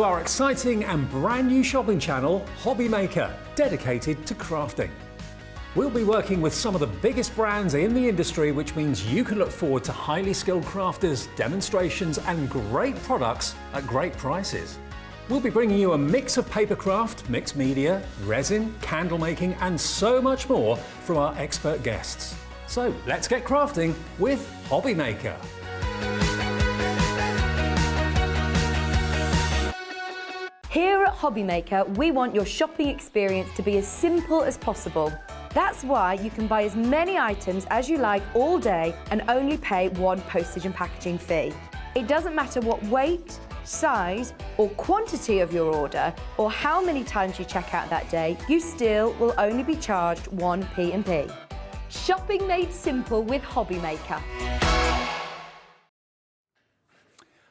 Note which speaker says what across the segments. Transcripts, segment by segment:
Speaker 1: Our exciting and brand new shopping channel, Hobby Maker, dedicated to crafting. We'll be working with some of the biggest brands in the industry, which means you can look forward to highly skilled crafters, demonstrations and great products at great prices. We'll be bringing you a mix of papercraft, mixed media, resin, candle making and so much more from our expert guests. So let's get crafting with Hobby Maker.
Speaker 2: Here at Hobby Maker, we want your shopping experience to be as simple as possible. That's why you can buy as many items as you like all day and only pay one postage and packaging fee. It doesn't matter what weight, size or quantity of your order or how many times you check out that day, you still will only be charged one P&P. Shopping made simple with Hobby Maker.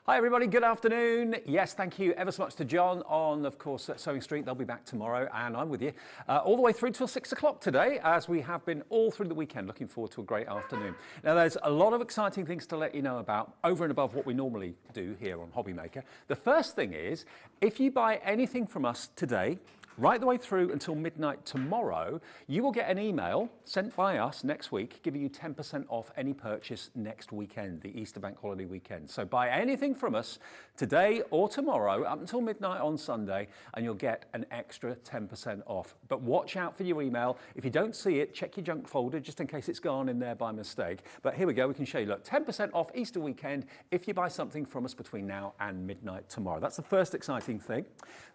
Speaker 1: Hi everybody, good afternoon. Yes, thank you ever so much to John on, of course, Sewing Street. They'll be back tomorrow and I'm with you all the way through till 6 o'clock today, as we have been all through the weekend. Looking forward to a great afternoon. Now there's a lot of exciting things to let you know about over and above what we normally do here on Hobby Maker. The first thing is, if you buy anything from us today, right the way through until midnight tomorrow, you will get an email sent by us next week giving you 10% off any purchase next weekend, the Easter Bank Holiday weekend. So buy anything from us today or tomorrow up until midnight on Sunday and you'll get an extra 10% off. But watch out for your email. If you don't see it, check your junk folder just in case it's gone in there by mistake. But here we go, we can show you, look, 10% off Easter weekend if you buy something from us between now and midnight tomorrow. That's the first exciting thing.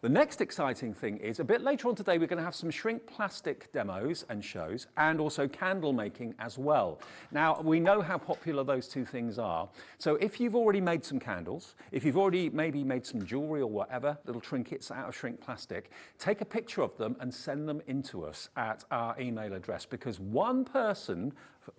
Speaker 1: The next exciting thing is a bit later on today, we're going to have some shrink plastic demos and shows and also candle making as well. Now, we know how popular those two things are. So if you've already made some candles, if you've already maybe made some jewelry or whatever, little trinkets out of shrink plastic, take a picture of them and send them in to us at our email address, because one person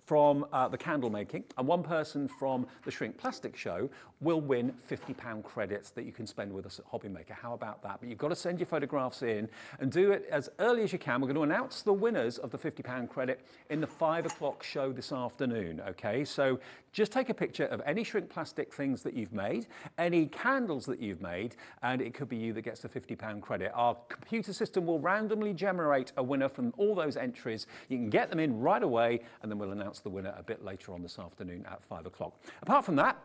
Speaker 1: from the candle making and one person from the shrink plastic show will win £50 credits that you can spend with us at Hobby Maker. How about that? But you've got to send your photographs in and do it as early as you can. We're going to announce the winners of the £50 credit in the 5 o'clock show this afternoon, okay? So just take a picture of any shrink plastic things that you've made, any candles that you've made, and it could be you that gets the £50 credit. Our computer system will randomly generate a winner from all those entries. You can get them in right away, and then we'll announce the winner a bit later on this afternoon at 5 o'clock. Apart from that,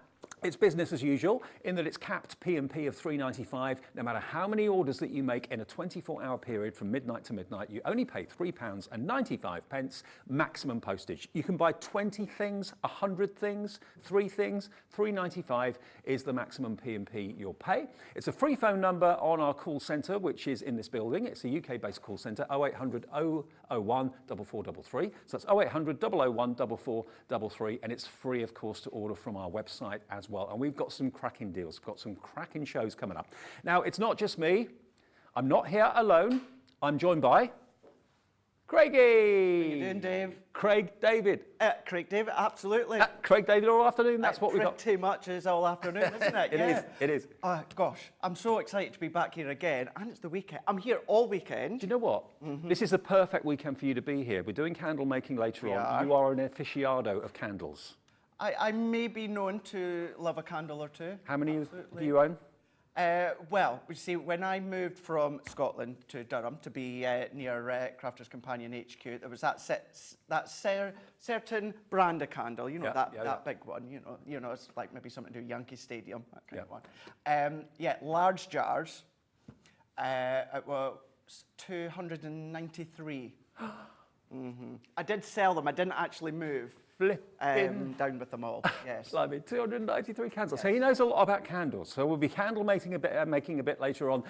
Speaker 1: it's business as usual in that it's capped P&P of £3.95. No matter how many orders that you make in a 24-hour period from midnight to midnight, you only pay £3.95 maximum postage. You can buy 20 things, 100 things, 3 things. £3.95 is the maximum P&P you'll pay. It's a free phone number on our call centre, which is in this building. It's a UK-based call centre, 0800 001 4433. So that's 0800 001 4433, and it's free, of course, to order from our website as well. And we've got some cracking deals. We've got some cracking shows coming up. Now, it's not just me. I'm not here alone. I'm joined by Craigie.
Speaker 3: How you doing, Dave?
Speaker 1: Craig David.
Speaker 3: Craig David, absolutely.
Speaker 1: Craig David all afternoon. That's what we've got.
Speaker 3: Pretty much is all afternoon, isn't it?
Speaker 1: It is.
Speaker 3: Gosh, I'm so excited to be back here again, and it's the weekend. I'm here all weekend.
Speaker 1: Do you know what? This is the perfect weekend for you to be here. We're doing candle making later on. You are an aficionado of candles.
Speaker 3: I may be known to love a candle or two.
Speaker 1: How many do you own?
Speaker 3: Well, you see, when I moved from Scotland to Durham to be near Crafters Companion HQ, there was that certain brand of candle, you know, that big one, you know, it's like maybe something to do with Yankee Stadium, that kind of one. Large jars. It was 293. I did sell them. I didn't actually move. Down with them all, yes.
Speaker 1: Blimey, 293 candles. Yes. So he knows a lot about candles. So we'll be candle making a bit later on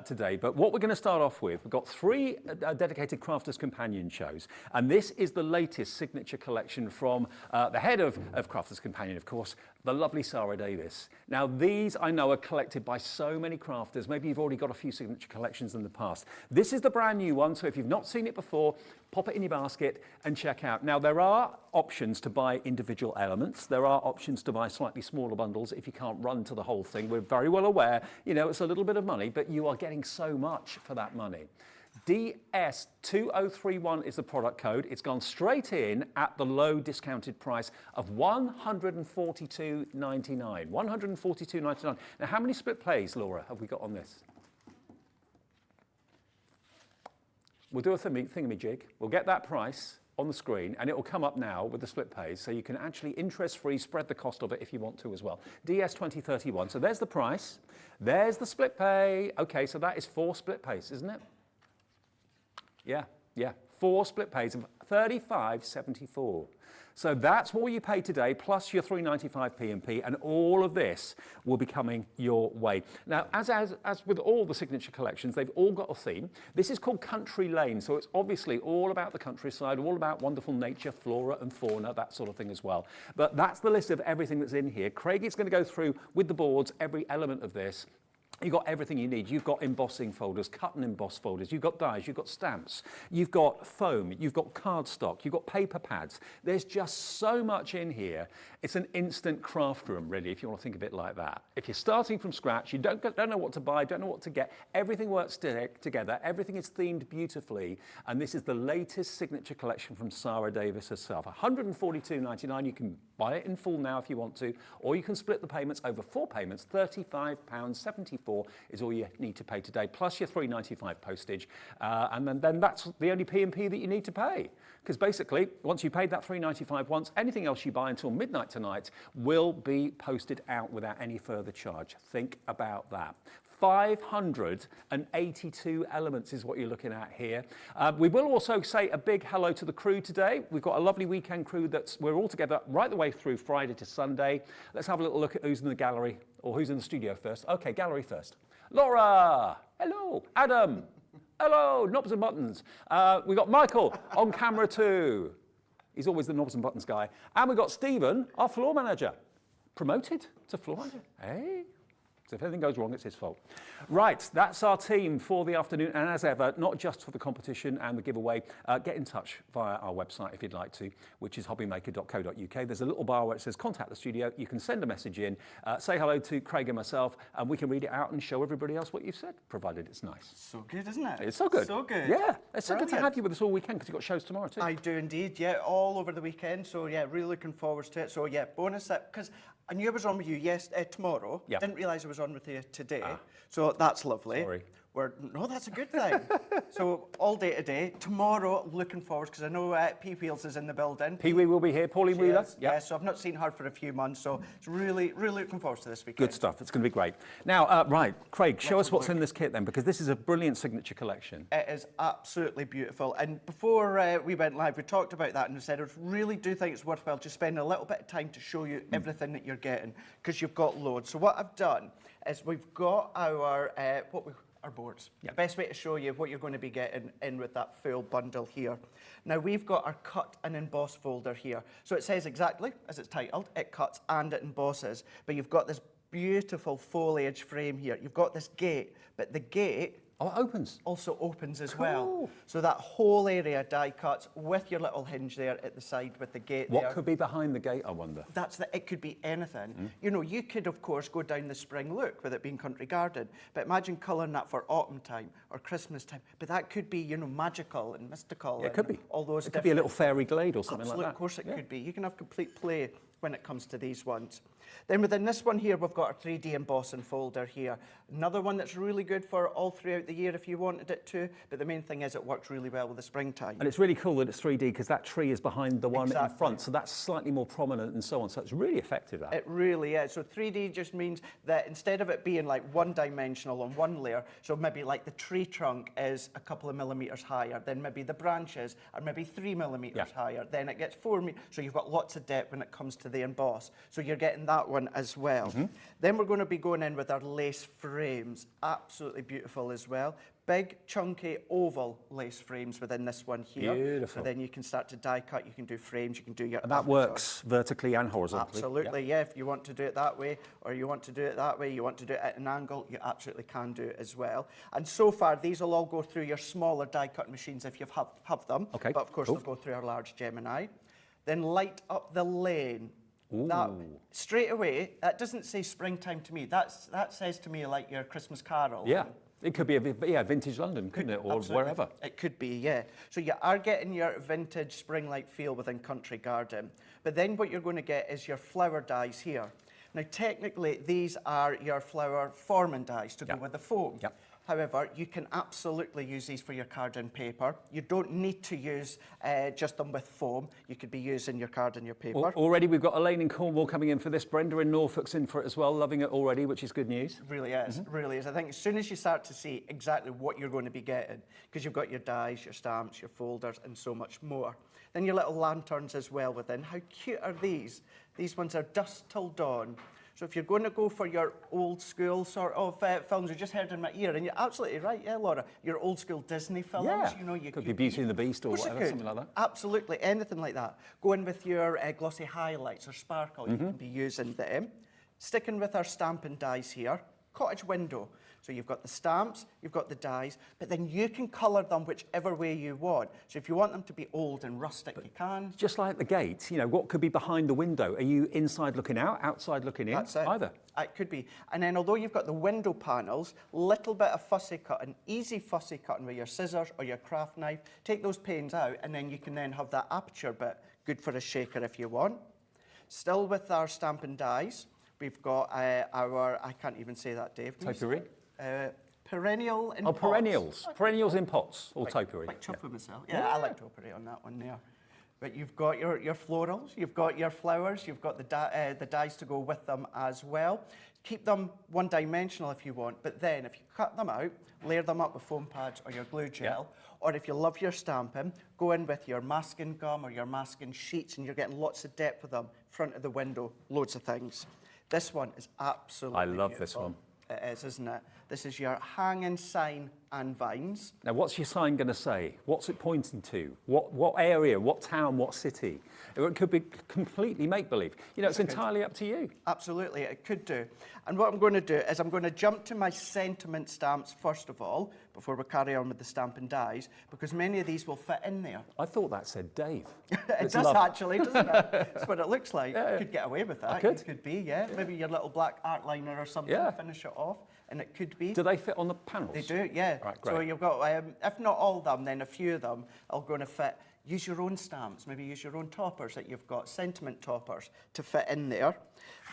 Speaker 1: today. But what we're going to start off with, we've got 3 dedicated Crafters Companion shows. And this is the latest signature collection from the head of Crafters Companion, of course, the lovely Sarah Davis. Now, these I know are collected by so many crafters. Maybe you've already got a few signature collections in the past. This is the brand new one. So if you've not seen it before, pop it in your basket and check out. Now, there are options to buy individual elements. There are options to buy slightly smaller bundles if you can't run to the whole thing. We're very well aware, you know, it's a little bit of money, but you are getting so much for that money. DS2031 is the product code. It's gone straight in at the low discounted price of $142.99. $142.99. Now, how many split plays, Laura, have we got on this? We'll do a thingamajig. We'll get that price on the screen, and it will come up now with the split pays, so you can actually interest-free spread the cost of it if you want to as well. DS2031. So there's the price. There's the split pay. Okay, so that is 4 split pays, isn't it? Yeah. 4 split pays of $35.74. So that's what you pay today, plus your $3.95 P&P, and all of this will be coming your way. Now, as with all the signature collections, they've all got a theme. This is called Country Lane, so it's obviously all about the countryside, all about wonderful nature, flora and fauna, that sort of thing as well. But that's the list of everything that's in here. Craig is going to go through with the boards every element of this. You've got everything you need. You've got embossing folders, cut and emboss folders. You've got dies, you've got stamps, you've got foam, you've got cardstock, you've got paper pads. There's just so much in here. It's an instant craft room, really, if you want to think of it like that. If you're starting from scratch, you don't know what to buy, don't know what to get, everything works together, everything is themed beautifully, and this is the latest signature collection from Sarah Davis herself. $142.99. You can buy it in full now if you want to, or you can split the payments over 4 payments. £35.74 is all you need to pay today, plus your $3.95 postage, and then that's the only P&P that you need to pay. Because basically, once you paid that $3.95 once, anything else you buy until midnight tonight will be posted out without any further charge. Think about that. 582 elements is what you're looking at here. We will also say a big hello to the crew today. We've got a lovely weekend crew we're all together right the way through Friday to Sunday. Let's have a little look at who's in the gallery, or who's in the studio first. Okay, gallery first. Laura, hello. Adam, hello. Knobs and buttons. We've got Michael on camera too. He's always the knobs and buttons guy. And we've got Stephen, our floor manager. Promoted to floor manager. Hey. So if anything goes wrong, it's his fault. Right, that's our team for the afternoon. And as ever, not just for the competition and the giveaway, get in touch via our website if you'd like to, which is hobbymaker.co.uk. There's a little bar where it says contact the studio. You can send a message in, say hello to Craig and myself, and we can read it out and show everybody else what you've said, provided it's nice.
Speaker 3: So good, isn't it?
Speaker 1: It's so good.
Speaker 3: So good.
Speaker 1: Yeah, it's so good to have you with us all weekend because you've got shows tomorrow too.
Speaker 3: I do indeed, yeah, all over the weekend. So yeah, really looking forward to it. So yeah, bonus that, because I knew I was on with you tomorrow. Yep. Didn't realise I was on with you today. So that's lovely.
Speaker 1: Sorry.
Speaker 3: No, that's a good thing. So all day today. Tomorrow, looking forward, because I know P Wheels is in the building.
Speaker 1: Pee-wee will be here. Pauline Wheeler.
Speaker 3: Yeah, so I've not seen her for a few months. So it's really, really looking forward to this weekend.
Speaker 1: Good stuff. It's going to be great. Now, right, Craig, show us what's in this kit then, because this is a brilliant signature collection.
Speaker 3: It is absolutely beautiful. And before we went live, we talked about that and we said, I really do think it's worthwhile just spending a little bit of time to show you everything that you're getting, because you've got loads. So what I've done is we've got our boards. Yep. The best way to show you what you're going to be getting in with that full bundle here. Now we've got our cut and emboss folder here. So it says exactly as it's titled, it cuts and it embosses. But you've got this beautiful foliage frame here. You've got this gate, but the gate
Speaker 1: it opens.
Speaker 3: Also opens as well. So that whole area die cuts with your little hinge there at the side with the gate there.
Speaker 1: What could be behind the gate, I wonder?
Speaker 3: It could be anything. You know, you could, of course, go down the spring look with it being country garden, but imagine colouring that for autumn time or Christmas time. But that could be, you know, magical and mystical.
Speaker 1: Yeah, it could be.
Speaker 3: All those
Speaker 1: it could be a little fairy glade or something like that.
Speaker 3: Of course it could be. You can have complete play when it comes to these ones. Then within this one here, we've got our 3D embossing folder here. Another one that's really good for all throughout the year if you wanted it to, but the main thing is it works really well with the springtime.
Speaker 1: And it's really cool that it's 3D because that tree is behind the one in front, so that's slightly more prominent and so on, so it's really effective, that.
Speaker 3: It really is. So 3D just means that instead of it being like one-dimensional on one layer, so maybe like the tree trunk is a couple of millimetres higher, then maybe the branches are maybe 3 millimetres higher, then it gets 4 meters, so you've got lots of depth when it comes to the emboss. So you're getting that one as well. Then we're going to be going in with our lace frames. Absolutely beautiful as well. Big, chunky, oval lace frames within this one here.
Speaker 1: Beautiful.
Speaker 3: So then you can start to die cut, you can do frames, you can do your...
Speaker 1: And that works vertically and horizontally.
Speaker 3: Absolutely, yeah. If you want to do it that way, or you want to do it that way, you want to do it at an angle, you absolutely can do it as well. And so far, these will all go through your smaller die cut machines if you have them. Okay. But of course, they'll go through our large Gemini. Then light up the lane. That, straight away, that doesn't say springtime to me. That says to me like your Christmas carol.
Speaker 1: Yeah, it could be vintage London, couldn't it, or
Speaker 3: absolutely.
Speaker 1: Wherever.
Speaker 3: It could be, yeah. So you are getting your vintage spring-like feel within Country Garden. But then what you're going to get is your flower dies here. Now, technically, these are your flower forming dies to go with the foam. However, you can absolutely use these for your card and paper. You don't need to use just them with foam. You could be using your card and your paper.
Speaker 1: Already we've got Elaine in Cornwall coming in for this. Brenda in Norfolk's in for it as well, loving it already, which is good news.
Speaker 3: It really is, it really is. I think as soon as you start to see exactly what you're going to be getting, because you've got your dies, your stamps, your folders, and so much more. Then your little lanterns as well within. How cute are these? These ones are dusk till dawn. So if you're going to go for your old school sort of films, you just heard in my ear, and you're absolutely right, yeah, Laura, your old school Disney films,
Speaker 1: Yeah.
Speaker 3: you know, you
Speaker 1: could be Beauty and the Beast or whatever, something like that.
Speaker 3: Absolutely, anything like that. Go in with your glossy highlights or sparkle, you can be using them. Sticking with our stamp and dies here, cottage window. So you've got the stamps, you've got the dies, but then you can colour them whichever way you want. So if you want them to be old and rustic, you can.
Speaker 1: Just like the gate, you know, what could be behind the window? Are you inside looking out, outside looking in?
Speaker 3: That's it.
Speaker 1: Either.
Speaker 3: It could be. And then although you've got the window panels, little bit of fussy cutting, easy fussy cutting with your scissors or your craft knife. Take those panes out and then you can then have that aperture bit, good for a shaker if you want. Still with our stamp and dies, we've got our, I can't even say that, Dave.
Speaker 1: Topiary?
Speaker 3: Perennial in
Speaker 1: Oh,
Speaker 3: pots.
Speaker 1: perennials. Perennials in pots, or topiary.
Speaker 3: Quite chuffed with myself. Yeah, I like topiary on that one there. But you've got your florals, you've got your flowers, you've got the dies to go with them as well. Keep them one-dimensional if you want, but then if you cut them out, layer them up with foam pads or your glue gel, or if you love your stamping, go in with your masking gum or your masking sheets and you're getting lots of depth with them. Front of the window, loads of things. This one is absolutely
Speaker 1: I love
Speaker 3: beautiful.
Speaker 1: this one.
Speaker 3: It is, isn't it? This is your hanging sign and vines.
Speaker 1: Now, what's your sign going to say? What's it pointing to? What area, what town, what city? It could be completely make-believe. You know, it's entirely up to you.
Speaker 3: Absolutely, it could do. And what I'm going to do is I'm going to jump to my sentiment stamps first of all, before we carry on with the stamp and dies, because many of these will fit in there.
Speaker 1: I thought that said Dave.
Speaker 3: It does actually, doesn't it? That's what it looks like.
Speaker 1: Yeah.
Speaker 3: You could get away with that.
Speaker 1: Could.
Speaker 3: It could be, yeah. Maybe your little black art liner or something to finish it off, and it could be.
Speaker 1: Do they fit on the panels?
Speaker 3: They do, yeah.
Speaker 1: Right, great.
Speaker 3: So you've got, if not all of them, then a few of them are going to fit. Use your own stamps, maybe use your own toppers that you've got, sentiment toppers, to fit in there.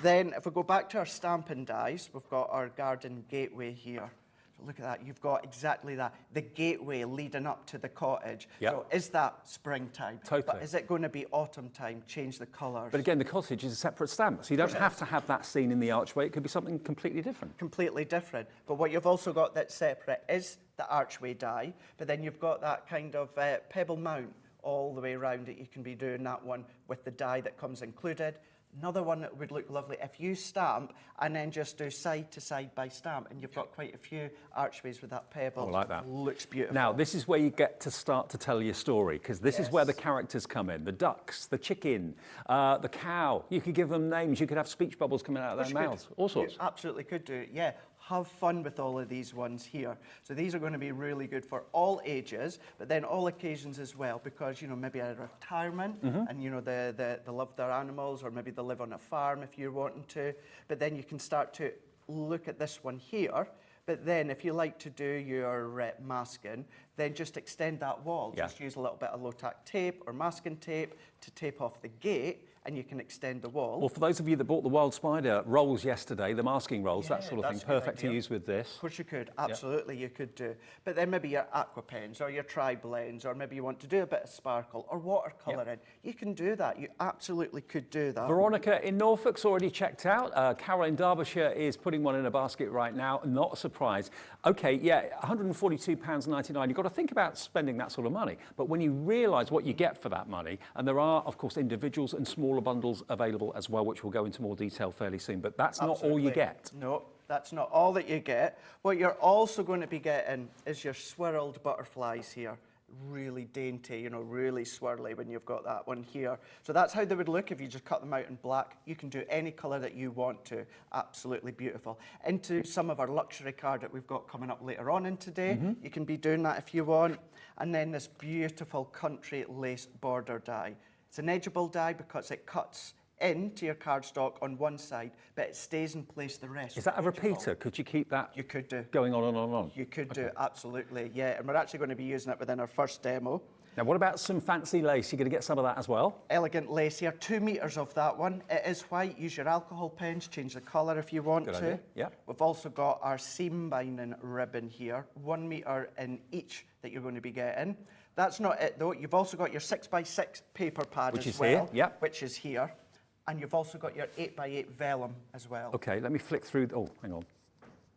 Speaker 3: Then if we go back to our stamp and dies, we've got our garden gateway here. So look at that, you've got exactly that, the gateway leading up to the cottage.
Speaker 1: Yep.
Speaker 3: So is that springtime?
Speaker 1: Totally.
Speaker 3: But is it going to be autumn time? Change the colours.
Speaker 1: But again, the cottage is a separate stamp, so you don't have to have that scene in the archway. It could be something completely different.
Speaker 3: Completely different. But what you've also got that's separate is the archway die, but then you've got that kind of pebble mount all the way around it. You can be doing that one with the die that comes included. Another one that would look lovely if you stamp and then just do side to side by stamp, and you've got quite a few archways with that pebble.
Speaker 1: I like that.
Speaker 3: Looks beautiful.
Speaker 1: Now, this is where you get to start to tell your story, because this is where the characters come in. The ducks, the chicken, the cow. You could give them names. You could have speech bubbles coming out of their mouths. All sorts.
Speaker 3: You absolutely could do it, yeah. Have fun with all of these ones here. So these are going to be really good for all ages, but then all occasions as well, because, you know, maybe a retirement and, you know, they love their animals, or maybe they live on a farm if you're wanting to. But then you can start to look at this one here. But then if you like to do your masking, then just extend that wall.
Speaker 1: Yeah.
Speaker 3: Just use a little bit of low-tack tape or masking tape to tape off the gate, and you can extend the wall.
Speaker 1: Well, for those of you that bought the Wild Spider rolls yesterday, the masking rolls, that sort of thing,
Speaker 3: that's a good
Speaker 1: perfect to
Speaker 3: idea.
Speaker 1: use with this.
Speaker 3: Of course you could, absolutely you could do. But then maybe your aqua pens or your tri-blends, or maybe you want to do a bit of sparkle or watercolouring. You can do that, you absolutely could do that.
Speaker 1: Veronica in Norfolk's already checked out. Carol in Derbyshire is putting one in a basket right now. Not a surprise. Okay, yeah, £142.99. You've got to think about spending that sort of money. But when you realise what you get for that money, and there are, of course, individuals and smaller bundles available as well, which we'll go into more detail fairly soon. But that's not all you get.
Speaker 3: No, that's not all that you get. What you're also going to be getting is your swirled butterflies here. Really dainty, you know, really swirly when you've got that one here. So that's how they would look if you just cut them out in black. You can do any colour that you want to. Absolutely beautiful. Into some of our luxury card that we've got coming up later on in today. You can be doing that if you want. And then this beautiful country lace border die. It's an edgeable die because it cuts into your cardstock on one side, but it stays in place the rest.
Speaker 1: Is that a repeater? Could you keep that
Speaker 3: You could do.
Speaker 1: going on and on and on?
Speaker 3: You could do, absolutely, yeah. And we're actually going to be using it within our first demo.
Speaker 1: Now, what about some fancy lace? You're going to get some of that as well?
Speaker 3: Elegant lace here, 2 metres of that one. It is white. Use your alcohol pens, change the colour if you want
Speaker 1: Good
Speaker 3: to.
Speaker 1: idea. Yeah.
Speaker 3: We've also got our seam binding ribbon here, 1 metre in each that you're going to be getting. That's not it though. You've also got your 6x6 paper pad
Speaker 1: Which
Speaker 3: as
Speaker 1: is
Speaker 3: well,
Speaker 1: here, yeah.
Speaker 3: which is here. And you've also got your 8x8 vellum as well.
Speaker 1: Okay, let me flick through. Oh, hang on.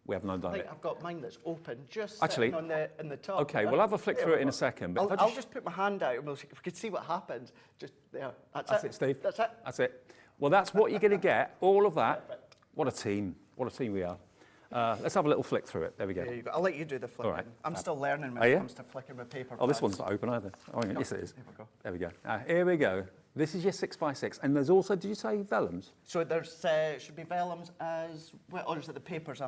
Speaker 1: We haven't
Speaker 3: I
Speaker 1: undone
Speaker 3: think
Speaker 1: it.
Speaker 3: I've got mine that's open, just
Speaker 1: Actually,
Speaker 3: sitting on in the top.
Speaker 1: Okay, we'll have a flick through it in a second. But
Speaker 3: I'll just put my hand out and if we could see what happens. Just there.
Speaker 1: That's it, Steve.
Speaker 3: That's it.
Speaker 1: That's it. Well, that's what you're going to get. All of that. What a team. What a team we are. Let's have a little flick through it. There we go.
Speaker 3: There you go. I'll let you do the flicking.
Speaker 1: All right.
Speaker 3: I'm still learning when
Speaker 1: Are
Speaker 3: it
Speaker 1: you?
Speaker 3: comes to flicking with paper
Speaker 1: Oh, this
Speaker 3: pads.
Speaker 1: one's not open either. Oh, yes, it is.
Speaker 3: There we go.
Speaker 1: There we go. Here we go. This is your 6x6. And there's also, did you say vellums?
Speaker 3: So there's should be vellums as well, or is it the papers?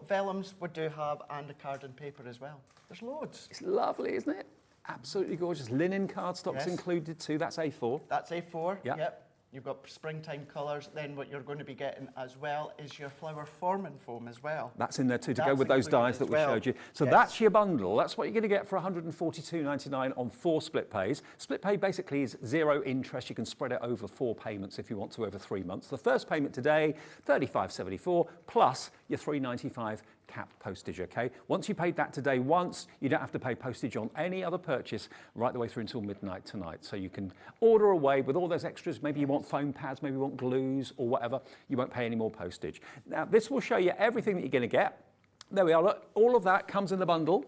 Speaker 3: Vellums we do have, and the card and paper as well. There's loads.
Speaker 1: It's lovely, isn't it? Absolutely gorgeous. Linen cardstocks
Speaker 3: Yes.
Speaker 1: included too. That's A4.
Speaker 3: That's A4.
Speaker 1: Yeah.
Speaker 3: Yep. You've got springtime colours. Then what you're going to be getting as well is your flower forming foam as well.
Speaker 1: That's in there too, to go
Speaker 3: That's
Speaker 1: with those
Speaker 3: included
Speaker 1: dies that
Speaker 3: as
Speaker 1: we
Speaker 3: well.
Speaker 1: showed you. So
Speaker 3: Yes.
Speaker 1: that's your bundle. That's what you're going to get for £142.99 on 4 split pays. Split pay basically is 0 interest. You can spread it over 4 payments if you want to over 3 months. The first payment today, £35.74, plus your £3.95 capped postage, okay? Once you paid that today once, you don't have to pay postage on any other purchase right the way through until midnight tonight. So you can order away with all those extras. Maybe you want foam pads, maybe you want glues or whatever. You won't pay any more postage. Now, this will show you everything that you're going to get. There we are. Look, all of that comes in the bundle.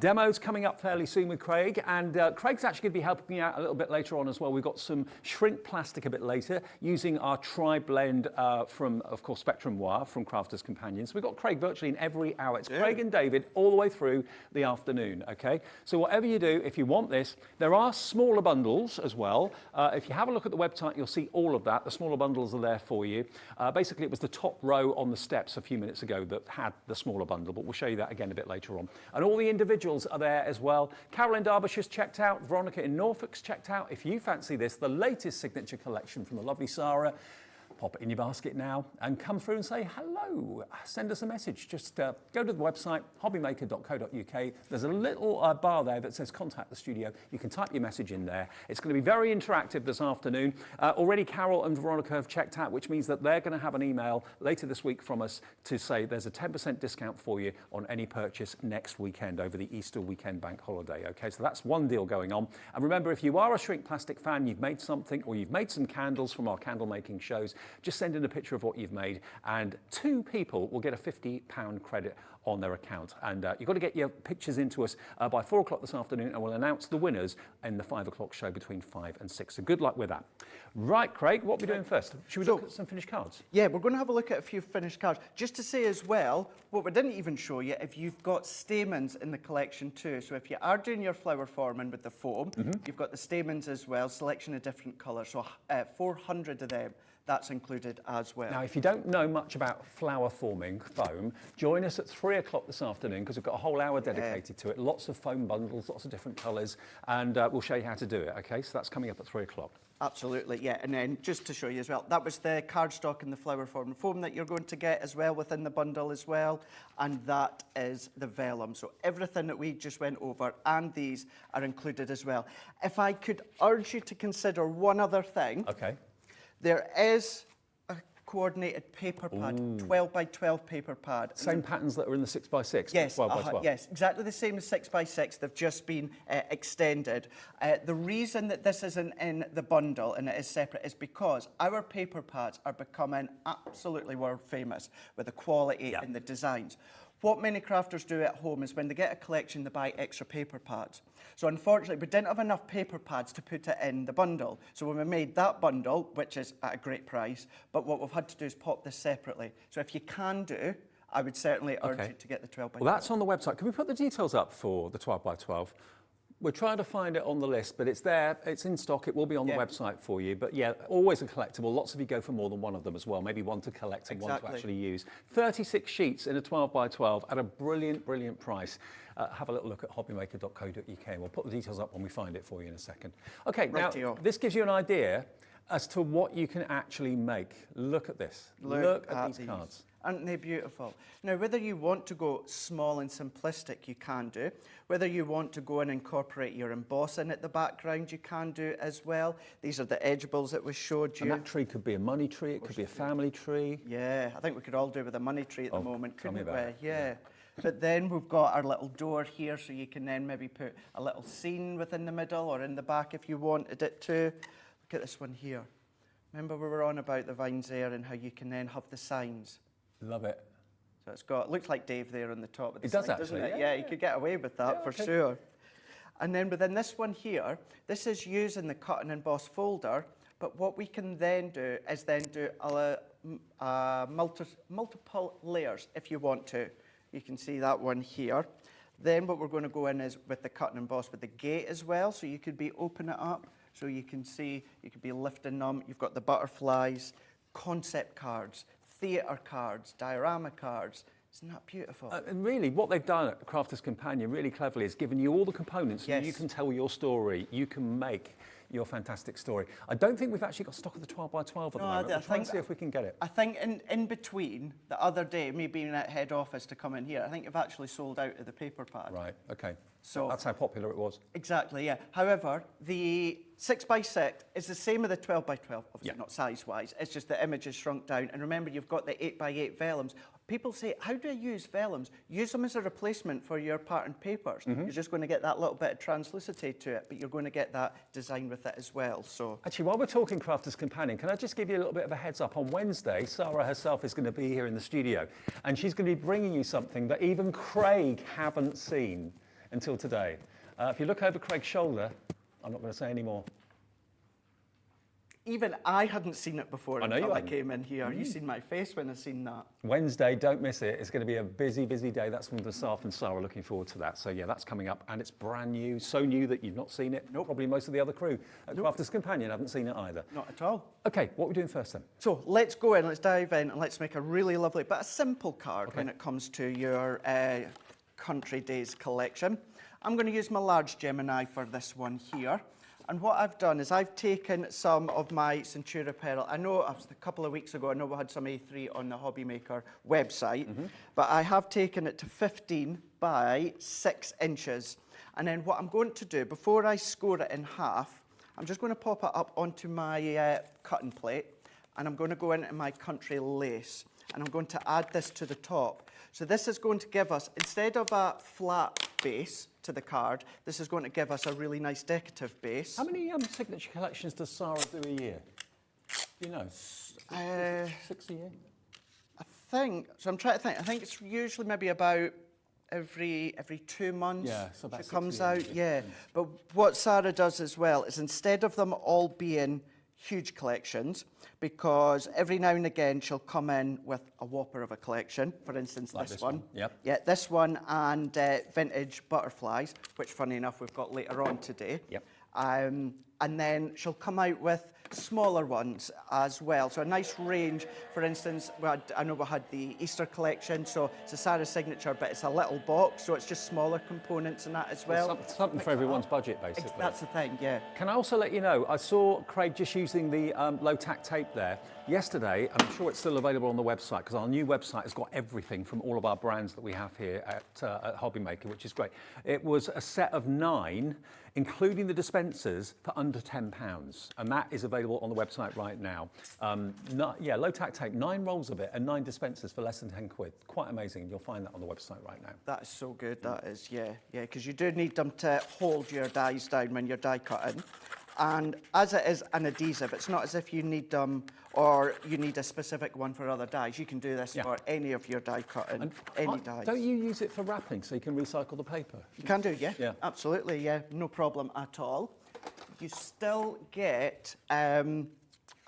Speaker 1: Demo's coming up fairly soon with Craig, and Craig's actually going to be helping me out a little bit later on as well. We've got some shrink plastic a bit later using our tri-blend from, of course, Spectrum Wire from Crafters Companions. We've got Craig virtually in every hour. It's Craig and David all the way through the afternoon, okay? So whatever you do, if you want this, there are smaller bundles as well. If you have a look at the website, you'll see all of that. The smaller bundles are there for you. Basically, it was the top row on the steps a few minutes ago that had the smaller bundle, but we'll show you that again a bit later on. And all the individuals are there as well. Carol in Derbyshire's checked out. Veronica in Norfolk's checked out. If you fancy this, the latest signature collection from the lovely Sarah, pop it in your basket now and come through and say hello. Send us a message. Just go to the website, hobbymaker.co.uk. There's a little bar there that says contact the studio. You can type your message in there. It's going to be very interactive this afternoon. Already Carol and Veronica have checked out, which means that they're going to have an email later this week from us to say there's a 10% discount for you on any purchase next weekend over the Easter weekend bank holiday. Okay, so that's one deal going on. And remember, if you are a shrink plastic fan, you've made something or you've made some candles from our candle making shows, just send in a picture of what you've made and 2 people will get a £50 credit on their account. And you've got to get your pictures into us by 4 o'clock this afternoon and we'll announce the winners in the 5 o'clock show between 5 and 6. So good luck with that. Right, Craig, what are we doing first? Should we look at some finished cards?
Speaker 3: Yeah, we're going to have a look at a few finished cards. Just to say as well, what we didn't even show you, if you've got stamens in the collection too. So if you are doing your flower forming with the foam, you've got the stamens as well, selection of different colours. So 400 of them. That's included as well.
Speaker 1: Now, if you don't know much about flower forming foam, join us at 3 o'clock this afternoon because we've got a whole hour dedicated to it. Lots of foam bundles, lots of different colours, and we'll show you how to do it, okay? So that's coming up at 3 o'clock.
Speaker 3: Absolutely, yeah. And then just to show you as well, that was the cardstock and the flower forming foam that you're going to get as well within the bundle as well. And that is the vellum. So everything that we just went over and these are included as well. If I could urge you to consider one other thing.
Speaker 1: Okay.
Speaker 3: There is a coordinated paper pad, 12 by 12 paper pad.
Speaker 1: Same patterns that are in the 6x6,
Speaker 3: Yes,
Speaker 1: 12 by 12.
Speaker 3: yes, exactly the same as 6x6. They've just been extended. The reason that this isn't in the bundle and it is separate is because our paper pads are becoming absolutely world famous with the quality and the designs. What many crafters do at home is when they get a collection, they buy extra paper pads. So unfortunately, we didn't have enough paper pads to put it in the bundle. So when we made that bundle, which is at a great price, but what we've had to do is pop this separately. So if you can do, I would certainly urge you to get the 12 by 12.
Speaker 1: Well, that's on the website. Can we put the details up for the 12 by 12? We're trying to find it on the list, but it's there, it's in stock, it will be on the website for you. But yeah, always a collectible. Lots of you go for more than one of them as well, maybe one to collect and one to actually use. 36 sheets in a 12 by 12 at a brilliant, brilliant price. Have a little look at hobbymaker.co.uk and we'll put the details up when we find it for you in a second. Okay, now this gives you an idea as to what you can actually make. Look at this. Look at these cards.
Speaker 3: Aren't they beautiful? Now, whether you want to go small and simplistic, you can do. Whether you want to go and incorporate your embossing at the background, you can do as well. These are the edgeables that we showed you.
Speaker 1: And that tree could be a money tree, it could be a family tree.
Speaker 3: Yeah, I think we could all do with a money tree at the moment, couldn't we?
Speaker 1: It.
Speaker 3: Yeah. But then we've got our little door here, so you can then maybe put a little scene within the middle or in the back if you wanted it to. Look at this one here. Remember we were on about the vines there and how you can then have the signs.
Speaker 1: Love it.
Speaker 3: So it's got, looks like Dave there on the top of the
Speaker 1: It does
Speaker 3: sign,
Speaker 1: actually,
Speaker 3: doesn't it?
Speaker 1: yeah,
Speaker 3: You could get away with that for
Speaker 1: okay.
Speaker 3: sure. And then within this one here, this is using the cut and emboss folder, but what we can then do is then do multiple layers if you want to. You can see that one here. Then what we're going to go in is with the cut and emboss with the gate as well, so you could be open it up, so you can see, you could be lifting them. You've got the butterflies, concept cards, theatre cards, diorama cards. Isn't that beautiful?
Speaker 1: And really, what they've done at Crafter's Companion really cleverly is given you all the components so
Speaker 3: Yes.
Speaker 1: you can tell your story, you can make your fantastic story. I don't think we've actually got stock of the 12 by 12 at the moment. We'll try and see if we can get it.
Speaker 3: I think in between, the other day, me being at head office to come in here, I think you've actually sold out of the paper pad.
Speaker 1: Right, okay.
Speaker 3: So
Speaker 1: that's how popular it was.
Speaker 3: Exactly, yeah. However, the 6 by 6 is the same as the 12 by 12, obviously
Speaker 1: Yeah.
Speaker 3: not size-wise. It's just the image is shrunk down. And remember, you've got the 8 by 8 vellums. People say, how do I use vellums? Use them as a replacement for your patterned papers. You're just going to get that little bit of translucity to it, but you're going to get that design with it as well. So
Speaker 1: Actually, while we're talking Crafter's Companion, can I just give you a little bit of a heads up? On Wednesday, Sarah herself is going to be here in the studio, and she's going to be bringing you something that even Craig haven't seen until today. If you look over Craig's shoulder, I'm not going to say any more.
Speaker 3: even I hadn't seen it before until I came in here.
Speaker 1: Mm.
Speaker 3: You've seen my face when I've seen that.
Speaker 1: Wednesday, don't miss it. It's going to be a busy, busy day. That's when the staff and Sarah are looking forward to that. So yeah, that's coming up, and it's brand new, so new that you've not seen it.
Speaker 3: Nope.
Speaker 1: Probably most of the other crew at Crafter's Companion haven't seen it either.
Speaker 3: Not at all.
Speaker 1: Okay, what are we doing first then?
Speaker 3: So let's go in, let's dive in, and let's make a really lovely, but a simple card when it comes to your Country Days collection. I'm going to use my large Gemini for this one here. And what I've done is I've taken some of my Centura Pearl. I know a couple of weeks ago, I know we had some A3 on the Hobby Maker website, but I have taken it to 15 by 6 inches. And then what I'm going to do, before I score it in half, I'm just going to pop it up onto my cutting plate, and I'm going to go into my country lace, and I'm going to add this to the top. So this is going to give us, instead of a flat base to the card, this is going to give us a really nice decorative base.
Speaker 1: How many signature collections does Sarah do a year? Do you know? 6 a year?
Speaker 3: I think, so I'm trying to think, I think it's usually maybe about every 2 months
Speaker 1: so about
Speaker 3: she comes
Speaker 1: 60 a
Speaker 3: out,
Speaker 1: year.
Speaker 3: But what Sarah does as well is instead of them all being huge collections, because every now and again she'll come in with a whopper of a collection. For instance,
Speaker 1: Like
Speaker 3: this one.
Speaker 1: Yep.
Speaker 3: Yeah, this one and vintage butterflies, which funny enough we've got later on today.
Speaker 1: Yep.
Speaker 3: And then she'll come out with smaller ones as well. So a nice range. For instance, I know we had the Easter collection, so it's a Sarah signature, but it's a little box, so it's just smaller components and that as well.
Speaker 1: Something for everyone's budget, basically.
Speaker 3: That's the thing, yeah.
Speaker 1: Can I also let you know, I saw Craig just using the low-tack tape there yesterday, and I'm sure it's still available on the website, because our new website has got everything from all of our brands that we have here at Hobby Maker, which is great. It was a set of 9, including the dispensers, for under £10, and that is available on the website right now. Low-tack tape, 9 rolls of it, and 9 dispensers for less than 10 quid. Quite amazing. You'll find that on the website right now.
Speaker 3: That is so good, that is, yeah, because you do need them to hold your dies down when you're die cutting. And as it is an adhesive, it's not as if you need them or you need a specific one for other dies. You can do this for any of your die cutting,
Speaker 1: And
Speaker 3: any dies.
Speaker 1: Don't you use it for wrapping so you can recycle the paper?
Speaker 3: You can do, yeah.
Speaker 1: Yeah.
Speaker 3: Absolutely, yeah, no problem at all. You still get a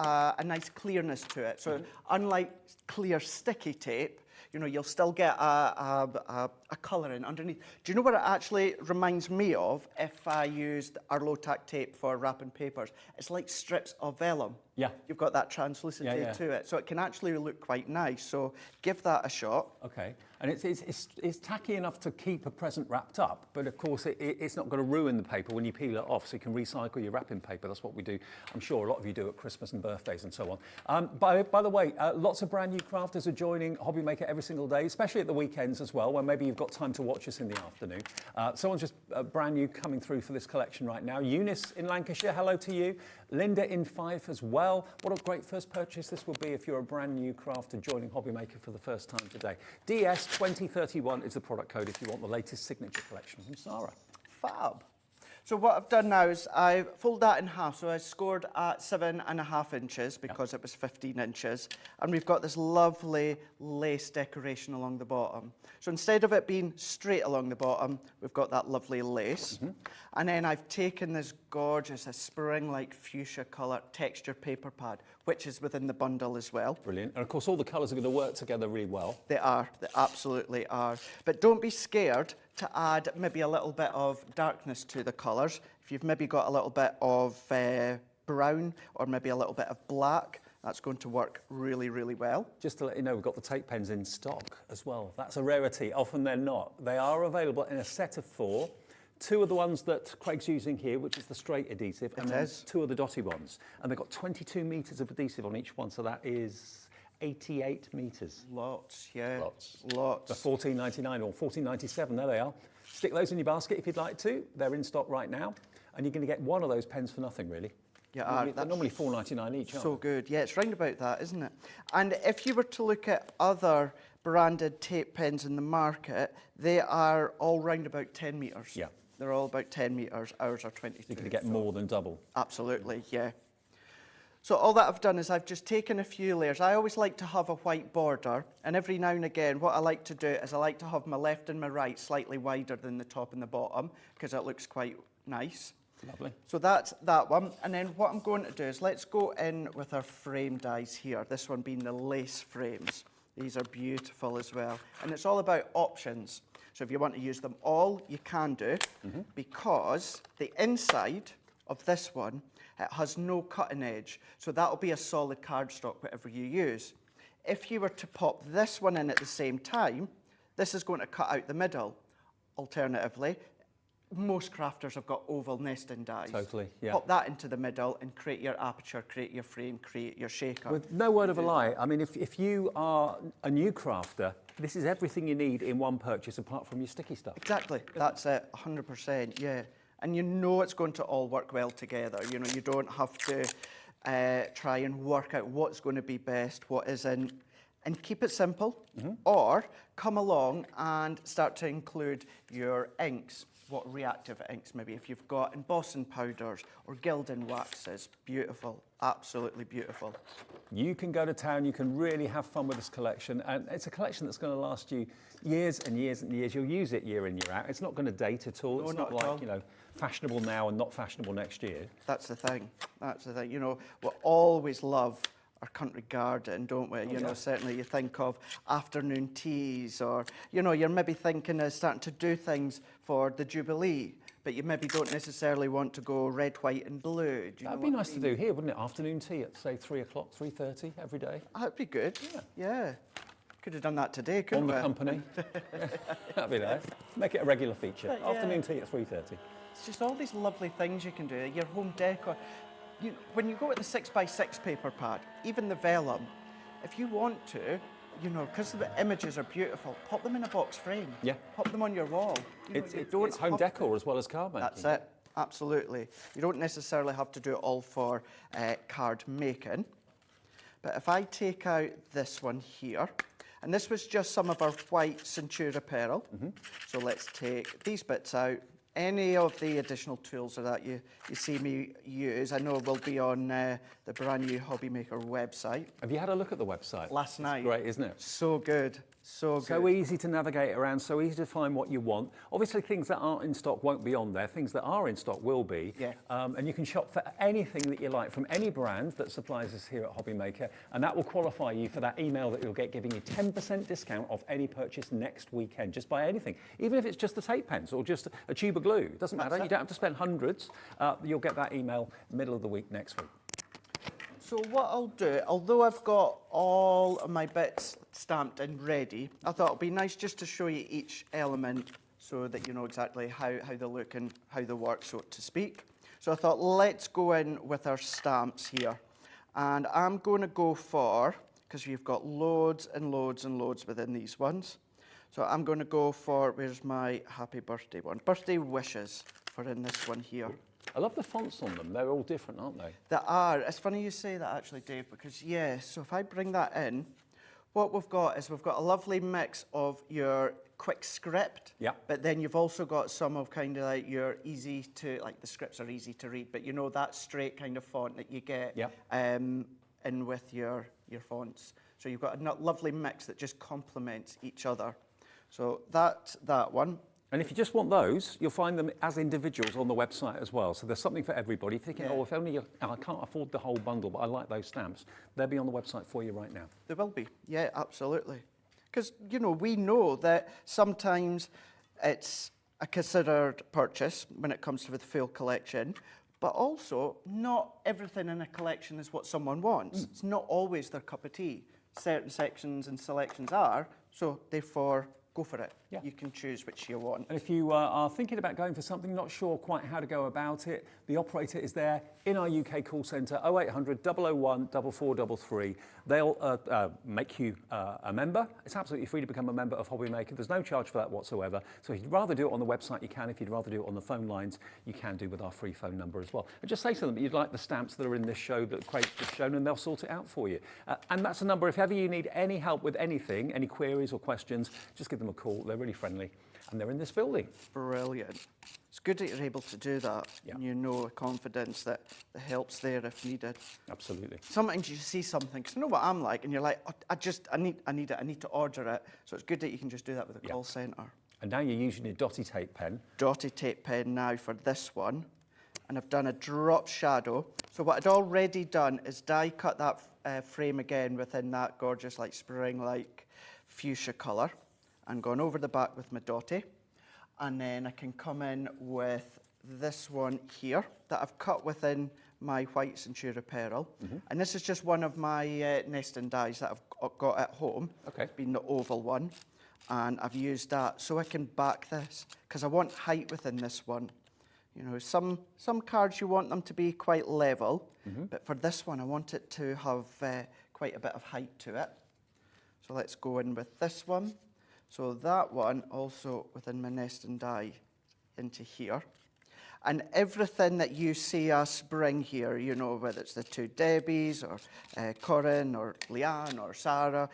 Speaker 3: nice clearness to it. So unlike clear sticky tape, you know, you'll still get a a colouring underneath. Do you know what it actually reminds me of if I used our low-tack tape for wrapping papers? It's like strips of vellum.
Speaker 1: Yeah.
Speaker 3: You've got that translucency to it, so it can actually look quite nice. So give that a shot.
Speaker 1: Okay, and it's tacky enough to keep a present wrapped up, but of course it's not going to ruin the paper when you peel it off, so you can recycle your wrapping paper. That's what we do. I'm sure a lot of you do at Christmas and birthdays and so on. By the way, lots of brand new crafters are joining Hobby Maker every single day, especially at the weekends as well, when maybe you've got time to watch us in the afternoon. Someone's just brand new coming through for this collection right now. Eunice in Lancashire, hello to you. Linda in Fife as well. What a great first purchase this will be if you're a brand new crafter joining Hobby Maker for the first time today. DS2031 is the product code if you want the latest signature collection from Sarah.
Speaker 3: Fab. So what I've done now is I've folded that in half. So I scored at 7.5 inches because it was 15 inches. And we've got this lovely lace decoration along the bottom. So instead of it being straight along the bottom, we've got that lovely lace. And then I've taken this gorgeous, a spring-like fuchsia colour texture paper pad, which is within the bundle as well.
Speaker 1: Brilliant. And of course, all the colours are going to work together really well.
Speaker 3: They absolutely are. But don't be scared to add maybe a little bit of darkness to the colours. If you've maybe got a little bit of brown or maybe a little bit of black, that's going to work really, really well.
Speaker 1: Just to let you know, we've got the tape pens in stock as well. That's a rarity. Often they're not. They are available in a set of 4. 2 are the ones that Craig's using here, which is the straight adhesive, and then 2 are the dotty ones. And they've got 22 metres of adhesive on each one, so that is 88 metres.
Speaker 3: Lots, yeah.
Speaker 1: Lots. The $14.99 or $14.97, there they are. Stick those in your basket if you'd like to. They're in stock right now. And you're going to get one of those pens for nothing, really.
Speaker 3: Yeah,
Speaker 1: they're normally $4.99 each, aren't
Speaker 3: so good. Yeah, it's round about that, isn't it? And if you were to look at other branded tape pens in the market, they are all round about 10 metres.
Speaker 1: Yeah.
Speaker 3: They're all about 10 metres. Ours are 22.
Speaker 1: You're going to get more than double.
Speaker 3: Absolutely, yeah. So all that I've done is I've just taken a few layers. I always like to have a white border, and every now and again what I like to do is I like to have my left and my right slightly wider than the top and the bottom, because it looks quite nice.
Speaker 1: Lovely.
Speaker 3: So that's that one. And then what I'm going to do is let's go in with our frame dies here, this one being the lace frames. These are beautiful as well. And it's all about options. So if you want to use them all, you can do, because the inside of this one, it has no cutting edge. So that'll be a solid cardstock, whatever you use. If you were to pop this one in at the same time, this is going to cut out the middle. Alternatively, most crafters have got oval nesting dies.
Speaker 1: Totally, yeah.
Speaker 3: Pop that into the middle and create your aperture, create your frame, create your shaker.
Speaker 1: With no word of a lie, I mean, if you are a new crafter, this is everything you need in one purchase apart from your sticky stuff.
Speaker 3: Exactly, that's it, 100%, yeah. And you know it's going to all work well together. You know, you don't have to try and work out what's going to be best, what isn't, and keep it simple. Or come along and start to include your inks. What reactive inks, maybe if you've got embossing powders or gilding waxes. Beautiful, absolutely beautiful.
Speaker 1: You can go to town, you can really have fun with this collection, and it's a collection that's going to last you years and years and years. You'll use it year in, year out. It's not going to date at all.
Speaker 3: No,
Speaker 1: it's not like, you know, fashionable now and not fashionable next year.
Speaker 3: That's the thing. That's the thing. You know, we always love our country garden, don't we? You know, certainly you think of afternoon teas, or, you know, you're maybe thinking of starting to do things for the Jubilee, but you maybe don't necessarily want to go red, white and blue.
Speaker 1: That'd be nice to do here, wouldn't it? Afternoon tea at, say, 3 o'clock, 3:30 every day.
Speaker 3: That'd be good. Yeah. Could have done that today, couldn't we?
Speaker 1: On the company. That'd be nice. Make it a regular feature. Afternoon tea at 3:30.
Speaker 3: It's just all these lovely things you can do. Your home decor. When you go with the 6x6 paper pad, even the vellum, if you want to, you know, because the images are beautiful, pop them in a box frame. Yeah. Pop them on your wall.
Speaker 1: It's home decor as well as card making.
Speaker 3: That's it, absolutely. You don't necessarily have to do it all for card making. But if I take out this one here, and this was just some of our white Centura pearl. So let's take these bits out, any of the additional tools that you see me use, I know will be on the brand new Hobbymaker website.
Speaker 1: Have you had a look at the website?
Speaker 3: Last night.
Speaker 1: It's great, isn't it?
Speaker 3: So good. So good.
Speaker 1: So easy to navigate around, so easy to find what you want. Obviously, things that aren't in stock won't be on there. Things that are in stock will be.
Speaker 3: Yeah.
Speaker 1: And you can shop for anything that you like from any brand that supplies us here at Hobbymaker, and that will qualify you for that email that you'll get giving you 10% discount off any purchase next weekend. Just buy anything, even if it's just the tape pens or just a tube of glue. It doesn't matter. You don't have to spend hundreds. You'll get that email middle of the week next week.
Speaker 3: So what I'll do, although I've got all of my bits stamped and ready, I thought it'd be nice just to show you each element so that you know exactly how they look and how they work, so to speak. So I thought, let's go in with our stamps here. And I'm going to go for, because we've got loads and loads and loads within these ones. So I'm going to go for, where's my happy birthday one? Birthday wishes for in this one here.
Speaker 1: I love the fonts on them. They're all different, aren't they?
Speaker 3: They are. It's funny you say that, actually, Dave, because, yeah, so if I bring that in, what we've got is we've got a lovely mix of your quick script,
Speaker 1: yeah,
Speaker 3: but then you've also got some of kind of like your easy to, like the scripts are easy to read, but you know that straight kind of font that you get in with your fonts. So you've got a lovely mix that just complements each other. So that's that one.
Speaker 1: And if you just want those, you'll find them as individuals on the website as well. So there's something for everybody. If you're thinking, oh, if only I can't afford the whole bundle, but I like those stamps, they'll be on the website for you right now.
Speaker 3: They will be, yeah, absolutely. Because, you know, we know that sometimes it's a considered purchase when it comes to the full collection, but also not everything in a collection is what someone wants. It's not always their cup of tea. Certain sections and selections are, so therefore, go for it. Yeah. You can choose which you want.
Speaker 1: And if you are thinking about going for something, not sure quite how to go about it, the operator is there in our UK call centre, 0800 001 4433. They'll make you a member. It's absolutely free to become a member of Hobbymaker. There's no charge for that whatsoever. So if you'd rather do it on the website, you can. If you'd rather do it on the phone lines, you can do with our free phone number as well. And just say to them that you'd like the stamps that are in this show that Craig's just shown, and they'll sort it out for you. And that's a number. If ever you need any help with anything, any queries or questions, just give them a call. They're really friendly, and they're in this building.
Speaker 3: Brilliant. It's good that you're able to do that. Yeah. And you know with confidence that the help's there if needed.
Speaker 1: Absolutely.
Speaker 3: Sometimes you see something, because you know what I'm like, and you're like, oh, I need it, I need to order it. So it's good that you can just do that with a call centre.
Speaker 1: And now you're using your dotty tape pen.
Speaker 3: Dotty tape pen now for this one. And I've done a drop shadow. So what I'd already done is die cut that frame again within that gorgeous like spring-like fuchsia colour, and gone over the back with my dotty. And then I can come in with this one here that I've cut within my white Centura Pearl. And this is just one of my nesting dies that I've got at home.
Speaker 1: Okay.
Speaker 3: It's been the oval one. And I've used that so I can back this, because I want height within this one. You know, some cards you want them to be quite level, but for this one I want it to have quite a bit of height to it. So let's go in with this one. So that one also within my nest and die into here. And everything that you see us bring here, you know, whether it's the two Debbies or Corinne or Leanne or Sarah,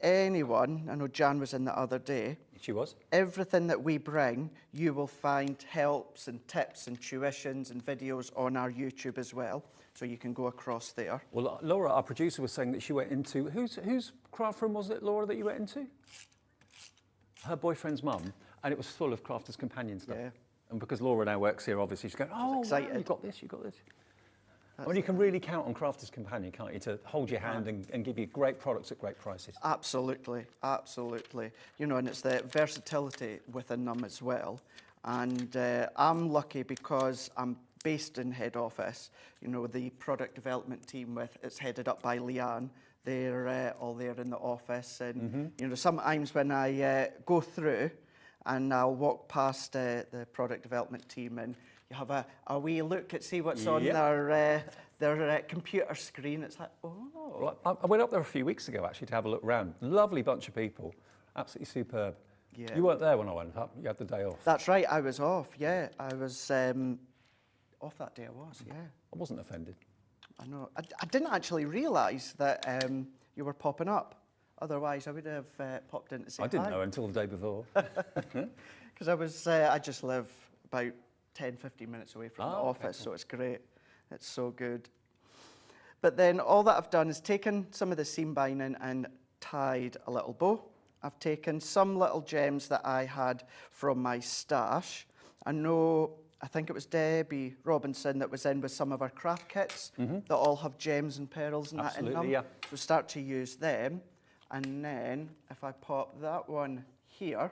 Speaker 3: anyone, I know Jan was in the other day.
Speaker 1: She was.
Speaker 3: Everything that we bring, you will find helps and tips and tuitions and videos on our YouTube as well. So you can go across there. Well,
Speaker 1: Laura, our producer, was saying that she went into, whose craft room was it, Laura, that you went into? Her boyfriend's mum, and it was full of Crafters Companion stuff. Yeah. And because Laura now works here, obviously, she's going, oh, wow, you got this, you got this. I mean, you can really count on Crafters Companion, can't you, to hold your hand and give you great products at great prices. Absolutely, absolutely. You know, and it's the versatility within them as well. And I'm lucky because I'm based in head office. You know, the product development team, it's headed up by Leanne. They're all there in the office. And, you know, sometimes when I go through and I'll walk past the product development team and you have a wee look at see what's on their computer screen. It's like, oh. Well, I went up there a few weeks ago, actually, to have a look around. Lovely bunch of people. Absolutely superb. Yeah. You weren't there when I went up. You had the day off. That's right. I was off, yeah. I was off that day, I was, yeah. I wasn't offended. I know. I didn't actually realise that you were popping up. Otherwise, I would have popped in to say hi. I didn't know until the day before. Because I just live
Speaker 3: about 10, 15 minutes away from the office, so it's great. It's so good. But then all that I've done is taken some of the seam binding and tied a little bow. I've taken some little gems that I had from my stash. I think it was Debbie Robinson that was in with some of our craft kits that all have gems and pearls and that in them.
Speaker 1: Yeah.
Speaker 3: So start to use them. And then if I pop that one here,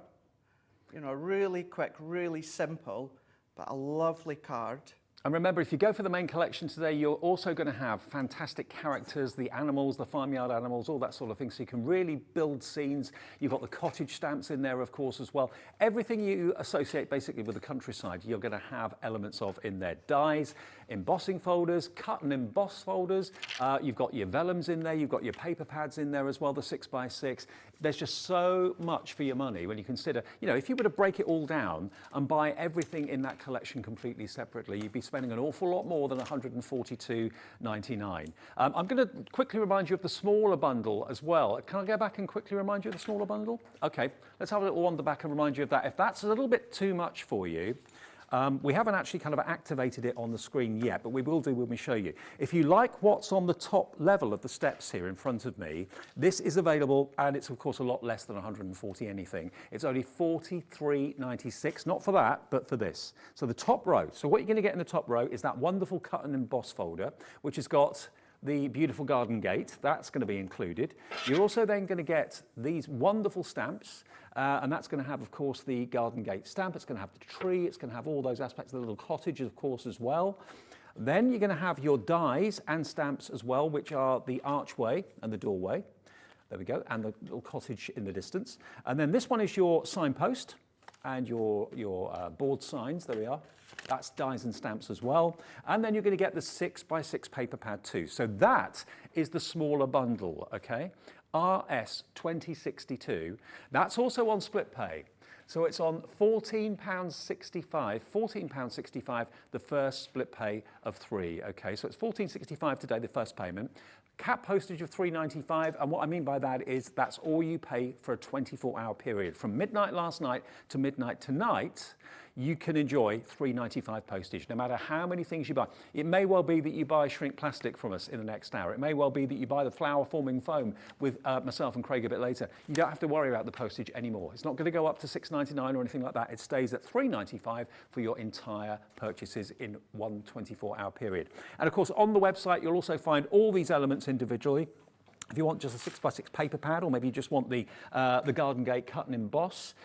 Speaker 3: you know, really quick, really simple, but a lovely card.
Speaker 1: And remember, if you go for the main collection today, you're also going to have fantastic characters, the animals, the farmyard animals, all that sort of thing. So you can really build scenes. You've got the cottage stamps in there, of course, as well. Everything you associate basically with the countryside, you're going to have elements of in there. Dies, embossing folders, cut and emboss folders. You've got your vellums in there. You've got your paper pads in there as well, the 6x6. There's just so much for your money when you consider, you know, if you were to break it all down and buy everything in that collection completely separately, you'd be spending an awful lot more than $142.99. I'm going to quickly remind you of the smaller bundle as well. Can I go back and quickly remind you of the smaller bundle? Okay, let's have a little wander back and remind you of that. If that's a little bit too much for you, we haven't actually kind of activated it on the screen yet, but we will do when we show you. If you like what's on the top level of the steps here in front of me, this is available, and it's of course a lot less than 140 anything. It's only $43.96, not for that, but for this. So the top row, so what you're going to get in the top row is that wonderful cut and emboss folder, which has got the beautiful garden gate, that's going to be included. You're also then going to get these wonderful stamps, and that's going to have, of course, the garden gate stamp. It's going to have the tree. It's going to have all those aspects, the little cottage, of course, as well. Then you're going to have your dies and stamps as well, which are the archway and the doorway. There we go, and the little cottage in the distance. And then this one is your signpost and your board signs. There we are. That's dies and stamps as well. And then you're going to get the 6x6 paper pad too. So that is the smaller bundle, okay? RS 2062. That's also on split pay. So it's on £14.65, the first split pay of 3, okay? So it's £14.65 today, the first payment. Cap postage of $3.95, and what I mean by that is that's all you pay for a 24-hour period. From midnight last night to midnight tonight, you can enjoy $3.95 postage, no matter how many things you buy. It may well be that you buy shrink plastic from us in the next hour. It may well be that you buy the flower-forming foam with myself and Craig a bit later. You don't have to worry about the postage anymore. It's not going to go up to $6.99 or anything like that. It stays at $3.95 for your entire purchases in one 24-hour period. And of course, on the website, you'll also find all these elements individually. If you want just a 6x6 paper pad, or maybe you just want the garden gate cut and emboss,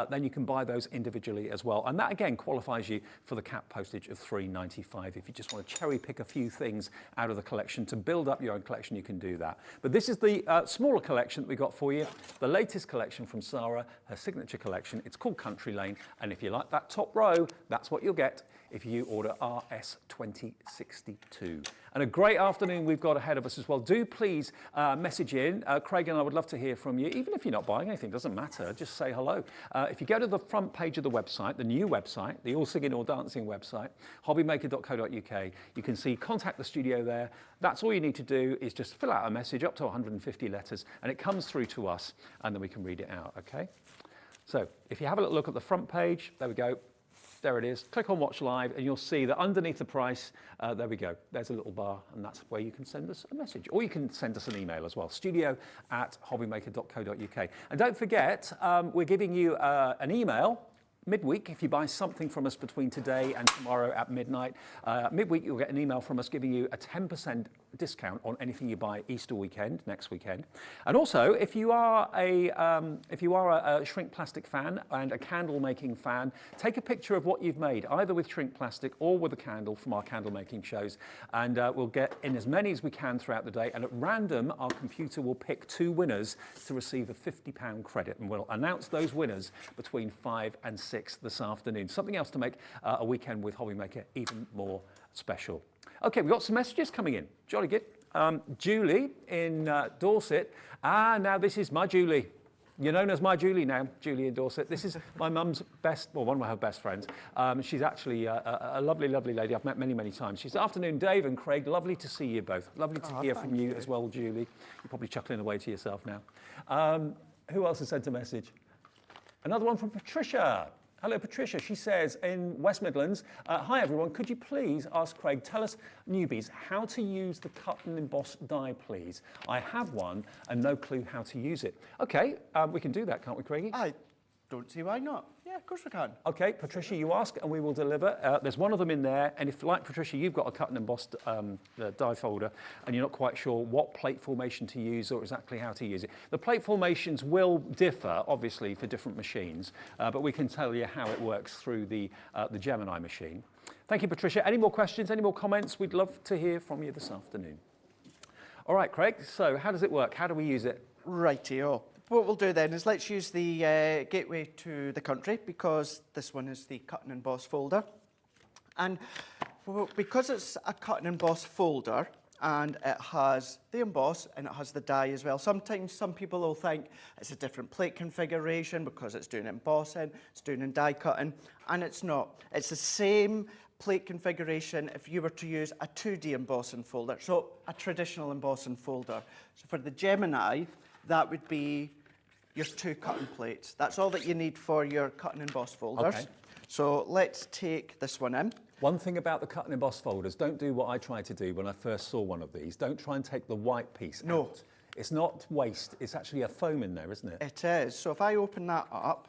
Speaker 1: then you can buy those individually as well. And that again qualifies you for the cap postage of $3.95. If you just want to cherry pick a few things out of the collection to build up your own collection, you can do that. But this is the smaller collection that we got for you, the latest collection from Sarah, her signature collection. It's called Country Lane, and if you like that top row, that's what you'll get if you order RS 2062. And a great afternoon we've got ahead of us as well. Do please message in. Craig and I would love to hear from you. Even if you're not buying anything, doesn't matter, just say hello. If you go to the front page of the website, the new website, the All Singing All Dancing website, hobbymaker.co.uk, you can see contact the studio there. That's all you need to do is just fill out a message, up to 150 letters, and it comes through to us, and then we can read it out, okay? So if you have a little look at the front page, there we go. There it is. Click on Watch Live and you'll see that underneath the price, there we go. There's a little bar and that's where you can send us a message. Or you can send us an email as well, studio@hobbymaker.co.uk. And don't forget, we're giving you an email midweek if you buy something from us between today and tomorrow at midnight. Midweek, you'll get an email from us giving you a 10% discount on anything you buy Easter weekend, next weekend. And also, if you are a shrink plastic fan and a candle making fan, take a picture of what you've made, either with shrink plastic or with a candle from our candle making shows, and we'll get in as many as we can throughout the day. And at random, our computer will pick 2 winners to receive a £50 credit, and we'll announce those winners between 5 and 6 this afternoon. Something else to make a weekend with Hobby Maker even more special. Okay, we've got some messages coming in. Jolly good. Julie in Dorset. Now this is my Julie. You're known as my Julie now, Julie in Dorset. This is my mum's best, well, one of her best friends. She's actually a lovely, lovely lady I've met many, many times. She's afternoon, Dave and Craig. Lovely to see you both. Lovely to hear from you as well, Julie. You're probably chuckling away to yourself now. Who else has sent a message? Another one from Patricia. Hello, Patricia. She says in West Midlands, hi everyone, could you please ask Craig, tell us newbies how to use the cut and emboss die, please? I have one and no clue how to use it. Okay, we can do that, can't we, Craigie?
Speaker 3: I don't see why not. Yeah, of course we can.
Speaker 1: Okay, Patricia, you ask and we will deliver. There's one of them in there, and if, like Patricia, you've got a cut and embossed die folder and you're not quite sure what plate formation to use or exactly how to use it, the plate formations will differ, obviously, for different machines, but we can tell you how it works through the Gemini machine. Thank you, Patricia. Any more questions, any more comments? We'd love to hear from you this afternoon. All right, Craig, so how does it work? How do we use it?
Speaker 3: Rightio. What we'll do then is let's use the gateway to the country, because this one is the cut and emboss folder. And because it's a cut and emboss folder and it has the emboss and it has the die as well, sometimes some people will think it's a different plate configuration because it's doing embossing, it's doing in die cutting, and it's not. It's the same plate configuration if you were to use a 2D embossing folder, so a traditional embossing folder. So for the Gemini, that would be your 2 cutting plates. That's all that you need for your cut and emboss folders.
Speaker 1: Okay.
Speaker 3: So let's take this one in.
Speaker 1: One thing about the cut and emboss folders, don't do what I tried to do when I first saw one of these. Don't try and take the white piece out. It's not waste, it's actually a foam in there, isn't it?
Speaker 3: It is. So if I open that up,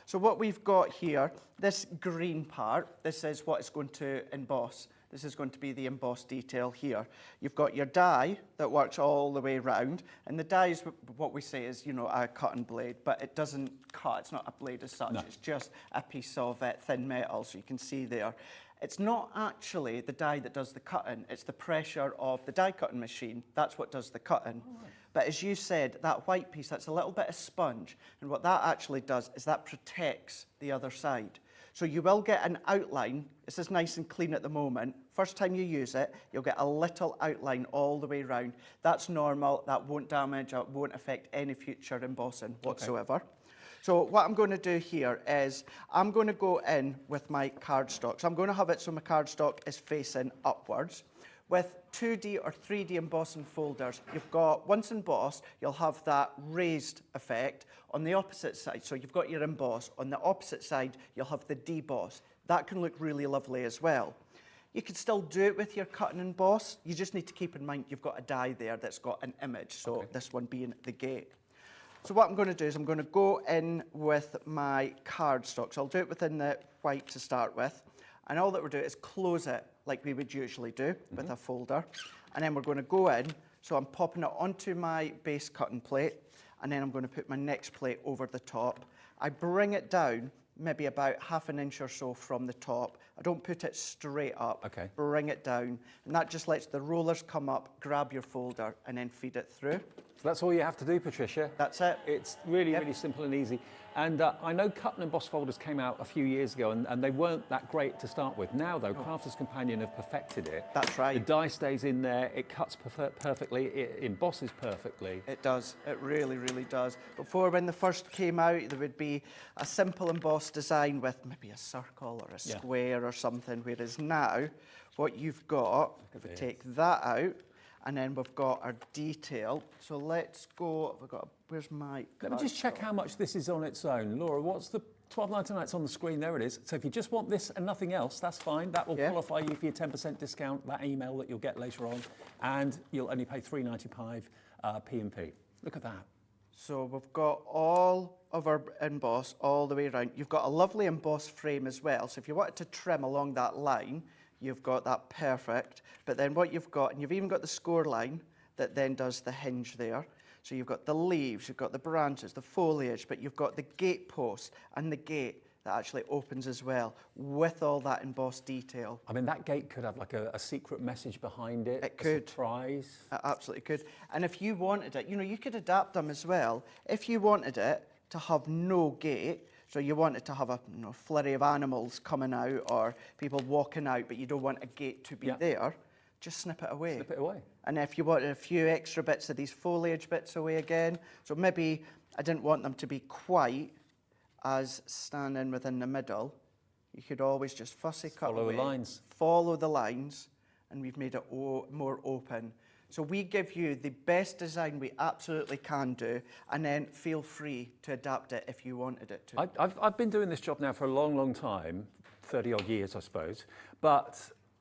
Speaker 3: so what we've got here, this green part, this is what it's going to emboss. This is going to be the embossed detail here. You've got your die that works all the way round, and the die is what we say is, you know, a cutting blade, but it doesn't cut. It's not a blade as such. No. It's just a piece of thin metal, so you can see there. It's not actually the die that does the cutting. It's the pressure of the die cutting machine. That's what does the cutting. Oh, right. But as you said, that white piece, that's a little bit of sponge, and what that actually does is that protects the other side. So you will get an outline. This is nice and clean at the moment. First time you use it, you'll get a little outline all the way around. That's normal. That won't damage, it won't affect any future embossing whatsoever. Okay. So what I'm going to do here is I'm going to go in with my cardstock. So I'm going to have it so my cardstock is facing upwards. With 2D or 3D embossing folders, you've got, once embossed, you'll have that raised effect on the opposite side. So you've got your emboss. On the opposite side, you'll have the deboss. That can look really lovely as well. You can still do it with your cut and emboss. You just need to keep in mind you've got a die there that's got an image. So this one being the gate. So what I'm going to do is I'm going to go in with my cardstock. So I'll do it within the white to start with. And all that we're doing is close it like we would usually do with a folder. And then we're going to go in. So I'm popping it onto my base cutting plate. And then I'm going to put my next plate over the top. I bring it down maybe about ½ an inch or so from the top. I don't put it straight up. Okay. Bring it down. And that just lets the rollers come up, grab your folder, and then feed it through.
Speaker 1: So that's all you have to do, Patricia.
Speaker 3: That's it.
Speaker 1: It's really, really simple and easy. And I know cut and emboss folders came out a few years ago, and they weren't that great to start with. Now, though, Crafter's Companion have perfected it. That's right. The die stays in there. It cuts perfectly. It embosses perfectly. It does. It really, really does. Before, when they first came out, there would be a simple embossed design with maybe a circle or a square or something, whereas now, what you've got, if we take that out, and then we've got our detail. So let's go, where's my Let me just check how much this is on its own. Laura, what's the $12.99? It's on the screen, there it is. So if you just want this and nothing else, that's fine. That will qualify you for your 10% discount, that email that you'll get later on. And you'll only pay $3.95 P&P. Look at that. So we've got all of our emboss all the way around. You've got a lovely embossed frame as well. So if you wanted to trim along that line, you've got that perfect. But then what you've got, and you've even got the score line that then does the hinge there. So you've got the leaves, you've got the branches, the foliage, but you've got the gate post and the gate that actually opens as well with all that embossed detail. I mean, that gate could have like a secret message behind it. It could. Surprise. It absolutely could. And if you wanted it, you know, you could adapt them as well. If you wanted it to have no gate, so you want it to have a flurry of animals coming out or people walking out, but you don't want a gate to be there, just snip it away. Snip it away. And if you wanted a few extra bits of these foliage bits away again, so maybe I didn't want them to be quite as standing within the middle, you could always just fussy cut away. Follow the lines. Follow the lines, and we've made it more open.
Speaker 3: So we give you the best design we absolutely can do, and then feel free to adapt it if you wanted it to.
Speaker 1: I've been doing this job now for a long, long time, 30 odd years, I suppose,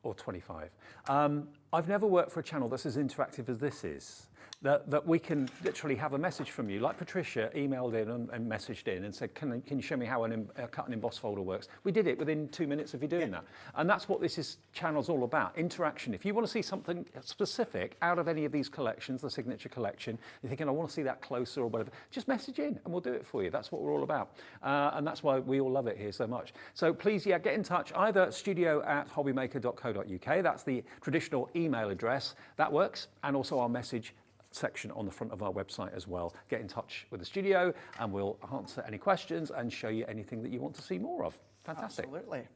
Speaker 1: or 25. I've never worked for a channel that's as interactive as this is. That we can literally have a message from you, like Patricia emailed in and messaged in and said, can you show me how a cut and emboss folder works? We did it within 2 minutes of you doing that. And that's what this channel's all about, interaction. If you want to see something specific out of any of these collections, the signature collection, you're thinking, I want to see that closer or whatever, just message in and we'll do it for you. That's what we're all about. And that's why we all love it here so much. So please, get in touch, either studio@hobbymaker.co.uk, that's the traditional email address, that works, and also our message section on the front of our website as well. Get in touch with the studio and we'll answer any questions and show you anything that you want to see more of. Fantastic.
Speaker 3: Absolutely.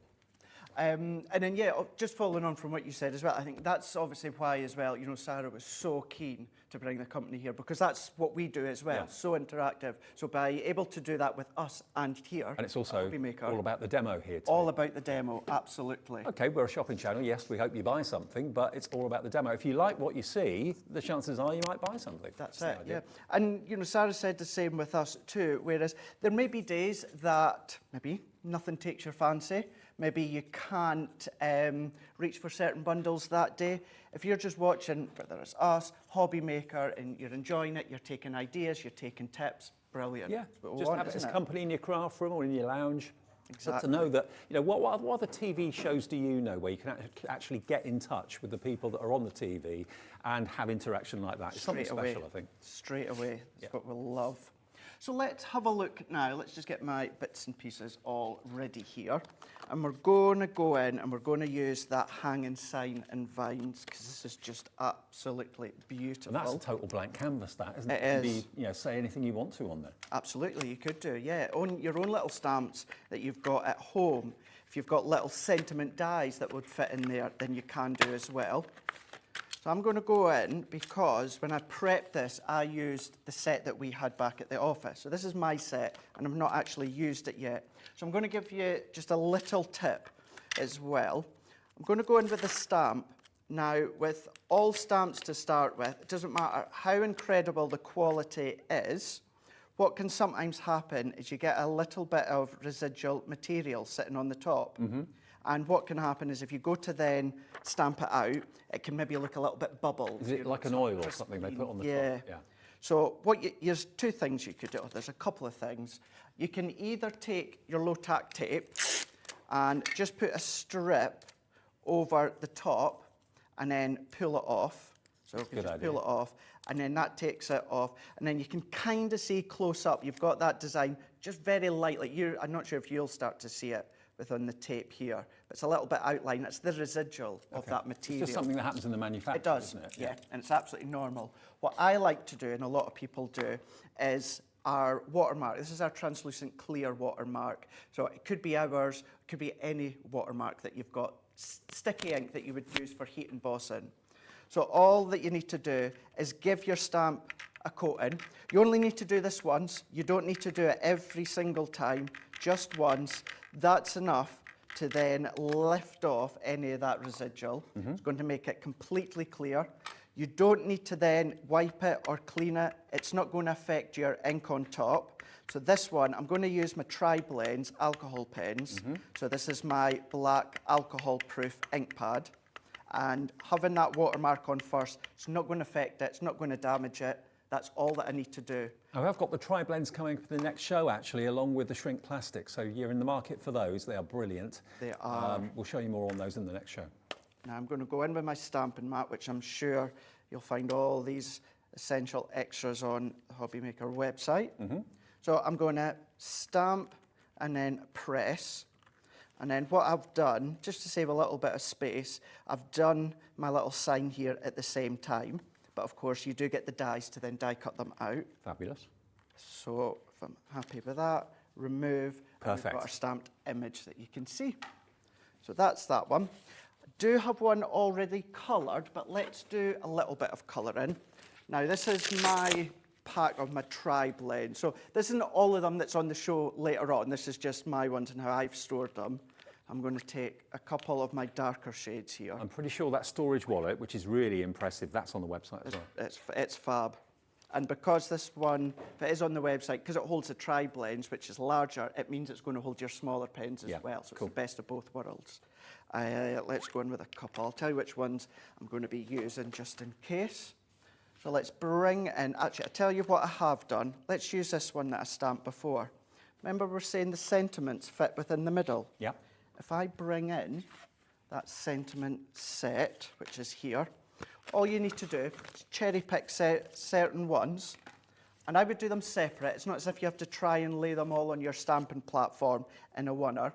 Speaker 3: And then, just following on from what you said as well, I think that's obviously why as well, Sarah was so keen to bring the company here, because that's what we do as well, so interactive. So by able to do that with us and here.
Speaker 1: And it's also all about the demo here today.
Speaker 3: All about the demo, absolutely.
Speaker 1: Okay, we're a shopping channel. Yes, we hope you buy something, but it's all about the demo. If you like what you see, the chances are you might buy something.
Speaker 3: That's it, yeah. And, Sarah said the same with us too, whereas there may be days that maybe nothing takes your fancy. Maybe you can't reach for certain bundles that day. If you're just watching, whether it's us, Hobby Maker, and you're enjoying it, you're taking ideas, you're taking tips, brilliant.
Speaker 1: Yeah, just have it as company in your craft room or in your lounge.
Speaker 3: Exactly.
Speaker 1: But to know that, what other TV shows do you know where you can actually get in touch with the people that are on the TV and have interaction like that? It's something special, I think.
Speaker 3: Straight away, that's what we'll love. So let's have a look now. Let's just get my bits and pieces all ready here. And we're going to go in and we're going to use that hanging sign and vines, because this is just absolutely beautiful.
Speaker 1: And that's a total blank canvas, that, isn't it?
Speaker 3: It is.
Speaker 1: You can say anything you want to on there.
Speaker 3: Absolutely, you could do, yeah. On your own little stamps that you've got at home. If you've got little sentiment dies that would fit in there, then you can do as well. So I'm going to go in because when I prepped this, I used the set that we had back at the office. So this is my set, and I've not actually used it yet. So I'm going to give you just a little tip as well. I'm going to go in with a stamp. Now, with all stamps to start with, it doesn't matter how incredible the quality is. What can sometimes happen is you get a little bit of residual material sitting on the top. Mm-hmm. And what can happen is if you go to then stamp it out, it can maybe look a little bit bubbled.
Speaker 1: Is it like an oil or something they put on the top? Yeah.
Speaker 3: So there's two things you could do. There's a couple of things. You can either take your low-tack tape and just put a strip over the top and then pull it off. So you can just pull it off, and then that takes it off. And then you can kind of see close up. You've got that design just very lightly. I'm not sure if you'll start to see it within the tape here, but it's a little bit outlined. It's the residual of that material.
Speaker 1: It's just something that happens in the manufacture,
Speaker 3: it does,
Speaker 1: isn't it?
Speaker 3: Yeah, and it's absolutely normal. What I like to do, and a lot of people do, is our watermark. This is our translucent clear watermark. So it could be ours, it could be any watermark that you've got, sticky ink that you would use for heat embossing. So all that you need to do is give your stamp a coating. You only need to do this once. You don't need to do it every single time, just once. That's enough to then lift off any of that residual. Mm-hmm. It's going to make it completely clear. You don't need to then wipe it or clean it. It's not going to affect your ink on top. So this one, I'm going to use my Tri-Blends alcohol pens. Mm-hmm. So this is my black alcohol-proof ink pad. And having that watermark on first, it's not going to affect it, it's not going to damage it. That's all that I need to do.
Speaker 1: Oh, I've got the Tri-Blends coming up for the next show, actually, along with the shrink plastic. So you're in the market for those. They are brilliant.
Speaker 3: They are.
Speaker 1: We'll show you more on those in the next show.
Speaker 3: Now I'm going to go in with my stamping mat, which I'm sure you'll find all these essential extras on the Hobby Maker website. Mm-hmm. So I'm going to stamp and then press. And then what I've done, just to save a little bit of space, I've done my little sign here at the same time. But of course, you do get the dies to then die cut them out.
Speaker 1: Fabulous.
Speaker 3: So if I'm happy with that, remove.
Speaker 1: Perfect.
Speaker 3: We've got our stamped image that you can see. So that's that one. I do have one already coloured, but let's do a little bit of colouring. Now, this is my pack of my Tri-Blend. So this isn't all of them that's on the show later on. This is just my ones and how I've stored them. I'm going to take a couple of my darker shades here.
Speaker 1: I'm pretty sure that storage wallet, which is really impressive, that's on the website as well.
Speaker 3: It's fab. And because this one, if it is on the website, because it holds the tri-blends, which is larger, it means it's going to hold your smaller pens as well. So cool. It's the best of both worlds. Let's go in with a couple. I'll tell you which ones I'm going to be using just in case. So let's bring in, actually, I'll tell you what I have done. Let's use this one that I stamped before. Remember we're saying the sentiments fit within the middle?
Speaker 1: Yeah.
Speaker 3: If I bring in that sentiment set, which is here, all you need to do is cherry pick certain ones, and I would do them separate. It's not as if you have to try and lay them all on your stamping platform in a oneer.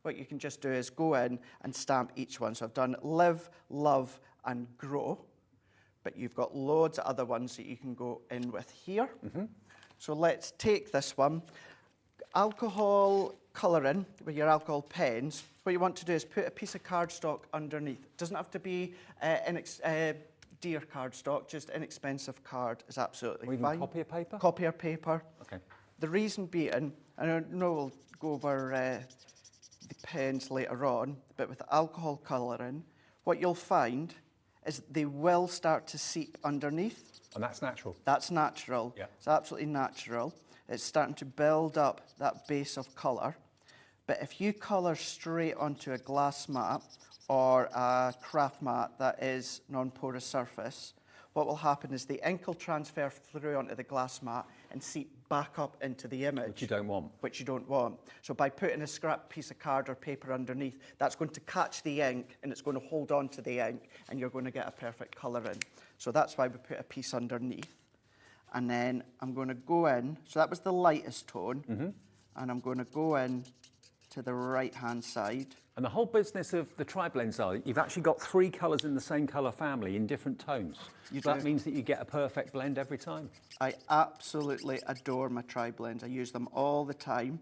Speaker 3: What you can just do is go in and stamp each one. So I've done live, love, and grow, but you've got loads of other ones that you can go in with here. So let's take this one. Alcohol colouring with your alcohol pens. What you want to do is put a piece of cardstock underneath. It doesn't have to be dear cardstock, just inexpensive card is absolutely
Speaker 1: or even
Speaker 3: fine.
Speaker 1: Copier paper?
Speaker 3: Copier paper.
Speaker 1: Okay.
Speaker 3: The reason being, and I know we'll go over the pens later on, but with alcohol colouring, what you'll find is they will start to seep underneath.
Speaker 1: And that's natural?
Speaker 3: That's natural.
Speaker 1: Yeah.
Speaker 3: It's absolutely natural. It's starting to build up that base of colour. But if you colour straight onto a glass mat or a craft mat that is non-porous surface, what will happen is the ink will transfer through onto the glass mat and seep back up into the image.
Speaker 1: Which you don't want.
Speaker 3: Which you don't want. So by putting a scrap piece of card or paper underneath, that's going to catch the ink and it's going to hold on to the ink and you're going to get a perfect colouring. So that's why we put a piece underneath. And then I'm going to go in, so that was the lightest tone, and I'm going to go in to the right-hand side.
Speaker 1: And the whole business of the tri-blends are, you've actually got 3 colours in the same colour family in different tones. That means that you get a perfect blend every time.
Speaker 3: I absolutely adore my tri-blends. I use them all the time.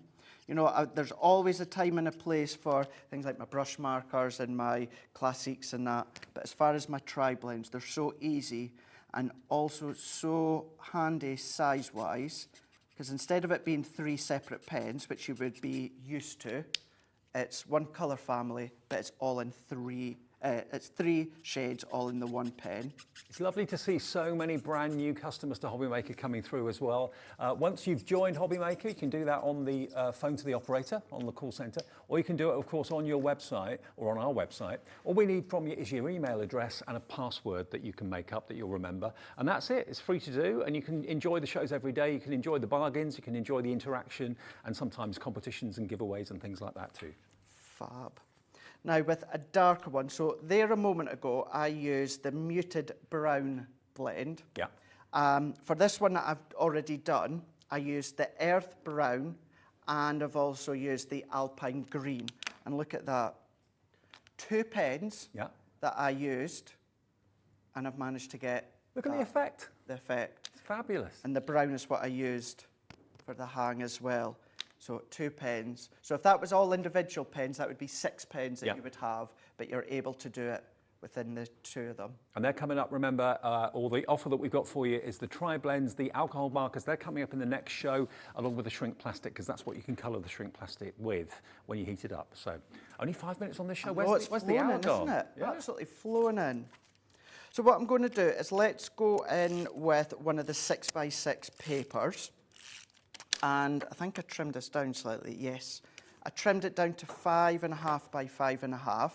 Speaker 3: You know, there's always a time and a place for things like my brush markers and my classiques and that. But as far as my tri-blends, they're so easy and also so handy size-wise, because instead of it being 3 separate pens, which you would be used to, it's one colour family, but it's all in 3. It's 3 shades all in the one pen.
Speaker 1: It's lovely to see so many brand new customers to Hobbymaker coming through as well. Once you've joined Hobbymaker, you can do that on the phone to the operator on the call centre, or you can do it, of course, on your website or on our website. All we need from you is your email address and a password that you can make up that you'll remember. And that's it. It's free to do, and you can enjoy the shows every day. You can enjoy the bargains, you can enjoy the interaction, and sometimes competitions and giveaways and things like that too.
Speaker 3: Fab. Now with a darker one, so there a moment ago I used the muted brown blend.
Speaker 1: Yeah.
Speaker 3: For this one that I've already done, I used the earth brown and I've also used the alpine green. And look at that. 2 pens that I used and I've managed to get...
Speaker 1: Look at the effect.
Speaker 3: The effect.
Speaker 1: It's fabulous.
Speaker 3: And the brown is what I used for the hang as well. So 2 pens. So if that was all individual pens, that would be 6 pens that you would have, but you're able to do it within the 2 of them.
Speaker 1: And they're coming up, remember, or the offer that we've got for you is the tri-blends, the alcohol markers. They're coming up in the next show, along with the shrink plastic, because that's what you can colour the shrink plastic with when you heat it up. So only 5 minutes on this show.
Speaker 3: Where's the hour gone? Isn't it? Yeah. Absolutely flowing in. So what I'm going to do is let's go in with one of the 6x6 papers. And I think I trimmed this down slightly, yes. I trimmed it down to 5.5 by 5.5.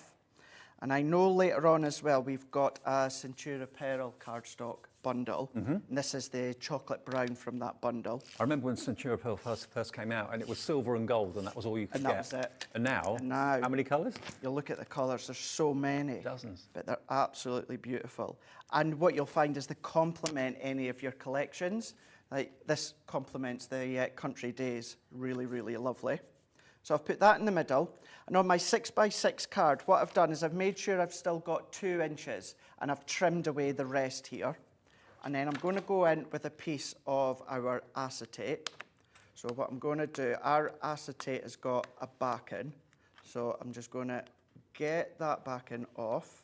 Speaker 3: And I know later on as well, we've got a Centura Pearl cardstock bundle. And this is the chocolate brown from that bundle.
Speaker 1: I remember when Centura Pearl first came out, and it was silver and gold, and that was all you could
Speaker 3: get. And that was it.
Speaker 1: And now, how many colours?
Speaker 3: You'll look at the colours, there's so many.
Speaker 1: Dozens.
Speaker 3: But they're absolutely beautiful. And what you'll find is they complement any of your collections. Like this complements the country days, really, really lovely. So I've put that in the middle. And on my 6x6 card, what I've done is I've made sure I've still got 2 inches and I've trimmed away the rest here. And then I'm going to go in with a piece of our acetate. So what I'm going to do, our acetate has got a backing. So I'm just going to get that backing off.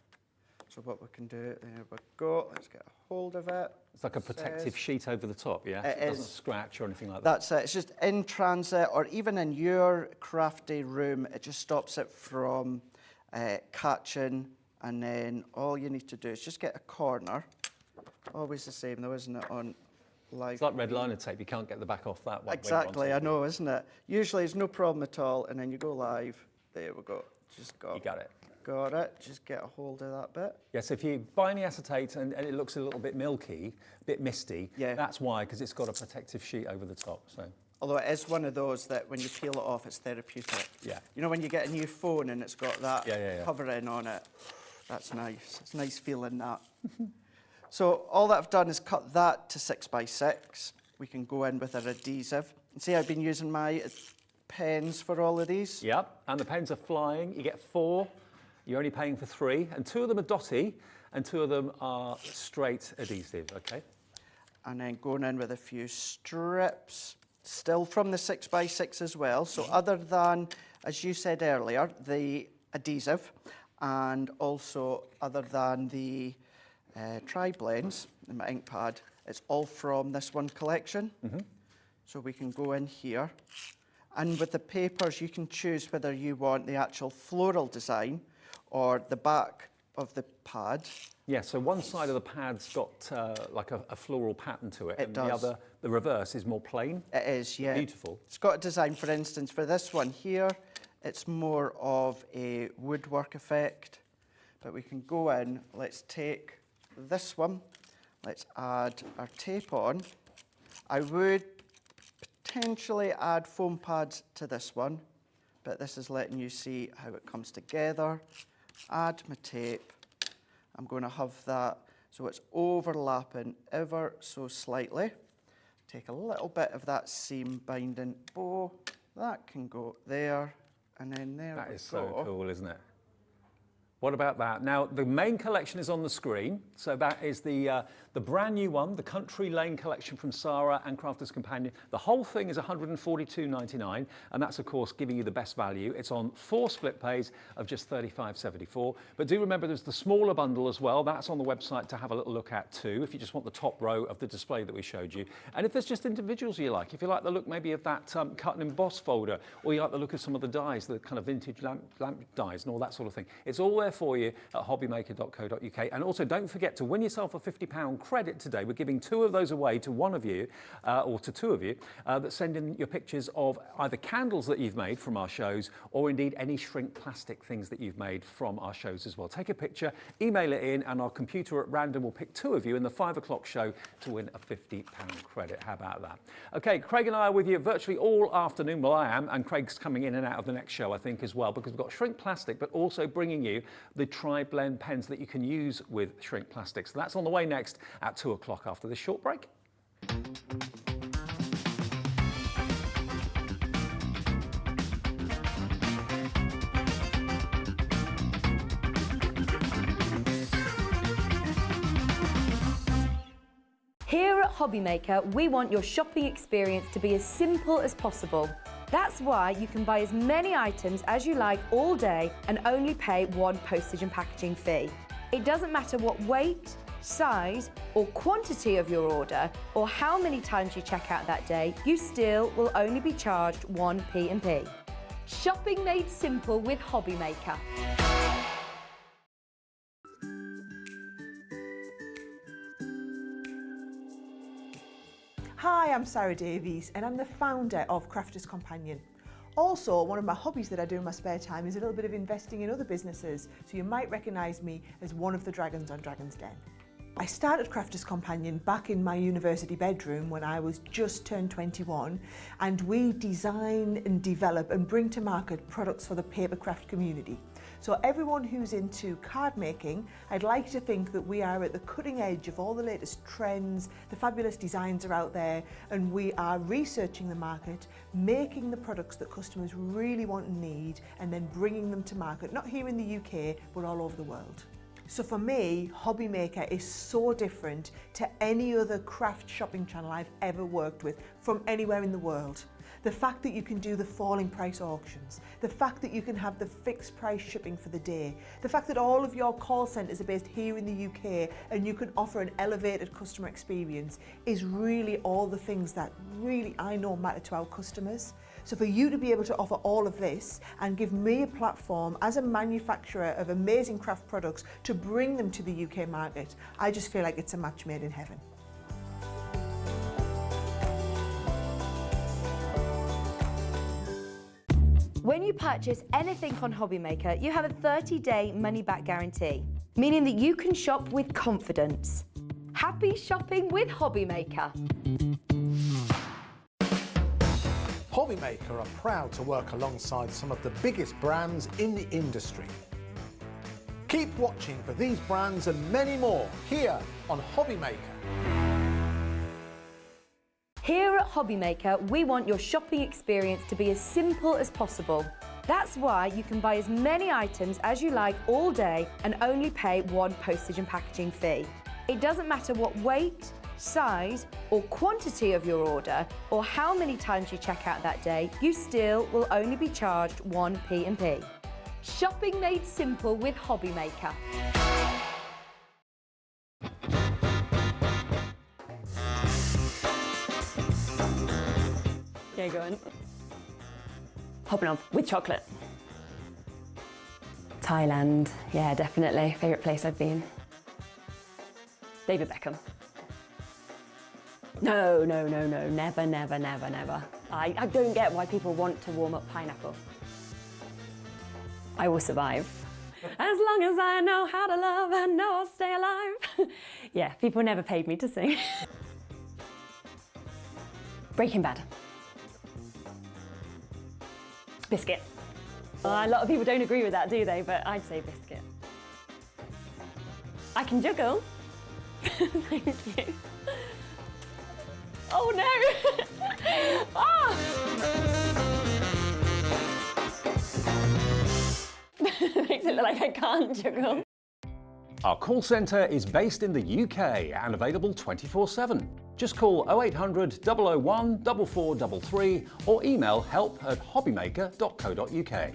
Speaker 3: So what we can do, there we go, let's get a hold of it.
Speaker 1: It's like a protective sheet over the top, yeah?
Speaker 3: It
Speaker 1: doesn't
Speaker 3: is.
Speaker 1: scratch or anything like that.
Speaker 3: That's it. It's just in transit, or even in your crafty room, it just stops it from catching. And then all you need to do is just get a corner. Always the same though, isn't it, on live?
Speaker 1: It's like red liner tape. You can't get the back off that one.
Speaker 3: Exactly, I know, isn't it? Usually it's no problem at all, and then you go live. There we go. Just got.
Speaker 1: You got it.
Speaker 3: Got it. Just get a hold of that bit.
Speaker 1: Yes, if you buy any acetate and it looks a little bit milky, a bit misty,
Speaker 3: Yeah.
Speaker 1: that's why, because it's got a protective sheet over the top. So.
Speaker 3: Although it is one of those that when you peel it off, it's therapeutic.
Speaker 1: Yeah.
Speaker 3: You know when you get a new phone and it's got that
Speaker 1: Yeah.
Speaker 3: covering on it? That's nice. It's nice feeling that. So all that I've done is cut that to 6x6. We can go in with our adhesive. And see, I've been using my pens for all of these.
Speaker 1: Yep, and the pens are flying. You get 4. You're only paying for 3, and 2 of them are dotty, and 2 of them are straight adhesive, okay?
Speaker 3: And then going in with a few strips, still from the 6x6 as well. So other than, as you said earlier, the adhesive, and also other than the tri-blends in my ink pad, it's all from this one collection. So we can go in here. And with the papers, you can choose whether you want the actual floral design or the back of the pad.
Speaker 1: Yeah, so one side of the pad's got like a floral pattern to it,
Speaker 3: It
Speaker 1: and
Speaker 3: does.
Speaker 1: the reverse is more plain.
Speaker 3: It is, yeah.
Speaker 1: Beautiful.
Speaker 3: It's got a design, for instance, for this one here, it's more of a woodwork effect. But we can go in, let's take this one, let's add our tape on. I would potentially add foam pads to this one, but this is letting you see how it comes together. Add my tape. I'm going to have that so it's overlapping ever so slightly. Take a little bit of that seam binding bow. That can go there, and then there we go.
Speaker 1: That is so cool, isn't it? What about that? Now, the main collection is on the screen. So that is the brand new one, the Country Lane collection from Sarah and Crafter's Companion. The whole thing is $142.99, and that's, of course, giving you the best value. It's on 4 split pays of just $35.74. But do remember there's the smaller bundle as well. That's on the website to have a little look at too, if you just want the top row of the display that we showed you. And if there's just individuals you like, if you like the look maybe of that cut and emboss folder, or you like the look of some of the dies, the kind of vintage lamp dies and all that sort of thing, it's all there for you at hobbymaker.co.uk. And also don't forget to win yourself a £50 credit today. We're giving 2 of those away to one of you, or to 2 of you, that send in your pictures of either candles that you've made from our shows, or indeed any shrink plastic things that you've made from our shows as well. Take a picture, email it in, and our computer at random will pick 2 of you in the 5 o'clock show to win a £50 credit. How about that? Okay, Craig and I are with you virtually all afternoon. Well, I am, and Craig's coming in and out of the next show, I think, as well, because we've got shrink plastic, but also bringing you the tri-blend pens that you can use with shrink plastic. So that's on the way next at 2 o'clock after this short break.
Speaker 2: Here at Hobbymaker, we want your shopping experience to be as simple as possible. That's why you can buy as many items as you like all day and only pay 1 postage and packaging fee. It doesn't matter what weight, size or quantity of your order, or how many times you check out that day, you still will only be charged 1 P&P. Shopping made simple with Hobbymaker.
Speaker 4: Hi, I'm Sarah Davies and I'm the founder of Crafter's Companion. Also, one of my hobbies that I do in my spare time is a little bit of investing in other businesses, so you might recognise me as one of the dragons on Dragon's Den. I started Crafter's Companion back in my university bedroom when I was just turned 21, and we design and develop and bring to market products for the papercraft community. So everyone who's into card making, I'd like to think that we are at the cutting edge of all the latest trends, the fabulous designs are out there, and we are researching the market, making the products that customers really want and need, and then bringing them to market, not here in the UK, but all over the world. So for me, Hobbymaker is so different to any other craft shopping channel I've ever worked with from anywhere in the world. The fact that you can do the falling price auctions, the fact that you can have the fixed price shipping for the day, the fact that all of your call centres are based here in the UK and you can offer an elevated customer experience is really all the things that really I know matter to our customers. So for you to be able to offer all of this and give me a platform as a manufacturer of amazing craft products to bring them to the UK market, I just feel like it's a match made in heaven.
Speaker 2: When you purchase anything on Hobbymaker, you have a 30-day money-back guarantee, meaning that you can shop with confidence. Happy shopping with Hobbymaker.
Speaker 5: Hobbymaker are proud to work alongside some of the biggest brands in the industry. Keep watching for these brands and many more here on Hobbymaker.
Speaker 2: Here at Hobbymaker, we want your shopping experience to be as simple as possible. That's why you can buy as many items as you like all day and only pay one postage and packaging fee. It doesn't matter what weight, size or quantity of your order or how many times you check out that day, you still will only be charged one P&P. Shopping made simple with Hobbymaker. Okay, go on. Hobnob with chocolate. Thailand, yeah, definitely. Favourite place I've been. David Beckham. No, never. I don't get why people want to warm up pineapple. I will survive. As long as I know how to love, I know I'll stay alive. Yeah, people never paid me to sing. Breaking Bad. Biscuit. A lot of people don't agree with that, do they? But I'd say biscuit. I can juggle. Thank you. Oh no! Ah! Makes it look like I can't juggle.
Speaker 1: Our call centre is based in the UK and available 24/7. Just call 0800 001 4433 or email help@hobbymaker.co.uk.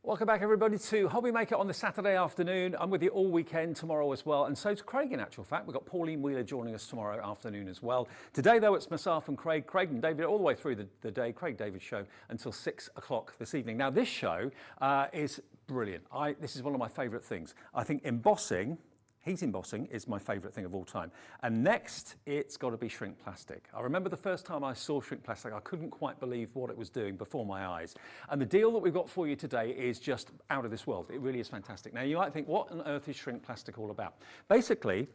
Speaker 1: Welcome back everybody to Hobbymaker on the Saturday afternoon. I'm with you all weekend, tomorrow as well, and so is Craig in actual fact. We've got Pauline Wheeler joining us tomorrow afternoon as well. Today though it's myself and Craig and David all the way through the day, Craig David show until 6 o'clock this evening. Now this show is brilliant. This is one of my favourite things. I think embossing, heat embossing is my favourite thing of all time. And next, it's got to be shrink plastic. I remember the first time I saw shrink plastic, I couldn't quite believe what it was doing before my eyes. And the deal that we've got for you today is just out of this world. It really is fantastic. Now, you might think, what on earth is shrink plastic all about? Basically,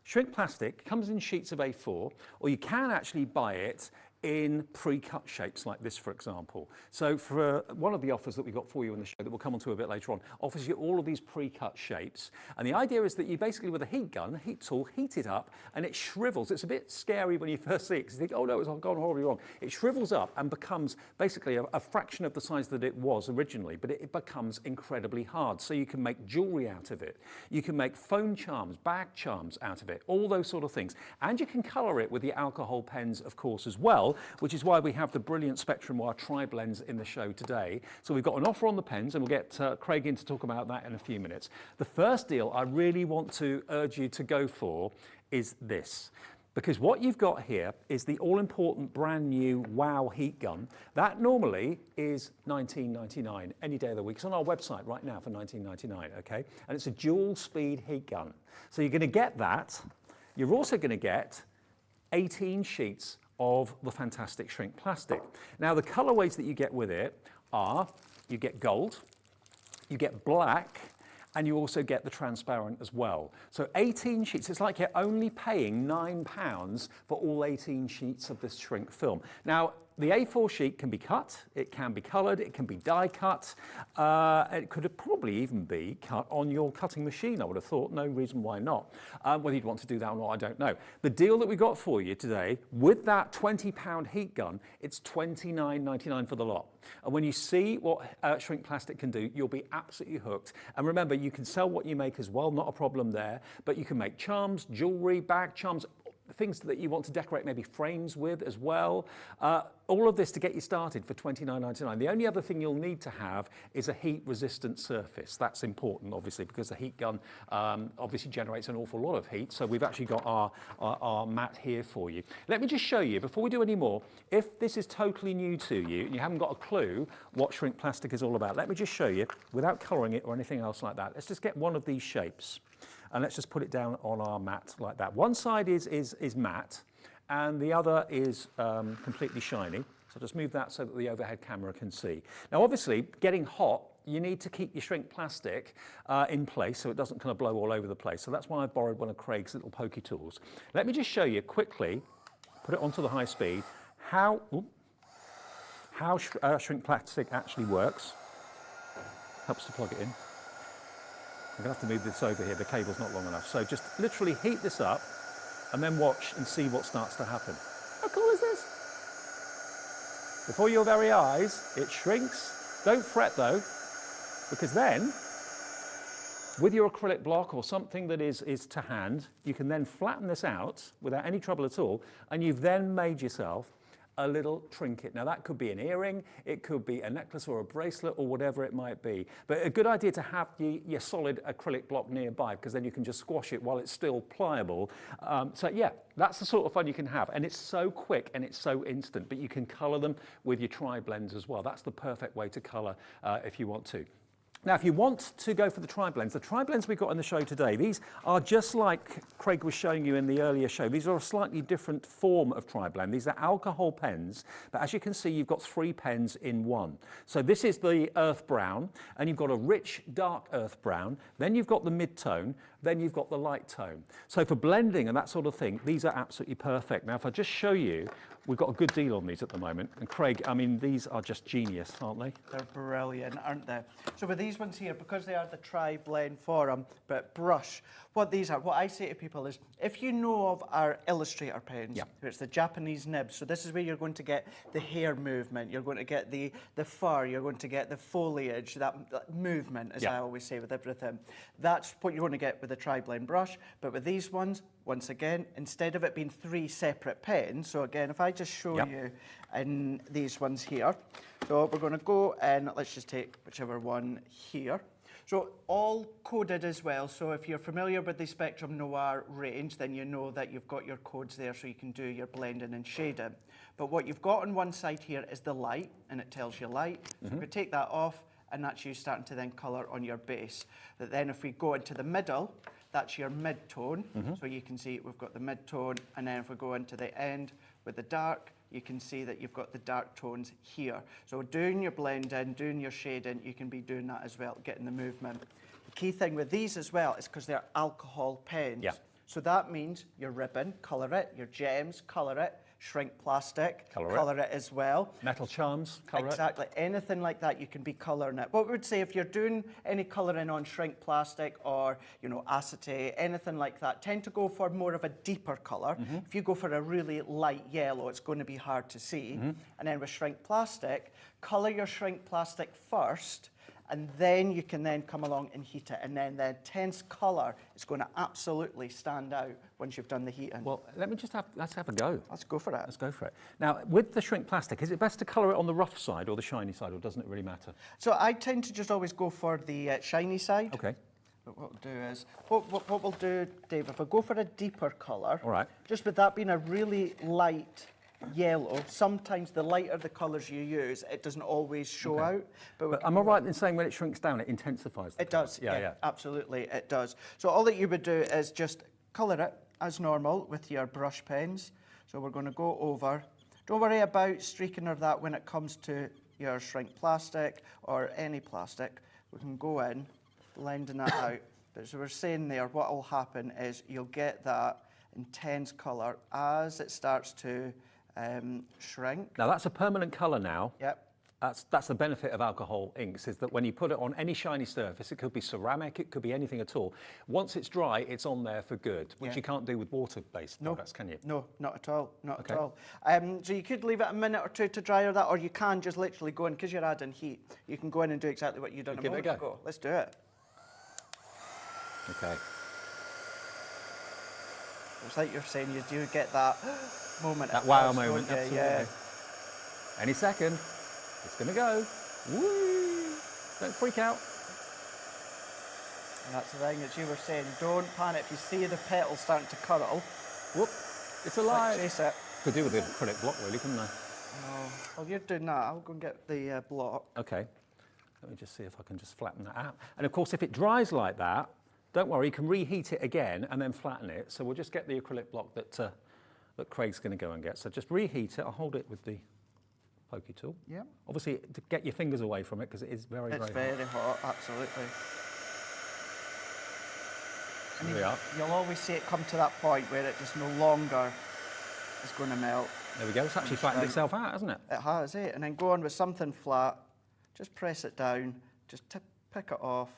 Speaker 1: shrink plastic comes in sheets of A4, or you can actually buy it in pre-cut shapes like this, for example. So for one of the offers that we've got for you in the show that we'll come on to a bit later on, offers you all of these pre-cut shapes. And the idea is that you basically, with a heat gun, heat tool, heat it up and it shrivels. It's a bit scary when you first see it because you think, oh no, it's gone horribly wrong. It shrivels up and becomes basically a fraction of the size that it was originally, but it becomes incredibly hard. So you can make jewelry out of it. You can make phone charms, bag charms out of it, all those sort of things. And you can color it with the alcohol pens, of course, as well, which is why we have the brilliant Spectrum Wire Tri-Blends in the show today. So we've got an offer on the pens and we'll get Craig in to talk about that in a few minutes. The first deal I really want to urge you to go for is this. Because what you've got here is the all-important brand new Wow heat gun. That normally is $19.99 any day of the week. It's on our website right now for $19.99, okay? And it's a dual speed heat gun. So you're gonna get that. You're also gonna get 18 sheets of the fantastic shrink plastic. Now the colorways that you get with it are, you get gold, you get black, and you also get the transparent as well. So 18 sheets, it's like you're only paying £9 for all 18 sheets of this shrink film. Now, the A4 sheet can be cut, it can be coloured, it can be die cut. It could probably even be cut on your cutting machine, I would have thought. No reason why not. Whether you'd want to do that or not, I don't know. The deal that we got for you today, with that £20 heat gun, it's $29.99 for the lot. And when you see what shrink plastic can do, you'll be absolutely hooked. And remember, you can sell what you make as well, not a problem there. But you can make charms, jewellery, bag charms, things that you want to decorate maybe frames with as well. All of this to get you started for $29.99. The only other thing you'll need to have is a heat-resistant surface. That's important, obviously, because the heat gun obviously generates an awful lot of heat. So we've actually got our mat here for you. Let me just show you, before we do any more, if this is totally new to you and you haven't got a clue what shrink plastic is all about, let me just show you, without colouring it or anything else like that. Let's just get one of these shapes. And let's just put it down on our mat like that. One side is matte, and the other is completely shiny. So just move that so that the overhead camera can see. Now, obviously, getting hot, you need to keep your shrink plastic in place so it doesn't kind of blow all over the place. So that's why I borrowed one of Craig's little pokey tools. Let me just show you quickly, put it onto the high speed, how shrink plastic actually works. Helps to plug it in. I'm going to have to move this over here, the cable's not long enough. So just literally heat this up and then watch and see what starts to happen. How cool is this? Before your very eyes, it shrinks. Don't fret though, because then, with your acrylic block or something that is to hand, you can then flatten this out without any trouble at all, and you've then made yourself a little trinket. Now that could be an earring, it could be a necklace or a bracelet or whatever it might be. But a good idea to have your solid acrylic block nearby, because then you can just squash it while it's still pliable. So yeah, that's the sort of fun you can have. And it's so quick and it's so instant, but you can colour them with your tri-blends as well. That's the perfect way to colour if you want to. Now, if you want to go for the tri-blends we've got on the show today, these are just like Craig was showing you in the earlier show. These are a slightly different form of tri-blend. These are alcohol pens, but as you can see, you've got 3 pens in one. So this is the earth brown, and you've got a rich, dark earth brown. Then you've got the mid-tone, then you've got the light tone. So for blending and that sort of thing, these are absolutely perfect. Now, if I just show you, we've got a good deal on these at the moment. And Craig, I mean, these are just genius, aren't they?
Speaker 3: They're brilliant, aren't they? So with these ones here, because they are the tri-blend forum, but brush, what these are, what I say to people is, if you know of our Illustrator pens,
Speaker 1: yeah.
Speaker 3: It's the Japanese nibs, so this is where you're going to get the hair movement, you're going to get the fur, you're going to get the foliage, that movement, as I always say with everything. That's what you're going to get with the tri-blend brush, but with these ones, once again, instead of it being 3 separate pens, so again, if I just show you in these ones here, so we're going to go and let's just take whichever one here. So all coded as well, so if you're familiar with the Spectrum Noir range, then you know that you've got your codes there so you can do your blending and shading. But what you've got on one side here is the light, and it tells you light. So we take that off, and that's you starting to then colour on your base. But then if we go into the middle, that's your mid-tone. So you can see we've got the mid-tone, and then if we go into the end with the dark, you can see that you've got the dark tones here. So doing your blending, doing your shading, you can be doing that as well, getting the movement. The key thing with these as well is because they're alcohol pens.
Speaker 1: Yeah.
Speaker 3: So that means your ribbon, colour it, your gems, colour it, shrink plastic, colour it as well.
Speaker 1: Metal charms, colour it.
Speaker 3: Exactly, anything like that, you can be colouring it. What we would say, if you're doing any colouring on shrink plastic or, you know, acetate, anything like that, tend to go for more of a deeper colour. If you go for a really light yellow, it's going to be hard to see. And then with shrink plastic, colour your shrink plastic first, and then you can then come along and heat it. And then the intense colour is going to absolutely stand out once you've done the heating.
Speaker 1: Well, let's have a go.
Speaker 3: Let's go for it.
Speaker 1: Let's go for it. Now, with the shrink plastic, is it best to colour it on the rough side or the shiny side, or doesn't it really matter?
Speaker 3: So I tend to just always go for the shiny side.
Speaker 1: Okay.
Speaker 3: But what we'll do is, what we'll do, Dave, if I go for a deeper colour,
Speaker 1: all right,
Speaker 3: just with that being a really light yellow, sometimes the lighter the colours you use, it doesn't always show out. But
Speaker 1: am I right in saying when it shrinks down, it intensifies the colour?
Speaker 3: does, yeah, absolutely, it does. So all that you would do is just colour it as normal with your brush pens. So we're going to go over. Don't worry about streaking or that when it comes to your shrink plastic or any plastic. We can go in, blending that out. But as we were saying there, what will happen is you'll get that intense colour as it starts to shrink.
Speaker 1: Now that's a permanent colour now.
Speaker 3: Yep.
Speaker 1: That's the benefit of alcohol inks, is that when you put it on any shiny surface, it could be ceramic, it could be anything at all. Once it's dry, it's on there for good, which you can't do with water-based products, can you?
Speaker 3: No, not at all, not at all. So you could leave it a minute or two to dry or that, or you can just literally go in, because you're adding heat, you can go in and do exactly what you've done a moment ago. Let's do it.
Speaker 1: Okay.
Speaker 3: It's like you're saying, you do get that moment.
Speaker 1: That wow moment, absolutely.
Speaker 3: Yeah.
Speaker 1: Any second. It's going to go. Woo! Don't freak out.
Speaker 3: And that's the thing, as you were saying, don't panic. If you see the petals starting to curl,
Speaker 1: whoop, it's alive.
Speaker 3: Like chase it.
Speaker 1: Could do with the acrylic block, really, couldn't I?
Speaker 3: Oh, well, you're doing that. I'll go and get the block.
Speaker 1: Okay. Let me just see if I can just flatten that out. And of course, if it dries like that, don't worry, you can reheat it again and then flatten it. So we'll just get the acrylic block that Craig's going to go and get. So just reheat it. I'll hold it with the pokey tool.
Speaker 3: Yeah.
Speaker 1: Obviously, to get your fingers away from it, because it is very,
Speaker 3: it's
Speaker 1: very hot.
Speaker 3: It's very hot, absolutely.
Speaker 1: There we are.
Speaker 3: You'll always see it come to that point where it just no longer is going to melt.
Speaker 1: There we go. It's actually flattened itself out, hasn't it?
Speaker 3: It has, eh? And then go on with something flat. Just press it down. Just pick it off.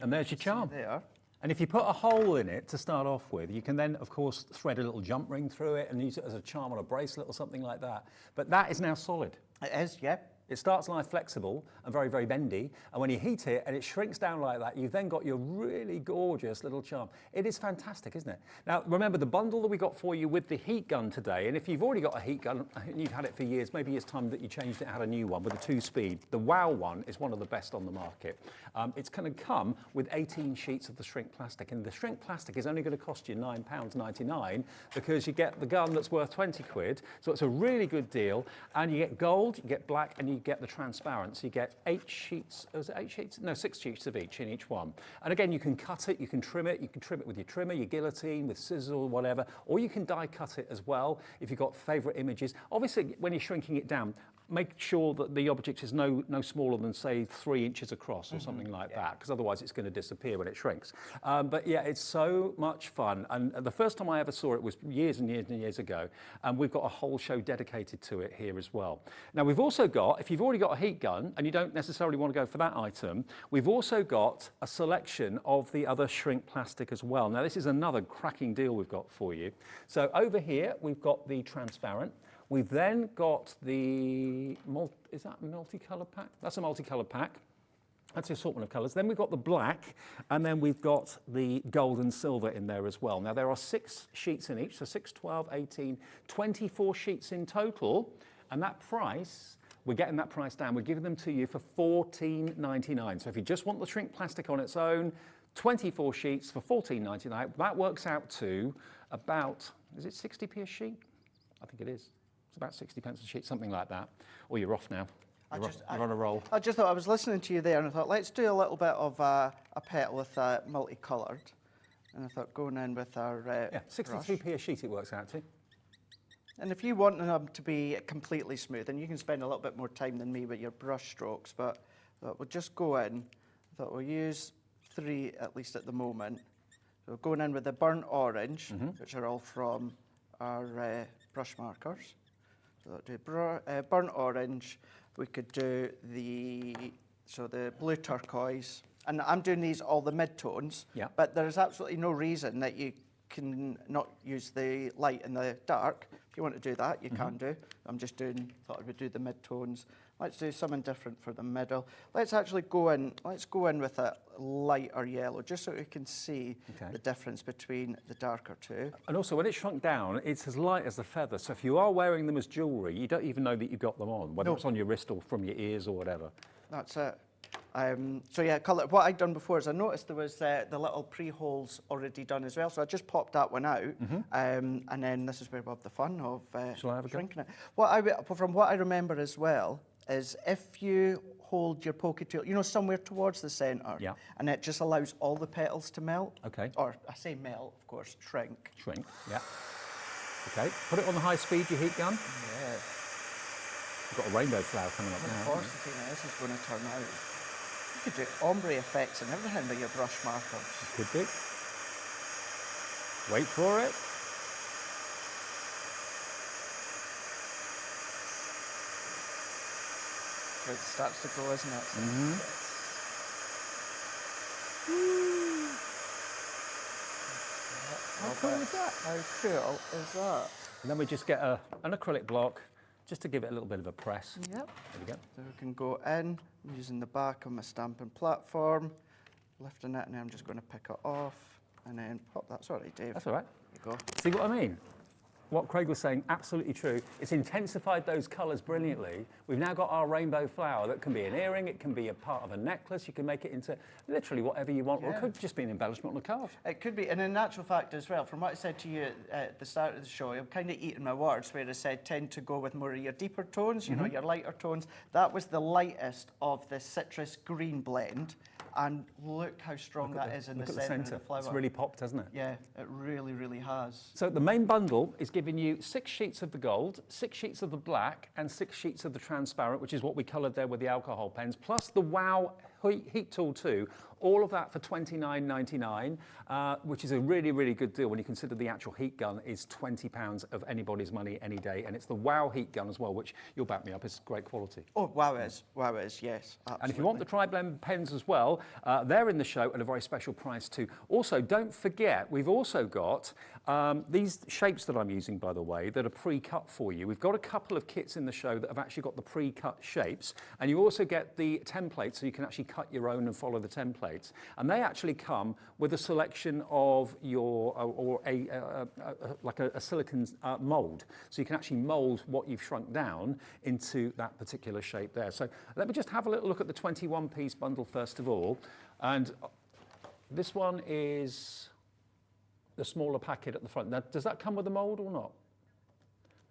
Speaker 1: And there's your charm.
Speaker 3: There.
Speaker 1: And if you put a hole in it to start off with, you can then, of course, thread a little jump ring through it and use it as a charm on a bracelet or something like that. But that is now solid.
Speaker 3: It is, yeah.
Speaker 1: It starts life flexible and very, very bendy. And when you heat it and it shrinks down like that, you've then got your really gorgeous little charm. It is fantastic, isn't it? Now, remember the bundle that we got for you with the heat gun today. And if you've already got a heat gun and you've had it for years, maybe it's time that you changed it and had a new one with a 2-speed. The WOW one is one of the best on the market. It's going to come with 18 sheets of the shrink plastic. And the shrink plastic is only going to cost you £9.99 because you get the gun that's worth 20 quid. So it's a really good deal. And you get gold, you get black, and you get the transparent. So you get 8 sheets, was it 8 sheets? No, 6 sheets of each in each one. And again, you can cut it, you can trim it with your trimmer, your guillotine, with scissors or whatever, or you can die cut it as well if you've got favourite images. Obviously, when you're shrinking it down, make sure that the object is no smaller than, say, 3 inches across or something like that, because otherwise it's going to disappear when it shrinks. But yeah, it's so much fun. And the first time I ever saw it was years and years and years ago. And we've got a whole show dedicated to it here as well. Now, we've also got, if you've already got a heat gun and you don't necessarily want to go for that item, we've also got a selection of the other shrink plastic as well. Now, this is another cracking deal we've got for you. So over here, we've got the transparent. We've then got the, is that a multicolour pack? That's a multicolour pack. That's the assortment of colours. Then we've got the black, and then we've got the gold and silver in there as well. Now, there are 6 sheets in each, so 6, 12, 18, 24 sheets in total. And that price, we're getting that price down. We're giving them to you for $14.99. So if you just want the shrink plastic on its own, 24 sheets for $14.99. That works out to about, is it 60p a sheet? I think it is. It's about 60 pence a sheet, something like that. Or you're off now. You're on a roll.
Speaker 3: I just thought, I was listening to you there and I thought, let's do a little bit of a petal with multicoloured. And I thought, going in with our
Speaker 1: yeah, 62p a sheet it works out to.
Speaker 3: And if you want them to be completely smooth, then you can spend a little bit more time than me with your brush strokes, but we'll just go in. I thought we'll use 3 at least at the moment. So we're going in with the burnt orange, which are all from our brush markers. So that'll do burnt orange. We could do the blue turquoise. And I'm doing these all the mid-tones, but there's absolutely no reason that you can not use the light and the dark. If you want to do that, you can do. I'm just thought I would do the mid-tones. Let's do something different for the middle. Let's actually go in with a lighter yellow, just so we can see the difference between the darker two.
Speaker 1: And also, when it's shrunk down, it's as light as a feather. So if you are wearing them as jewellery, you don't even know that you've got them on, whether it's on your wrist or from your ears or whatever.
Speaker 3: That's it. So yeah, colour. What I'd done before is I noticed there was the little pre-holes already done as well. So I just popped that one out, and then this is where we'll have the fun of shrinking it. From what I remember as well, is if you hold your pokey tool, somewhere towards the centre, and it just allows all the petals to melt.
Speaker 1: Okay.
Speaker 3: Or I say melt, of course, shrink.
Speaker 1: Shrink, yeah. Okay, put it on the high speed, your heat gun.
Speaker 3: Yeah.
Speaker 1: You've got a rainbow flower coming up now.
Speaker 3: Of course, the thing is, it's going to turn out. You could do ombre effects and everything with your brush markers.
Speaker 1: Could do. Wait for it.
Speaker 3: it starts to go, isn't it?
Speaker 1: How cool is that?
Speaker 3: How cool is that?
Speaker 1: And then we just get an acrylic block just to give it a little bit of a press.
Speaker 3: Yep.
Speaker 1: There we go.
Speaker 3: So we can go in, I'm using the back of my stamping platform, lifting it, and then I'm just going to pick it off, and then pop. That's all right, Dave.
Speaker 1: That's all right.
Speaker 3: There you go.
Speaker 1: See what I mean? What Craig was saying, absolutely true. It's intensified those colours brilliantly. We've now got our rainbow flower that can be an earring, it can be a part of a necklace, you can make it into literally whatever you want, or it could just be an embellishment on a card.
Speaker 3: It could be, and in actual fact as well, from what I said to you at the start of the show, I'm kind of eating my words where I said tend to go with more of your deeper tones, you know, your lighter tones. That was the lightest of the citrus green blend, and look how strong that is in the centre of the flower.
Speaker 1: It's really popped, hasn't it?
Speaker 3: Yeah, it really, really has.
Speaker 1: So the main bundle is giving you 6 sheets of the gold, 6 sheets of the black, and 6 sheets of the transparent, which is what we coloured there with the alcohol pens, plus the Wow heat tool too. All of that for $29.99, which is a really, really good deal when you consider the actual heat gun is £20 of anybody's money any day. And it's the Wow heat gun as well, which you'll back me up, is great quality.
Speaker 3: Oh, Wow is, yes, absolutely.
Speaker 1: And if you want the tri-blend pens as well, they're in the show at a very special price too. Also, don't forget, we've also got these shapes that I'm using, by the way, that are pre-cut for you. We've got a couple of kits in the show that have actually got the pre-cut shapes, and you also get the templates, so you can actually cut your own and follow the templates. And they actually come with a selection of your, like a silicon mould. So you can actually mould what you've shrunk down into that particular shape there. So let me just have a little look at the 21-piece bundle first of all. And this one is the smaller packet at the front. Now, does that come with a mould or not?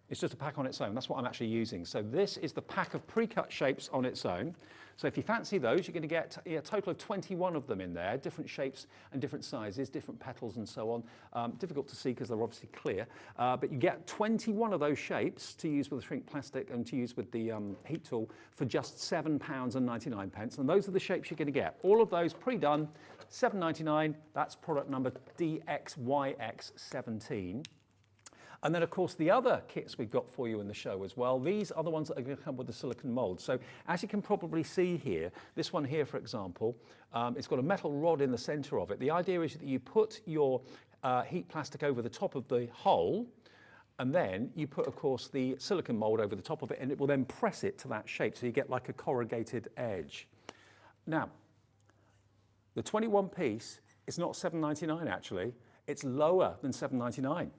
Speaker 1: It's just a pack on its own. That's what I'm actually using. So this is the pack of pre-cut shapes on its own. So if you fancy those, you're going to get a total of 21 of them in there, different shapes and different sizes, different petals and so on. Difficult to see because they're obviously clear. But you get 21 of those shapes to use with the shrink plastic and to use with the heat tool for just £7.99. And those are the shapes you're going to get. All of those pre-done, $7.99. That's product number DXYX17. And then, of course, the other kits we've got for you in the show as well, these are the ones that are going to come with the silicone mould. So as you can probably see here, this one here, for example, it's got a metal rod in the centre of it. The idea is that you put your heat plastic over the top of the hole, and then you put, of course, the silicone mould over the top of it, and it will then press it to that shape, so you get like a corrugated edge. Now, the 21-piece is not $7.99 actually. It's lower than $7.99.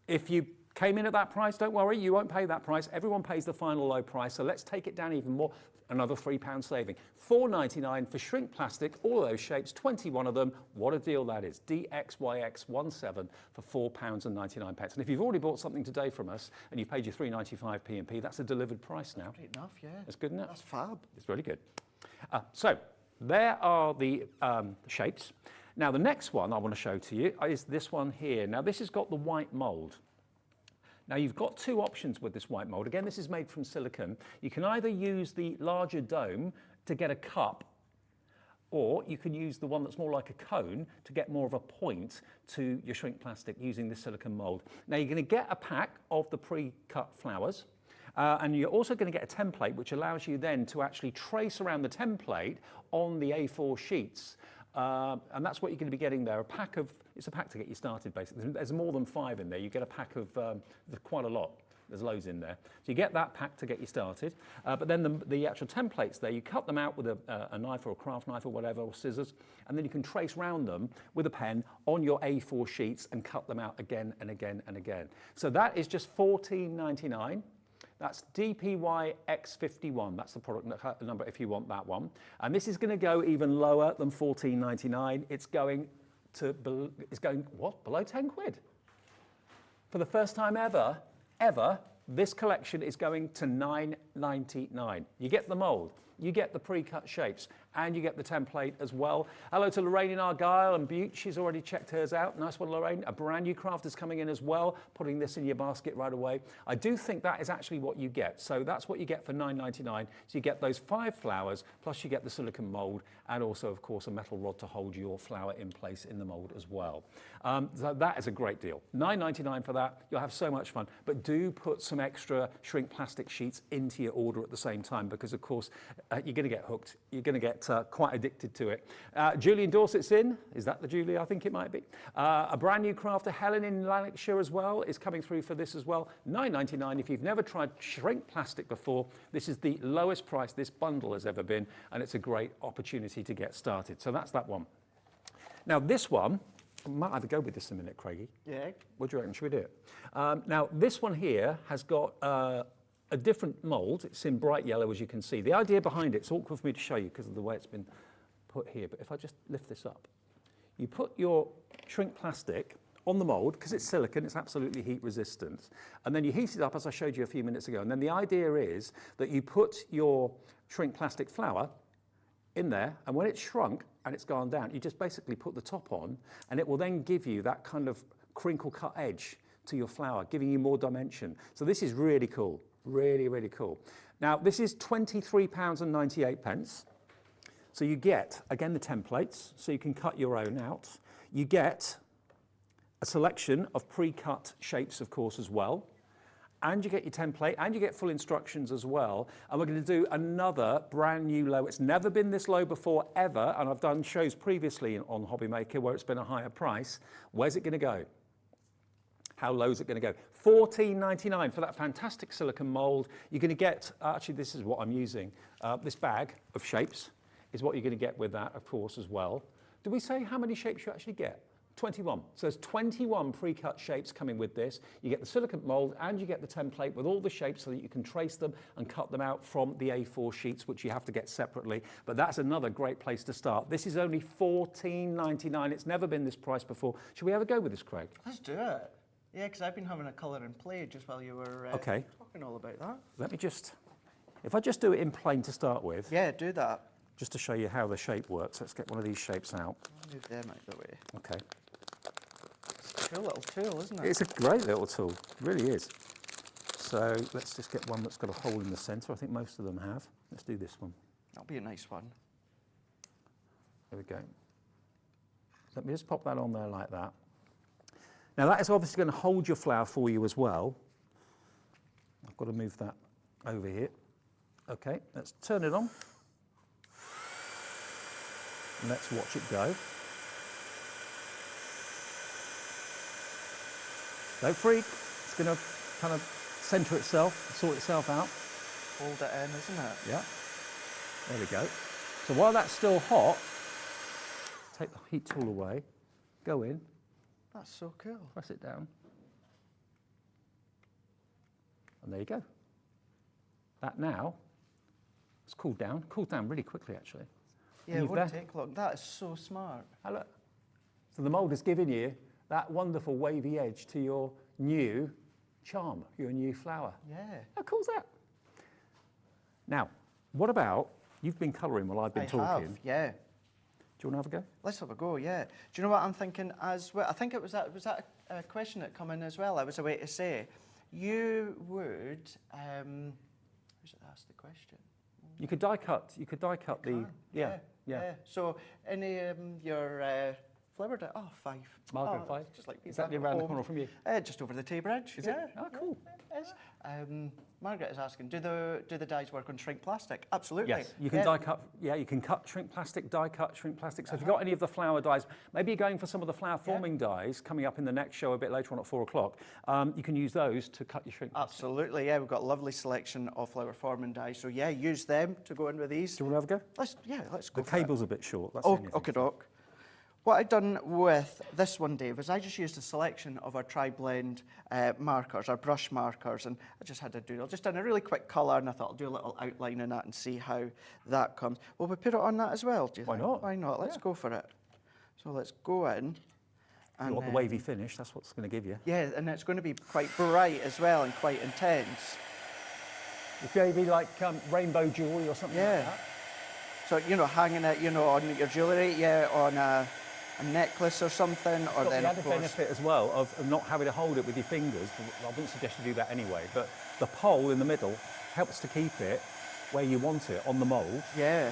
Speaker 1: If you came in at that price, don't worry, you won't pay that price. Everyone pays the final low price, so let's take it down even more, another £3 saving. $4.99 for shrink plastic, all of those shapes, 21 of them. What a deal that is. DXYX17 for £4.99. And if you've already bought something today from us and you paid your $3.95 P&P, that's a delivered price now.
Speaker 3: Great enough, yeah.
Speaker 1: That's good enough.
Speaker 3: That's fab.
Speaker 1: It's really good. So there are the shapes. Now, the next one I want to show to you is this one here. Now, this has got the white mould. Now, you've got 2 options with this white mould. Again, this is made from silicone. You can either use the larger dome to get a cup, or you can use the one that's more like a cone to get more of a point to your shrink plastic using the silicone mould. Now, you're going to get a pack of the pre-cut flowers. And you're also going to get a template, which allows you then to actually trace around the template on the A4 sheets. And that's what you're going to be getting there. It's a pack to get you started, basically. There's more than 5 in there. You get a pack of, there's quite a lot. There's loads in there. So you get that pack to get you started. But then the actual templates there, you cut them out with a knife or a craft knife or whatever, or scissors, and then you can trace round them with a pen on your A4 sheets and cut them out again and again and again. So that is just $14.99. That's DPYX51. That's the product number if you want that one. And this is going to go even lower than $14.99. It's going what? Below 10 quid. For the first time ever, this collection is going to $9.99. You get the mould, you get the pre-cut shapes and you get the template as well. Hello to Lorraine in Argyle and Butte. She's already checked hers out. Nice one, Lorraine. A brand new craft is coming in as well, putting this in your basket right away. I do think that is actually what you get. So that's what you get for $9.99. So you get those 5 flowers, plus you get the silicone mold, and also, of course, a metal rod to hold your flower in place in the mold as well. So that is a great deal. $9.99 for that. You'll have so much fun. But do put some extra shrink plastic sheets into your order at the same time, because, of course, you're going to get hooked. You're going to get quite addicted to it. Julie in Dorset's in. Is that the Julie? I think it might be. A brand new crafter, Helen in Lanarkshire as well, is coming through for this as well. $9.99. If you've never tried shrink plastic before, this is the lowest price this bundle has ever been, and it's a great opportunity to get started. So that's that one. Now this one, I might have to go with this in a minute, Craigie.
Speaker 3: Yeah.
Speaker 1: What do you reckon? Should we do it? Now this one here has got a different mould. It's in bright yellow, as you can see. The idea behind it's awkward for me to show you because of the way it's been put here, but if I just lift this up, you put your shrink plastic on the mould, because it's silicone, it's absolutely heat resistant, and then you heat it up as I showed you a few minutes ago, and then the idea is that you put your shrink plastic flower in there, and when it's shrunk and it's gone down, you just basically put the top on, and it will then give you that kind of crinkle cut edge to your flower, giving you more dimension. So this is really cool, really, really cool. Now this is £23.98. So you get, again, the templates, so you can cut your own out. You get a selection of pre-cut shapes, of course, as well. And you get your template, and you get full instructions as well. And we're going to do another brand new low. It's never been this low before, ever. And I've done shows previously on Hobby Maker where it's been a higher price. Where's it going to go? How low is it going to go? $14.99 for that fantastic silicone mold. You're going to get, actually, this is what I'm using. This bag of shapes is what you're going to get with that, of course, as well. Do we say how many shapes you actually get? 21. So there's 21 pre-cut shapes coming with this. You get the silicone mold and you get the template with all the shapes so that you can trace them and cut them out from the A4 sheets, which you have to get separately. But that's another great place to start. This is only $14.99. It's never been this price before. Should we have a go with this, Craig?
Speaker 3: Let's do it. Yeah, because I've been having a colour and play just while you were talking all about that.
Speaker 1: Let me just, if I just do it in plain to start with.
Speaker 3: Yeah, do that.
Speaker 1: Just to show you how the shape works. Let's get one of these shapes out.
Speaker 3: I'll move them out of the way.
Speaker 1: Okay.
Speaker 3: It's a cool little tool, isn't it?
Speaker 1: It's a great little tool, it really is. So let's just get one that's got a hole in the centre. I think most of them have. Let's do this one.
Speaker 3: That'll be a nice one.
Speaker 1: There we go. Let me just pop that on there like that. Now that is obviously going to hold your flower for you as well. I've got to move that over here. Okay, let's turn it on. And let's watch it go. Don't freak. It's going to kind of centre itself, sort itself out.
Speaker 3: Hold it in, isn't it?
Speaker 1: Yeah. There we go. So while that's still hot, take the heat tool away, go in.
Speaker 3: That's so cool.
Speaker 1: Press it down. And there you go. That now, it's cooled down really quickly actually.
Speaker 3: Yeah, it won't take long. That is so smart.
Speaker 1: Oh, look. So the mould is giving you that wonderful wavy edge to your new charm, your new flower.
Speaker 3: Yeah.
Speaker 1: How cool is that? Now, what about, you've been colouring while I've been talking.
Speaker 3: I have, yeah.
Speaker 1: Do you want to have a go?
Speaker 3: Let's have a go, yeah. Do you know what I'm thinking as well? I think it was that a question that come in as well. I was away to say, you would, who's it asked the question?
Speaker 1: You could die cut. You could die cut the, yeah.
Speaker 3: So any your flower dye? Oh, 5.
Speaker 1: Margaret 5.
Speaker 3: Just like
Speaker 1: is that around the corner from you?
Speaker 3: Just over the Tay Bridge.
Speaker 1: Is it? Oh, cool.
Speaker 3: It is. Margaret is asking, do the dyes work on shrink plastic? Absolutely.
Speaker 1: Yes, you can die cut. Yeah, you can cut shrink plastic, die cut shrink plastic. So if you've got any of the flower dyes, maybe you're going for some of the flower forming dyes coming up in the next show a bit later on at 4 o'clock. You can use those to cut your shrink plastic.
Speaker 3: Absolutely. Yeah, we've got a lovely selection of flower forming dyes. So yeah, use them to go in with these.
Speaker 1: Do you want to have a go?
Speaker 3: Let's go.
Speaker 1: The cable's a bit short. That's
Speaker 3: okay, doc. What I've done with this one, Dave, is I just used a selection of our tri-blend markers, our brush markers, and I just had a doodle. Just done a really quick colour, and I thought I'll do a little outline in that and see how that comes. Will we put it on that as well, do you think?
Speaker 1: Not?
Speaker 3: Why not? Let's go for it. So let's go in.
Speaker 1: And you want the wavy finish, that's what's going to give you.
Speaker 3: Yeah, and it's going to be quite bright as well and quite intense.
Speaker 1: If maybe like rainbow jewellery or something like that.
Speaker 3: So, you know, hanging it, you know, on your jewellery, on a necklace or something, or
Speaker 1: Got
Speaker 3: then
Speaker 1: the
Speaker 3: of
Speaker 1: added
Speaker 3: course...
Speaker 1: benefit as well of not having to hold it with your fingers. I wouldn't suggest you do that anyway, but the pole in the middle helps to keep it where you want it, on the mould.
Speaker 3: Yeah.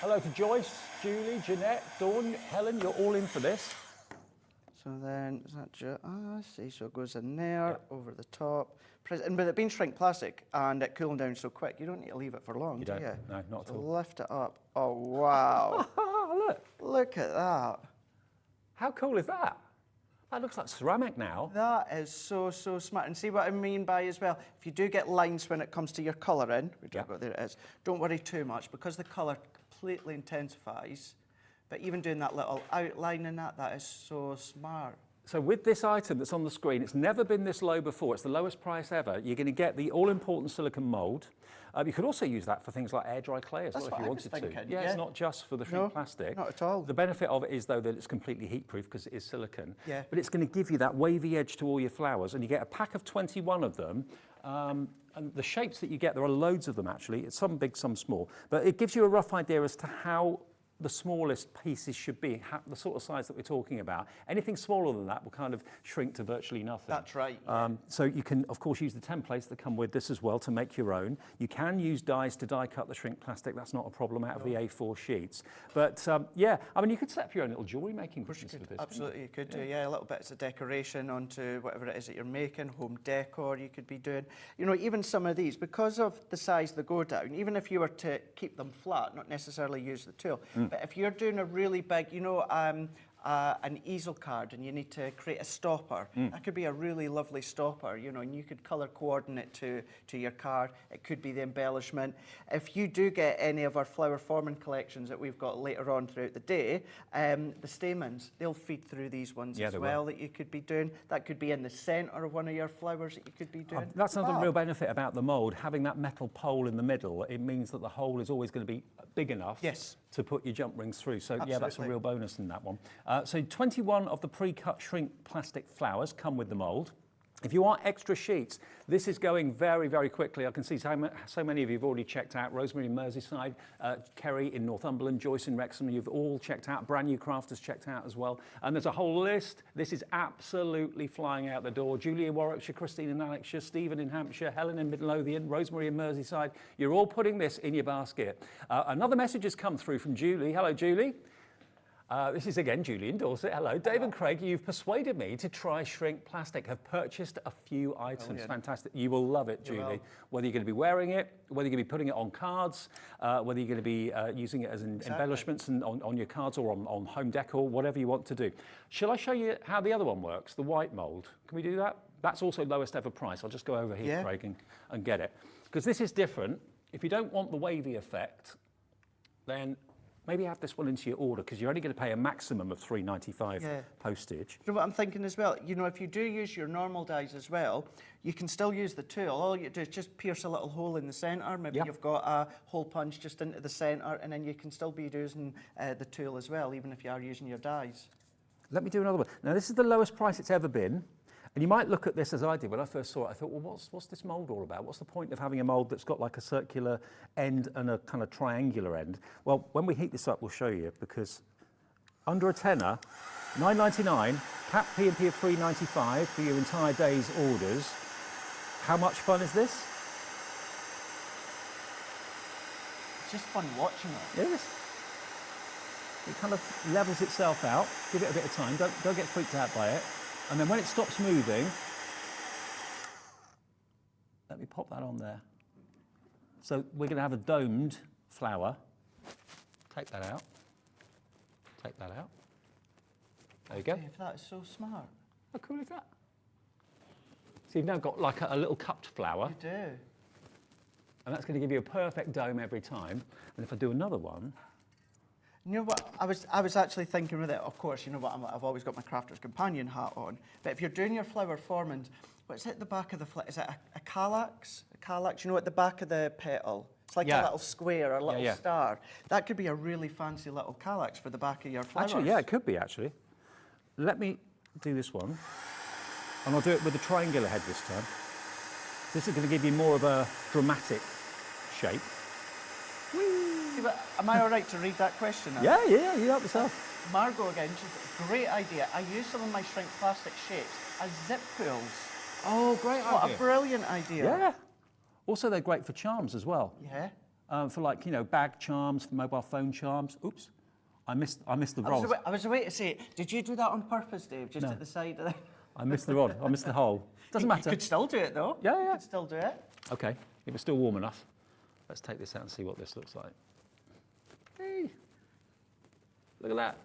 Speaker 1: Hello to Joyce, Julie, Jeanette, Dawn, Helen, you're all in for this.
Speaker 3: So then, is that I see, so it goes in there, over the top. And with it being shrink plastic and it cooling down so quick, you don't need to leave it for long, do you?
Speaker 1: No, not
Speaker 3: So
Speaker 1: at all.
Speaker 3: lift it up. Oh, wow.
Speaker 1: Look.
Speaker 3: Look at that.
Speaker 1: How cool is that? That looks like ceramic now.
Speaker 3: That is so, so smart. And see what I mean by as well, if you do get lines when it comes to your colouring, we talk about there it is, don't worry too much because the colour completely intensifies. But even doing that little outline in that is so smart.
Speaker 1: So with this item that's on the screen, it's never been this low before. It's the lowest price ever. You're going to get the all-important silicone mould. You could also use that for things like air dry clay as well if you wanted to. Yeah, it's not just for the shrink plastic.
Speaker 3: Not at all.
Speaker 1: The benefit of it is though that it's completely heat-proof because it is silicone.
Speaker 3: Yeah.
Speaker 1: But it's going to give you that wavy edge to all your flowers, and you get a pack of 21 of them. And the shapes that you get, there are loads of them actually. It's some big, some small. But it gives you a rough idea as to how the smallest pieces should be, the sort of size that we're talking about. Anything smaller than that will kind of shrink to virtually nothing.
Speaker 3: That's right.
Speaker 1: So you can, of course, use the templates that come with this as well to make your own. You can use dies to die cut the shrink plastic. That's not a problem out of the A4 sheets. But yeah, I mean, you could set up your own little jewellery making business with this.
Speaker 3: Absolutely, you could do, a little bits of decoration onto whatever it is that you're making, home decor you could be doing. You know, even some of these, because of the size they go down, even if you were to keep them flat, not necessarily use the tool, but if you're doing a really big, you know, an easel card and you need to create a stopper, that could be a really lovely stopper, you know, and you could colour coordinate to your card. It could be the embellishment. If you do get any of our flower forming collections that we've got later on throughout the day, the stamens, they'll feed through these ones as well that you could be doing. That could be in the centre of one of your flowers that you could be doing.
Speaker 1: That's another real benefit about the mould. Having that metal pole in the middle, it means that the hole is always going to be big enough to put your jump rings through. So yeah, that's a real bonus in that one. So 21 of the pre-cut shrink plastic flowers come with the mould. If you want extra sheets, this is going very, very quickly. I can see so many of you have already checked out. Rosemary in Merseyside, Kerry in Northumberland, Joyce in Wrexham, you've all checked out. Brand New Crafters checked out as well. And there's a whole list. This is absolutely flying out the door. Julie in Warwickshire, Christine in Lanarkshire, Stephen in Hampshire, Helen in Midlothian, Rosemary in Merseyside. You're all putting this in your basket. Another message has come through from Julie. Hello, Julie. This is again Julie in Dorset. Hello. Dave and Craig, you've persuaded me to try shrink plastic. Have purchased a few items. Brilliant. Fantastic. You will love it, Julie. Whether you're going to be wearing it, whether you're going to be putting it on cards, whether you're going to be using it as embellishments and on your cards or on home decor, whatever you want to do. Shall I show you how the other one works, the white mould? Can we do that? That's also lowest ever price. I'll just go over here, Craig, and get it. Because this is different. If you don't want the wavy effect, then maybe add this one into your order because you're only going to pay a maximum of $3.95 postage.
Speaker 3: You know what I'm thinking as well? You know, if you do use your normal dies as well, you can still use the tool. All you do is just pierce a little hole in the centre. Maybe you've got a hole punch just into the centre, and then you can still be using the tool as well, even if you are using your dies.
Speaker 1: Let me do another one. Now, this is the lowest price it's ever been. And you might look at this as I did when I first saw it. I thought, well, what's this mould all about? What's the point of having a mould that's got like a circular end and a kind of triangular end? Well, when we heat this up, we'll show you, because under a tenner, $9.99, cap P&P of $3.95 for your entire day's orders. How much fun is this?
Speaker 3: It's just fun watching it.
Speaker 1: Yes. It kind of levels itself out. Give it a bit of time. Don't get freaked out by it. And then when it stops moving, let me pop that on there. So we're going to have a domed flower. Take that out. Take that out. There you go.
Speaker 3: Dave, that is so smart.
Speaker 1: How cool is that? So you've now got like a little cupped flower.
Speaker 3: You do.
Speaker 1: And that's going to give you a perfect dome every time. And if I do another one,
Speaker 3: You know what, I was actually thinking with it, of course, you know what, I've always got my Crafter's Companion hat on, but if you're doing your flower forming, what's at the back of the flower? Is it a calyx? A calyx, you know, at the back of the petal? It's like a little square or a little star. That could be a really fancy little calyx for the back of your flowers.
Speaker 1: Actually, yeah, it could be, actually. Let me do this one, and I'll do it with a triangular head this time. This is going to give you more of a dramatic shape.
Speaker 3: See, but am I all right to read that question now?
Speaker 1: Yeah, you help yourself.
Speaker 3: Margot again, she's a great idea. I use some of my shrink plastic shapes as zip pulls.
Speaker 1: Oh, great idea.
Speaker 3: What a brilliant idea.
Speaker 1: Yeah. Also, they're great for charms as well.
Speaker 3: Yeah.
Speaker 1: For like, you know, bag charms, mobile phone charms. Oops, I missed the rod.
Speaker 3: I was away to say, did you do that on purpose, Dave? Just at the side of the...
Speaker 1: I missed the rod. I missed the hole. Doesn't matter.
Speaker 3: You could still do it, though.
Speaker 1: Yeah.
Speaker 3: You could still do it.
Speaker 1: Okay, if it's still warm enough, let's take this out and see what this looks like. Hey, look at that.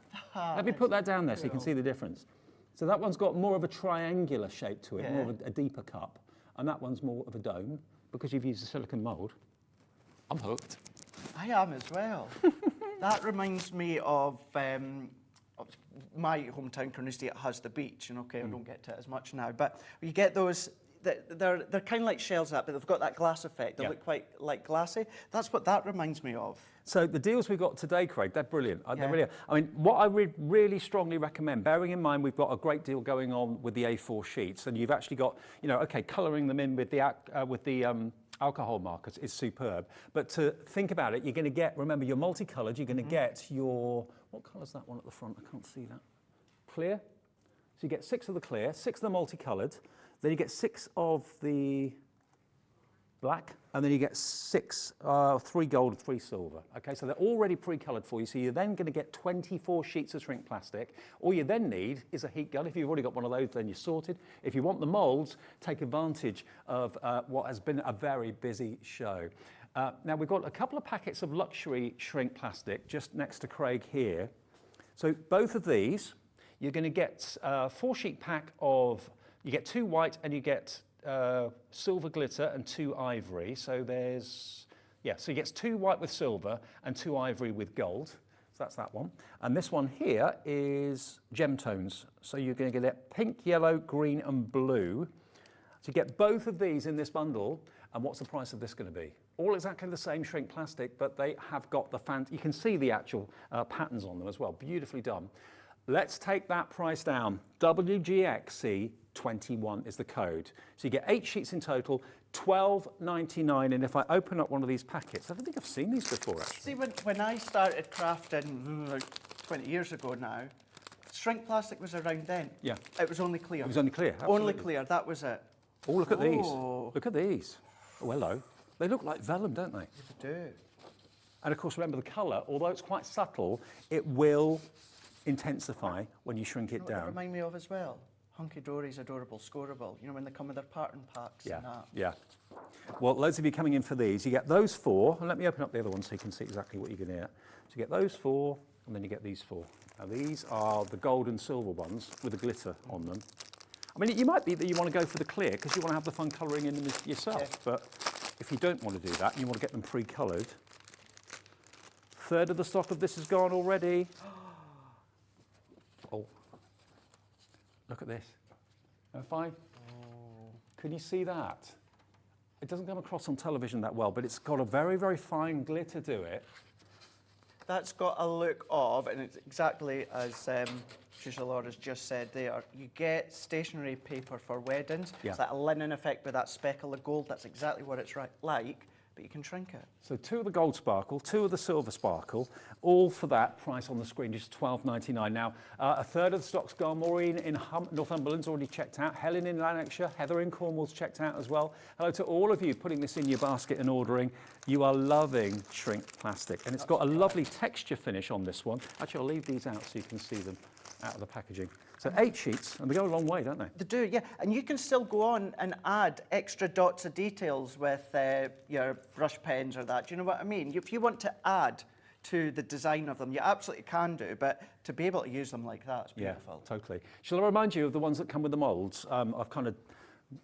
Speaker 1: Let me put that down there so you can see the difference. So that one's got more of a triangular shape to it, more of a deeper cup, and that one's more of a dome because you've used a silicone mould. I'm hooked.
Speaker 3: I am as well. That reminds me of my hometown, Carnoustie. It has the beach, and okay, I don't get to it as much now, but you get those. They're kind of like shells, but they've got that glass effect. They look quite like glassy. That's what that reminds me of.
Speaker 1: So the deals we've got today, Craig, they're brilliant. They're really, I mean, what I would really strongly recommend, bearing in mind we've got a great deal going on with the A4 sheets, and you've actually got, you know, okay, colouring them in with the alcohol markers is superb. But to think about it, you're going to get, remember, you're multicoloured. You're going to get your, what colour's that one at the front? I can't see that. Clear. So you get 6 of the clear, 6 of the multicoloured. Then you get 6 of the black, and then you get 3 gold, 3 silver. Okay, so they're already pre-coloured for you. So you're then going to get 24 sheets of shrink plastic. All you then need is a heat gun. If you've already got one of those, then you're sorted. If you want the moulds, take advantage of what has been a very busy show. Now we've got a couple of packets of luxury shrink plastic just next to Craig here. So both of these, you're going to get a 4-sheet pack of. You get 2 white and you get silver glitter and 2 ivory. So there's, so you get 2 white with silver and 2 ivory with gold. So that's that one. And this one here is gem tones. So you're going to get pink, yellow, green and blue. So you get both of these in this bundle. And what's the price of this going to be? All exactly the same shrink plastic, but they have got the you can see the actual patterns on them as well. Beautifully done. Let's take that price down. WGXC 21 is the code. So you get 8 sheets in total, $12.99. And if I open up one of these packets, I don't think I've seen these before, actually.
Speaker 3: See, when I started crafting, like 20 years ago now, shrink plastic was around then.
Speaker 1: Yeah.
Speaker 3: It was only clear.
Speaker 1: It was only clear, absolutely.
Speaker 3: Only clear, that was it.
Speaker 1: Oh, look at these. Look at these. Oh, hello. They look like vellum, don't they?
Speaker 3: They do.
Speaker 1: And of course, remember the colour, although it's quite subtle, it will intensify when you shrink it down.
Speaker 3: What remind me of as well? Hunky Dory's Adorable Scoreable. You know, when they come with their pattern packs and that.
Speaker 1: Yeah. Well, loads of you coming in for these. You get those 4, and let me open up the other one so you can see exactly what you're going to get. So you get those 4, and then you get these 4. Now these are the gold and silver ones with the glitter on them. I mean, it might be that you want to go for the clear because you want to have the fun colouring in them yourself. But if you don't want to do that, and you want to get them pre-coloured. 1/3 of the stock of this is gone already. Oh, look at this. Can you see that? It doesn't come across on television that well, but it's got a very, very fine glitter to it.
Speaker 3: That's got a look of, and it's exactly as Trisha Laura's just said there, you get stationery paper for weddings.
Speaker 1: Yeah.
Speaker 3: It's that linen effect with that speckle of gold. That's exactly what it's like, but you can shrink it.
Speaker 1: So 2 of the gold sparkle, 2 of the silver sparkle, all for that price on the screen, just $12.99. Now, 1/3 of the stock's gone. Maureen in Northumberland's already checked out. Helen in Lanarkshire, Heather in Cornwall's checked out as well. Hello to all of you putting this in your basket and ordering. You are loving shrink plastic. And it's got a lovely texture finish on this one. Actually, I'll leave these out so you can see them out of the packaging. So 8 sheets, and they go a long way, don't they?
Speaker 3: They do, yeah. And you can still go on and add extra dots of details with your brush pens or that. Do you know what I mean? If you want to add to the design of them, you absolutely can do, but to be able to use them like that is beautiful.
Speaker 1: Yeah, totally. Shall I remind you of the ones that come with the moulds? I've kind of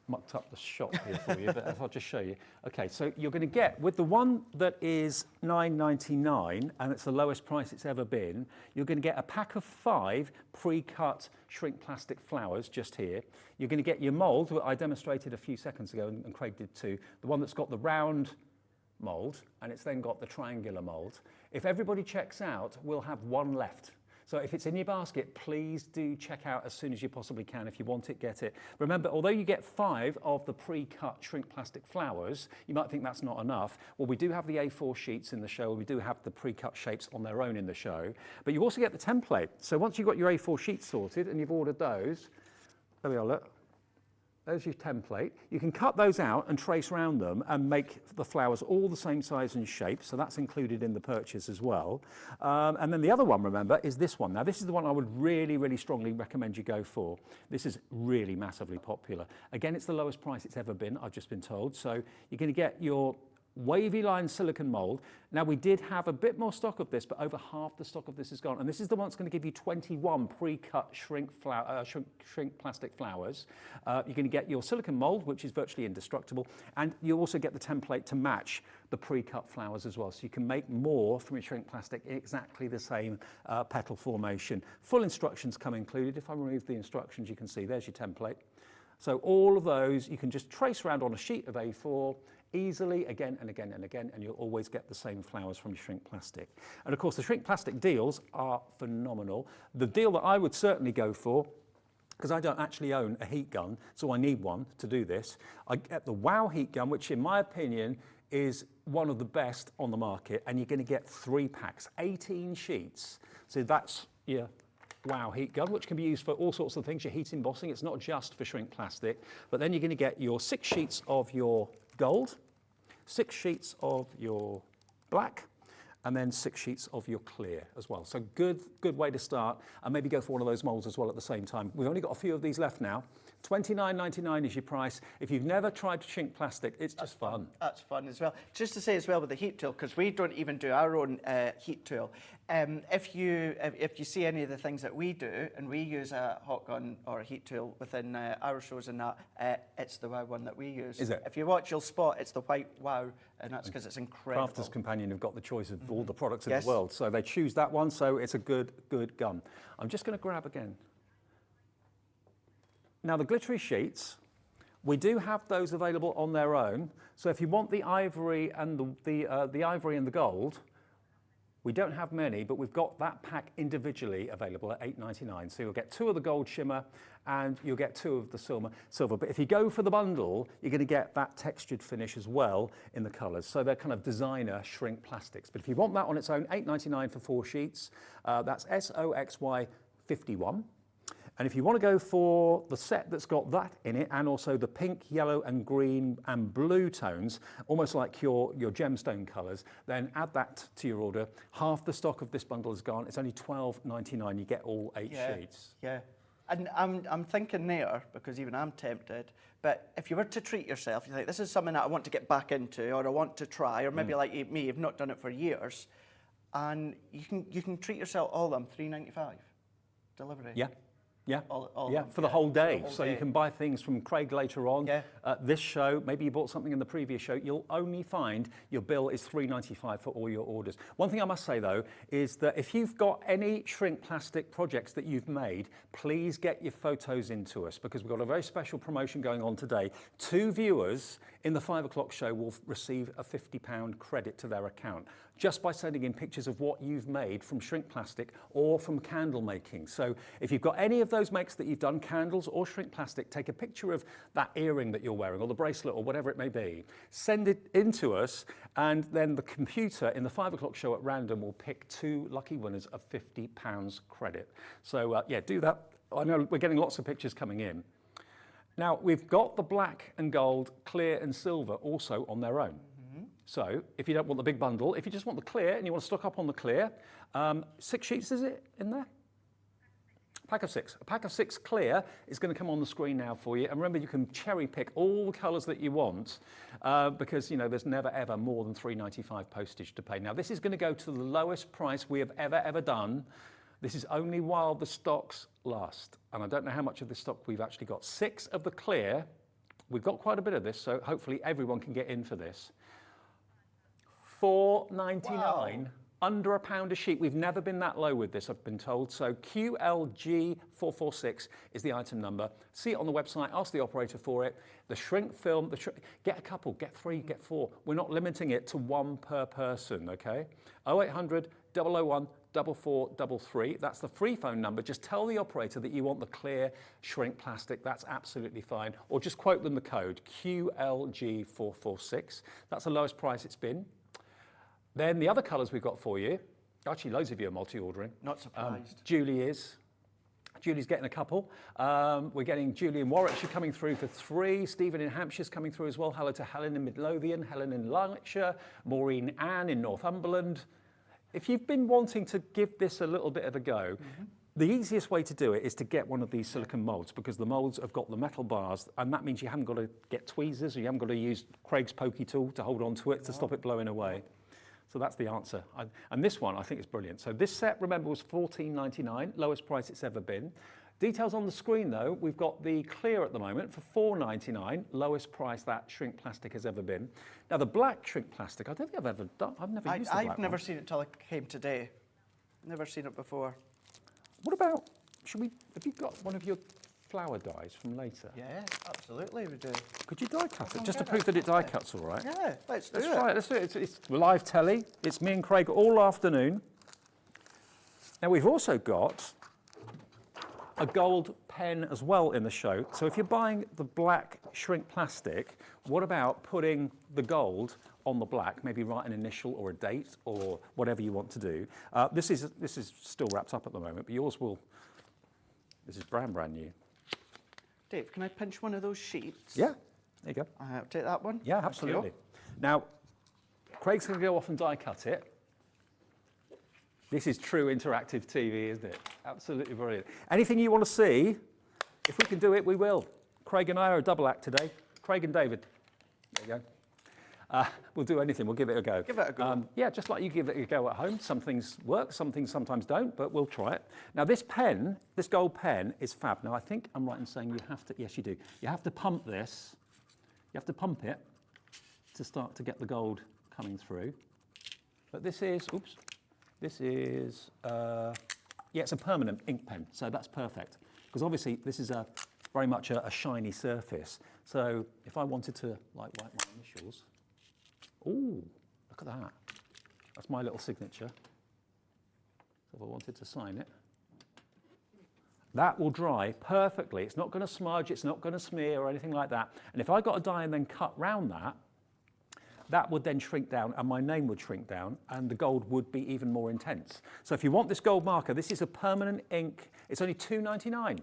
Speaker 1: mucked up the shot here for you, but I'll just show you. Okay, so you're going to get, with the one that is $9.99, and it's the lowest price it's ever been, you're going to get a pack of 5 pre-cut shrink plastic flowers just here. You're going to get your mould, that I demonstrated a few seconds ago, and Craig did too, the one that's got the round mould, and it's then got the triangular mould. If everybody checks out, we'll have 1 left. So if it's in your basket, please do check out as soon as you possibly can. If you want it, get it. Remember, although you get 5 of the pre-cut shrink plastic flowers, you might think that's not enough. Well, we do have the A4 sheets in the show. We do have the pre-cut shapes on their own in the show. But you also get the template. So once you've got your A4 sheets sorted and you've ordered those, there we are, look. There's your template. You can cut those out and trace around them and make the flowers all the same size and shape, so that's included in the purchase as well. And then the other one, remember, is this one. Now, this is the one I would really, really strongly recommend you go for. This is really massively popular. Again, it's the lowest price it's ever been, I've just been told. So you're going to get your wavy line silicone mould. Now, we did have a bit more stock of this, but over half the stock of this is gone. And this is the one that's going to give you 21 pre-cut shrink plastic flowers. You're going to get your silicone mould, which is virtually indestructible, and you also get the template to match the pre-cut flowers as well. So you can make more from your shrink plastic in exactly the same petal formation. Full instructions come included. If I remove the instructions, you can see there's your template. So all of those you can just trace around on a sheet of A4 easily again and again and again, and you'll always get the same flowers from your shrink plastic. And of course, the shrink plastic deals are phenomenal. The deal that I would certainly go for, because I don't actually own a heat gun, so I need one to do this, I get the Wow heat gun, which in my opinion is one of the best on the market, and you're going to get 3 packs, 18 sheets. So that's your Wow heat gun, which can be used for all sorts of things, your heat embossing. It's not just for shrink plastic, but then you're going to get your 6 sheets of your gold, 6 sheets of your black, and then 6 sheets of your clear as well. So good way to start, and maybe go for one of those molds as well at the same time. We've only got a few of these left now. $29.99 is your price. If you've never tried shrink plastic, it's just fun.
Speaker 3: That's fun as well. Just to say as well with the heat tool, because we don't even do our own heat tool. If you see any of the things that we do, and we use a hot gun or a heat tool within our shows and that, it's the Wow one that we use.
Speaker 1: Is it?
Speaker 3: If you watch, you'll spot it's the white Wow, and that's because it's incredible.
Speaker 1: Crafter's Companion have got the choice of all the products in the world, so they choose that one, so it's a good gun. I'm just going to grab again. Now, the glittery sheets, we do have those available on their own. So if you want the ivory and the ivory and the gold, we don't have many, but we've got that pack individually available at $8.99. So you'll get 2 of the gold shimmer and you'll get 2 of the silver. But if you go for the bundle, you're going to get that textured finish as well in the colours. So they're kind of designer shrink plastics. But if you want that on its own, $8.99 for 4 sheets. That's SOXY 51. And if you want to go for the set that's got that in it, and also the pink, yellow and green and blue tones, almost like your gemstone colours, then add that to your order. Half the stock of this bundle is gone. It's only $12.99. You get all 8 sheets.
Speaker 3: Yeah. And I'm thinking there, because even I'm tempted, but if you were to treat yourself, you think, this is something that I want to get back into, or I want to try, or maybe like me, you've not done it for years, and you can treat yourself, all of them, $3.95 delivery.
Speaker 1: Yeah. Yeah,
Speaker 3: all
Speaker 1: for the whole day. So you can buy things from Craig later on.
Speaker 3: Yeah.
Speaker 1: This show, maybe you bought something in the previous show, you'll only find your bill is $3.95 for all your orders. One thing I must say though, is that if you've got any shrink plastic projects that you've made, please get your photos into us, because we've got a very special promotion going on today. 2 viewers in the 5 o'clock show will receive a £50 credit to their account, just by sending in pictures of what you've made from shrink plastic or from candle making. So if you've got any of those makes that you've done, candles or shrink plastic, take a picture of that earring that you're wearing or the bracelet or whatever it may be, send it in to us, and then the computer in the 5 o'clock show at random will pick 2 lucky winners of £50 credit. So yeah, do that. I know we're getting lots of pictures coming in. Now, we've got the black and gold, clear and silver also on their own. So if you don't want the big bundle, if you just want the clear and you want to stock up on the clear, 6 sheets is it in there? Pack of 6. A pack of 6 clear is going to come on the screen now for you. And remember, you can cherry pick all the colours that you want, because, you know, there's never, ever more than $3.95 postage to pay. Now, this is going to go to the lowest price we have ever done. This is only while the stocks last. And I don't know how much of this stock we've actually got. 6 of the clear. We've got quite a bit of this, so hopefully everyone can get in for this. $4.99, wow. Under £1 a sheet. We've never been that low with this, I've been told. So QLG446 is the item number. See it on the website, ask the operator for it. The shrink film, get a couple, get 3, get 4. We're not limiting it to 1 per person, okay? 0800 001 4433. That's the free phone number. Just tell the operator that you want the clear shrink plastic. That's absolutely fine. Or just quote them the code QLG446. That's the lowest price it's been. Then the other colours we've got for you, actually loads of you are multi-ordering.
Speaker 3: Not surprised.
Speaker 1: Julie is. Julie's getting a couple. We're getting Julie in Warwickshire coming through for 3. Stephen in Hampshire's coming through as well. Hello to Helen in Midlothian, Helen in Lanarkshire, Maureen Ann in Northumberland. If you've been wanting to give this a little bit of a go, the easiest way to do it is to get one of these silicone moulds, because the moulds have got the metal bars, and that means you haven't got to get tweezers, or you haven't got to use Craig's pokey tool to hold on to it to stop it blowing away. So that's the answer. And this one I think is brilliant. So this set, remember, was $14.99, lowest price it's ever been. Details on the screen though, we've got the clear at the moment for $4.99, lowest price that shrink plastic has ever been. Now the black shrink plastic, I don't think I've ever done, I've never used the black
Speaker 3: I've never
Speaker 1: one.
Speaker 3: seen it till I came today. Never seen it before.
Speaker 1: What about, have you got one of your flower dyes from later?
Speaker 3: Yeah, absolutely we do.
Speaker 1: Could you die cut it, just to prove that it die cuts all right?
Speaker 3: Yeah, let's
Speaker 1: Let's try it, let's do it. It's live telly. It's me and Craig all afternoon. Now we've also got a gold pen as well in the show. So if you're buying the black shrink plastic, what about putting the gold on the black, maybe write an initial or a date or whatever you want to do. This is still wrapped up at the moment, but yours will, this is brand new.
Speaker 3: Dave, can I pinch one of those sheets?
Speaker 1: Yeah, there you go.
Speaker 3: I'll take that one.
Speaker 1: Yeah, absolutely. Now, Craig's going to go off and die cut it. This is true interactive TV, isn't it? Absolutely brilliant. Anything you want to see, if we can do it, we will. Craig and I are a double act today. Craig and David. There you go. We'll do anything. We'll give it a go.
Speaker 3: Give it a go.
Speaker 1: Yeah, just like you give it a go at home. Some things work, some things sometimes don't, but we'll try it. Now, this pen, this gold pen, is fab. Now, I think I'm right in saying you have to, yes, you do. You have to pump this. You have to pump it to start to get the gold coming through. But this is, oops, this is, yeah, it's a permanent ink pen, so that's perfect. Because obviously, this is very much a shiny surface. So if I wanted to, like, write my initials, ooh, look at that. That's my little signature. So if I wanted to sign it, that will dry perfectly. It's not going to smudge, it's not going to smear or anything like that. And if I got a die and then cut round that, that would then shrink down and my name would shrink down and the gold would be even more intense. So if you want this gold marker, this is a permanent ink. It's only $2.99.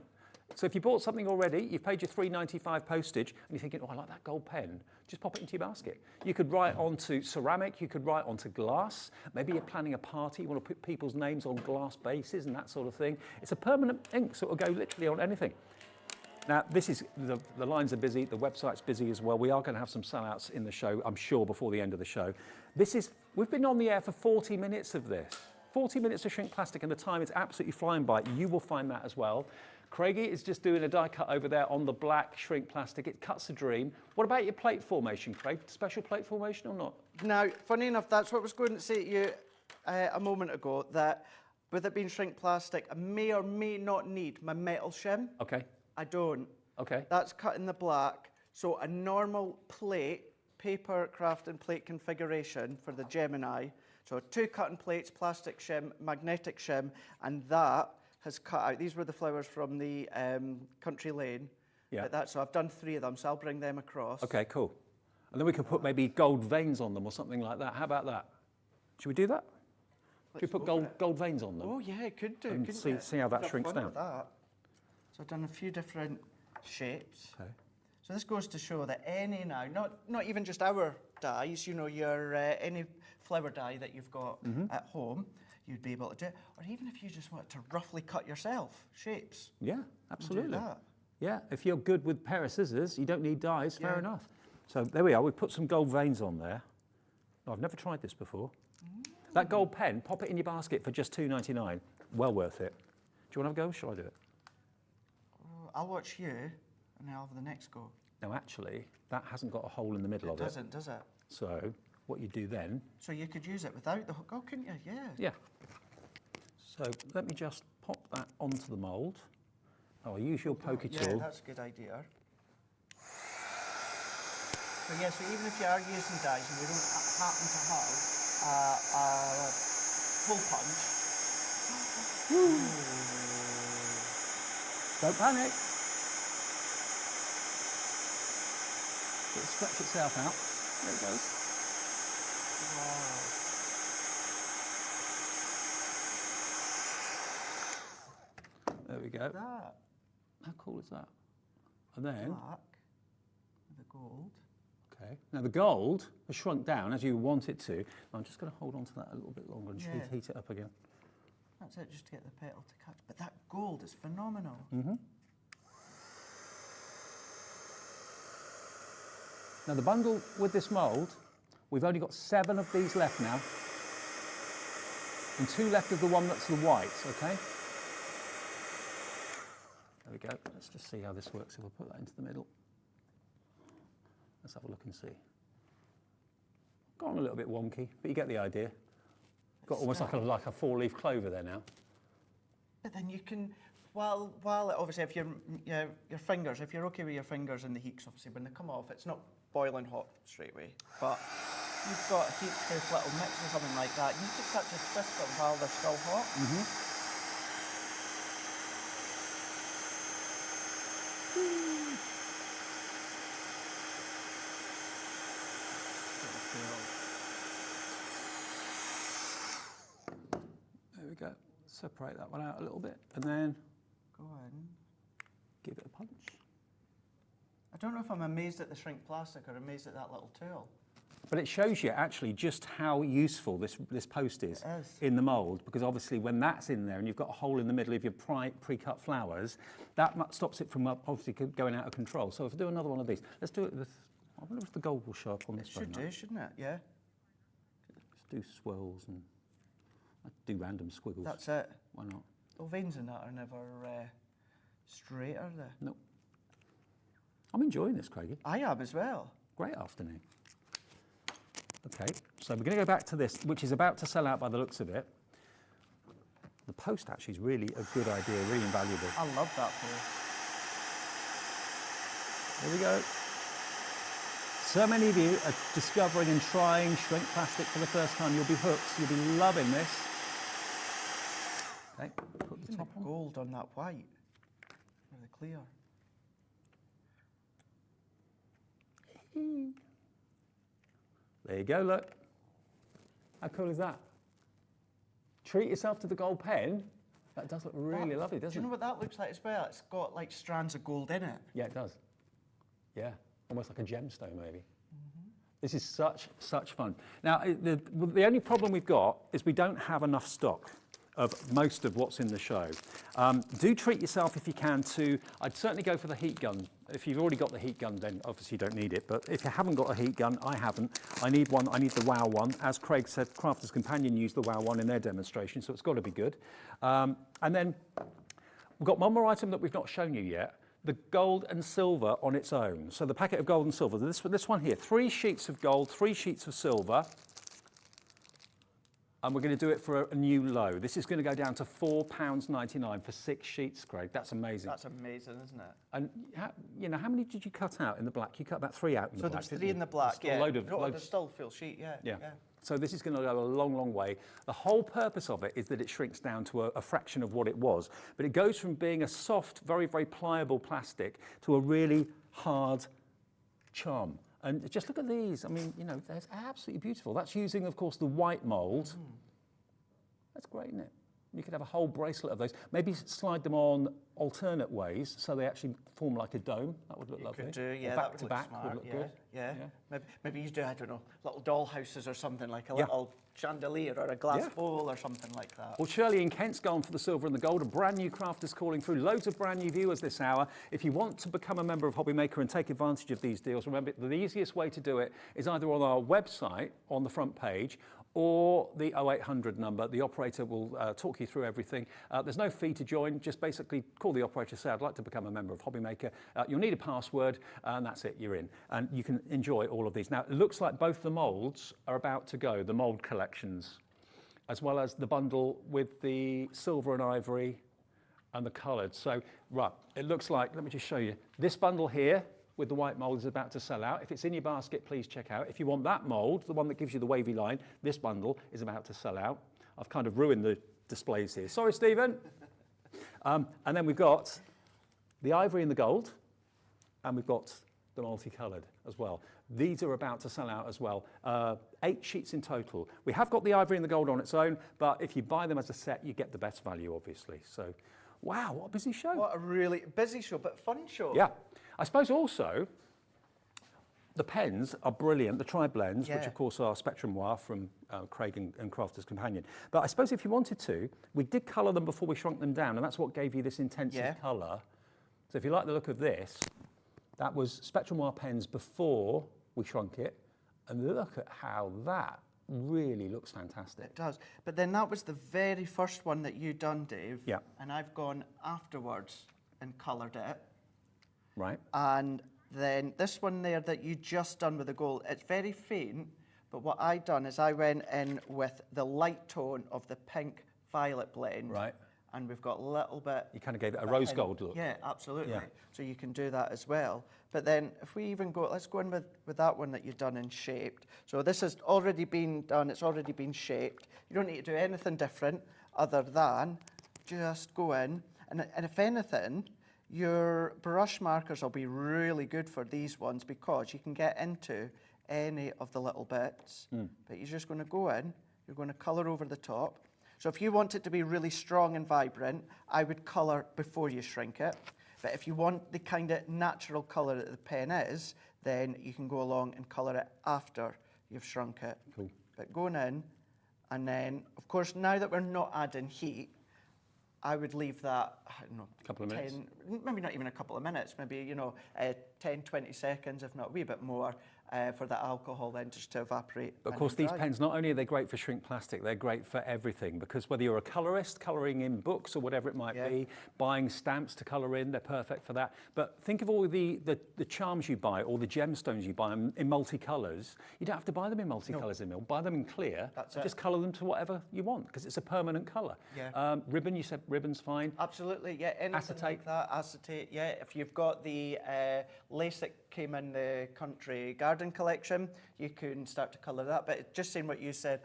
Speaker 1: So if you bought something already, you've paid your $3.95 postage, and you're thinking, oh, I like that gold pen, just pop it into your basket. You could write onto ceramic, you could write onto glass. Maybe you're planning a party, you want to put people's names on glass bases and that sort of thing. It's a permanent ink, so it will go literally on anything. Now, this is, the lines are busy, the website's busy as well. We are going to have some sellouts in the show, I'm sure, before the end of the show. We've been on the air for 40 minutes of this. 40 minutes of shrink plastic, and the time is absolutely flying by. You will find that as well. Craigie is just doing a die cut over there on the black shrink plastic. It cuts a dream. What about your plate formation, Craig? Special plate formation or not?
Speaker 3: Now, funny enough, that's what I was going to say to you a moment ago, that with it being shrink plastic, I may or may not need my metal shim.
Speaker 1: Okay.
Speaker 3: I don't.
Speaker 1: Okay.
Speaker 3: That's cut in the black. So a normal plate, paper crafting plate configuration for the Gemini. So 2 cutting plates, plastic shim, magnetic shim, and that has cut out. These were the flowers from the Country Lane.
Speaker 1: Yeah.
Speaker 3: So I've done 3 of them, so I'll bring them across.
Speaker 1: Okay, cool. And then we can put maybe gold veins on them or something like that. How about that? Should we do that? Should we put gold veins on them?
Speaker 3: Oh yeah, could do.
Speaker 1: And see how that shrinks down.
Speaker 3: That. So I've done a few different shapes.
Speaker 1: Okay.
Speaker 3: So this goes to show that any now, not even just our dyes, you know, your any flower dye that you've got at home, you'd be able to do it. Or even if you just want to roughly cut yourself shapes.
Speaker 1: Yeah, absolutely.
Speaker 3: Do that.
Speaker 1: Yeah, if you're good with a pair of scissors, you don't need dyes, fair enough. So there we are, we've put some gold veins on there. Oh, I've never tried this before. That gold pen, pop it in your basket for just $2.99. Well worth it. Do you want to have a go? Shall I do it?
Speaker 3: I'll watch you, and I'll have the next go.
Speaker 1: Now actually, that hasn't got a hole in the middle of it.
Speaker 3: It doesn't, does it?
Speaker 1: So what you do then...
Speaker 3: So you could use it without the hook, oh, couldn't you? Yeah.
Speaker 1: Yeah. So let me just pop that onto the mould. I'll use your pokey tool.
Speaker 3: Yeah, that's a good idea. So yeah, so even if you are using dyes and you don't happen to have a full punch.
Speaker 1: Don't panic. It'll stretch itself out. There it goes.
Speaker 3: Wow.
Speaker 1: There we go.
Speaker 3: That.
Speaker 1: How cool is that? And then,
Speaker 3: Black. The gold.
Speaker 1: okay. Now the gold has shrunk down as you want it to. I'm just going to hold on to that a little bit longer and heat it up again.
Speaker 3: That's it, just to get the petal to catch. But that gold is phenomenal.
Speaker 1: Now the bundle with this mould, we've only got 7 of these left now. And 2 left of the one that's the white, okay? There we go. Let's just see how this works if I put that into the middle. Let's have a look and see. Gone a little bit wonky, but you get the idea. Got almost like a 4-leaf clover there now.
Speaker 3: But then you can, while obviously if your fingers, if you're okay with your fingers in the heat, 'cause obviously when they come off, it's not boiling hot straight away. But you've got a heat-proof little mix or something like that. You can start to twist them while they're still hot.
Speaker 1: There we go. Separate that one out a little bit and then
Speaker 3: Go in.
Speaker 1: give it a punch.
Speaker 3: I don't know if I'm amazed at the shrink plastic or amazed at that little tool.
Speaker 1: But it shows you actually just how useful this post is in the mould, because obviously when that's in there and you've got a hole in the middle of your pre-cut flowers, that stops it from obviously going out of control. So if I do another one of these, let's do it with, I wonder if the gold will show up on this.
Speaker 3: It should do, shouldn't it? Yeah.
Speaker 1: Let's do swirls and do random squiggles.
Speaker 3: That's it.
Speaker 1: Why not?
Speaker 3: The veins in that are never straight, are they?
Speaker 1: Nope. I'm enjoying this, Craigie.
Speaker 3: I am as well.
Speaker 1: Great afternoon. Okay, so we're going to go back to this, which is about to sell out by the looks of it. The post actually is really a good idea, really invaluable.
Speaker 3: I love that post.
Speaker 1: Here we go. So many of you are discovering and trying shrink plastic for the first time. You'll be hooked. You'll be loving this. Okay, put the top on.
Speaker 3: Gold on that white. Or the clear.
Speaker 1: There you go, look. How cool is that? Treat yourself to the gold pen. That does look really lovely, doesn't it?
Speaker 3: Do you know what that looks like as well? It's got like strands of gold in it.
Speaker 1: Yeah, it does. Yeah, almost like a gemstone maybe. This is such fun. Now, the only problem we've got is we don't have enough stock of most of what's in the show. Do treat yourself if you can to, I'd certainly go for the heat gun. If you've already got the heat gun, then obviously you don't need it. But if you haven't got a heat gun, I haven't. I need one, I need the WOW one. As Craig said, Crafter's Companion used the WOW one in their demonstration, so it's got to be good. And then we've got one more item that we've not shown you yet. The gold and silver on its own. So the packet of gold and silver, this one here, 3 sheets of gold, 3 sheets of silver. And we're going to do it for a new low. This is going to go down to £4.99 for 6 sheets, Craig. That's amazing.
Speaker 3: That's amazing, isn't it?
Speaker 1: And you know, how many did you cut out in the black? You cut about 3 out in the black.
Speaker 3: So there's 3 in the black, yeah. There's still a full sheet, yeah.
Speaker 1: So this is going to go a long, long way. The whole purpose of it is that it shrinks down to a fraction of what it was. But it goes from being a soft, very, very pliable plastic to a really hard charm. And just look at these. I mean, you know, they're absolutely beautiful. That's using, of course, the white mould. That's great, isn't it? You could have a whole bracelet of those. Maybe slide them on alternate ways so they actually form like a dome. That would look lovely.
Speaker 3: Could do, yeah.
Speaker 1: Or back to back
Speaker 3: smart,
Speaker 1: would look good.
Speaker 3: Yeah. Maybe you do, I don't know, little doll houses or something, like a little chandelier or a glass bowl or something like that.
Speaker 1: Well, Shirley in Kent's gone for the silver and the gold. A brand new crafters calling through. Loads of brand new viewers this hour. If you want to become a member of Hobby Maker and take advantage of these deals, remember the easiest way to do it is either on our website on the front page or the 0800 number. The operator will talk you through everything. There's no fee to join. Just basically call the operator, say, I'd like to become a member of Hobby Maker. You'll need a password, and that's it, you're in. And you can enjoy all of these. Now, it looks like both the moulds are about to go, the mould collections, as well as the bundle with the silver and ivory and the coloured. So, right, it looks like, let me just show you. This bundle here, with the white mould is about to sell out. If it's in your basket, please check out. If you want that mould, the one that gives you the wavy line, this bundle is about to sell out. I've kind of ruined the displays here. Sorry, Stephen. And then we've got the ivory and the gold, and we've got the multicoloured as well. These are about to sell out as well. 8 sheets in total. We have got the ivory and the gold on its own, but if you buy them as a set, you get the best value, obviously. So, wow, what a busy show.
Speaker 3: What a really busy show, but fun show.
Speaker 1: Yeah. I suppose also, the pens are brilliant, the tri-blends, which of course are Spectrum Noir from Craig and Crafter's Companion. But I suppose if you wanted to, we did colour them before we shrunk them down, and that's what gave you this intensive colour. So if you like the look of this, that was Spectrum Noir pens before we shrunk it, and look at how that really looks fantastic.
Speaker 3: It does. But then that was the very first one that you done, Dave.
Speaker 1: Yeah.
Speaker 3: And I've gone afterwards and coloured it.
Speaker 1: Right.
Speaker 3: And then this one there that you just done with the gold, it's very faint, but what I done is I went in with the light tone of the pink violet blend.
Speaker 1: Right.
Speaker 3: And we've got a little bit...
Speaker 1: You kind of gave it a rose gold look.
Speaker 3: Yeah, absolutely.
Speaker 1: Yeah.
Speaker 3: So you can do that as well. But then if we even go, let's go in with that one that you've done in shaped. So this has already been done, it's already been shaped. You don't need to do anything different other than just go in. And if anything, your brush markers will be really good for these ones because you can get into any of the little bits. But you're just going to go in, you're going to colour over the top. So if you want it to be really strong and vibrant, I would colour before you shrink it. But if you want the kind of natural colour that the pen is, then you can go along and colour it after you've shrunk it.
Speaker 1: Cool.
Speaker 3: But going in, and then, of course, now that we're not adding heat, I would leave that, I don't know,
Speaker 1: couple of minutes.
Speaker 3: Maybe not even a couple of minutes, maybe, 10, 20 seconds, if not a wee bit more, for the alcohol then just to evaporate.
Speaker 1: Of course, these pens, not only are they great for shrink plastic, they're great for everything, because whether you're a colorist, colouring in books or whatever it might be, buying stamps to colour in, they're perfect for that. But think of all the charms you buy, or the gemstones you buy in multicolours. You don't have to buy them in multicolours anymore. Buy them in clear.
Speaker 3: That's it.
Speaker 1: Just colour them to whatever you want, because it's a permanent colour.
Speaker 3: Yeah.
Speaker 1: Ribbon, you said ribbon's fine.
Speaker 3: Absolutely, yeah. Anything
Speaker 1: Acetate.
Speaker 3: like that, acetate, yeah. If you've got the lace that came in the Country Garden collection, you can start to colour that. But just saying what you said,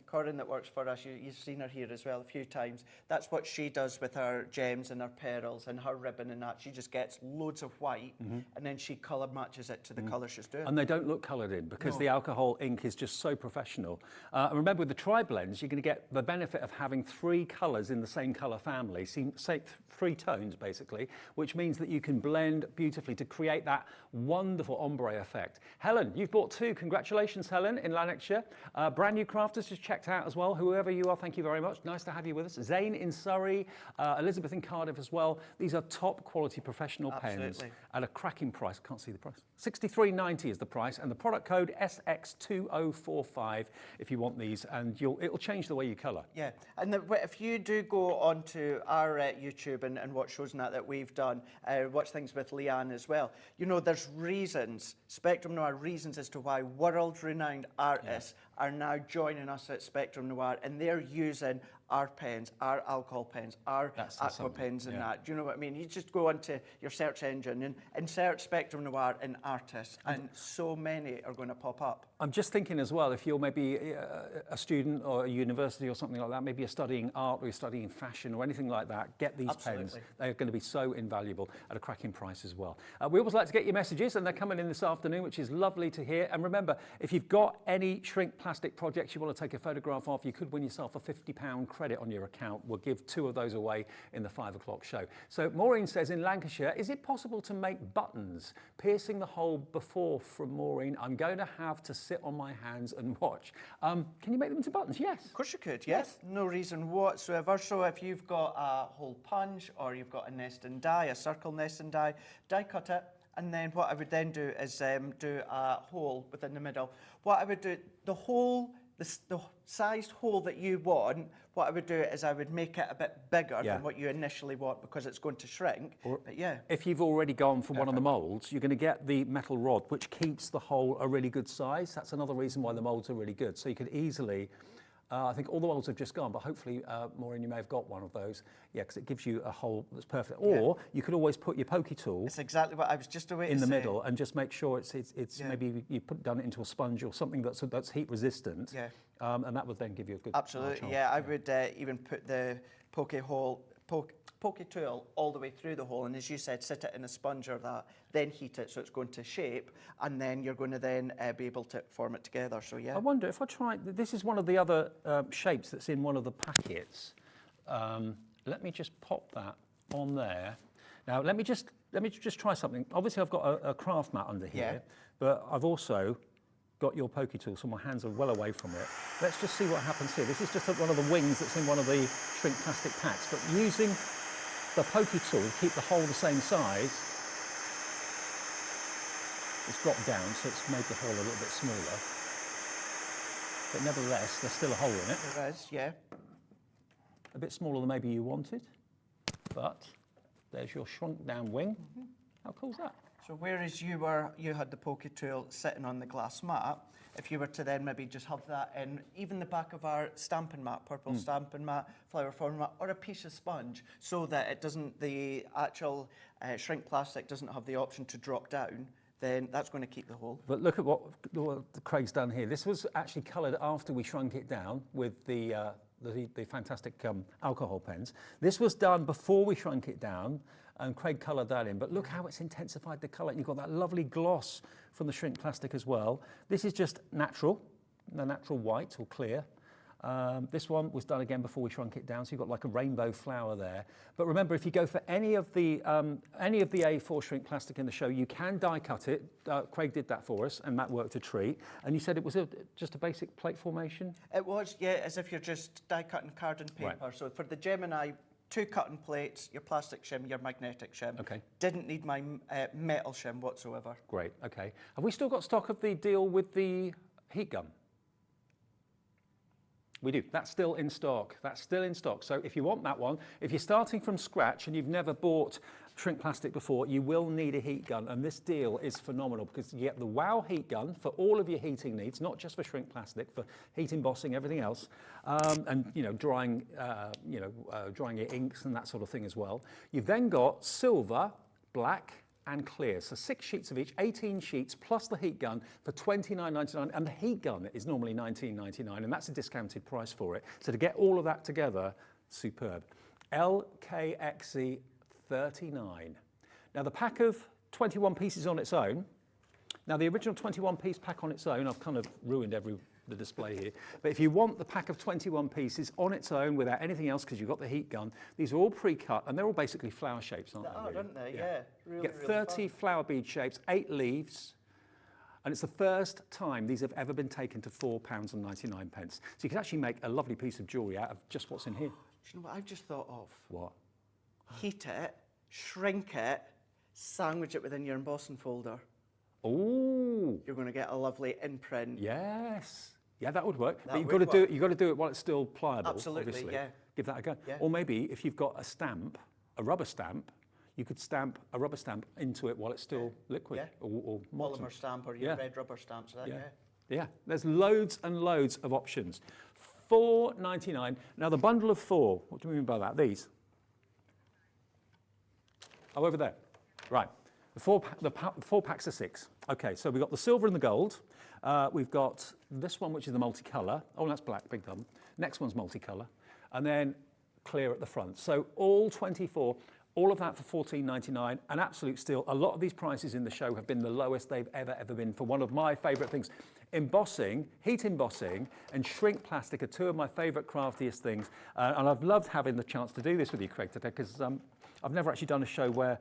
Speaker 3: Corinne that works for us, you've seen her here as well a few times. That's what she does with her gems and her pearls and her ribbon and that. She just gets loads of white and then she colour matches it to the colour she's doing.
Speaker 1: And they don't look coloured in because the alcohol ink is just so professional. And remember, with the tri-blends, you're going to get the benefit of having 3 colours in the same colour family, say 3 tones basically, which means that you can blend beautifully to create that wonderful ombre effect. Helen, you've bought 2. Congratulations, Helen, in Lanarkshire. Brand new crafters just checked out as well. Whoever you are, thank you very much. Nice to have you with us. Zane in Surrey, Elizabeth in Cardiff as well. These are top quality professional pens at a cracking price. Can't see the price. $63.90 is the price, and the product code SX2045 if you want these, and it'll change the way you colour.
Speaker 3: Yeah, and if you do go onto our YouTube and watch shows and that we've done, watch things with Leanne as well, there's reasons, Spectrum Noir, reasons as to why world-renowned artists are now joining us at Spectrum Noir, and they're using our pens, our alcohol pens, our aqua pens and that. Do you know what I mean? You just go onto your search engine and insert Spectrum Noir and artists, and so many are going to pop up.
Speaker 1: I'm just thinking as well, if you're maybe a student or a university or something like that, maybe you're studying art or you're studying fashion or anything like that, get these pens. They're going to be so invaluable at a cracking price as well. We always like to get your messages, and they're coming in this afternoon, which is lovely to hear. And remember, if you've got any shrink plastic projects you want to take a photograph of, you could win yourself a £50 credit on your account. We'll give 2 of those away in the 5 o'clock show. So Maureen says, in Lancashire, is it possible to make buttons? Piercing the hole before from Maureen. I'm going to have to sit on my hands and watch. Can you make them into buttons? Yes.
Speaker 3: Of course you could, yes. No reason whatsoever. So if you've got a hole punch or you've got a nest and die, a circle nest and die cut it. And then what I would then do is do a hole within the middle. What I would do, the sized hole that you want, what I would do is I would make it a bit bigger than what you initially want because it's going to shrink. But yeah.
Speaker 1: If you've already gone for one of the moulds, you're going to get the metal rod, which keeps the hole a really good size. That's another reason why the moulds are really good. So you can easily I think all the oils have just gone, but hopefully, Maureen, you may have got one of those. Yeah, because it gives you a hole that's perfect. Or you could always put your pokey tool.
Speaker 3: It's exactly what I was just away
Speaker 1: in the middle, and just make sure it's maybe you done it into a sponge or something that's heat resistant.
Speaker 3: Yeah.
Speaker 1: And that would then give you a good.
Speaker 3: Absolutely. Yeah, I would even put the pokey tool all the way through the hole, and as you said, sit it in a sponge or that, then heat it so it's going to shape, and then you're going to then be able to form it together. So yeah.
Speaker 1: I wonder if I try. This is one of the other shapes that's in one of the packets. Let me just pop that on there. Now let me just try something. Obviously, I've got a craft mat under here, but I've also got your pokey tool, so my hands are well away from it. Let's just see what happens here. This is just one of the wings that's in one of the shrink plastic packs, but using the pokey tool to keep the hole the same size, it's dropped down, so it's made the hole a little bit smaller. But nevertheless, there's still a hole in it.
Speaker 3: There is, yeah.
Speaker 1: A bit smaller than maybe you wanted, but there's your shrunk down wing. How cool is that?
Speaker 3: So whereas you had the pokey tool sitting on the glass mat, if you were to then maybe just have that in even the back of our stamping mat, purple stamping mat, flower form mat, or a piece of sponge, so that it doesn't, the actual shrink plastic doesn't have the option to drop down, then that's going to keep the hole.
Speaker 1: But look at what Craig's done here. This was actually coloured after we shrunk it down with the fantastic alcohol pens. This was done before we shrunk it down, and Craig coloured that in. But look how it's intensified the colour. And you've got that lovely gloss from the shrink plastic as well. This is just natural, the natural white or clear. This one was done again before we shrunk it down, so you've got like a rainbow flower there. But remember, if you go for any of the A4 shrink plastic in the show, you can die cut it. Craig did that for us, and that worked a treat. And you said it was just a basic plate formation?
Speaker 3: It was, yeah, as if you're just die cutting card and paper. Right. So for the Gemini, 2 cutting plates, your plastic shim, your magnetic shim.
Speaker 1: Okay.
Speaker 3: Didn't need my metal shim whatsoever.
Speaker 1: Great, okay. Have we still got stock of the deal with the heat gun? We do. That's still in stock. That's still in stock. So if you want that one, if you're starting from scratch and you've never bought shrink plastic before, you will need a heat gun. And this deal is phenomenal because you get the WOW heat gun for all of your heating needs, not just for shrink plastic, for heat embossing, everything else, and drying your inks and that sort of thing as well. You've then got silver, black, and clear. So 6 sheets of each, 18 sheets plus the heat gun for $29.99, and the heat gun is normally $19.99, and that's a discounted price for it. So to get all of that together, superb. LKXE 39. Now the pack of 21 pieces on its own. Now the original 21 piece pack on its own, I've kind of ruined the display here. But if you want the pack of 21 pieces on its own without anything else, because you've got the heat gun, these are all pre-cut and they're all basically flower shapes, aren't they?
Speaker 3: They are, aren't they? Yeah. Really,
Speaker 1: you get 30 flower bead shapes, 8 leaves, and it's the first time these have ever been taken to £4.99. So you can actually make a lovely piece of jewellery out of just what's in here.
Speaker 3: Do you know what I've just thought of?
Speaker 1: What?
Speaker 3: Heat it, shrink it, sandwich it within your embossing folder.
Speaker 1: Oh,
Speaker 3: you're going to get a lovely imprint.
Speaker 1: Yes. Yeah, that would work. But you've
Speaker 3: would
Speaker 1: got to do it while it's still pliable.
Speaker 3: Absolutely,
Speaker 1: obviously.
Speaker 3: yeah.
Speaker 1: Give that a go.
Speaker 3: Yeah.
Speaker 1: Or maybe if you've got a stamp, a rubber stamp, you could stamp a rubber stamp into it while it's still liquid.
Speaker 3: Yeah.
Speaker 1: Or molten.
Speaker 3: Polymer stamp or your red rubber stamps.
Speaker 1: Yeah. There's loads and loads of options. $4.99. Now the bundle of 4. What do we mean by that? These. Oh, over there. Right. The four packs of 6. Okay, so we've got the silver and the gold. We've got this one, which is the multicolour. Oh, that's black, big dumb. Next one's multicolour. And then clear at the front. So all 24, all of that for $14.99, an absolute steal. A lot of these prices in the show have been the lowest they've ever been for one of my favourite things. Embossing, heat embossing, and shrink plastic are 2 of my favourite craftiest things. And I've loved having the chance to do this with you, Craig, today, because I've never actually done a show where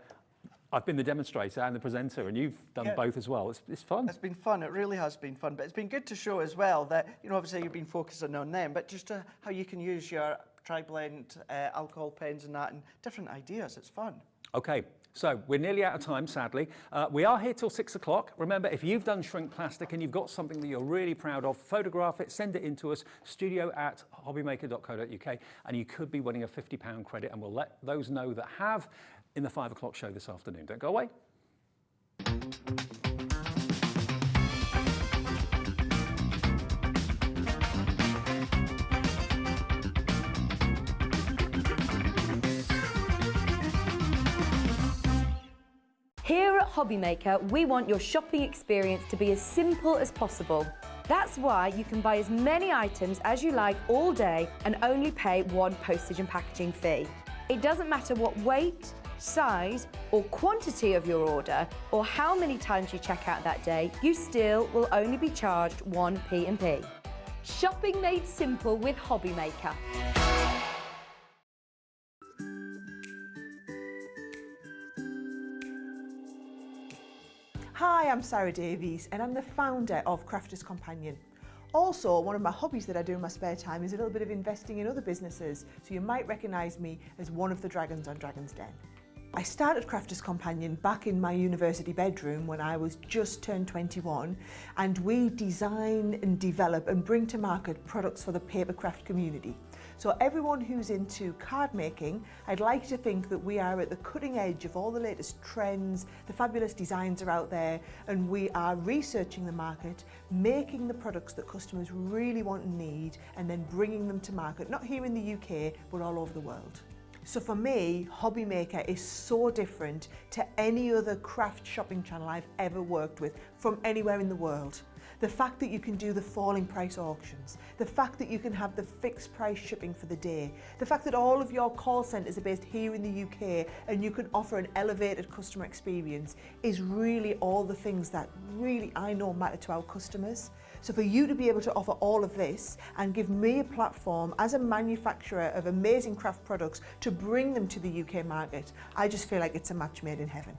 Speaker 1: I've been the demonstrator and the presenter, and you've done both as well. It's fun.
Speaker 3: It's been fun. It really has been fun. But it's been good to show as well that, obviously you've been focusing on them, but just how you can use your tri-blend alcohol pens and that, and different ideas. It's fun. Okay, so we're nearly out of time, sadly. We are here till 6 o'clock. Remember, if you've done shrink plastic and you've got something that you're really proud of, photograph it, send it in to us, studio@hobbymaker.co.uk, and you could be winning a £50 credit, and we'll let those know that have in the 5 o'clock show this afternoon. Don't go away.
Speaker 2: Hobbymaker, we want your shopping experience to be as simple as possible. That's why you can buy as many items as you like all day and only pay one postage and packaging fee. It doesn't matter what weight, size or quantity of your order or how many times you check out that day, you still will only be charged one P&P. Shopping made simple with Hobbymaker.
Speaker 4: Hi, I'm Sarah Davies and I'm the founder of Crafters Companion. Also, one of my hobbies that I do in my spare time is a little bit of investing in other businesses, so you might recognise me as one of the dragons on Dragon's Den. I started Crafters Companion back in my university bedroom when I was just turned 21, and we design and develop and bring to market products for the papercraft community. So everyone who's into card making, I'd like to think that we are at the cutting edge of all the latest trends, the fabulous designs are out there, and we are researching the market, making the products that customers really want and need, and then bringing them to market, not here in the UK, but all over the world. So for me, Hobbymaker is so different to any other craft shopping channel I've ever worked with from anywhere in the world. The fact that you can do the falling price auctions, the fact that you can have the fixed price shipping for the day, the fact that all of your call centres are based here in the UK and you can offer an elevated customer experience is really all the things that really I know matter to our customers. So for you to be able to offer all of this and give me a platform as a manufacturer of amazing craft products to bring them to the UK market, I just feel like it's a match made in heaven.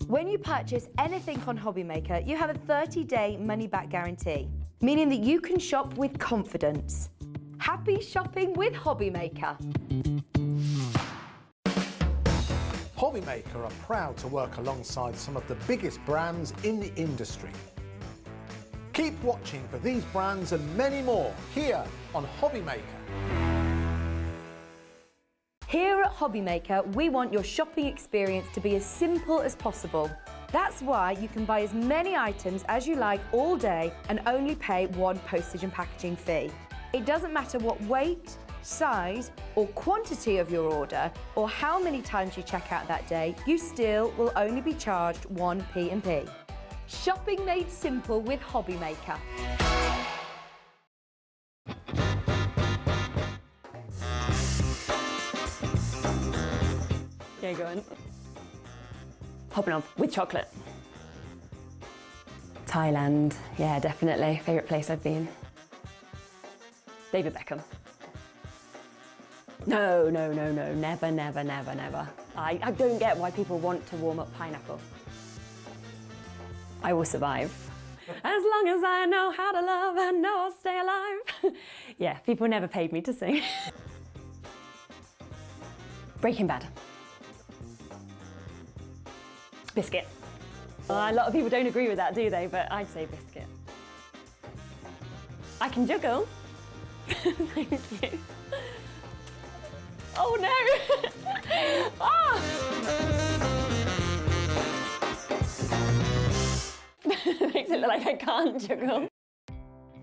Speaker 2: When you purchase anything on Hobbymaker, you have a 30-day money-back guarantee, meaning that you can shop with confidence. Happy shopping with Hobbymaker.
Speaker 5: Hobbymaker are proud to work alongside some of the biggest brands in the industry. Keep watching for these brands and many more here on Hobbymaker.
Speaker 2: Here at Hobbymaker, we want your shopping experience to be as simple as possible. That's why you can buy as many items as you like all day and only pay one postage and packaging fee. It doesn't matter what weight, size or quantity of your order or how many times you check out that day, you still will only be charged one P&P. Shopping made simple with Hobbymaker.
Speaker 6: Yeah, go on. Hopping on with chocolate. Thailand, yeah, definitely. Favourite place I've been. David Beckham. No, never. I don't get why people want to warm up pineapple. I will survive. As long as I know how to love, I know I'll stay alive. Yeah, people never paid me to sing. Breaking Bad. Biscuit. A lot of people don't agree with that, do they? But I'd say biscuit. I can juggle. Thank you. Oh no! Ah! Makes it look like I can't juggle.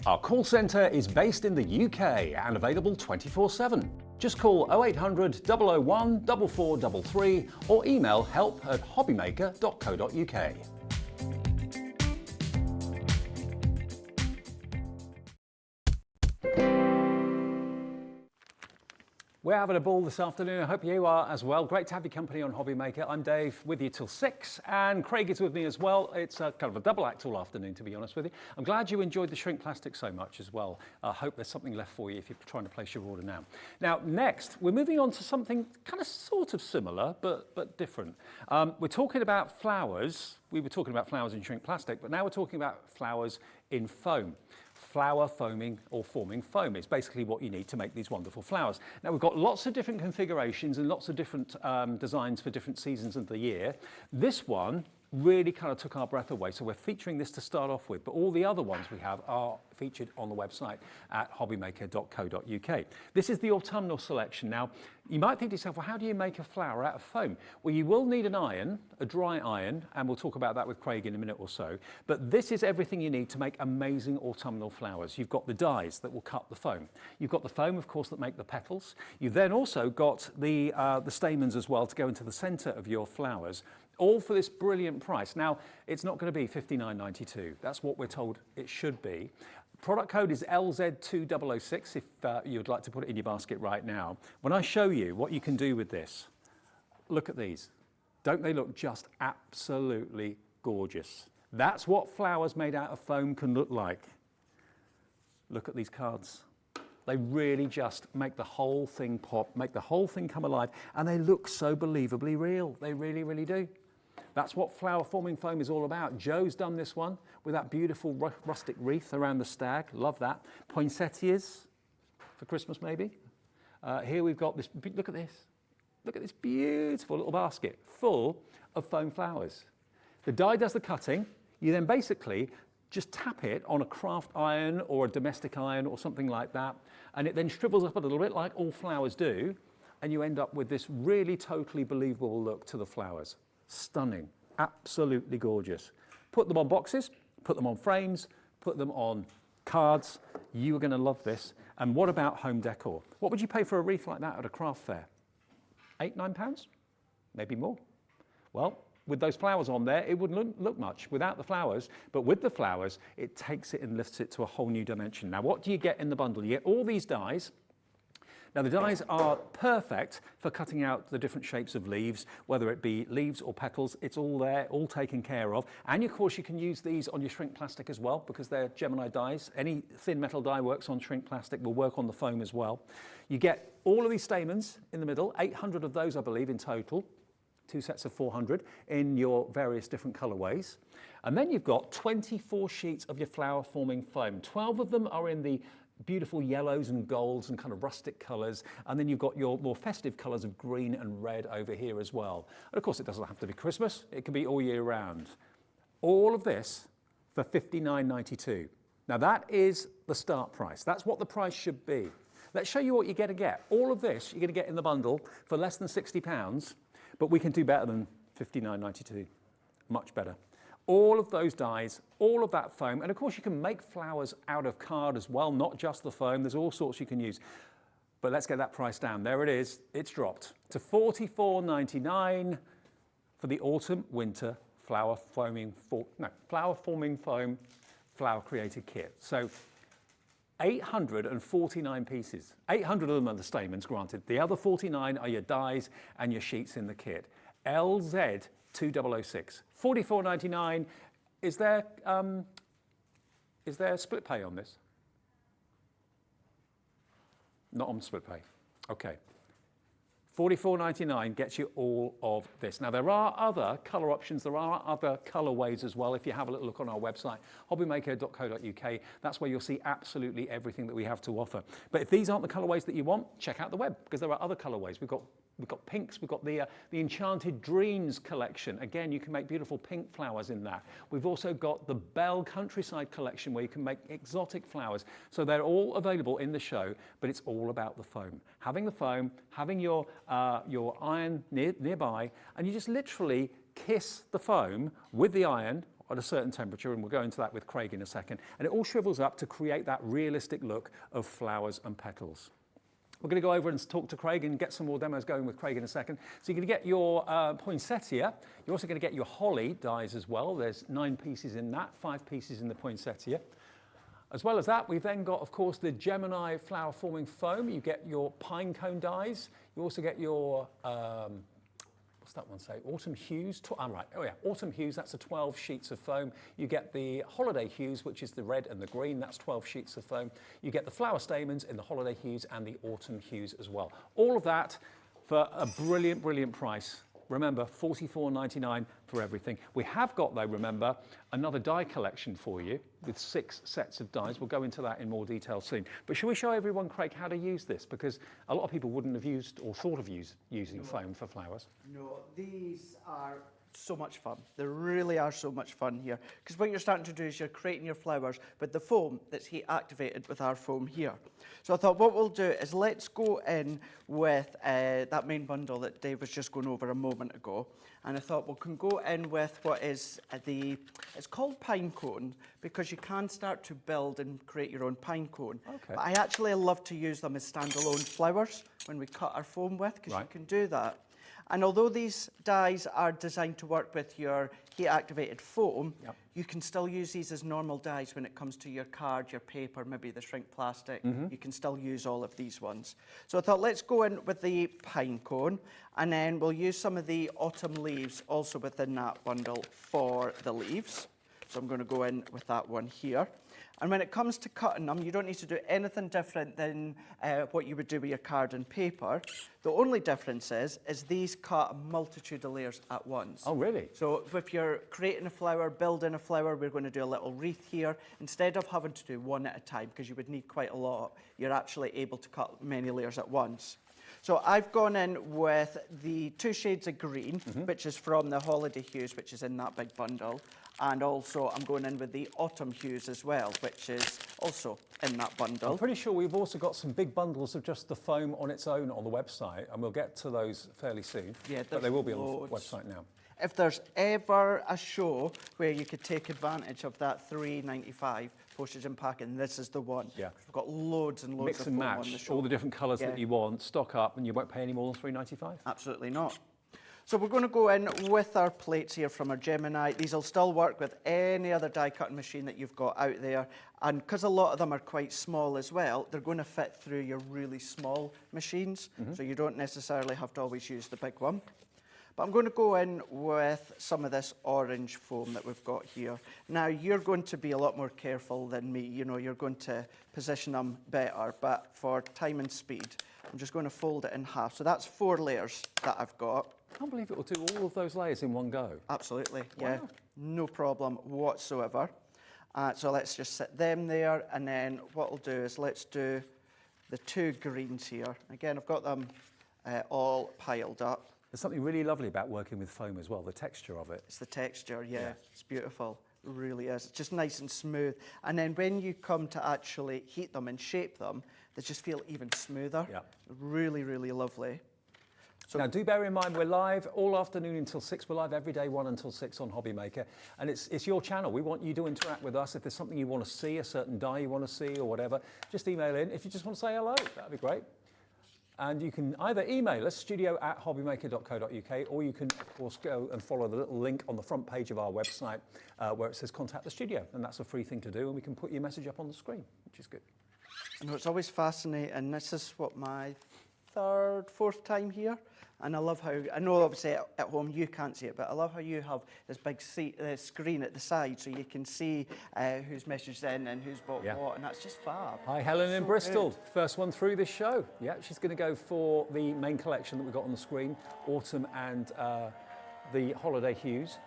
Speaker 1: Our call centre is based in the UK and available 24/7. Just call 0800 001 4433 or email help@hobbymaker.co.uk. We're having a ball this afternoon. I hope you are as well. Great to have your company on Hobbymaker. I'm Dave, with you till 6, and Craig is with me as well. It's kind of a double act all afternoon, to be honest with you. I'm glad you enjoyed the shrink plastic so much as well. I hope there's something left for you if you're trying to place your order now. Now, next, we're moving on to something kind of sort of similar, but different. We're talking about flowers. We were talking about flowers in shrink plastic, but now we're talking about flowers in foam. Flower foaming or forming foam is basically what you need to make these wonderful flowers. Now we've got lots of different configurations and lots of different designs for different seasons of the year. This one really kind of took our breath away. So we're featuring this to start off with, but all the other ones we have are featured on the website at hobbymaker.co.uk. This is the autumnal selection. Now, you might think to yourself, well, how do you make a flower out of foam? Well, you will need an iron, a dry iron, and we'll talk about that with Craig in a minute or so. But this is everything you need to make amazing autumnal flowers. You've got the dyes that will cut the foam. You've got the foam, of course, that make the petals. You've then also got the stamens as well to go into the centre of your flowers, all for this brilliant price. Now, it's not going to be $59.92. That's what we're told it should be. Product code is LZ2006 if you'd like to put it in your basket right now. When I show you what you can do with this, look at these. Don't they look just absolutely gorgeous? That's what flowers made out of foam can look like. Look at these cards. They really just make the whole thing pop, make the whole thing come alive, and they look so believably real. They really, really do. That's what flower forming foam is all about. Joe's done this one with that beautiful rustic wreath around the stag. Love that. Poinsettias for Christmas maybe. Here we've got this, look at this. Look at this beautiful little basket full of foam flowers. The dye does the cutting. You then basically just tap it on a craft iron or a domestic iron or something like that, and it then shrivels up a little bit like all flowers do, and you end up with this really totally believable look to the flowers. Stunning, absolutely gorgeous. Put them on boxes, put them on frames, put them on cards. You are going to love this. And what about home decor? What would you pay for a wreath like that at a craft fair? £8, £9? Maybe more. Well, with those flowers on there, it wouldn't look much without the flowers, but with the flowers, it takes it and lifts it to a whole new dimension. Now, what do you get in the bundle? You get all these dies. Now, the dies are perfect for cutting out the different shapes of leaves, whether it be leaves or petals. It's all there, all taken care of. And of course, you can use these on your shrink plastic as well, because they're Gemini dies. Any thin metal die works on shrink plastic, will work on the foam as well. You get all of these stamens in the middle, 800 of those, I believe, in total. 2 sets of 400 in your various different colorways. And then you've got 24 sheets of your flower forming foam. 12 of them are in the beautiful yellows and golds and kind of rustic colors. And then you've got your more festive colors of green and red over here as well. And of course, it doesn't have to be Christmas. It can be all year round. All of this for $59.92. Now that is the start price. That's what the price should be. Let's show you what you're going to get. All of this you're going to get in the bundle for less than £60. But we can do better than $59.92, much better. All of those dies, all of that foam, and of course you can make flowers out of card as well, not just the foam, there's all sorts you can use. But let's get that price down. There it is, it's dropped to $44.99 for the autumn winter flower forming foam flower created kit. So 849 pieces. 800 of them are the stamens, granted. The other 49 are your dies and your sheets in the kit. LZ2006. $44.99. Is there split pay on this? Not on split pay. Okay. $44.99 gets you all of this. Now, there are other colour options. There are other colourways as well. If you have a little look on our website, hobbymaker.co.uk, that's where you'll see absolutely everything that we have to offer. But if these aren't the colourways that you want, check out the web, because there are other colourways. We've got pinks, we've got the Enchanted Dreams collection. Again, you can make beautiful pink flowers in that. We've also got the Bell Countryside collection where you can make exotic flowers. So they're all available in the show, but it's all about the foam. Having the foam, having your iron nearby, and you just literally kiss the foam with the iron at a certain temperature, and we'll go into that with Craig in a second, and it all shrivels up to create that realistic look of flowers and petals. We're going to go over and talk to Craig and get some more demos going with Craig in a second. So you're going to get your poinsettia. You're also going to get your holly dies as well. There's 9 pieces in that, 5 pieces in the poinsettia. As well as that, we've then got, of course, the Gemini flower forming foam. You get your pine cone dies. You also get your, what's that one say? Autumn hues. Autumn hues, that's a 12 sheets of foam. You get the holiday hues, which is the red and the green. That's 12 sheets of foam. You get the flower stamens in the holiday hues and the autumn hues as well. All of that for a brilliant, brilliant price. Remember, $44.99 for everything. We have got, though, remember, another die collection for you with 6 sets of dies. We'll go into that in more detail soon. But shall we show everyone, Craig, how to use this? Because a lot of people wouldn't have used or thought of using foam for flowers.
Speaker 3: No, these are so much fun. They really are so much fun here. Because what you're starting to do is you're creating your flowers with the foam that's heat activated with our foam here. So I thought what we'll do is let's go in with that main bundle that Dave was just going over a moment ago. And I thought we can go in with what is it's called pine cone, because you can start to build and create your own pine cone.
Speaker 1: Okay.
Speaker 3: But I actually love to use them as standalone flowers when we cut our foam with, because you can do that. And although these dies are designed to work with your heat-activated foam, you can still use these as normal dies when it comes to your card, your paper, maybe the shrink plastic. You can still use all of these ones. So I thought, let's go in with the pine cone, and then we'll use some of the autumn leaves also within that bundle for the leaves. So I'm going to go in with that one here. And when it comes to cutting them, you don't need to do anything different than what you would do with your card and paper. The only difference is these cut a multitude of layers at once.
Speaker 1: Oh, really?
Speaker 3: So if you're creating a flower, building a flower, we're going to do a little wreath here. Instead of having to do one at a time, because you would need quite a lot, you're actually able to cut many layers at once. So I've gone in with the 2 shades of green, which is from the Holiday Hues, which is in that big bundle. And also I'm going in with the Autumn Hues as well, which is also in that bundle.
Speaker 1: I'm pretty sure we've also got some big bundles of just the foam on its own on the website, and we'll get to those fairly soon.
Speaker 3: Yeah,
Speaker 1: but they will be on the website now.
Speaker 3: If there's ever a show where you could take advantage of that $3.95 postage and packing, this is the one.
Speaker 1: Yeah.
Speaker 3: We've got loads and loads
Speaker 1: Mix
Speaker 3: of
Speaker 1: and
Speaker 3: foam on the
Speaker 1: match
Speaker 3: show.
Speaker 1: all the different colours that you want, stock up, and you won't pay any more than $3.95.
Speaker 3: Absolutely not. So we're going to go in with our plates here from our Gemini. These will still work with any other die cutting machine that you've got out there. And because a lot of them are quite small as well, they're going to fit through your really small machines. So you don't necessarily have to always use the big one. But I'm going to go in with some of this orange foam that we've got here. Now, you're going to be a lot more careful than me. You know, you're going to position them better. But for time and speed, I'm just going to fold it in half. So that's 4 layers that I've got.
Speaker 1: I can't believe it will do all of those layers in one go.
Speaker 3: Absolutely, yeah. No problem whatsoever. So let's just set them there. And then what we'll do is let's do the 2 greens here. Again, I've got them all piled up.
Speaker 1: There's something really lovely about working with foam as well, the texture of it.
Speaker 3: It's the texture, yeah. It's beautiful. It really is. It's just nice and smooth. And then when you come to actually heat them and shape them, they just feel even smoother.
Speaker 1: Yeah.
Speaker 3: Really, really lovely.
Speaker 1: So now, do bear in mind, we're live all afternoon until 6. We're live every day, 1 until 6 on Hobby Maker. And it's your channel. We want you to interact with us. If there's something you want to see, a certain die you want to see or whatever, just email in. If you just want to say hello, that'd be great. And you can either email us, studio@hobbymaker.co.uk, or you can, of course, go and follow the little link on the front page of our website where it says contact the studio. And that's a free thing to do, and we can put your message up on the screen, which is good.
Speaker 3: I know it's always fascinating, and this is what, my 3rd, 4th time here. And I love how, I know obviously at home you can't see it, but I love how you have this big screen at the side so you can see who's messaged in and who's bought what, and that's just fab.
Speaker 1: Hi, Helen in
Speaker 3: So
Speaker 1: Bristol.
Speaker 3: good.
Speaker 1: First one through this show. Yeah, she's going to go for the main collection that we've got on the screen, Autumn and the Holiday Hues.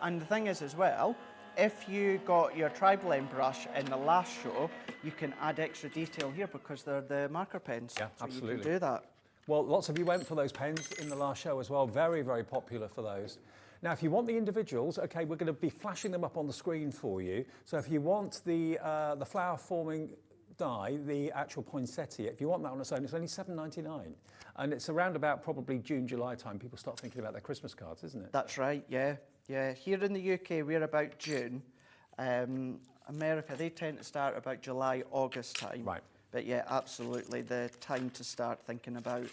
Speaker 3: And the thing is as well, if you got your tri-blend brush in the last show, you can add extra detail here because they're the marker pens.
Speaker 1: Yeah,
Speaker 3: so
Speaker 1: absolutely.
Speaker 3: you can do that.
Speaker 1: Well, lots of you went for those pens in the last show as well. Very, very popular for those. Now, if you want the individuals, okay, we're going to be flashing them up on the screen for you. So if you want the flower forming die, the actual poinsettia, if you want that on its own, it's only $7.99. And it's around about probably June, July time, people start thinking about their Christmas cards, isn't it?
Speaker 3: That's right, yeah. Yeah, here in the UK, we're about June. America, they tend to start about July, August time.
Speaker 1: Right.
Speaker 3: But yeah, absolutely, the time to start thinking about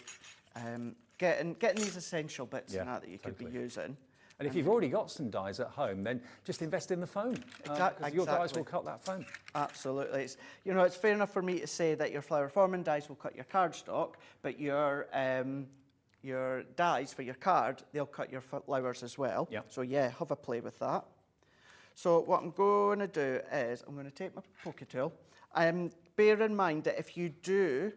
Speaker 3: getting these essential bits and that you could be using.
Speaker 1: And if you've already got some dies at home, then just invest in the foam. Because your dies will cut that foam.
Speaker 3: Absolutely. It's, you know, it's fair enough for me to say that your flower forming dies will cut your cardstock, but your dies for your card, they'll cut your flowers as well.
Speaker 1: Yeah.
Speaker 3: So yeah, have a play with that. So what I'm going to do is I'm going to take my poke tool. Bear in mind that if you do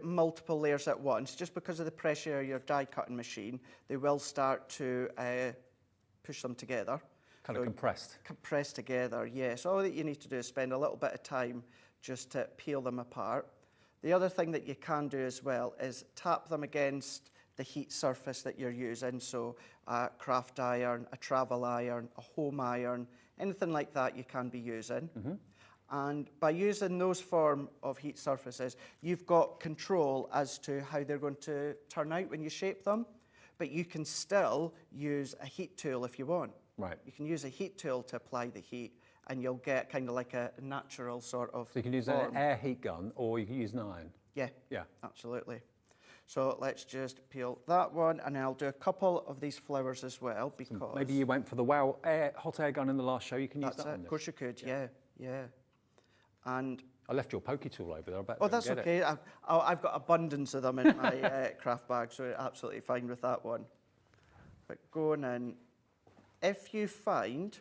Speaker 3: multiple layers at once, just because of the pressure of your die cutting machine, they will start to push them together.
Speaker 1: Kind of compressed.
Speaker 3: Compressed together, yes. All that you need to do is spend a little bit of time just to peel them apart. The other thing that you can do as well is tap them against the heat surface that you're using. So a craft iron, a travel iron, a home iron, anything like that you can be using. And by using those form of heat surfaces, you've got control as to how they're going to turn out when you shape them. But you can still use a heat tool if you want.
Speaker 1: Right.
Speaker 3: You can use a heat tool to apply the heat, and you'll get kind of like a natural sort of
Speaker 1: So you can use
Speaker 3: form.
Speaker 1: an air heat gun, or you can use an iron.
Speaker 3: Yeah.
Speaker 1: Yeah.
Speaker 3: Absolutely. So let's just peel that one, and I'll do a couple of these flowers as well, because
Speaker 1: Maybe you went for the hot air gun in the last show. You can use
Speaker 3: that's
Speaker 1: that
Speaker 3: it.
Speaker 1: on
Speaker 3: Of
Speaker 1: this.
Speaker 3: course you could. Yeah. And
Speaker 1: I left your pokey tool over there. I bet.
Speaker 3: oh, that's okay. I've got abundance of them in my craft bag, so absolutely fine with that one. But going in, if you find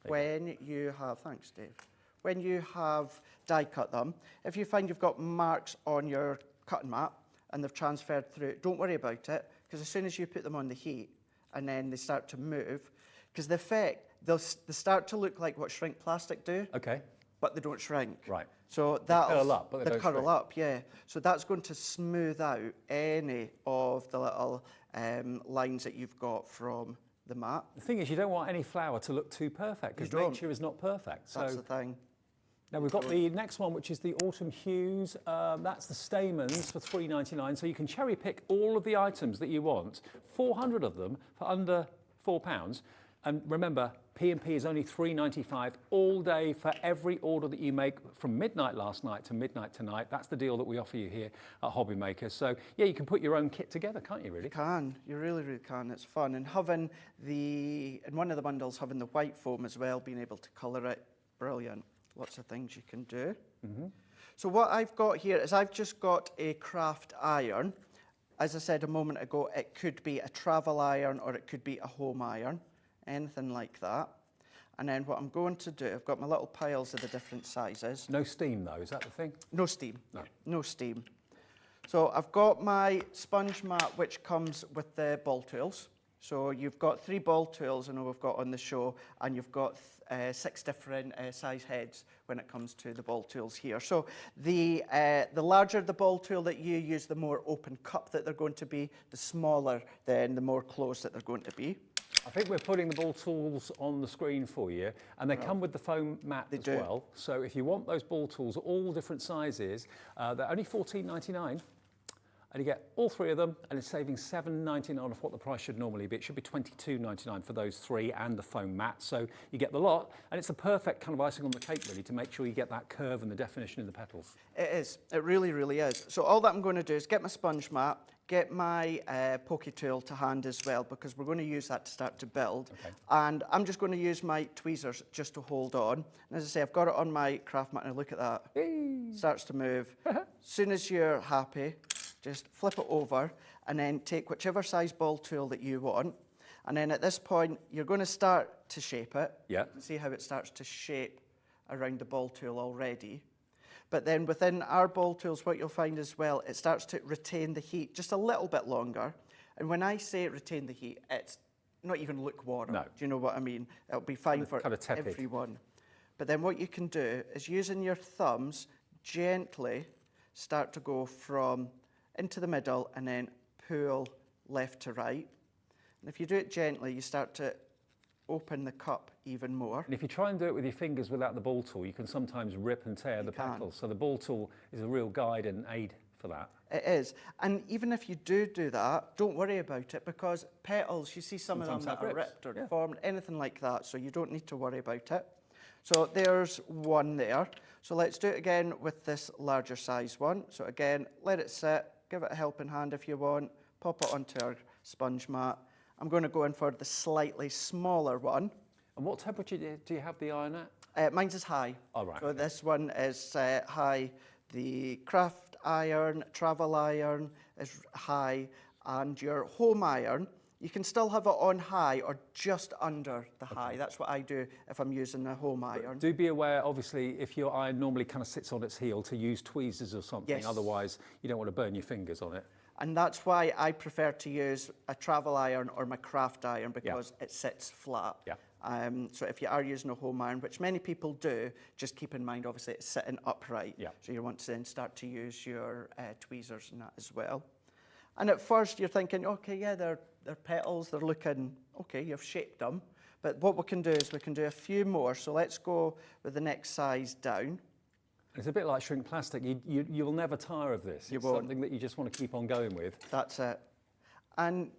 Speaker 3: when you have, thanks Dave, when you have die cut them, if you find you've got marks on your cutting mat and they've transferred through, don't worry about it, because as soon as you put them on the heat and then they start to move, because the effect, they start to look like what shrink plastic do.
Speaker 1: Okay.
Speaker 3: But they don't shrink.
Speaker 1: Right.
Speaker 3: So that
Speaker 1: curl up, but they don't
Speaker 3: curl
Speaker 1: shrink.
Speaker 3: up, yeah. So that's going to smooth out any of the little lines that you've got from the mat.
Speaker 1: The thing is, you don't want any flower to look too perfect, because
Speaker 3: don't.
Speaker 1: nature is not perfect.
Speaker 3: That's
Speaker 1: So
Speaker 3: the thing.
Speaker 1: now we've got the next one, which is the autumn hues. That's the stamens for $3.99. So you can cherry pick all of the items that you want, 400 of them for under £4. And remember, P&P is only $3.95 all day for every order that you make from midnight last night to midnight tonight. That's the deal that we offer you here at Hobby Maker. So yeah, you can put your own kit together, can't you really?
Speaker 3: You can, you really, really can. It's fun. And having in one of the bundles, having the white foam as well, being able to colour it, brilliant. Lots of things you can do. So what I've got here is I've just got a craft iron. As I said a moment ago, it could be a travel iron or it could be a home iron. Anything like that. And then what I'm going to do, I've got my little piles of the different sizes.
Speaker 1: No steam though, is that the thing?
Speaker 3: No steam.
Speaker 1: No.
Speaker 3: No steam. So I've got my sponge mat, which comes with the ball tools. So you've got 3 ball tools, I know we've got on the show, and you've got 6 different size heads when it comes to the ball tools here. So the larger the ball tool that you use, the more open cup that they're going to be, the smaller then the more closed that they're going to be.
Speaker 1: I think we're putting the ball tools on the screen for you, and they come with the foam mat as well. So if you want those ball tools, all different sizes, they're only $14.99, and you get all 3 of them, and it's saving $7.99 off what the price should normally be. It should be $22.99 for those 3 and the foam mat. So you get the lot, and it's the perfect kind of icing on the cake, really, to make sure you get that curve and the definition in the petals.
Speaker 3: It is. It really, really is. So all that I'm going to do is get my sponge mat, get my pokey tool to hand as well, because we're going to use that to start to build.
Speaker 1: Okay.
Speaker 3: And I'm just going to use my tweezers just to hold on. And as I say, I've got it on my craft mat, and look at that. Starts to move. As soon as you're happy, just flip it over and then take whichever size ball tool that you want. And then at this point, you're going to start to shape it.
Speaker 1: Yeah.
Speaker 3: See how it starts to shape around the ball tool already. But then within our ball tools, what you'll find as well, it starts to retain the heat just a little bit longer. And when I say retain the heat, it's not even lukewarm.
Speaker 1: No.
Speaker 3: Do you know what I mean? It'll be fine for
Speaker 1: kind of tepid.
Speaker 3: everyone. But then what you can do is using your thumbs, gently start to go from into the middle and then pull left to right. And if you do it gently, you start to open the cup even more.
Speaker 1: And if you try and do it with your fingers without the ball tool, you can sometimes rip and tear the petals. So the ball tool is a real guide and aid for that.
Speaker 3: It is. And even if you do that, don't worry about it, because petals, you see some
Speaker 1: Sometimes
Speaker 3: of them that
Speaker 1: have
Speaker 3: are
Speaker 1: rips.
Speaker 3: ripped or
Speaker 1: Yeah.
Speaker 3: deformed, anything like that, so you don't need to worry about it. So there's one there. So let's do it again with this larger size one. So again, let it sit, give it a helping hand if you want, pop it onto our sponge mat. I'm going to go in for the slightly smaller one.
Speaker 1: And what temperature do you have the iron at?
Speaker 3: Mine's is high.
Speaker 1: Oh, right,
Speaker 3: So
Speaker 1: okay.
Speaker 3: this one is high. The craft iron, travel iron is high, and your home iron, you can still have it on high or just under the high. That's what I do if I'm using a home iron.
Speaker 1: Do be aware, obviously, if your iron normally kind of sits on its heel, to use tweezers or something.
Speaker 3: Yes.
Speaker 1: Otherwise, you don't want to burn your fingers on it.
Speaker 3: And that's why I prefer to use a travel iron or my craft iron, because it sits flat.
Speaker 1: Yeah.
Speaker 3: So if you are using a home iron, which many people do, just keep in mind, obviously, it's sitting upright.
Speaker 1: Yeah.
Speaker 3: So you want to then start to use your tweezers and that as well. And at first you're thinking, okay, yeah, they're petals, they're looking, okay, you've shaped them. But what we can do is we can do a few more. So let's go with the next size down.
Speaker 1: It's a bit like shrink plastic. You'll never tire of this. It's something that you just want to keep on going with.
Speaker 3: That's it. And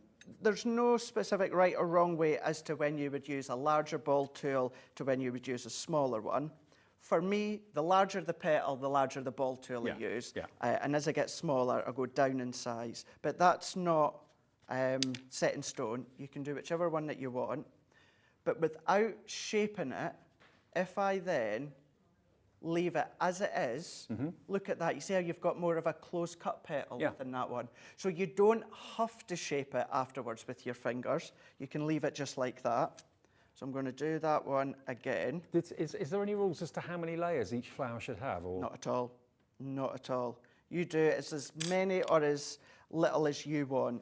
Speaker 3: there's no specific right or wrong way as to when you would use a larger ball tool to when you would use a smaller one. For me, the larger the petal, the larger the ball tool I use.
Speaker 1: Yeah.
Speaker 3: And as I get smaller, I go down in size. But that's not set in stone. You can do whichever one that you want. But without shaping it, if I then leave it as it is, look at that. You see how you've got more of a close-cut petal within that one. So you don't have to shape it afterwards with your fingers. You can leave it just like that. So I'm going to do that one again.
Speaker 1: Is there any rules as to how many layers each flower should have? Or?
Speaker 3: Not at all. Not at all. You do it as many or as little as you want.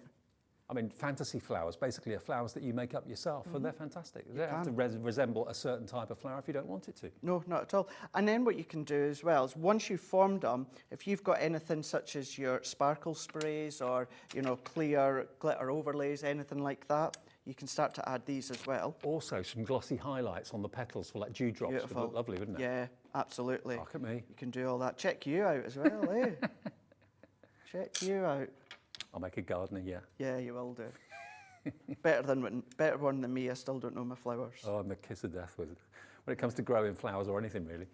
Speaker 1: I mean, fantasy flowers basically are flowers that you make up yourself, and they're fantastic. They don't have to resemble a certain type of flower if you don't want it to.
Speaker 3: No, not at all. And then what you can do as well is once you've formed them, if you've got anything such as your sparkle sprays or, you know, clear glitter overlays, anything like that, you can start to add these as well.
Speaker 1: Also, some glossy highlights on the petals for like dewdrops.
Speaker 3: Beautiful.
Speaker 1: Would look lovely, wouldn't it?
Speaker 3: Yeah, absolutely.
Speaker 1: Look at me.
Speaker 3: You can do all that. Check you out as well, eh? Check you out.
Speaker 1: I'll make a gardener, yeah.
Speaker 3: Yeah, you will do. better one than me. I still don't know my flowers.
Speaker 1: Oh, I'm the kiss of death with it. When it comes to growing flowers or anything, really.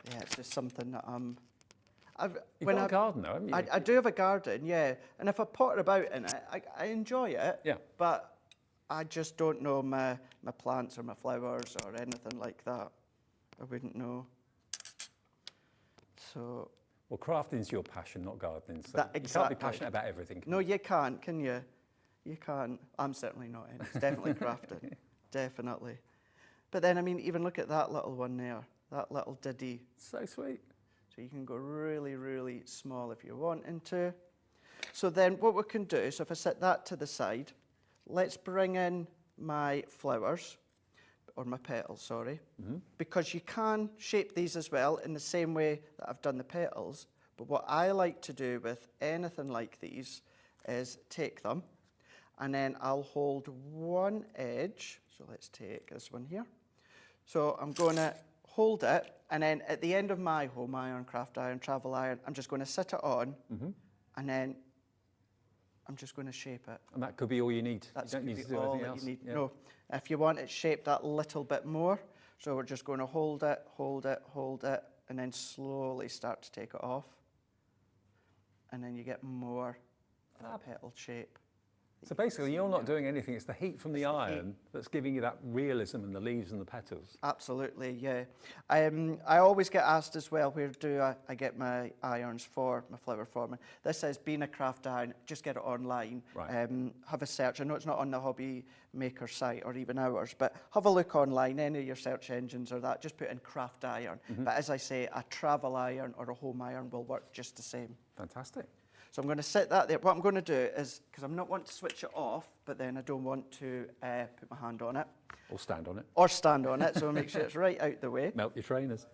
Speaker 3: Yeah, it's just something that
Speaker 1: You've got a garden, though, haven't you?
Speaker 3: I do have a garden, yeah. And if I potter about in it, I enjoy it.
Speaker 1: Yeah.
Speaker 3: But I just don't know my plants or my flowers or anything like that. I wouldn't know. So.
Speaker 1: Well, crafting's your passion, not gardening. So
Speaker 3: Exactly.
Speaker 1: You can't be passionate about everything.
Speaker 3: No, you can't, can you? You can't. I'm certainly not in. It's definitely crafting. Definitely. But then, I mean, even look at that little one there. That little diddy.
Speaker 1: So sweet.
Speaker 3: So you can go really, really small if you're wanting to. So then what we can do, so if I set that to the side, let's bring in my flowers, or my petals, sorry. Because you can shape these as well in the same way that I've done the petals. But what I like to do with anything like these is take them, and then I'll hold one edge. So let's take this one here. So I'm going to hold it, and then at the end of my home iron, craft iron, travel iron, I'm just going to sit it on, and then I'm just going to shape it.
Speaker 1: And that could be all you need.
Speaker 3: That's
Speaker 1: you don't need to do
Speaker 3: all
Speaker 1: anything
Speaker 3: that
Speaker 1: else.
Speaker 3: you need.
Speaker 1: Yeah.
Speaker 3: No, if you want it shaped that little bit more, so we're just going to hold it, hold it, hold it, and then slowly start to take it off. And then you get more of that petal shape.
Speaker 1: So basically, you're not doing anything. It's the heat from the iron that's giving you that realism in the leaves and the petals.
Speaker 3: Absolutely, yeah. I always get asked as well, where do I get my irons for, my flower forming? This says, being a craft iron, just get it online.
Speaker 1: Right.
Speaker 3: Have a search. I know it's not on the Hobby Maker site or even ours, but have a look online, any of your search engines or that, just put in craft iron. But as I say, a travel iron or a home iron will work just the same.
Speaker 1: Fantastic.
Speaker 3: So I'm going to set that there. What I'm going to do is, because I'm not wanting to switch it off, but then I don't want to put my hand on it.
Speaker 1: Or stand on it.
Speaker 3: Or stand on it, so I'll make sure it's right out the way.
Speaker 1: Melt your trainers.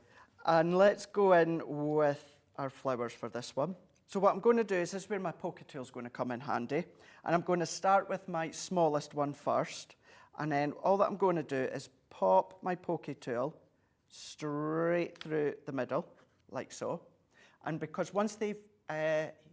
Speaker 3: And let's go in with our flowers for this one. So what I'm going to do is, this is where my poke tool is going to come in handy. And I'm going to start with my smallest one first. And then all that I'm going to do is pop my poke tool straight through the middle, like so. And because once they've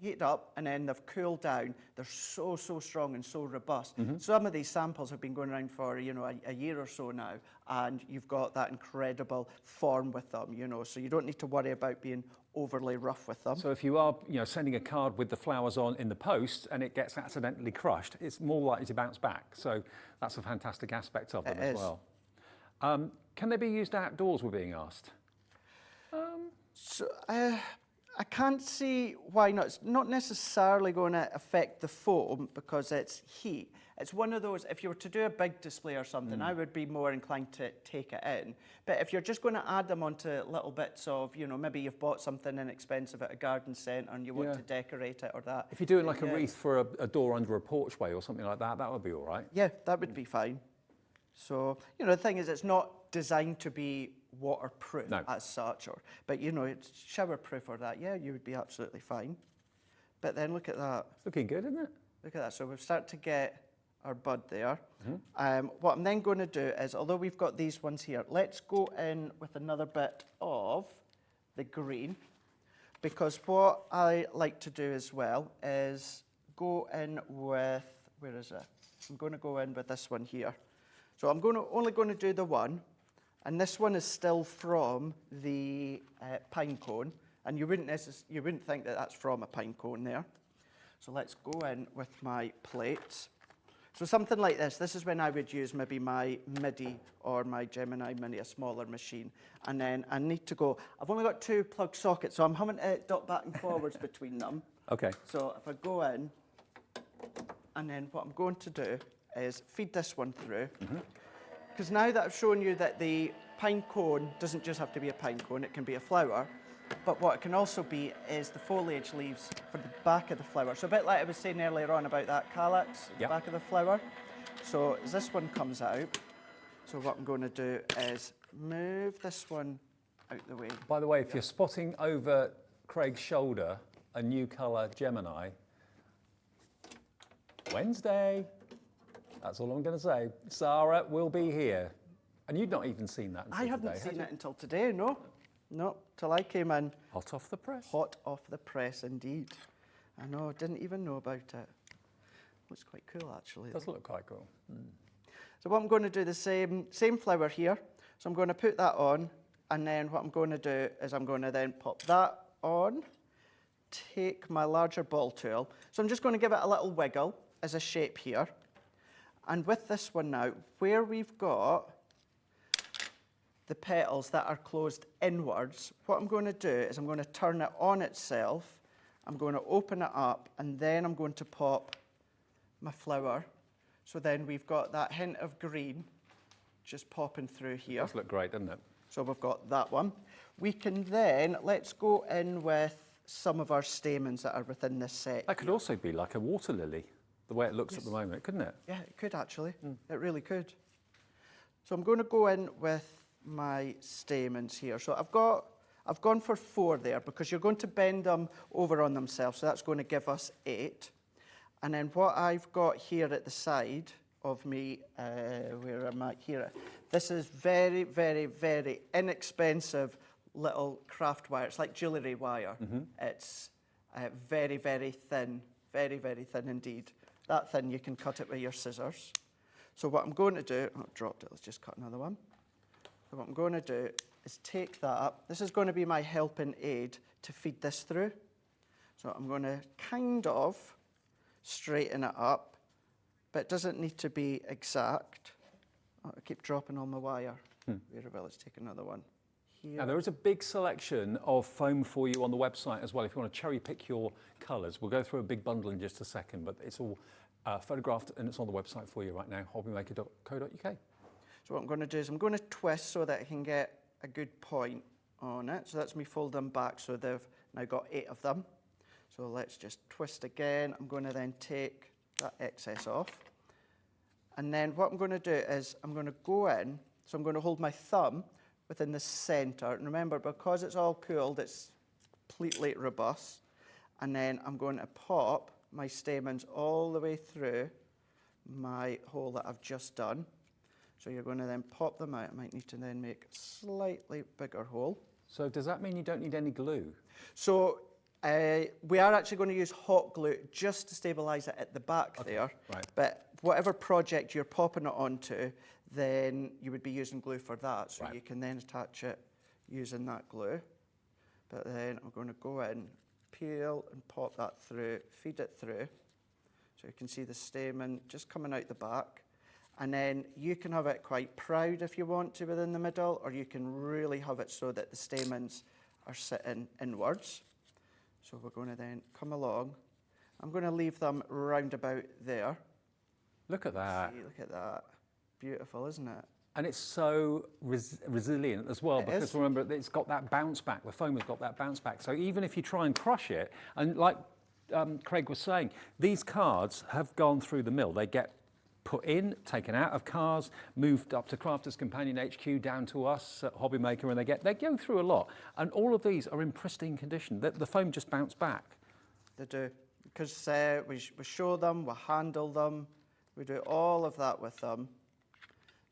Speaker 3: heated up and then they've cooled down, they're so strong and so robust. Some of these samples have been going around for, you know, a year or so now, and you've got that incredible form with them, you know, so you don't need to worry about being overly rough with them.
Speaker 1: So if you are, you know, sending a card with the flowers on in the post and it gets accidentally crushed, it's more likely to bounce back. So that's a fantastic aspect of them as well. Can they be used outdoors, we're being asked?
Speaker 3: I can't see why not. It's not necessarily going to affect the foam because it's heat. It's one of those, if you were to do a big display or something, I would be more inclined to take it in. But if you're just going to add them onto little bits of, you know, maybe you've bought something inexpensive at a garden centre and you want to decorate it or that.
Speaker 1: If you're doing like a wreath for a door under a porchway or something like that, that would be all right.
Speaker 3: Yeah, that would be fine. So, you know, the thing is, it's not designed to be waterproof as such, but, you know, it's showerproof or that. Yeah, you would be absolutely fine. But then look at that.
Speaker 1: It's looking good, isn't it?
Speaker 3: Look at that. So we've started to get our bud there. What I'm then going to do is, although we've got these ones here, let's go in with another bit of the green, because what I like to do as well is go in with, where is it? I'm going to go in with this one here. So I'm only going to do the one, and this one is still from the pine cone, and you wouldn't think that that's from a pine cone there. So let's go in with my plates. So something like this. This is when I would use maybe my MIDI or my Gemini Mini, a smaller machine. And then I need to go, I've only got 2 plug sockets, so I'm having to dot back and forwards between them.
Speaker 1: Okay.
Speaker 3: So if I go in, and then what I'm going to do is feed this one through. Because now that I've shown you that the pine cone doesn't just have to be a pine cone, it can be a flower. But what it can also be is the foliage leaves for the back of the flower. So a bit like I was saying earlier on about that calyx, the back of the flower. So as this one comes out, so what I'm going to do is move this one out the way.
Speaker 1: By the way, if you're spotting over Craig's shoulder a new colour Gemini, Wednesday, that's all I'm going to say. Sarah will be here. And you'd not even seen that until
Speaker 3: I hadn't
Speaker 1: today,
Speaker 3: seen it until today, no. No, till I came in.
Speaker 1: Hot off the press.
Speaker 3: Hot off the press, indeed. I know, didn't even know about it. Looks quite cool, actually.
Speaker 1: It does look quite cool.
Speaker 3: So what I'm going to do, the same flower here. So I'm going to put that on, and then what I'm going to do is I'm going to then pop that on, take my larger ball tool. So I'm just going to give it a little wiggle as a shape here. And with this one now, where we've got the petals that are closed inwards, what I'm going to do is I'm going to turn it on itself, I'm going to open it up, and then I'm going to pop my flower. So then we've got that hint of green just popping through here.
Speaker 1: It does look great, doesn't it?
Speaker 3: So we've got that one. We can then, let's go in with some of our stamens that are within this set.
Speaker 1: That could also be like a water lily, the way it looks at the moment, couldn't it?
Speaker 3: Yeah, it could actually. It really could. So I'm going to go in with my stamens here. So I've gone for 4 there because you're going to bend them over on themselves. So that's going to give us 8. And then what I've got here at the side of me, where am I? Here. This is very, very, very inexpensive little craft wire. It's like jewellery wire. It's very, very thin. Very, very thin indeed. That thin, you can cut it with your scissors. So what I'm going to do, oh, I dropped it, let's just cut another one. So what I'm going to do is take that up. This is going to be my helping aid to feed this through. So I'm going to kind of straighten it up, but it doesn't need to be exact. Oh, I keep dropping on my wire. Very well, let's take another one. Here.
Speaker 1: Now, there is a big selection of foam for you on the website as well if you want to cherry pick your colours. We'll go through a big bundle in just a second, but it's all photographed and it's on the website for you right now, hobbymaker.co.uk.
Speaker 3: So what I'm going to do is I'm going to twist so that I can get a good point on it. So that's me fold them back, so they've now got 8 of them. So let's just twist again. I'm going to then take that excess off. And then what I'm going to do is I'm going to go in, so I'm going to hold my thumb within the centre. And remember, because it's all cooled, it's completely robust. And then I'm going to pop my stamens all the way through my hole that I've just done. So you're going to then pop them out. I might need to then make a slightly bigger hole.
Speaker 1: So does that mean you don't need any glue?
Speaker 3: So we are actually going to use hot glue just to stabilise it at the back there.
Speaker 1: Right.
Speaker 3: But whatever project you're popping it onto, then you would be using glue for that. So you can then attach it using that glue. But then I'm going to go in, peel and pop that through, feed it through. So you can see the stamen just coming out the back. And then you can have it quite proud if you want to within the middle, or you can really have it so that the stamens are sitting inwards. So we're going to then come along. I'm going to leave them round about there.
Speaker 1: Look at that.
Speaker 3: See, look at that. Beautiful, isn't it?
Speaker 1: And it's so resilient as well, because remember, it's got that bounce back. The foam has got that bounce back. So even if you try and crush it, and like Craig was saying, these cards have gone through the mill. They get put in, taken out of cars, moved up to Crafters Companion HQ, down to us at Hobby Maker, and they go through a lot. And all of these are in pristine condition. The foam just bounced back.
Speaker 3: They do. because we show them, we handle them, we do all of that with them.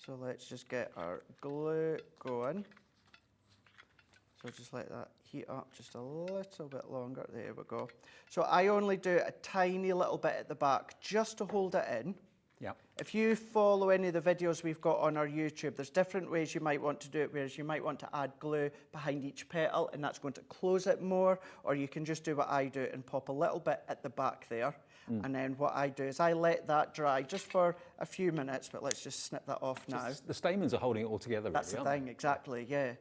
Speaker 3: So let's just get our glue going. So just let that heat up just a little bit longer. There we go. So I only do a tiny little bit at the back just to hold it in.
Speaker 1: Yeah.
Speaker 3: If you follow any of the videos we've got on our YouTube, there's different ways you might want to do it, whereas you might want to add glue behind each petal and that's going to close it more, or you can just do what I do and pop a little bit at the back there. And then what I do is I let that dry just for a few minutes, but let's just snip that off now.
Speaker 1: The stamens are holding it all together, really,
Speaker 3: That's the
Speaker 1: aren't
Speaker 3: thing, exactly, yeah.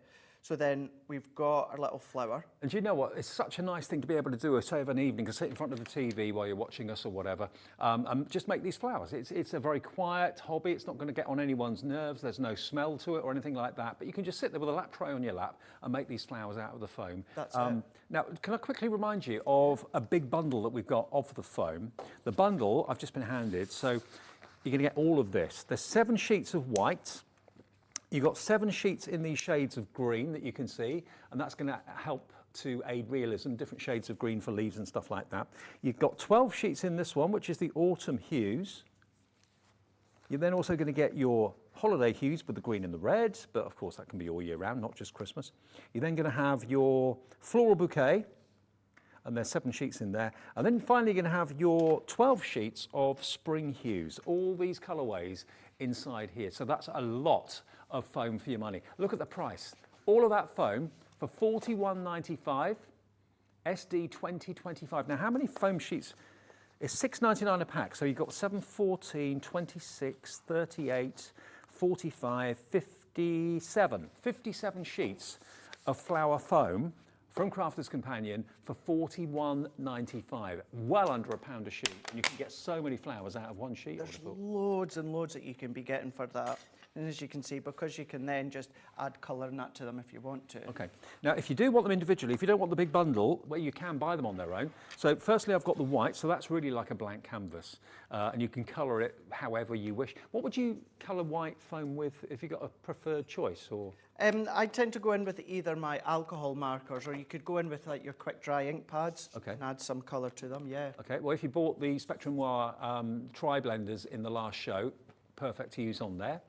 Speaker 3: So then we've got our little flower.
Speaker 1: And do you know what? It's such a nice thing to be able to do, say, of an evening, to sit in front of the TV while you're watching us or whatever, and just make these flowers. It's a very quiet hobby. It's not going to get on anyone's nerves. There's no smell to it or anything like that. But you can just sit there with a lap tray on your lap and make these flowers out of the foam.
Speaker 3: That's it.
Speaker 1: Now, can I quickly remind you of a big bundle that we've got of the foam? The bundle I've just been handed, so you're going to get all of this. There's 7 sheets of white. You've got 7 sheets in these shades of green that you can see, and that's going to help to aid realism, different shades of green for leaves and stuff like that. You've got 12 sheets in this one, which is the autumn hues. You're then also going to get your holiday hues with the green and the red, but of course that can be all year round, not just Christmas. You're then going to have your floral bouquet, and there's 7 sheets in there. And then finally you're going to have your 12 sheets of spring hues, all these colourways inside here. So that's a lot of foam for your money. Look at the price. All of that foam for $41.95, SD 2025. Now, how many foam sheets? It's $6.99 a pack. So you've got 7, 14, 26, 38, 45, 57. 57 sheets of flower foam from Crafter's Companion for $41.95, well under £1 a sheet. And you can get so many flowers out of one sheet.
Speaker 3: There's loads and loads that you can be getting for that. And as you can see, because you can then just add colour and that to them if you want to.
Speaker 1: Okay. Now, if you do want them individually, if you don't want the big bundle, well, you can buy them on their own. So firstly, I've got the white, so that's really like a blank canvas. And you can colour it however you wish. What would you colour white foam with if you got a preferred choice? Or
Speaker 3: I tend to go in with either my alcohol markers, or you could go in with like your quick dry ink pads.
Speaker 1: Okay.
Speaker 3: And add some colour to them, yeah.
Speaker 1: Okay, well, if you bought the Spectrum Noir tri-blenders in the last show, perfect to use on there.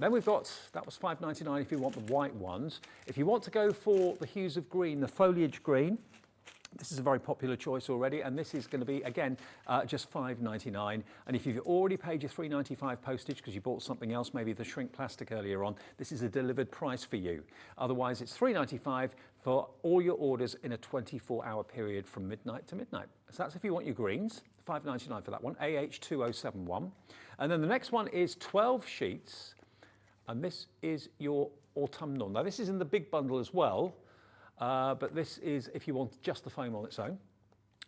Speaker 1: Then we've got, that was $5.99 if you want the white ones. If you want to go for the hues of green, the foliage green, this is a very popular choice already, and this is going to be, again, just $5.99. And if you've already paid your $3.95 postage because you bought something else, maybe the shrink plastic earlier on, this is a delivered price for you. Otherwise, it's $3.95 for all your orders in a 24-hour period from midnight to midnight. So that's if you want your greens, $5.99 for that one, AH2071. And then the next one is 12 sheets, and this is your autumnal. Now, this is in the big bundle as well, but this is if you want just the foam on its own.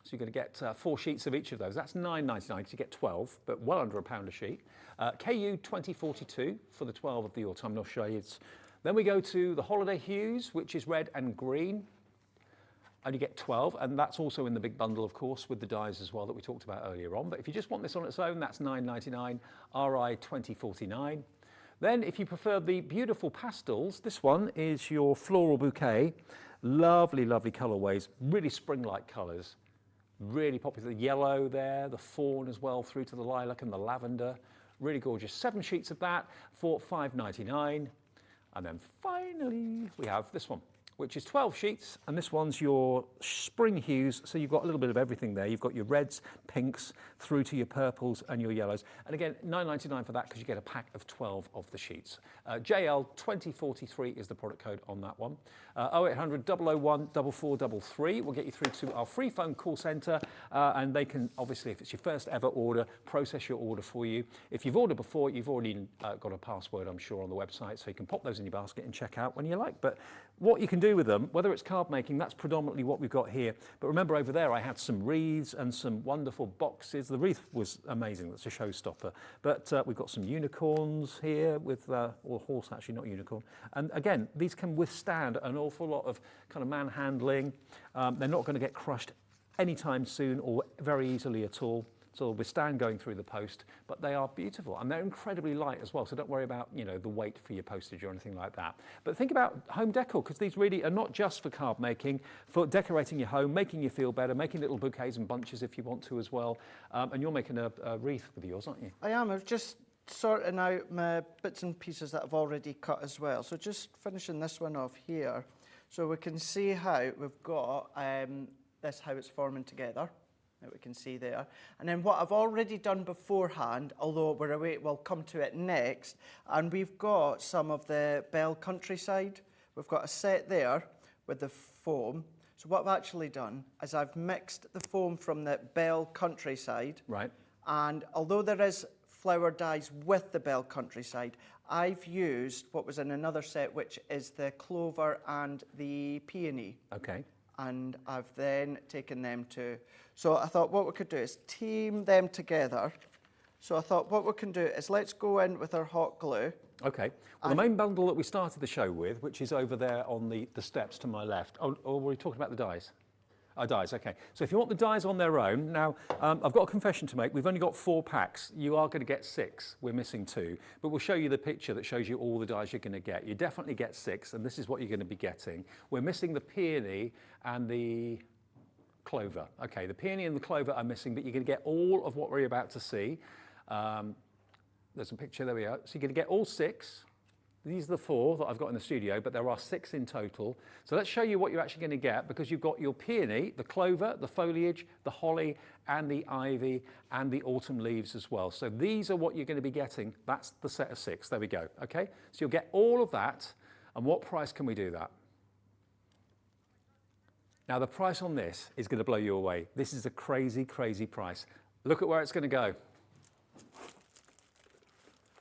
Speaker 1: So you're going to get 4 sheets of each of those. That's $9.99 because you get 12, but well under £1 a sheet. KU 2042 for the 12 of the autumnal shades. Then we go to the holiday hues, which is red and green. And you get 12, and that's also in the big bundle, of course, with the dyes as well that we talked about earlier on. But if you just want this on its own, that's $9.99, RI 2049. Then if you prefer the beautiful pastels, this one is your floral bouquet. Lovely, lovely colourways, really spring-like colours. Really popular. The yellow there, the fawn as well, through to the lilac and the lavender. Really gorgeous. 7 sheets of that for $5.99. And then finally, we have this one, which is 12 sheets, and this one's your spring hues, so you've got a little bit of everything there. You've got your reds, pinks, through to your purples and your yellows. And again, $9.99 for that because you get a pack of 12 of the sheets. JL 2043 is the product code on that one. 0800 001 4433 will get you through to our free phone call centre, and they can, obviously, if it's your first ever order, process your order for you. If you've ordered before, you've already got a password, I'm sure, on the website, so you can pop those in your basket and check out when you like. But what you can do with them, whether it's card making, that's predominantly what we've got here. But remember, over there I had some wreaths and some wonderful boxes. The wreath was amazing, that's a showstopper. But we've got some unicorns here with, or horse actually, not unicorn. And again, these can withstand an awful lot of kind of manhandling. They're not going to get crushed anytime soon or very easily at all. so they'll withstand going through the post, but they are beautiful and they're incredibly light as well. So don't worry about, you know, the weight for your postage or anything like that. But think about home decor, because these really are not just for card making, for decorating your home, making you feel better, making little bouquets and bunches if you want to as well. And you're making a wreath with yours, aren't you?
Speaker 3: I am. I've just sorting out my bits and pieces that I've already cut as well. So just finishing this one off here, so we can see how we've got this, how it's forming together, that we can see there. And then what I've already done beforehand, although we're away, we'll come to it next, and we've got some of the Bell Countryside. We've got a set there with the foam. So what I've actually done is I've mixed the foam from the Bell Countryside.
Speaker 1: Right.
Speaker 3: And although there is flower dyes with the Bell Countryside, I've used what was in another set, which is the clover and the peony.
Speaker 1: Okay.
Speaker 3: And I've then taken them to, so I thought what we could do is team them together. So I thought what we can do is let's go in with our hot glue.
Speaker 1: Okay. Well, the main bundle that we started the show with, which is over there on the steps to my left. Oh, were we talking about the dyes? Oh, dyes, okay. So if you want the dyes on their own, now I've got a confession to make. We've only got 4 packs. You are going to get 6. We're missing 2. But we'll show you the picture that shows you all the dyes you're going to get. You definitely get 6, and this is what you're going to be getting. We're missing the peony and the clover. Okay, the peony and the clover are missing, but you're going to get all of what we're about to see. There's a picture, there we are. So you're going to get all 6. These are the 4 that I've got in the studio, but there are 6 in total. So let's show you what you're actually going to get, because you've got your peony, the clover, the foliage, the holly, and the ivy, and the autumn leaves as well. So these are what you're going to be getting. That's the set of 6. There we go. Okay, so you'll get all of that. And what price can we do that? Now, the price on this is going to blow you away. This is a crazy, crazy price. Look at where it's going to go.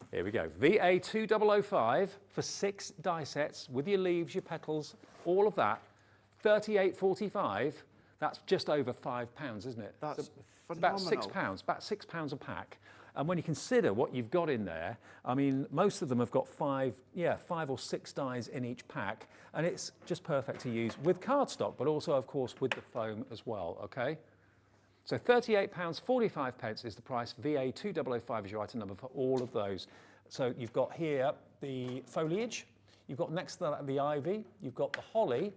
Speaker 1: Here we go. VA2005 for 6 die sets with your leaves, your petals, all of that. $38.45. That's just over £5, isn't it?
Speaker 3: That's
Speaker 1: about
Speaker 3: phenomenal.
Speaker 1: £6. About £6 a pack. And when you consider what you've got in there, I mean, most of them have got 5 or 6 dies in each pack, and it's just perfect to use with cardstock, but also, of course, with the foam as well. Okay. So £38.45 is the price. VA2005 is your item number for all of those. So you've got here the foliage, you've got next to that the ivy, you've got the holly,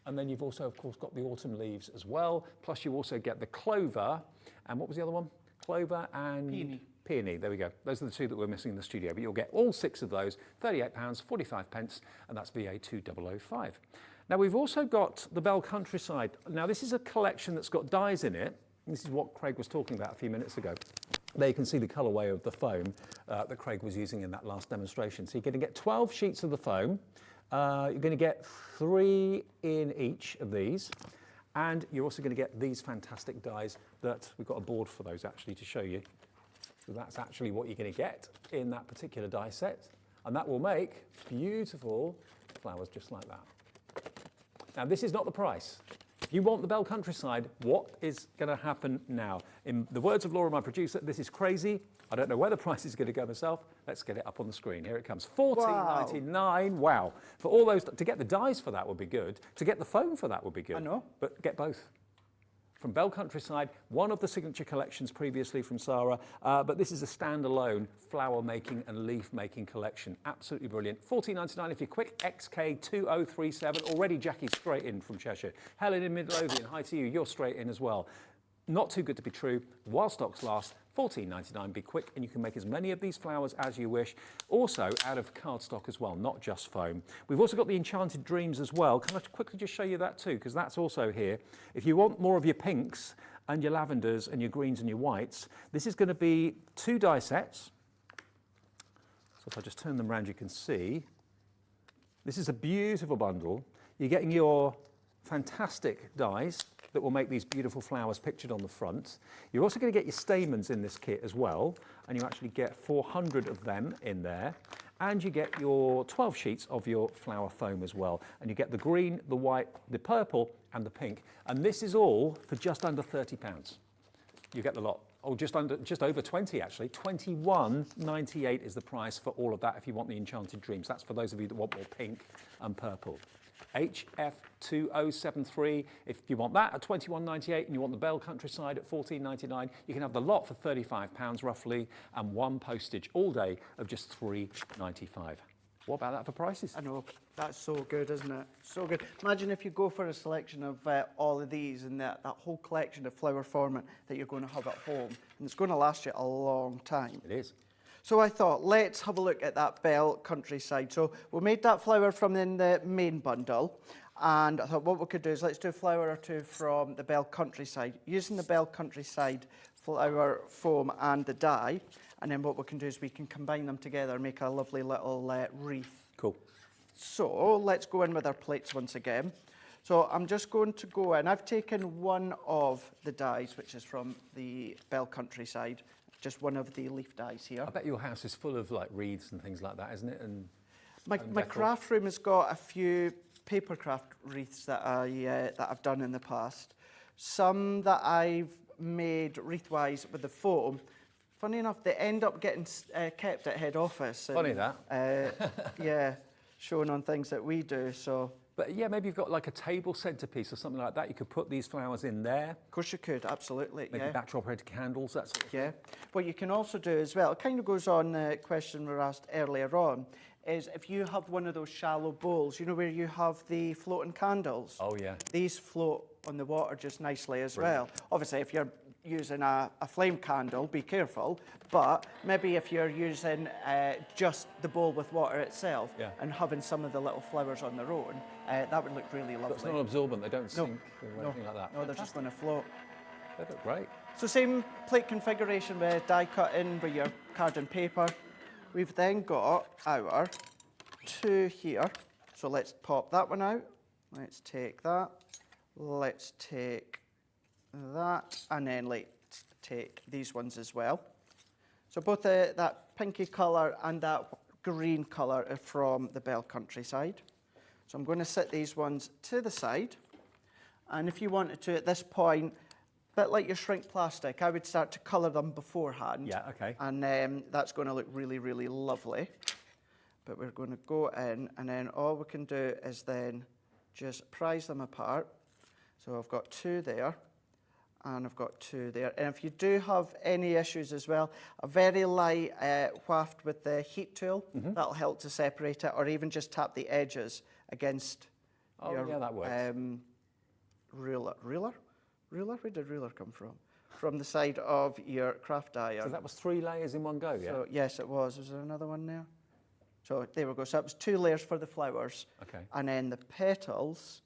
Speaker 1: and then you've also, of course, got the autumn leaves as well. Plus you also get the clover, and what was the other one? Clover and
Speaker 3: Peony.
Speaker 1: Peony, there we go. Those are the 2 that we're missing in the studio, but you'll get all 6 of those, £38.45, and that's VA2005. Now we've also got the Bell Countryside. Now this is a collection that's got dyes in it. This is what Craig was talking about a few minutes ago. There you can see the colourway of the foam that Craig was using in that last demonstration. So you're going to get 12 sheets of the foam. You're going to get 3 in each of these. And you're also going to get these fantastic dies that we've got a board for those actually to show you. So that's actually what you're going to get in that particular die set. And that will make beautiful flowers just like that. Now this is not the price. If you want the Bell Countryside, what is going to happen now? In the words of Laura, my producer, this is crazy. I don't know where the price is going to go myself. Let's get it up on the screen. Here it comes. $14.99. Wow. For all those, to get the dies for that would be good. To get the foam for that would be good.
Speaker 3: I know.
Speaker 1: But get both. From Bell Countryside, one of the signature collections previously from Sarah, but this is a standalone flower making and leaf making collection. Absolutely brilliant. $14.99 if you're quick. XK2037. Already Jackie's straight in from Cheshire. Helen in Midlothian, hi to you. You're straight in as well. Not too good to be true. While stocks last, $14.99. Be quick, and you can make as many of these flowers as you wish. Also out of cardstock as well, not just foam. We've also got the Enchanted Dreams as well. Can I quickly just show you that too? Because that's also here. If you want more of your pinks and your lavenders and your greens and your whites, this is going to be 2 die sets. So if I just turn them around, you can see. This is a beautiful bundle. You're getting your fantastic dies that will make these beautiful flowers pictured on the front. You're also going to get your stamens in this kit as well, and you actually get 400 of them in there. And you get your 12 sheets of your flower foam as well. And you get the green, the white, the purple, and the pink. And this is all for just under £30. You get the lot. Oh, just over 20 actually. $21.98 is the price for all of that if you want the Enchanted Dreams. That's for those of you that want more pink and purple. HF2073. If you want that at £21.98 and you want the Bell Countryside at £14.99, you can have the lot for £35 roughly and one postage all day of just £3.95. What about that for prices?
Speaker 3: I know, that's so good, isn't it? So good. Imagine if you go for a selection of all of these and that whole collection of flower formant that you're going to have at home, and it's going to last you a long time.
Speaker 1: It is.
Speaker 3: So I thought, let's have a look at that Bell Countryside. So we made that flower from in the main bundle, and I thought what we could do is let's do a flower or two from the Bell Countryside, using the Bell Countryside flower foam and the dye. And then what we can do is we can combine them together and make a lovely little wreath.
Speaker 1: Cool.
Speaker 3: So let's go in with our plates once again. So I'm just going to go in. I've taken one of the dyes, which is from the Bell Countryside, just one of the leaf dyes here.
Speaker 1: I bet your house is full of like wreaths and things like that, isn't it? And
Speaker 3: my craft room has got a few paper craft wreaths that I've done in the past. Some that I've made wreath-wise with the foam. Funny enough, they end up getting kept at head office. And,
Speaker 1: funny that.
Speaker 3: Yeah, showing on things that we do, so.
Speaker 1: But yeah, maybe you've got like a table centerpiece or something like that. You could put these flowers in there.
Speaker 3: Of course you could, absolutely,
Speaker 1: Maybe
Speaker 3: yeah.
Speaker 1: backdrop-head candles, that sort of thing.
Speaker 3: Yeah. What you can also do as well, it kind of goes on the question we were asked earlier on, is if you have one of those shallow bowls, you know, where you have the floating candles.
Speaker 1: Oh, yeah.
Speaker 3: These float on the water just nicely as well. Obviously, if you're using a flame candle, be careful, but maybe if you're using just the bowl with water itself and having some of the little flowers on their own, that would look really lovely.
Speaker 1: It's not absorbent, they don't sink or anything like that.
Speaker 3: No, they're just going to float.
Speaker 1: They look great.
Speaker 3: So same plate configuration with die cut in with your card and paper. We've then got our two here. So let's pop that one out. Let's take that. Let's take that, and then let's take these ones as well. So both that pinky colour and that green colour are from the Bell Countryside. So I'm going to set these ones to the side, and if you wanted to at this point, a bit like your shrink plastic, I would start to colour them beforehand.
Speaker 1: Yeah, okay.
Speaker 3: And that's going to look really, really lovely. But we're going to go in, and then all we can do is then just prise them apart. So I've got two there, and I've got two there. And if you do have any issues as well, a very light waft with the heat tool, that'll help to separate it, or even just tap the edges against your,
Speaker 1: yeah, that works.
Speaker 3: Ruler? Where did ruler come from? From the side of your craft iron.
Speaker 1: So that was 3 layers in one go, yeah?
Speaker 3: So, yes, it was. Was there another one there? So there we go. So that was 2 layers for the flowers.
Speaker 1: Okay.
Speaker 3: And then the petals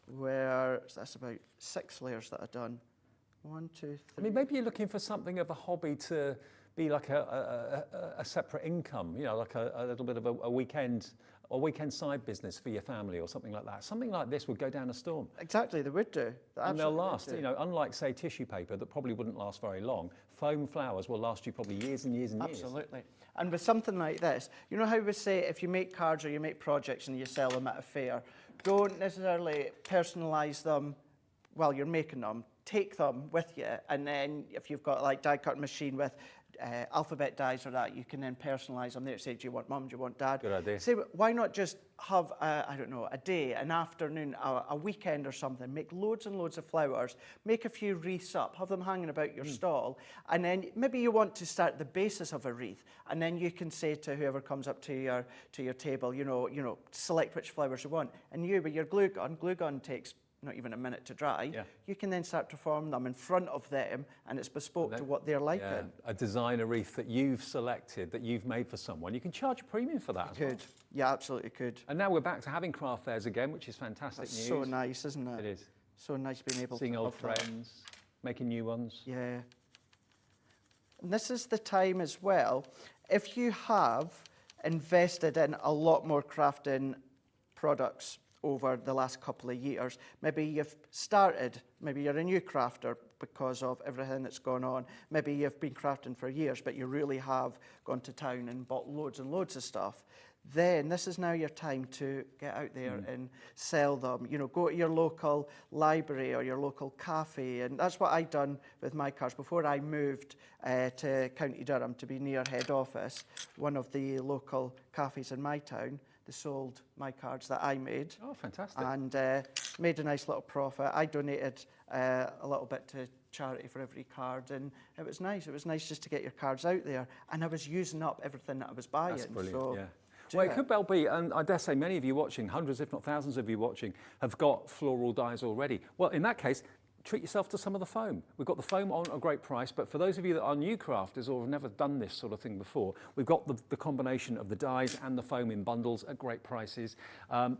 Speaker 3: were, so that's about 6 layers that I've done. 1, 2, 3.
Speaker 1: I mean, maybe you're looking for something of a hobby to be like a separate income, you know, like a little bit of a weekend side business for your family or something like that. Something like this would go down a storm.
Speaker 3: Exactly, they would do.
Speaker 1: And they'll last, you know, unlike, say, tissue paper that probably wouldn't last very long, foam flowers will last you probably years and years and years.
Speaker 3: Absolutely. And with something like this, you know how we say if you make cards or you make projects and you sell them at a fair, don't necessarily personalise them while you're making them. Take them with you, and then if you've got like die cut machine with alphabet dies or that, you can then personalise them there. Say, do you want mum, do you want dad?
Speaker 1: Good idea.
Speaker 3: Say, why not just have, I don't know, a day, an afternoon, a weekend or something, make loads and loads of flowers, make a few wreaths up, have them hanging about your stall, and then maybe you want to start the basis of a wreath, and then you can say to whoever comes up to your table, you know, select which flowers you want, and you with your glue gun takes not even a minute to dry, you can then start to form them in front of them, and it's bespoke to what they're liking.
Speaker 1: Yeah, a designer wreath that you've selected, that you've made for someone. You can charge a premium for that as well.
Speaker 3: Could. Yeah, absolutely could.
Speaker 1: And now we're back to having craft fairs again, which is fantastic news.
Speaker 3: So nice, isn't it?
Speaker 1: It is.
Speaker 3: So nice being able
Speaker 1: Seeing
Speaker 3: to
Speaker 1: old
Speaker 3: have that.
Speaker 1: friends, making new ones.
Speaker 3: Yeah. And this is the time as well, if you have invested in a lot more crafting products over the last couple of years. Maybe you've started, maybe you're a new crafter because of everything that's gone on. Maybe you've been crafting for years, but you really have gone to town and bought loads and loads of stuff. Then this is now your time to get out there and sell them. You know, go to your local library or your local cafe, and that's what I'd done with my cards before I moved to County Durham to be near head office. One of the local cafes in my town, they sold my cards that I made.
Speaker 1: Oh, fantastic.
Speaker 3: And made a nice little profit. I donated a little bit to charity for every card, and it was nice. It was nice just to get your cards out there, and I was using up everything that I was buying.
Speaker 1: That's brilliant,
Speaker 3: so,
Speaker 1: yeah. Well, it could well be, and I dare say many of you watching, hundreds if not thousands of you watching, have got floral dies already. Well, in that case, treat yourself to some of the foam. We've got the foam on a great price, but for those of you that are new crafters or have never done this sort of thing before, we've got the combination of the dies and the foam in bundles at great prices.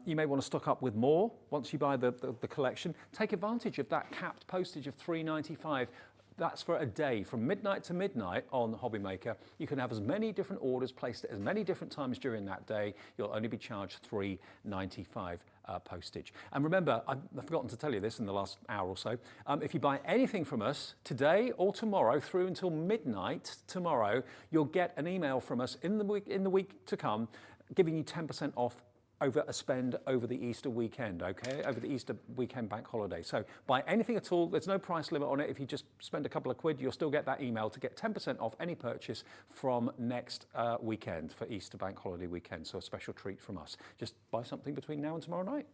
Speaker 1: You may want to stock up with more once you buy the collection. Take advantage of that capped postage of £3.95. That's for a day, from midnight to midnight on Hobby Maker. You can have as many different orders placed at as many different times during that day. You'll only be charged £3.95 postage. And remember, I've forgotten to tell you this in the last hour or so, if you buy anything from us today or tomorrow through until midnight tomorrow, you'll get an email from us in the week to come giving you 10% off over a spend over the Easter weekend, okay? Over the Easter weekend bank holiday. So buy anything at all, there's no price limit on it. If you just spend a couple of quid, you'll still get that email to get 10% off any purchase from next weekend for Easter bank holiday weekend. So a special treat from us. Just buy something between now and tomorrow night.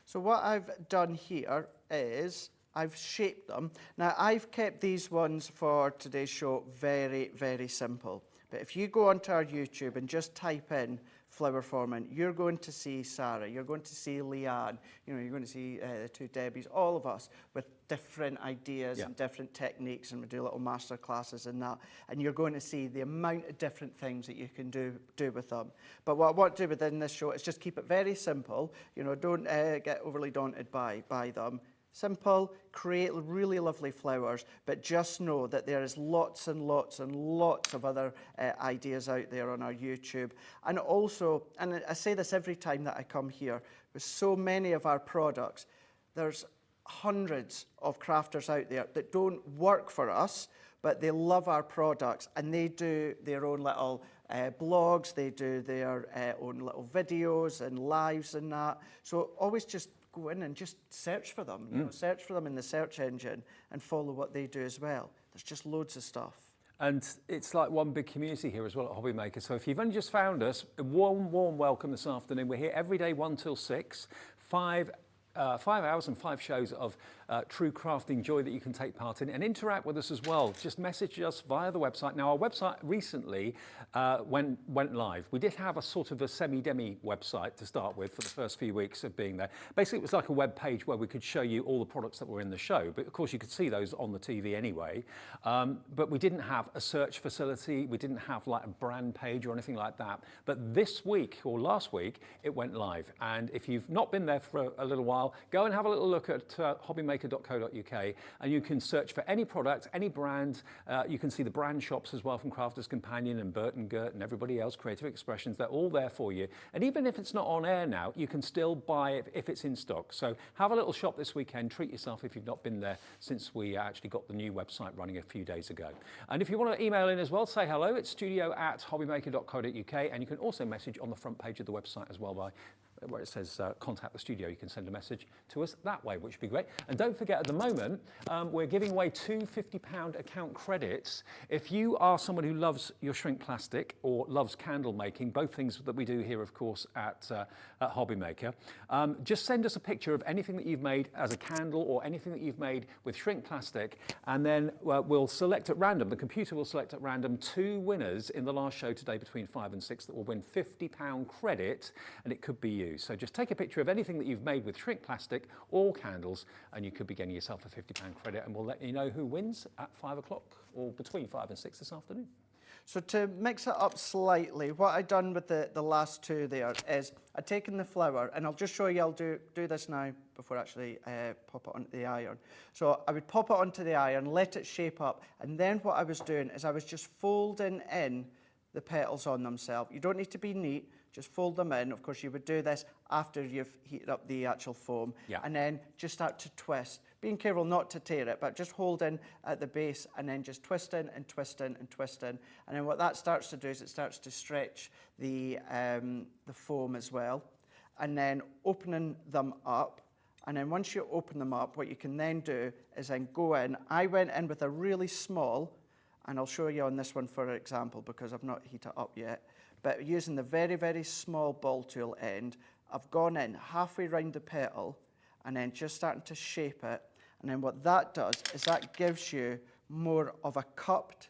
Speaker 3: So what I've done here is I've shaped them. Now I've kept these ones for today's show very, very simple. But if you go onto our YouTube and just type in flower forming, you're going to see Sarah, you're going to see Leanne, you know, you're going to see the two Debbies, all of us with different ideas and different techniques, and we do little master classes and that, and you're going to see the amount of different things that you can do with them. But what I want to do within this show is just keep it very simple, you know, don't get overly daunted by them. Simple, create really lovely flowers, but just know that there is lots and lots and lots of other ideas out there on our YouTube. And also, and I say this every time that I come here, with so many of our products, there's hundreds of crafters out there that don't work for us, but they love our products, and they do their own little blogs, they do their own little videos and lives and that. So always just go in and just search for them, you know, search for them in the search engine and follow what they do as well. There's just loads of stuff.
Speaker 1: And it's like one big community here as well at Hobby Maker. So if you've only just found us, a warm welcome this afternoon. We're here every day 1 till 6, 5 hours and 5 shows of true crafting joy that you can take part in and interact with us as well. Just message us via the website. Now, our website recently went live. We did have a sort of a semi-demi website to start with for the first few weeks of being there. Basically, it was like a web page where we could show you all the products that were in the show. But of course, you could see those on the TV anyway. But we didn't have a search facility. We didn't have like a brand page or anything like that. But this week or last week, it went live. And if you've not been there for a little while, go and have a little look at hobbymaker.co.uk, and you can search for any product, any brand. You can see the brand shops as well from Crafters Companion and Bert and Gert and everybody else, Creative Expressions. They're all there for you. And even if it's not on air now, you can still buy it if it's in stock. So have a little shop this weekend. Treat yourself if you've not been there since we actually got the new website running a few days ago. And if you want to email in as well, say hello. It's studio@hobbymaker.co.uk, and you can also message on the front page of the website as well by where it says contact the studio. You can send a message to us that way, which would be great. And don't forget, at the moment, we're giving away 2 £50 account credits. If you are someone who loves your shrink plastic or loves candle making, both things that we do here, of course, at Hobby Maker, just send us a picture of anything that you've made as a candle or anything that you've made with shrink plastic, and then we'll select at random, the computer will select at random 2 winners in the last show today between 5 and 6 that will win £50 credit, and it could be you. So just take a picture of anything that you've made with shrink plastic or candles, and you could be getting yourself a £50 credit, and we'll let you know who wins at 5 o'clock or between 5 and 6 this afternoon.
Speaker 3: So to mix it up slightly, what I've done with the last 2 there is I've taken the flower, and I'll just show you, I'll do this now before I actually pop it onto the iron. So I would pop it onto the iron, let it shape up, and then what I was doing is I was just folding in the petals on themselves. You don't need to be neat, just fold them in. Of course, you would do this after you've heated up the actual foam, and then just start to twist. Being careful not to tear it, but just hold in at the base and then just twisting and twisting and twisting. And then what that starts to do is it starts to stretch the foam as well. And then opening them up. And then once you open them up, what you can then do is then go in. I went in with a really small, and I'll show you on this one for example, because I've not heated it up yet. but using the very, very small ball tool end, I've gone in halfway round the petal and then just starting to shape it. And then what that does is that gives you more of a cupped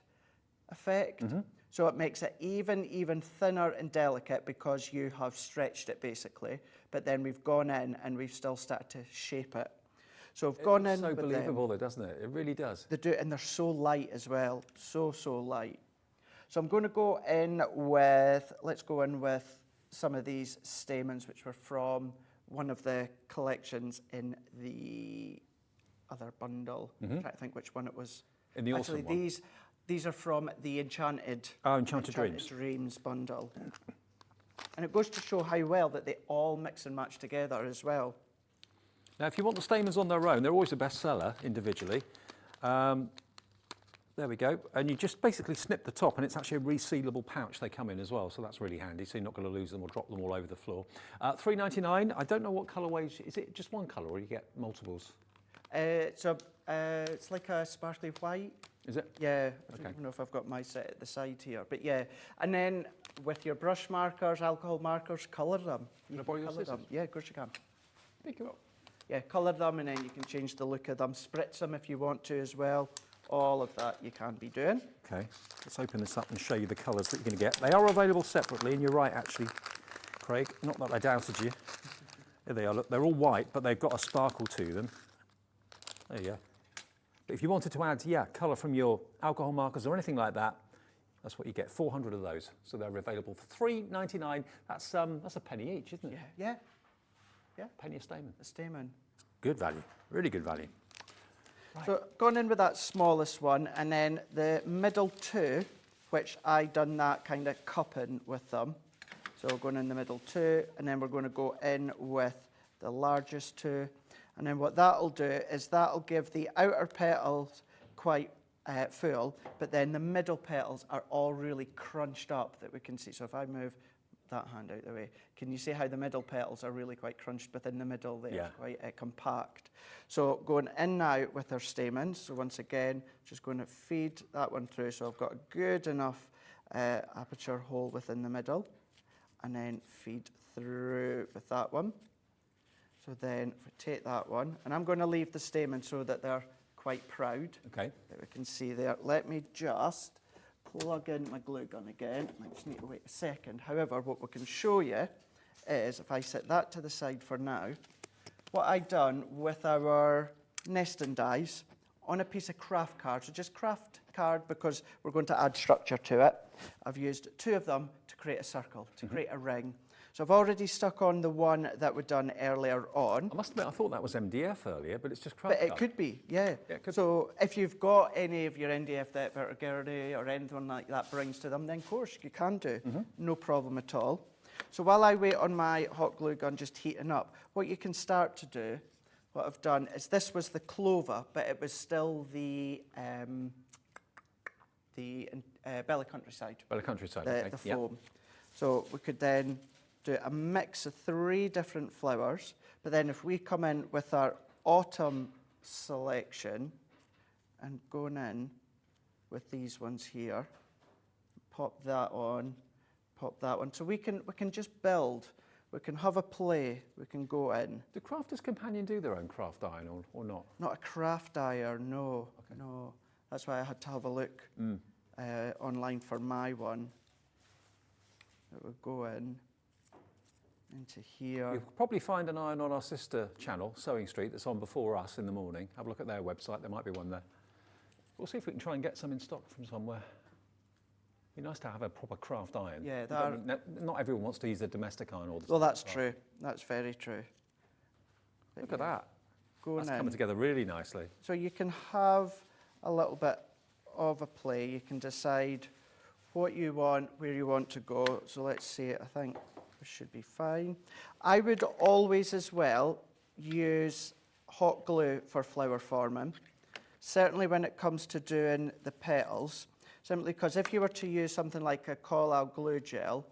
Speaker 3: effect. So it makes it even thinner and delicate because you have stretched it basically. But then we've gone in and we've still started to shape it. So I've gone in
Speaker 1: so
Speaker 3: with
Speaker 1: believable
Speaker 3: them.
Speaker 1: though, doesn't it? It really does.
Speaker 3: They do, and they're so light as well, so light. So I'm going to go in with, let's go in with some of these stamens, which were from one of the collections in the other bundle. I'm trying to think which one it was.
Speaker 1: In the
Speaker 3: Actually,
Speaker 1: autumn one.
Speaker 3: these are from the Enchanted
Speaker 1: Dreams.
Speaker 3: Dreams bundle. And it goes to show how well that they all mix and match together as well.
Speaker 1: Now, if you want the stamens on their own, they're always a bestseller individually. There we go. And you just basically snip the top, and it's actually a resealable pouch they come in as well, so that's really handy, so you're not going to lose them or drop them all over the floor. $3.99. I don't know what colourways. Is it just one colour, or you get multiples?
Speaker 3: It's like a sparkly white.
Speaker 1: Is it?
Speaker 3: Yeah,
Speaker 1: Okay.
Speaker 3: I don't know if I've got my set at the side here, but yeah. And then with your brush markers, alcohol markers, colour them.
Speaker 1: Can I borrow your
Speaker 3: colour
Speaker 1: scissors?
Speaker 3: them. Yeah, of course you can.
Speaker 1: Pick it up.
Speaker 3: Yeah, colour them and then you can change the look of them. Spritz them if you want to as well. All of that you can be doing.
Speaker 1: Okay, let's open this up and show you the colours that you're going to get. They are available separately, and you're right, actually, Craig. Not that I doubted you. Here they are. Look, they're all white, but they've got a sparkle to them. There you go. But if you wanted to add, colour from your alcohol markers or anything like that, that's what you get. 400 of those. So they're available for $3.99. That's a penny each, isn't it?
Speaker 3: Yeah.
Speaker 1: Penny a stamen.
Speaker 3: The stamen.
Speaker 1: Good value. Really good value. Right.
Speaker 3: So gone in with that smallest one, and then the middle two, which I done that kind of cupping with them. So going in the middle two, and then we're going to go in with the largest two. And then what that'll do is that'll give the outer petals quite full, but then the middle petals are all really crunched up that we can see. So if I move that hand out the way, can you see how the middle petals are really quite crunched within the middle there?
Speaker 1: Yeah.
Speaker 3: Quite compact. So going in now with our stamens. So once again, just going to feed that one through. So I've got a good enough aperture hole within the middle, and then feed through with that one. So then if we take that one, and I'm going to leave the stamen so that they're quite proud.
Speaker 1: Okay.
Speaker 3: That we can see there. Let me just plug in my glue gun again. I just need to wait a second. However, what we can show you is, if I set that to the side for now, what I've done with our nesting dies on a piece of craft card, so just craft card because we're going to add structure to it. I've used 2 of them to create a circle, to create a ring. So I've already stuck on the one that we'd done earlier on.
Speaker 1: I must admit, I thought that was MDF earlier, but it's just craft
Speaker 3: But it
Speaker 1: card.
Speaker 3: could be, yeah.
Speaker 1: it could
Speaker 3: So if you've got any of your NDF that Vertigirity or anything like that brings to them, then of course you can do. No problem at all. So while I wait on my hot glue gun just heating up, what you can start to do, what I've done is this was the clover, but it was still the Bella Countryside.
Speaker 1: Bella Countryside,
Speaker 3: The
Speaker 1: okay.
Speaker 3: foam. So we could then do a mix of 3 different flowers, but then if we come in with our autumn selection and going in with these ones here, pop that on, pop that one. So we can just build, we can have a play, we can go in.
Speaker 1: Do Crafters Companion do their own craft iron or not?
Speaker 3: Not a craft iron, no, no. That's why I had to have a look online for my one. It would go in into here.
Speaker 1: You'll probably find an iron on our sister channel, Sewing Street, that's on before us in the morning. Have a look at their website, there might be one there. We'll see if we can try and get some in stock from somewhere. Be nice to have a proper craft iron.
Speaker 3: Yeah,
Speaker 1: not everyone wants to use a domestic iron all the time.
Speaker 3: Well, that's true. That's very true. But
Speaker 1: Look at that.
Speaker 3: Going
Speaker 1: That's
Speaker 3: in.
Speaker 1: coming together really nicely.
Speaker 3: So you can have a little bit of a play. You can decide what you want, where you want to go. So let's see, I think this should be fine. I would always as well use hot glue for flower forming. Certainly when it comes to doing the petals, simply because if you were to use something like a Collal glue gel,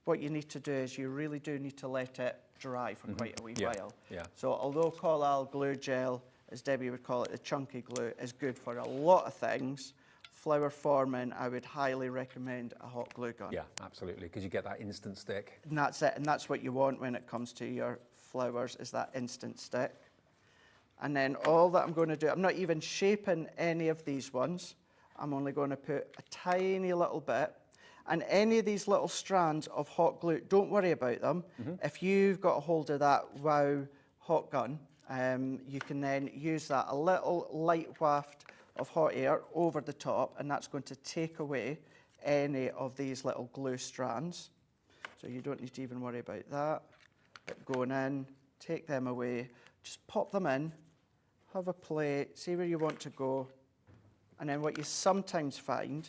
Speaker 3: what you need to do is you really do need to let it dry for quite a wee while.
Speaker 1: Yeah.
Speaker 3: So although Collal glue gel, as Debbie would call it, the chunky glue, is good for a lot of things, flower forming, I would highly recommend a hot glue gun.
Speaker 1: Yeah, absolutely, because you get that instant stick.
Speaker 3: And that's it, and that's what you want when it comes to your flowers, is that instant stick. And then all that I'm going to do, I'm not even shaping any of these ones. I'm only going to put a tiny little bit. And any of these little strands of hot glue, don't worry about them. If you've got a hold of that Wow hot gun, you can then use that, a little light waft of hot air over the top, and that's going to take away any of these little glue strands. So you don't need to even worry about that. But going in, take them away, just pop them in, have a play, see where you want to go. And then what you sometimes find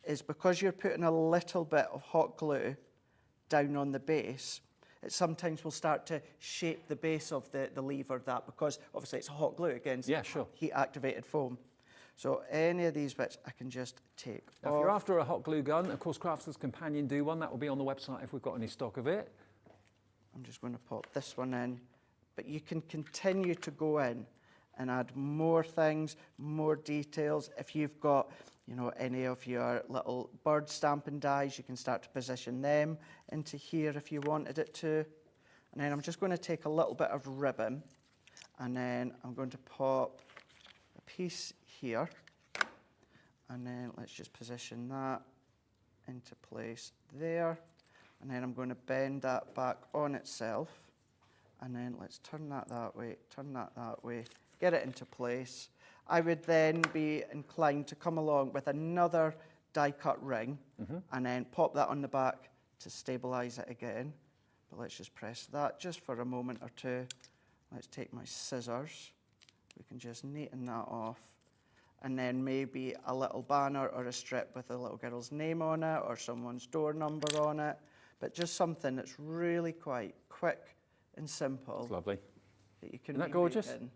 Speaker 3: is because you're putting a little bit of hot glue down on the base, it sometimes will start to shape the base of the lever, that, because obviously it's hot glue against heat activated foam. So any of these bits I can just take
Speaker 1: now,
Speaker 3: off.
Speaker 1: if you're after a hot glue gun, of course Crafter's Companion do one. That will be on the website if we've got any stock of it.
Speaker 3: I'm just going to pop this one in, but you can continue to go in and add more things, more details. If you've got, you know, any of your little bird stamping dies, you can start to position them into here if you wanted it to. And then I'm just going to take a little bit of ribbon, and then I'm going to pop a piece here, and then let's just position that into place there. And then I'm going to bend that back on itself, and then let's turn that way, turn that way, get it into place. I would then be inclined to come along with another die cut ring and then pop that on the back to stabilize it again. But let's just press that just for a moment or two. Let's take my scissors. We can just neaten that off. And then maybe a little banner or a strip with a little girl's name on it or someone's door number on it. But just something that's really quite quick and simple.
Speaker 1: It's lovely.
Speaker 3: That you can
Speaker 1: Isn't that gorgeous?
Speaker 3: in.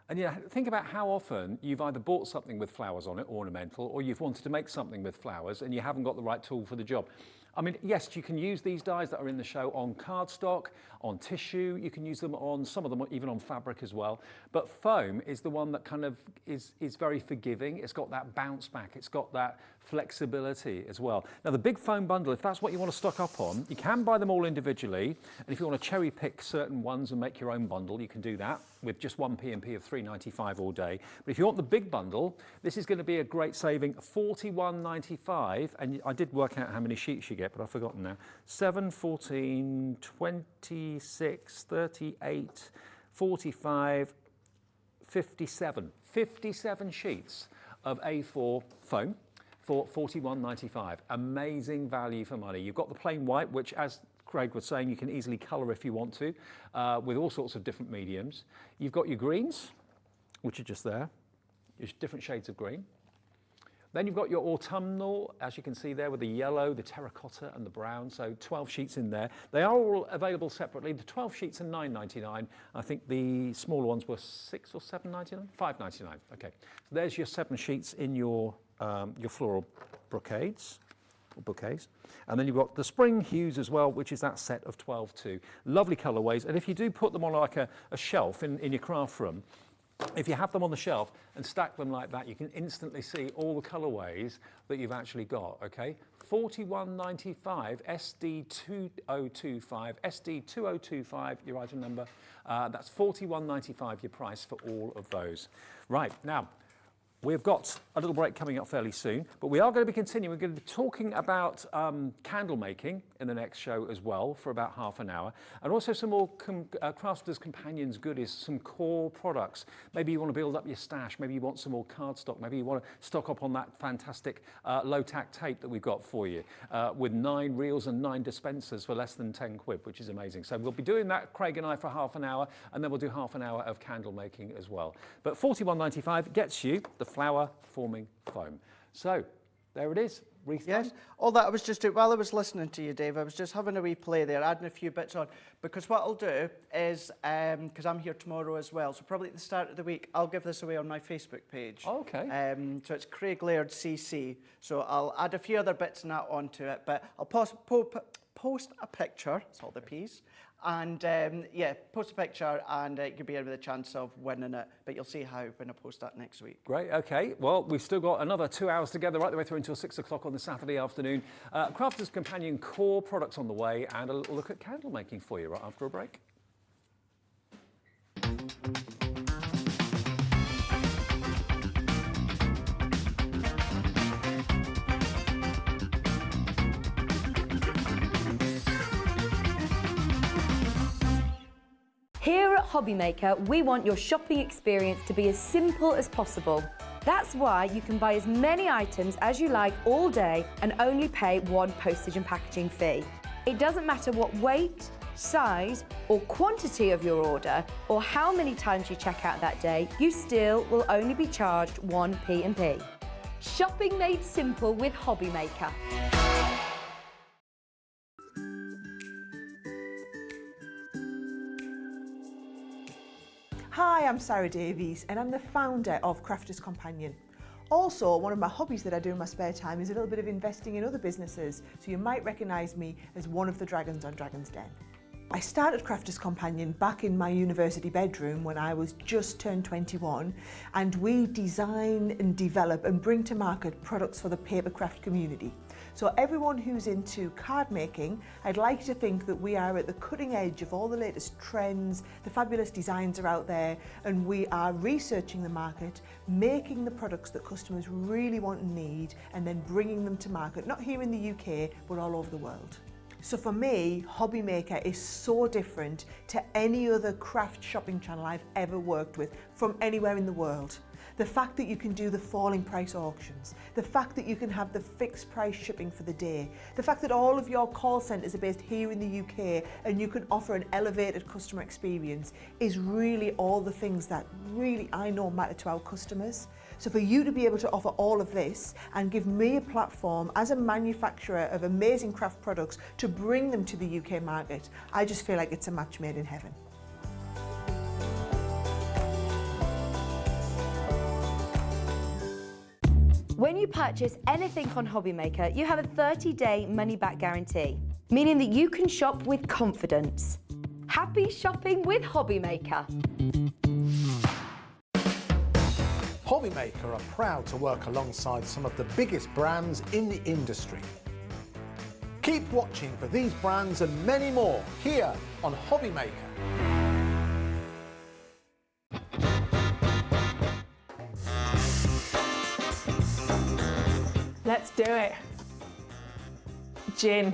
Speaker 1: And yeah, think about how often you've either bought something with flowers on it, ornamental, or you've wanted to make something with flowers and you haven't got the right tool for the job. I mean, yes, you can use these dies that are in the show on cardstock, on tissue, you can use them on, some of them even on fabric as well. But foam is the one that kind of is very forgiving. It's got that bounce back, it's got that flexibility as well. Now the big foam bundle, if that's what you want to stock up on, you can buy them all individually. And if you want to cherry pick certain ones and make your own bundle, you can do that with just one P&P of $3.95 all day. But if you want the big bundle, this is going to be a great saving, $41.95. And I did work out how many sheets you get, but I've forgotten now. 7, 14, 26, 38, 45, 57. 57 sheets of A4 foam for $41.95. Amazing value for money. You've got the plain white, which, as Craig was saying, you can easily colour if you want to, with all sorts of different mediums. You've got your greens, which are just there, just different shades of green. Then you've got your autumnal, as you can see there, with the yellow, the terracotta and the brown, so 12 sheets in there. They are all available separately. The 12 sheets are $9.99. I think the smaller ones were $6 or $7.99? $5.99, okay. So there's your 7 sheets in your floral brocades. Or bouquets. And then you've got the spring hues as well, which is that set of 12 too. Lovely colourways, and if you do put them on like a shelf in your craft room, if you have them on the shelf and stack them like that, you can instantly see all the colourways that you've actually got, okay? $41.95, SD2025, SD2025, your item number. That's $41.95, your price for all of those. Right, now, we've got a little break coming up fairly soon, but we are going to be continuing. We're going to be talking about candle making in the next show as well for about half an hour, and also some more Crafters Companions goodies, some core products. Maybe you want to build up your stash, maybe you want some more cardstock, maybe you want to stock up on that fantastic low-tack tape that we've got for you with 9 reels and 9 dispensers for less than 10 quid, which is amazing. So we'll be doing that, Craig and I, for half an hour, and then we'll do half an hour of candle making as well. But $41.95 gets you the flower forming foam. So there it is.
Speaker 3: Yes, all that I was just doing while I was listening to you, Dave, I was just having a wee play there, adding a few bits on, because what I'll do is, because I'm here tomorrow as well, so probably at the start of the week, I'll give this away on my Facebook page.
Speaker 1: Oh, okay.
Speaker 3: So it's Craig Laird CC, so I'll add a few other bits and that onto it, but I'll post a picture, it's all the P's, And yeah, post a picture and you could be in with a chance of winning it. But you'll see how when I post that next week.
Speaker 1: Great, okay. Well, we've still got another 2 hours together, right the way through until 6 o'clock on the Saturday afternoon. Crafters Companion core products on the way, and a little look at candle making for you right after a break.
Speaker 2: Here at Hobbymaker, we want your shopping experience to be as simple as possible. That's why you can buy as many items as you like all day and only pay one postage and packaging fee. It doesn't matter what weight, size or quantity of your order or how many times you check out that day, you still will only be charged one P&P. Shopping made simple with Hobbymaker.
Speaker 4: Hi, I'm Sarah Davies and I'm the founder of Crafters Companion. Also, one of my hobbies that I do in my spare time is a little bit of investing in other businesses, so you might recognise me as one of the dragons on Dragon's Den. I started Crafters Companion back in my university bedroom when I was just turned 21, and we design and develop and bring to market products for the papercraft community. So everyone who's into card making, I'd like to think that we are at the cutting edge of all the latest trends, the fabulous designs are out there, and we are researching the market, making the products that customers really want and need, and then bringing them to market, not here in the UK, but all over the world. So for me, Hobbymaker is so different to any other craft shopping channel I've ever worked with from anywhere in the world. The fact that you can do the falling price auctions, the fact that you can have the fixed price shipping for the day, the fact that all of your call centres are based here in the UK and you can offer an elevated customer experience is really all the things that really I know matter to our customers. So for you to be able to offer all of this and give me a platform as a manufacturer of amazing craft products to bring them to the UK market, I just feel like it's a match made in heaven.
Speaker 2: When you purchase anything on Hobbymaker, you have a 30-day money-back guarantee, meaning that you can shop with confidence. Happy shopping with Hobbymaker.
Speaker 5: Hobbymaker are proud to work alongside some of the biggest brands in the industry. Keep watching for these brands and many more here on Hobbymaker.
Speaker 7: Let's do it. Gin.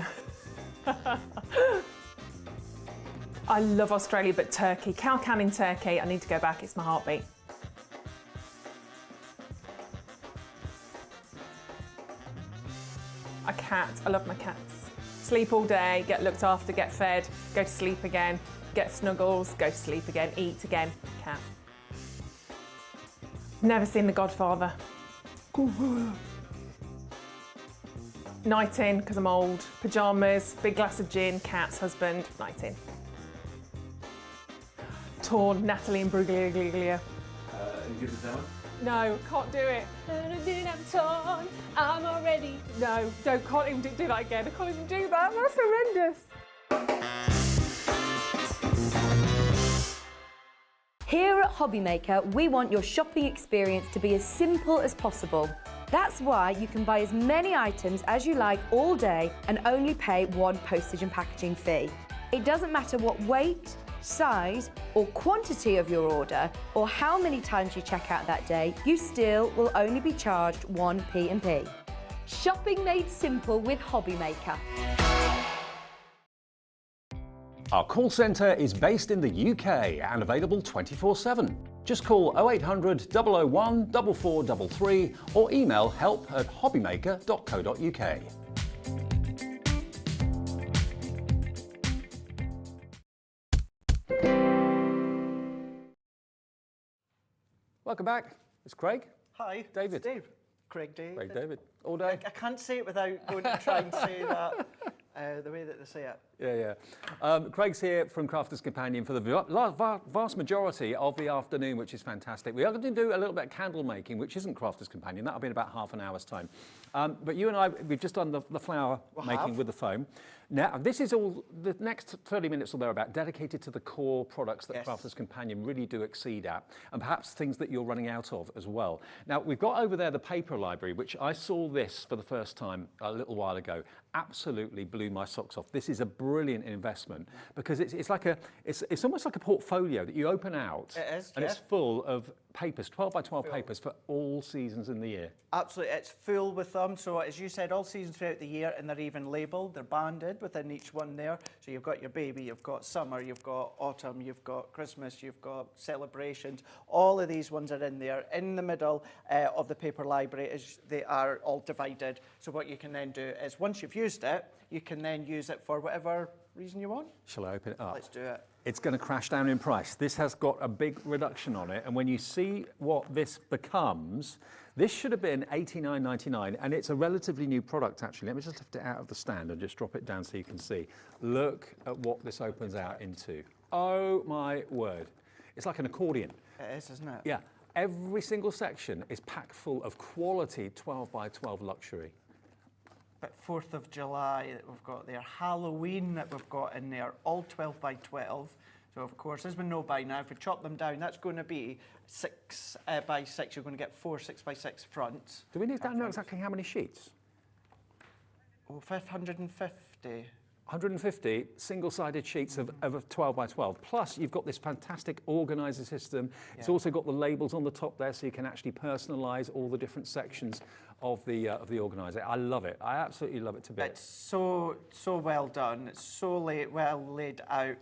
Speaker 7: I love Australia, but Turkey. Cow can in Turkey. I need to go back. It's my heartbeat. A cat. I love my cats. Sleep all day, get looked after, get fed, go to sleep again, get snuggles, go to sleep again, eat again. Cat. Never seen The Godfather. Night in, because I'm old. Pyjamas, big glass of gin, cats, husband, night in. Torn, Natalie and Bruglia.
Speaker 8: You give us that one?
Speaker 7: No, can't do it. I'm torn, I'm already. No, can't even do that again. I can't even do that. That's horrendous.
Speaker 2: Here at Hobbymaker, we want your shopping experience to be as simple as possible. That's why you can buy as many items as you like all day and only pay one postage and packaging fee. It doesn't matter what weight, size or quantity of your order or how many times you check out that day, you still will only be charged one P&P. Shopping made simple with Hobbymaker.
Speaker 1: Our call centre is based in the UK and available 24/7. Just call 0800 001 4433 or email help@hobbymaker.co.uk. Welcome back. It's Craig.
Speaker 3: Hi,
Speaker 1: David.
Speaker 3: It's Dave. Craig David.
Speaker 1: Craig David. All day.
Speaker 3: I can't say it without going to try and say that the way that they say it.
Speaker 1: Yeah. Craig's here from Crafters Companion for the vast majority of the afternoon, which is fantastic. We are going to do a little bit of candle making, which isn't Crafters Companion. That'll be in about half an hour's time. But you and I, we've just done the flower making with the foam. Now, this is all, the next 30 minutes or thereabout, dedicated to the core products that Crafters Companion really do exceed at, and perhaps things that you're running out of as well. Now, we've got over there the paper library, which I saw this for the first time a little while ago. Absolutely blew my socks off. This is a brilliant investment because it's almost like a portfolio that you open out.
Speaker 3: It is,
Speaker 1: and it's full of papers, 12 by 12 papers for all seasons in the year.
Speaker 3: Absolutely, it's full with them. So as you said, all seasons throughout the year, and they're even labelled, they're banded within each one there. So you've got your baby, you've got summer, you've got autumn, you've got Christmas, you've got celebrations. All of these ones are in there. In the middle of the paper library, they are all divided. So what you can then do is once you've used it, you can then use it for whatever reason you want.
Speaker 1: Shall I open it up?
Speaker 3: Let's do it.
Speaker 1: It's going to crash down in price. This has got a big reduction on it, and when you see what this becomes, this should have been $89.99, and it's a relatively new product actually. Let me just lift it out of the stand and just drop it down so you can see. Look at what this opens out into. Oh my word. It's like an accordion.
Speaker 3: It is, isn't it?
Speaker 1: Yeah. Every single section is packed full of quality 12 by 12 luxury.
Speaker 3: But 4th of July that we've got there, Halloween that we've got in there, all 12 by 12. So of course, as we know by now, if we chop them down, that's going to be 6 by 6. You're going to get 4 6 by 6 fronts.
Speaker 1: Do we need to know exactly how many sheets?
Speaker 3: Oh, 550.
Speaker 1: 150 single-sided sheets of 12 by 12. Plus, you've got this fantastic organizer system. It's also got the labels on the top there, so you can actually personalize all the different sections of the organizer. I love it. I absolutely love it to bits.
Speaker 3: It's so well done. It's so well laid out.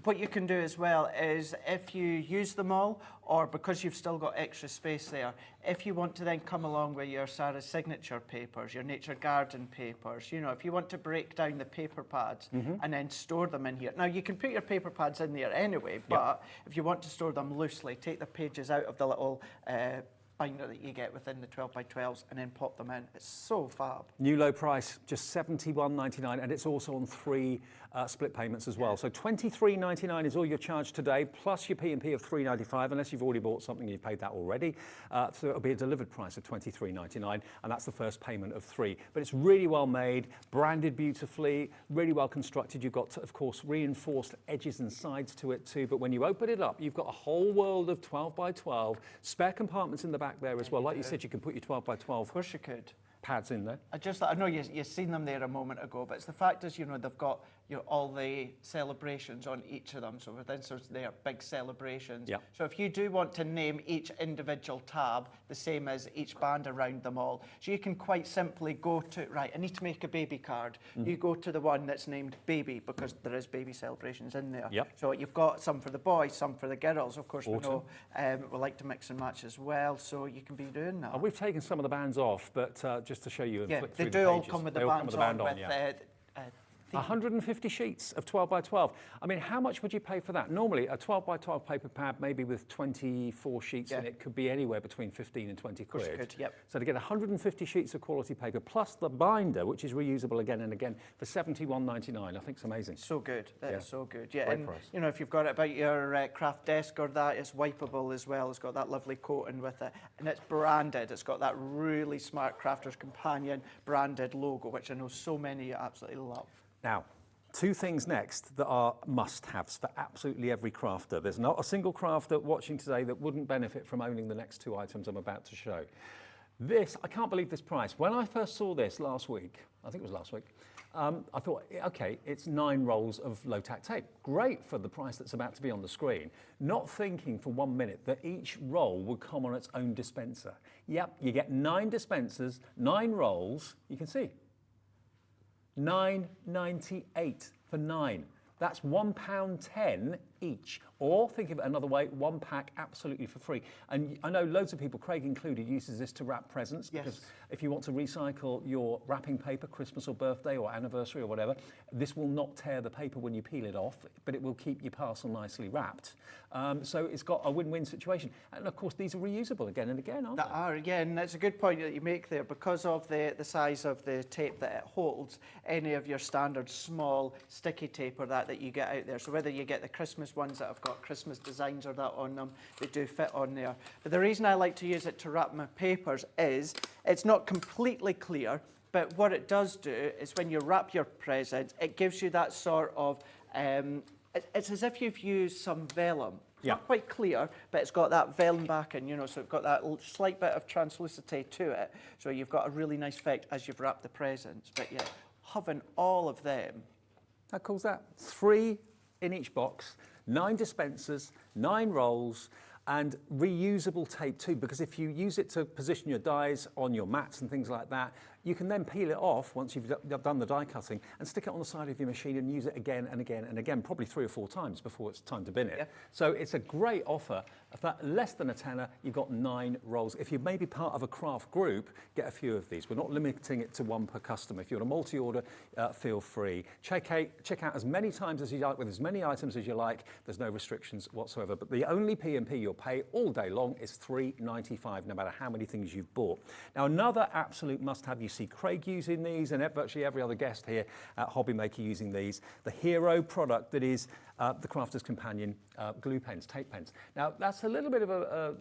Speaker 3: What you can do as well is if you use them all, or because you've still got extra space there, if you want to then come along with your Sarah signature papers, your nature garden papers, you know, if you want to break down the paper pads and then store them in here. Now, you can put your paper pads in there anyway, but if you want to store them loosely, take the pages out of the little binder that you get within the 12 by 12s and then pop them in. It's so fab.
Speaker 1: New low price, just $71.99, and it's also on 3 split payments as well. So $23.99 is all you're charged today, plus your P&P of $3.95, unless you've already bought something, you've paid that already. So it'll be a delivered price of $23.99, and that's the first payment of 3. But it's really well made, branded beautifully, really well constructed. You've got, of course, reinforced edges and sides to it too, but when you open it up, you've got a whole world of 12 by 12, spare compartments in the back there as well. Like you said, you can put your 12 by 12
Speaker 3: Of course you could.
Speaker 1: pads in there.
Speaker 3: I know you've seen them there a moment ago, but it's the fact is, you know, they've got all the celebrations on each of them. So within they are big celebrations.
Speaker 1: Yep.
Speaker 3: So if you do want to name each individual tab the same as each band around them all, so you can quite simply go to, right, I need to make a baby card. You go to the one that's named baby because there is baby celebrations in there.
Speaker 1: Yep.
Speaker 3: So you've got some for the boys, some for the girls. Of course,
Speaker 1: Autumn.
Speaker 3: we know we like to mix and match as well. So you can be doing that.
Speaker 1: And we've taken some of the bands off, but just to show you and
Speaker 3: Yeah,
Speaker 1: flick
Speaker 3: they
Speaker 1: through
Speaker 3: do
Speaker 1: the
Speaker 3: all
Speaker 1: pages.
Speaker 3: come with
Speaker 1: They
Speaker 3: the
Speaker 1: all come
Speaker 3: bands
Speaker 1: with the band
Speaker 3: on
Speaker 1: on,
Speaker 3: with
Speaker 1: yeah.
Speaker 3: theme.
Speaker 1: 150 sheets of 12 by 12. I mean, how much would you pay for that? Normally, a 12 by 12 paper pad, maybe with 24 sheets in it, could be anywhere between 15 and 20 quid.
Speaker 3: Of course it could, yep.
Speaker 1: So to get 150 sheets of quality paper, plus the binder, which is reusable again and again, for $71.99, I think it's amazing.
Speaker 3: So good. That is so good. Yeah,
Speaker 1: Great
Speaker 3: and
Speaker 1: price.
Speaker 3: you know, if you've got it about your craft desk or that, it's wipeable as well. It's got that lovely coating with it, and it's branded. It's got that really smart Crafters Companion branded logo, which I know so many absolutely love.
Speaker 1: Now, 2 things next that are must-haves for absolutely every crafter. There's not a single crafter watching today that wouldn't benefit from owning the next 2 items I'm about to show. This, I can't believe this price. When I first saw this last week, I think it was last week, I thought, okay, it's 9 rolls of low-tack tape. Great for the price that's about to be on the screen. Not thinking for 1 minute that each roll would come on its own dispenser. Yep, you get 9 dispensers, 9 rolls, you can see. $9.98 for 9. That's £1.10 each. Or think of it another way, 1 pack absolutely for free. And I know loads of people, Craig included, uses this to wrap presents.
Speaker 3: Yes.
Speaker 1: Because if you want to recycle your wrapping paper, Christmas or birthday or anniversary or whatever, this will not tear the paper when you peel it off, but it will keep your parcel nicely wrapped. So it's got a win-win situation. And of course, these are reusable again and again, aren't they?
Speaker 3: That are, yeah, and that's a good point that you make there. Because of the size of the tape that it holds, any of your standard small sticky tape or that you get out there, so whether you get the Christmas ones that have got Christmas designs or that on them, they do fit on there. But the reason I like to use it to wrap my papers is it's not completely clear, but what it does do is when you wrap your presents, it gives you that sort of, it's as if you've used some vellum. It's not quite clear, but it's got that vellum backing, you know, so it's got that slight bit of translucity to it. So you've got a really nice effect as you've wrapped the presents. But yeah, having all of them.
Speaker 1: How cool's that? 3 in each box, 9 dispensers, 9 rolls, and reusable tape too, because if you use it to position your dies on your mats and things like that, you can then peel it off once you've done the die cutting and stick it on the side of your machine and use it again and again and again, probably 3 or 4 times before it's time to bin it.
Speaker 3: Yeah.
Speaker 1: So it's a great offer. For less than a tenner, you've got 9 rolls. If you're maybe part of a craft group, get a few of these. We're not limiting it to 1 per customer. If you're on a multi-order, feel free. Check out as many times as you like with as many items as you like. There's no restrictions whatsoever. But the only P&P you'll pay all day long is $3.95, no matter how many things you've bought. Now, another absolute must-have, you see Craig using these and virtually every other guest here at Hobbymaker using these. The hero product that is the Crafter's Companion glue pens, tape pens. Now, that's a little bit of a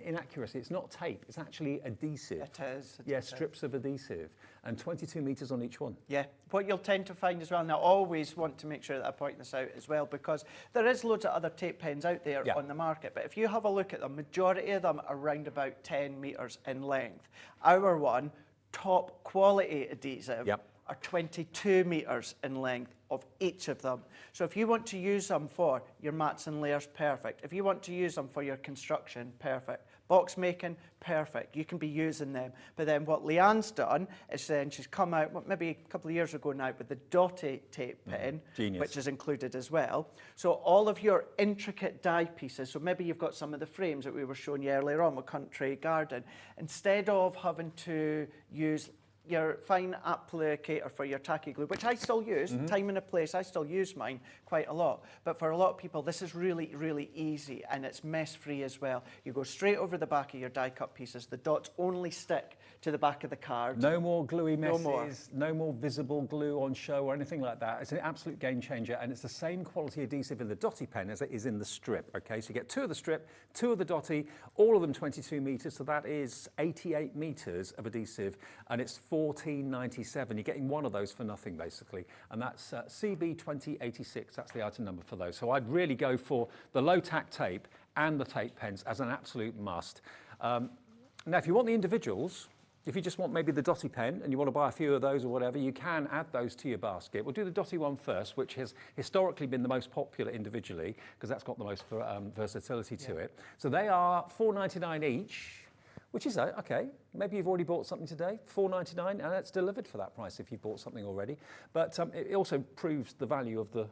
Speaker 1: inaccuracy. It's not tape, it's actually adhesive.
Speaker 3: It is.
Speaker 1: Yeah, strips of adhesive, and 22 metres on each one.
Speaker 3: Yeah, what you'll tend to find as well, and I always want to make sure that I point this out as well, because there is loads of other tape pens out there on the market, but if you have a look at them, majority of them are around about 10 metres in length. Our one, top quality adhesive, are 22 metres in length of each of them. So if you want to use them for your mats and layers, perfect. If you want to use them for your construction, perfect. Box making, perfect. You can be using them. But then what Leanne's done is then she's come out, maybe a couple of years ago now, with the Dotty tape pen, which is included as well. So all of your intricate die pieces, so maybe you've got some of the frames that we were showing you earlier on with Country Garden, instead of having to use your fine applicator for your tacky glue, which I still use, time and a place, I still use mine quite a lot. But for a lot of people, this is really, really easy, and it's mess-free as well. You go straight over the back of your die cut pieces. The dots only stick to the back of the card.
Speaker 1: No more gluey messes, no more visible glue on show or anything like that. It's an absolute game changer, and it's the same quality adhesive in the Dotty pen as it is in the strip, okay? So you get 2 of the strip, 2 of the Dotty, all of them 22 metres, so that is 88 metres of adhesive, and it's $14.97. You're getting one of those for nothing, basically, and that's CB2086. That's the item number for those. So I'd really go for the low-tack tape and the tape pens as an absolute must. Now, if you want the individuals, if you just want maybe the Dotty pen and you want to buy a few of those or whatever, you can add those to your basket. We'll do the Dotty one first, which has historically been the most popular individually because that's got the most versatility to it. So they are $4.99 each, which is okay. Maybe you've already bought something today, $4.99, and it's delivered for that price if you've bought something already. But it also proves the value of the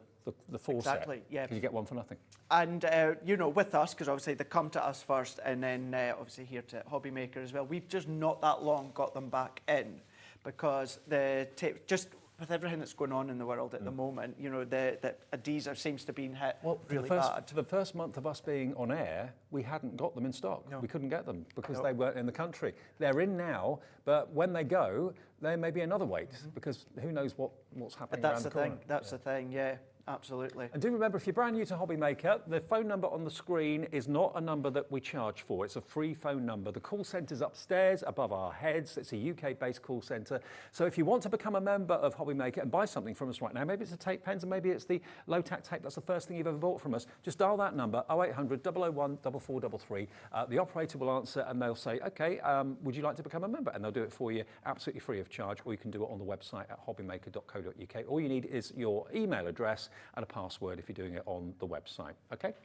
Speaker 1: full set.
Speaker 3: Exactly, yeah.
Speaker 1: You get one for nothing.
Speaker 3: And, you know, with us, because obviously they come to us first and then obviously here to Hobbymaker as well, we've just not that long got them back in because the tape, just with everything that's going on in the world at the moment, you know, the adhesive seems to be hit really bad.
Speaker 1: For the first month of us being on air, we hadn't got them in stock. No. We couldn't get them because they weren't in the country. They're in now, but when they go, there may be another wait because who knows what's happening
Speaker 3: but
Speaker 1: around the corner.
Speaker 3: That's the thing, yeah. Absolutely.
Speaker 1: And do remember, if you're brand new to Hobbymaker, the phone number on the screen is not a number that we charge for. It's a free phone number. The call centre's upstairs above our heads. It's a UK-based call centre. So if you want to become a member of Hobbymaker and buy something from us right now, maybe it's the tape pens and maybe it's the low-tack tape, that's the first thing you've ever bought from us, just dial that number, 0800 001 4433. The operator will answer and they'll say, okay, would you like to become a member? And they'll do it for you absolutely free of charge, or you can do it on the website at hobbymaker.co.uk. All you need is your email address and a password if you're doing it on the website, okay?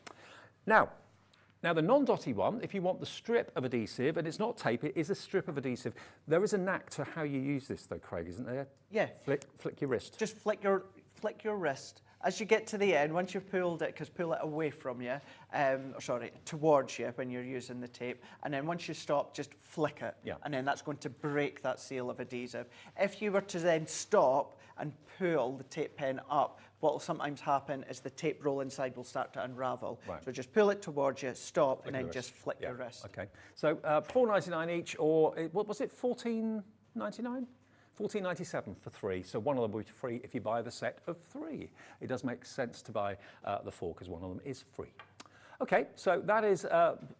Speaker 1: Now the non-Dotty one, if you want the strip of adhesive, and it's not tape, it is a strip of adhesive. There is a knack to how you use this though, Craig, isn't there?
Speaker 3: Yeah.
Speaker 1: Flick your wrist.
Speaker 3: Just flick your wrist as you get to the end, once you've pulled it, because pull it away from you, sorry, towards you when you're using the tape, and then once you stop, just flick it, and then that's going to break that seal of adhesive. If you were to then stop and pull the tape pen up, what will sometimes happen is the tape roll inside will start to unravel.
Speaker 1: Right.
Speaker 3: So just pull it towards you, stop, and then just flick your wrist.
Speaker 1: Okay. So $4.99 each, or what was it? $14.99? $14.97 for 3. So one of them will be free if you buy the set of 3. It does make sense to buy the 4 because one of them is free. Okay, so that is,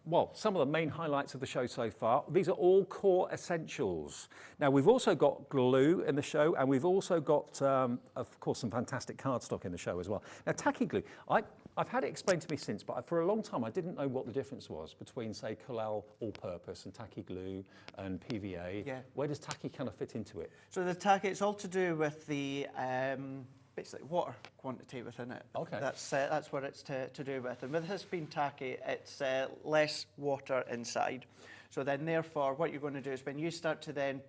Speaker 1: well, some of the main highlights of the show so far. These are all core essentials. Now, we've also got glue in the show, and we've also got, of course, some fantastic cardstock in the show as well. Now, tacky glue, I've had it explained to me since, but for a long time, I didn't know what the difference was between, say, Collel all-purpose and tacky glue and PVA.
Speaker 3: Yeah.
Speaker 1: Where does tacky kind of fit into it?
Speaker 3: So the tacky, it's all to do with the basically water quantity within it.
Speaker 1: Okay.
Speaker 3: That's what it's to do with. And with this being tacky, it's less water inside. So then therefore what you're going to do is when you start to then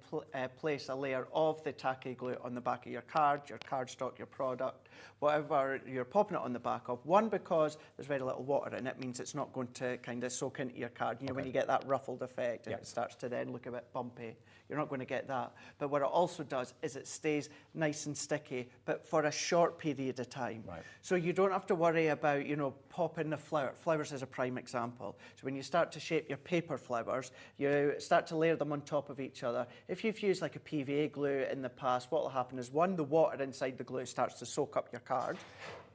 Speaker 3: place a layer of the tacky glue on the back of your cardstock, your product, whatever you're popping it on the back of, one, because there's very little water in it, means it's not going to kind of soak into your card. You know, when you get that ruffled effect and it starts to then look a bit bumpy, you're not going to get that. But what it also does is it stays nice and sticky, but for a short period of time.
Speaker 1: Right.
Speaker 3: So you don't have to worry about, you know, popping the flower. Flowers is a prime example. So when you start to shape your paper flowers, you start to layer them on top of each other. If you've used like a PVA glue in the past, what will happen is, one, the water inside the glue starts to soak up your card.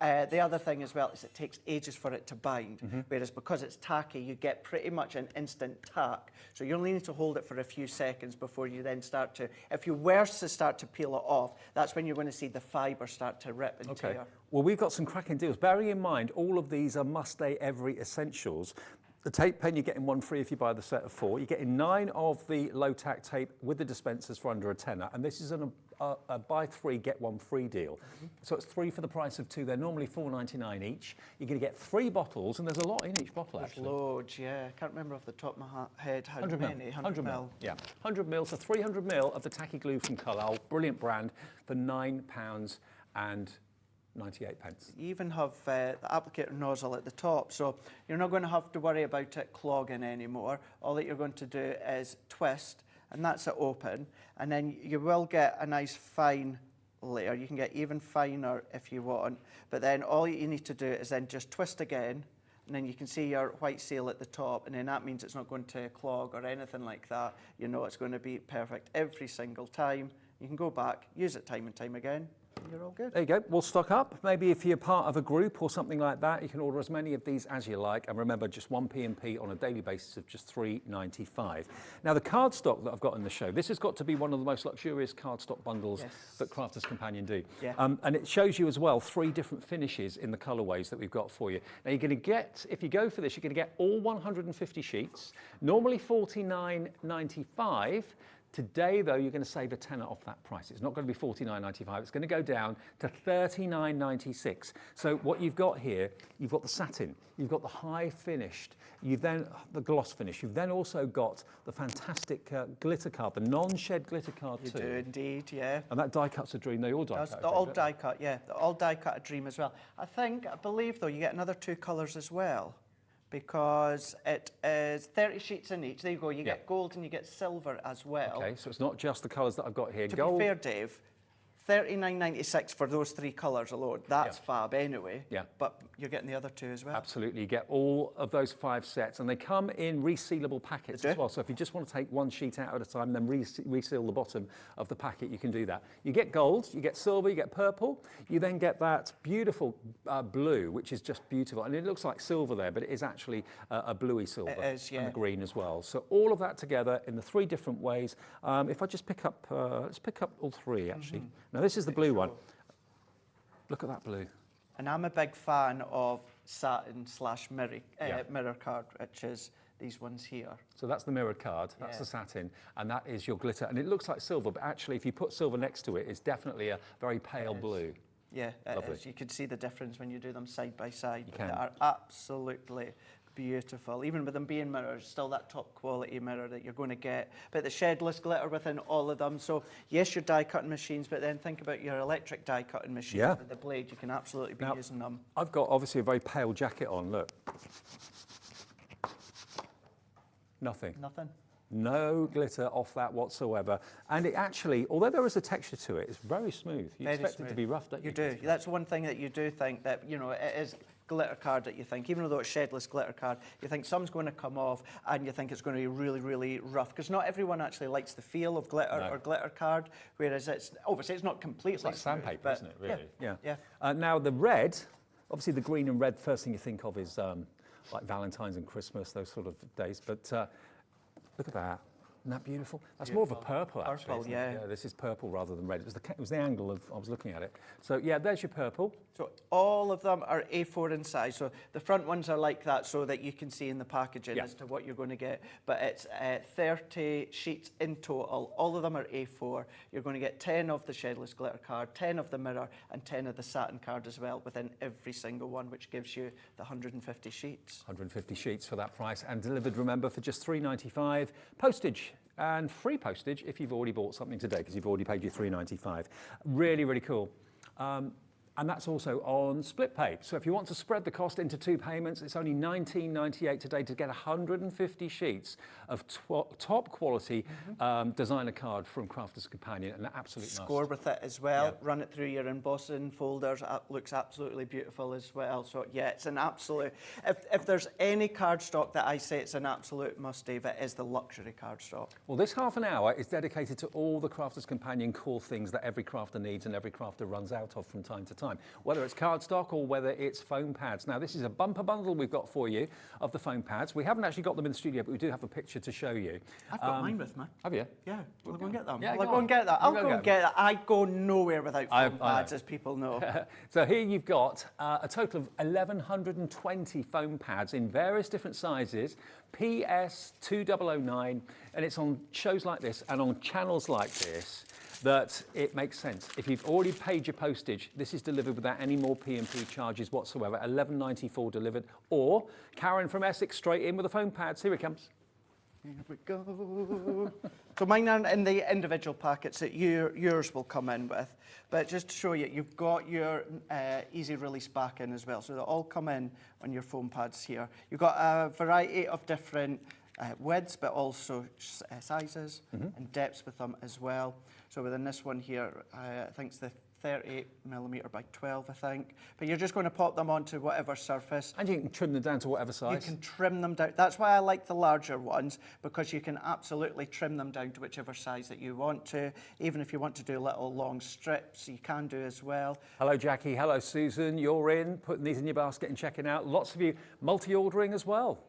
Speaker 3: The other thing as well is it takes ages for it to bind, whereas because it's tacky, you get pretty much an instant tack. So you only need to hold it for a few seconds before you then start to, if you were to start to peel it off, that's when you're going to see the fibre start to rip and tear.
Speaker 1: Well, we've got some cracking deals. Bearing in mind, all of these are must-stay every essentials. The tape pen, you're getting 1 free if you buy the set of 4. You're getting 9 of the low-tack tape with the dispensers for under a tenner, and this is a buy 3, get 1 free deal. So it's 3 for the price of 2. They're normally $4.99 each. You're going to get 3 bottles, and there's a lot in each bottle,
Speaker 3: There's
Speaker 1: actually.
Speaker 3: loads, yeah. I can't remember off the top of my head how
Speaker 1: 100
Speaker 3: many.
Speaker 1: 100 mil. Yeah, 100 mil, so 300 mil of the tacky glue from Collel, brilliant brand, for £9.98.
Speaker 3: You even have the applicator nozzle at the top, so you're not going to have to worry about it clogging anymore. All that you're going to do is twist, and that's it open, and then you will get a nice fine layer. You can get even finer if you want, but then all you need to do is then just twist again, and then you can see your white seal at the top, and then that means it's not going to clog or anything like that. You know it's going to be perfect every single time. You can go back, use it time and time again, and you're all good.
Speaker 1: There you go. We'll stock up. Maybe if you're part of a group or something like that, you can order as many of these as you like. And remember, just 1 P&P on a daily basis of just $3.95. Now, the cardstock that I've got in the show, this has got to be one of the most luxurious cardstock bundles that Crafters Companion do.
Speaker 3: Yeah.
Speaker 1: And it shows you as well 3 different finishes in the colourways that we've got for you. Now, you're going to get, if you go for this, you're going to get all 150 sheets, normally $49.95. Today, though, you're going to save a tenner off that price. It's not going to be $49.95. It's going to go down to $39.96. So what you've got here, you've got the satin, you've got the high finished, you've then the gloss finish. You've then also got the fantastic glitter card, the non-shed glitter card too.
Speaker 3: You do indeed, yeah.
Speaker 1: And that die cut's a dream. They all die cut.
Speaker 3: They're all die cut, yeah. They're all die cut a dream as well. I believe though, you get another 2 colours as well, because it is 30 sheets in each. There you go. You get gold and you get silver as well.
Speaker 1: Okay, so it's not just the colours that I've got here.
Speaker 3: To
Speaker 1: Gold.
Speaker 3: be fair, Dave, $39.96 for those 3 colours alone. That's fab anyway.
Speaker 1: Yeah.
Speaker 3: But you're getting the other 2 as well.
Speaker 1: Absolutely. You get all of those 5 sets, and they come in resealable packets as well. So if you just want to take 1 sheet out at a time, then reseal the bottom of the packet, you can do that. You get gold, you get silver, you get purple. You then get that beautiful blue, which is just beautiful. And it looks like silver there, but it is actually a bluey silver.
Speaker 3: It is, yeah.
Speaker 1: And a green as well. So all of that together in the 3 different ways. If I just pick up, let's pick up all 3 actually. Now this is the blue one. Look at that blue.
Speaker 3: And I'm a big fan of satin / mirror card, which is these ones here.
Speaker 1: So that's the mirrored card, that's the satin, and that is your glitter. And it looks like silver, but actually if you put silver next to it, it's definitely a very pale blue.
Speaker 3: Yeah, it
Speaker 1: Lovely.
Speaker 3: is. You can see the difference when you do them side by side.
Speaker 1: You can.
Speaker 3: They are absolutely beautiful. Even with them being mirrors, still that top quality mirror that you're going to get. But the shedless glitter within all of them. So yes, your die cutting machines, but then think about your electric die cutting machines with the blade. You can absolutely be using them.
Speaker 1: I've got obviously a very pale jacket on, look. Nothing.
Speaker 3: Nothing.
Speaker 1: No glitter off that whatsoever. And it actually, although there is a texture to it, it's very smooth. You expect it to be rough, don't you?
Speaker 3: You do. That's one thing that you do think that, you know, it is glitter card that you think, even though it's shedless glitter card, you think some's going to come off and you think it's going to be really, really rough. Because not everyone actually likes the feel of glitter or glitter card, whereas it's, obviously it's not completely
Speaker 1: It's like sandpaper, isn't it, really?
Speaker 3: Yeah.
Speaker 1: Now the red, obviously the green and red, first thing you think of is like Valentine's and Christmas, those sort of days. But look at that. Isn't that beautiful? That's more of a purple, actually.
Speaker 3: Purple, yeah.
Speaker 1: This is purple rather than red. It was the angle of I was looking at it. So yeah, there's your purple.
Speaker 3: So all of them are A4 in size. So the front ones are like that so that you can see in the packaging as to what you're going to get. But it's 30 sheets in total. All of them are A4. You're going to get 10 of the shedless glitter card, 10 of the mirror, and 10 of the satin card as well within every single one, which gives you the 150 sheets. 150
Speaker 1: sheets for that price, and delivered, remember, for just £3.95. Postage and free postage if you've already bought something today, because you've already paid your £3.95. Really, really cool. And that's also on split pay. So if you want to spread the cost into 2 payments, it's only £19.98 today to get 150 sheets of top quality designer card from Crafters Companion, and absolutely
Speaker 3: score with it as well. Run it through your embossing folders. It looks absolutely beautiful as well. So yeah, it's an absolute. If there's any card stock that I say it's an absolute must-have, it is the luxury card stock.
Speaker 1: Well, this half an hour is dedicated to all the Crafters Companion core things that every crafter needs and every crafter runs out of from time to time. Whether it's cardstock or whether it's foam pads. Now, this is a bumper bundle we've got for you of the foam pads. We haven't actually got them in the studio, but we do have a picture to show you.
Speaker 3: I've got mine with me.
Speaker 1: Have you?
Speaker 3: Yeah, we'll go and get them.
Speaker 1: Yeah,
Speaker 3: I'll go and get that. I'll go and get that. I go nowhere without foam pads, as people know.
Speaker 1: So here you've got a total of 1,120 foam pads in various different sizes, PS2009, and it's on shows like this and on channels like this that it makes sense. If you've already paid your postage, this is delivered without any more P&P charges whatsoever, £11.94 delivered, or Karen from Essex straight in with the foam pads. Here it comes.
Speaker 3: Here we go. So mine are in the individual packets that yours will come in with. But just to show you, you've got your easy release back in as well. So they'll all come in on your foam pads here. You've got a variety of different widths, but also sizes and depths with them as well. So within this one here, I think it's the 38mm by 12, I think. But you're just going to pop them onto whatever surface.
Speaker 1: And you can trim them down to whatever size.
Speaker 3: You can trim them down. That's why I like the larger ones, because you can absolutely trim them down to whichever size that you want to. Even if you want to do little long strips, you can do as well.
Speaker 1: Hello, Jackie. Hello, Susan. You're in, putting these in your basket and checking out. Lots of you multi-ordering as well.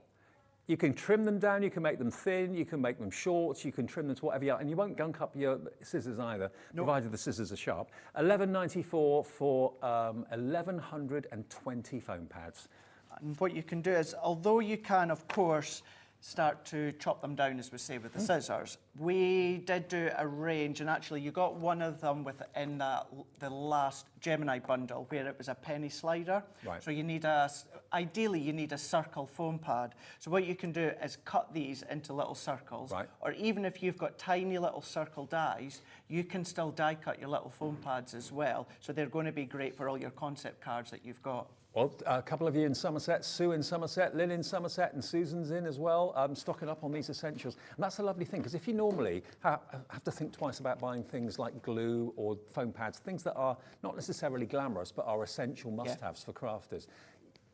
Speaker 1: You can trim them down, you can make them thin, you can make them short, you can trim them to whatever you want, and you won't gunk up your scissors either, provided the scissors are sharp. £11.94 for 1,120 foam pads.
Speaker 3: And what you can do is, although you can, of course, start to chop them down, as we say, with the scissors, we did do a range, and actually you got one of them within the last Gemini bundle where it was a penny slider.
Speaker 1: Right.
Speaker 3: So you need ideally you need a circle foam pad. So what you can do is cut these into little circles, or even if you've got tiny little circle dies, you can still die cut your little foam pads as well. So they're going to be great for all your concept cards that you've got.
Speaker 1: Well, a couple of you in Somerset, Sue in Somerset, Lynn in Somerset, and Susan's in as well, stocking up on these essentials. And that's a lovely thing, because if you normally have to think twice about buying things like glue or foam pads, things that are not necessarily glamorous, but are essential must-haves for crafters,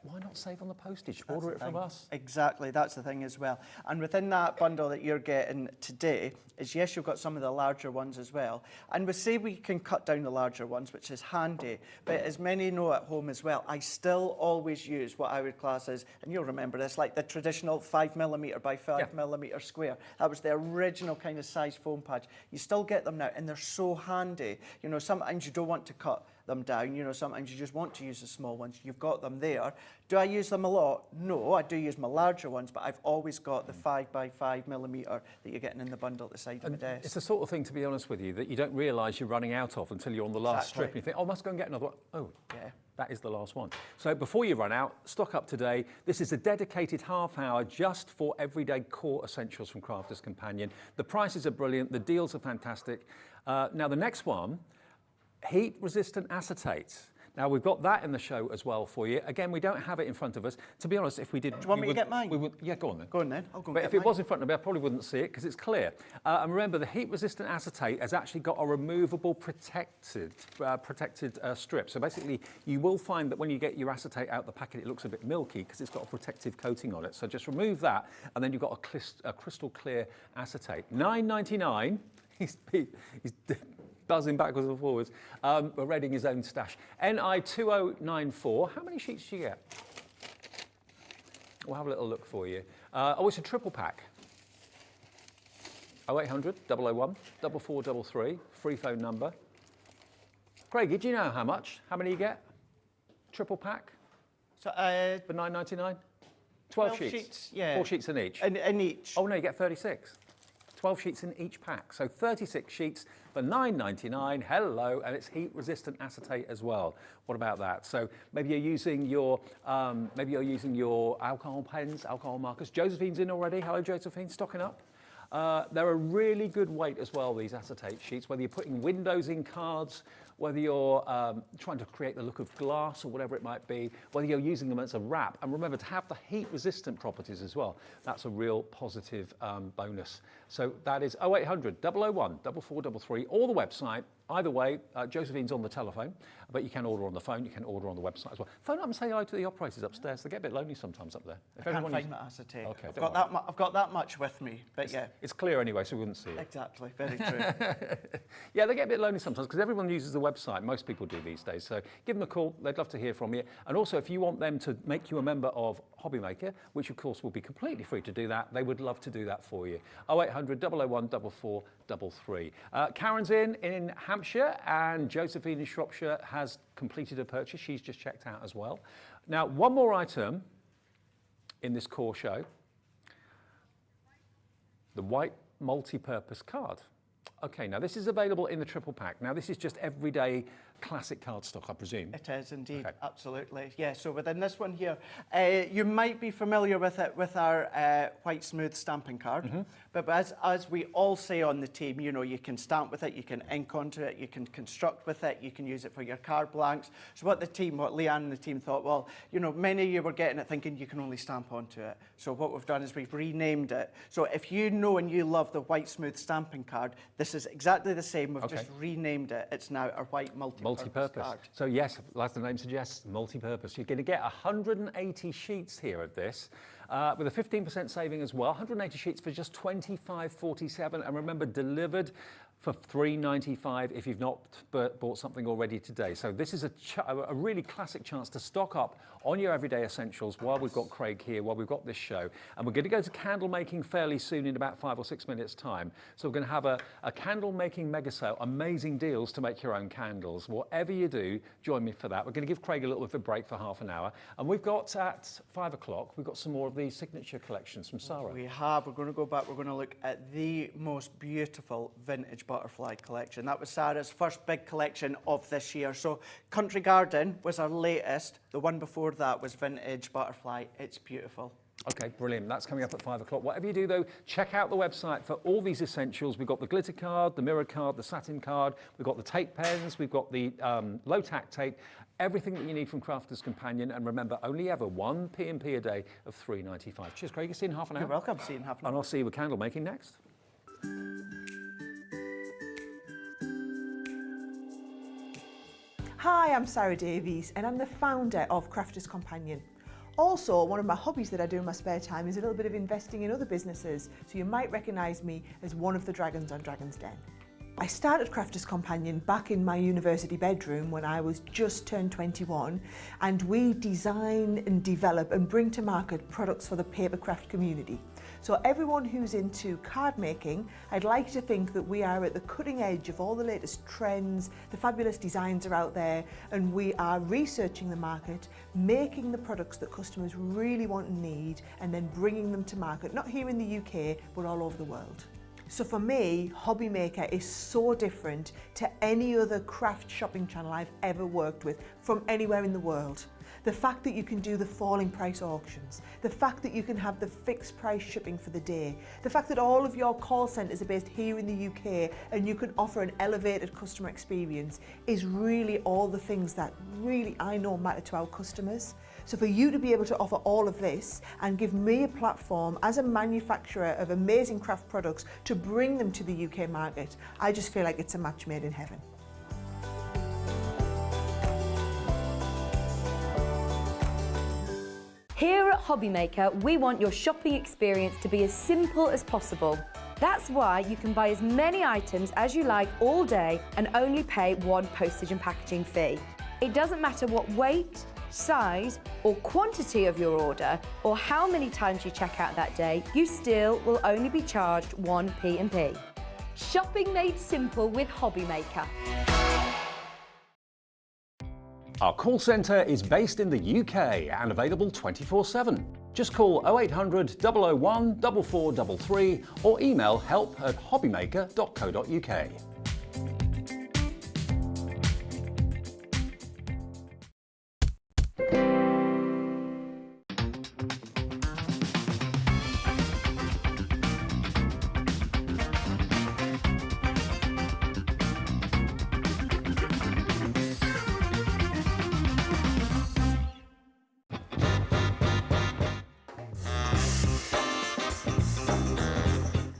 Speaker 1: why not save on the postage? Order it from us.
Speaker 3: Exactly, that's the thing as well. And within that bundle that you're getting today is, yes, you've got some of the larger ones as well. And we say we can cut down the larger ones, which is handy. But as many know at home as well, I still always use what I would class as, and you'll remember this, like the traditional 5mm by 5mm square. That was the original kind of size foam pad. You still get them now, and they're so handy. You know, sometimes you don't want to cut them down, you know, sometimes you just want to use the small ones. You've got them there. Do I use them a lot? No, I do use my larger ones, but I've always got the 5x5mm that you're getting in the bundle at the side of the desk.
Speaker 1: It's the sort of thing, to be honest with you, that you don't realise you're running out of until you're on the last strip and you think, oh, I must go and get another one. Oh,
Speaker 3: yeah.
Speaker 1: That is the last one. So before you run out, stock up today. This is a dedicated half hour just for everyday core essentials from Crafter's Companion. The prices are brilliant. The deals are fantastic. Now the next one, heat resistant acetate. Now we've got that in the show as well for you. Again, we don't have it in front of us. To be honest, if we did...
Speaker 3: Do you want me to get mine?
Speaker 1: Yeah, go on then.
Speaker 3: Go on then. I'll go and
Speaker 1: But
Speaker 3: get
Speaker 1: if it
Speaker 3: mine.
Speaker 1: was in front of me, I probably wouldn't see it because it's clear. And remember, the heat-resistant acetate has actually got a removable protected strip. So basically, you will find that when you get your acetate out the packet, it looks a bit milky because it's got a protective coating on it. So just remove that, and then you've got a crystal clear acetate. $9.99. He's buzzing backwards and forwards. We're readying his own stash. NI2094. How many sheets do you get? We'll have a little look for you. Oh, it's a triple pack. 0800 001 4433. Free phone number. Craigie, do you know how much? How many you get? Triple pack
Speaker 3: So,
Speaker 1: for $9.99? 12 sheets.
Speaker 3: Yeah.
Speaker 1: 4 sheets in each.
Speaker 3: In each.
Speaker 1: Oh no, you get 36. 12 sheets in each pack. So 36 sheets for $9.99. Hello, and it's heat-resistant acetate as well. What about that? So maybe you're using your alcohol pens, alcohol markers. Josephine's in already. Hello, Josephine, stocking up. They're a really good weight as well, these acetate sheets, whether you're putting windows in cards, whether you're trying to create the look of glass or whatever it might be, whether you're using them as a wrap. And remember, to have the heat-resistant properties as well, that's a real positive bonus. So that is 0800 001 4433, or the website. Either way, Josephine's on the telephone, but you can order on the phone, you can order on the website as well. Phone up and say hello to the operators upstairs. They get a bit lonely sometimes up there.
Speaker 3: I can't find my acetate.
Speaker 1: Okay,
Speaker 3: I've got that much with me, but yeah.
Speaker 1: It's clear anyway, so we wouldn't see it.
Speaker 3: Exactly, very true.
Speaker 1: Yeah, they get a bit lonely sometimes because everyone uses the website. Most people do these days. So give them a call. They'd love to hear from you. And also, if you want them to make you a member of Hobby Maker, which of course will be completely free to do that, they would love to do that for you. 0800 001 4433. Karen's in Hampshire, and Josephine in Shropshire has completed a purchase. She's just checked out as well. Now, one more item in this core show. The white multi-purpose card. Okay, now this is available in the triple pack. Now this is just everyday classic cardstock, I presume.
Speaker 3: It is indeed,
Speaker 1: Okay.
Speaker 3: absolutely. Yeah, so within this one here, you might be familiar with it with our white smooth stamping card. But as we all say on the team, you know, you can stamp with it, you can ink onto it, you can construct with it, you can use it for your card blanks. So what Leanne and the team thought, well, you know, many of you were getting it thinking you can only stamp onto it. So what we've done is we've renamed it. So if you know and you love the white smooth stamping card, this is exactly the same. We've just renamed it. It's now our white multi-purpose card.
Speaker 1: So yes, like the name suggests, multi-purpose. You're going to get 180 sheets here of this, with a 15% saving as well. 180 sheets for just $25.47, and remember, delivered for $3.95 if you've not bought something already today. So this is a really classic chance to stock up on your everyday essentials while we've got Craig here, while we've got this show. And we're going to go to candle making fairly soon in about 5 or 6 minutes time. So we're going to have a candle making mega sale, amazing deals to make your own candles. Whatever you do, join me for that. We're going to give Craig a little bit of a break for half an hour. And we've got at 5 o'clock, we've got some more of the signature collections from Sarah.
Speaker 3: We have. We're going to go back. We're going to look at the most beautiful vintage butterfly collection. That was Sarah's first big collection of this year. So Country Garden was our latest. The one before that was vintage butterfly. It's beautiful.
Speaker 1: Okay, brilliant. That's coming up at 5 o'clock. Whatever you do, though, check out the website for all these essentials. We've got the glitter card, the mirror card, the satin card. We've got the tape pens. We've got the low-tack tape. Everything that you need from Crafter's Companion. And remember, only ever one P&P a day of $3.95. Cheers, Craig. See you in half an hour.
Speaker 3: You're welcome. See you in half an hour.
Speaker 1: And I'll see you with candle making next.
Speaker 4: Hi, I'm Sarah Davies and I'm the founder of Crafter's Companion. Also, one of my hobbies that I do in my spare time is a little bit of investing in other businesses, so you might recognise me as one of the dragons on Dragon's Den. I started Crafter's Companion back in my university bedroom when I was just turned 21, and we design and develop and bring to market products for the papercraft community. So everyone who's into card making, I'd like to think that we are at the cutting edge of all the latest trends, the fabulous designs are out there, and we are researching the market, making the products that customers really want and need, and then bringing them to market, not here in the UK, but all over the world. So for me, Hobby Maker is so different to any other craft shopping channel I've ever worked with from anywhere in the world. The fact that you can do the falling price auctions, the fact that you can have the fixed price shipping for the day, the fact that all of your call centres are based here in the UK and you can offer an elevated customer experience is really all the things that really I know matter to our customers. So for you to be able to offer all of this and give me a platform as a manufacturer of amazing craft products to bring them to the UK market, I just feel like it's a match made in heaven.
Speaker 2: Here at Hobby Maker, we want your shopping experience to be as simple as possible. That's why you can buy as many items as you like all day and only pay one postage and packaging fee. It doesn't matter what weight, size or quantity of your order or how many times you check out that day, you still will only be charged one P&P. Shopping made simple with Hobby Maker.
Speaker 1: Our call centre is based in the UK and available 24/7. Just call 0800 001 4433 or email help@hobbymaker.co.uk.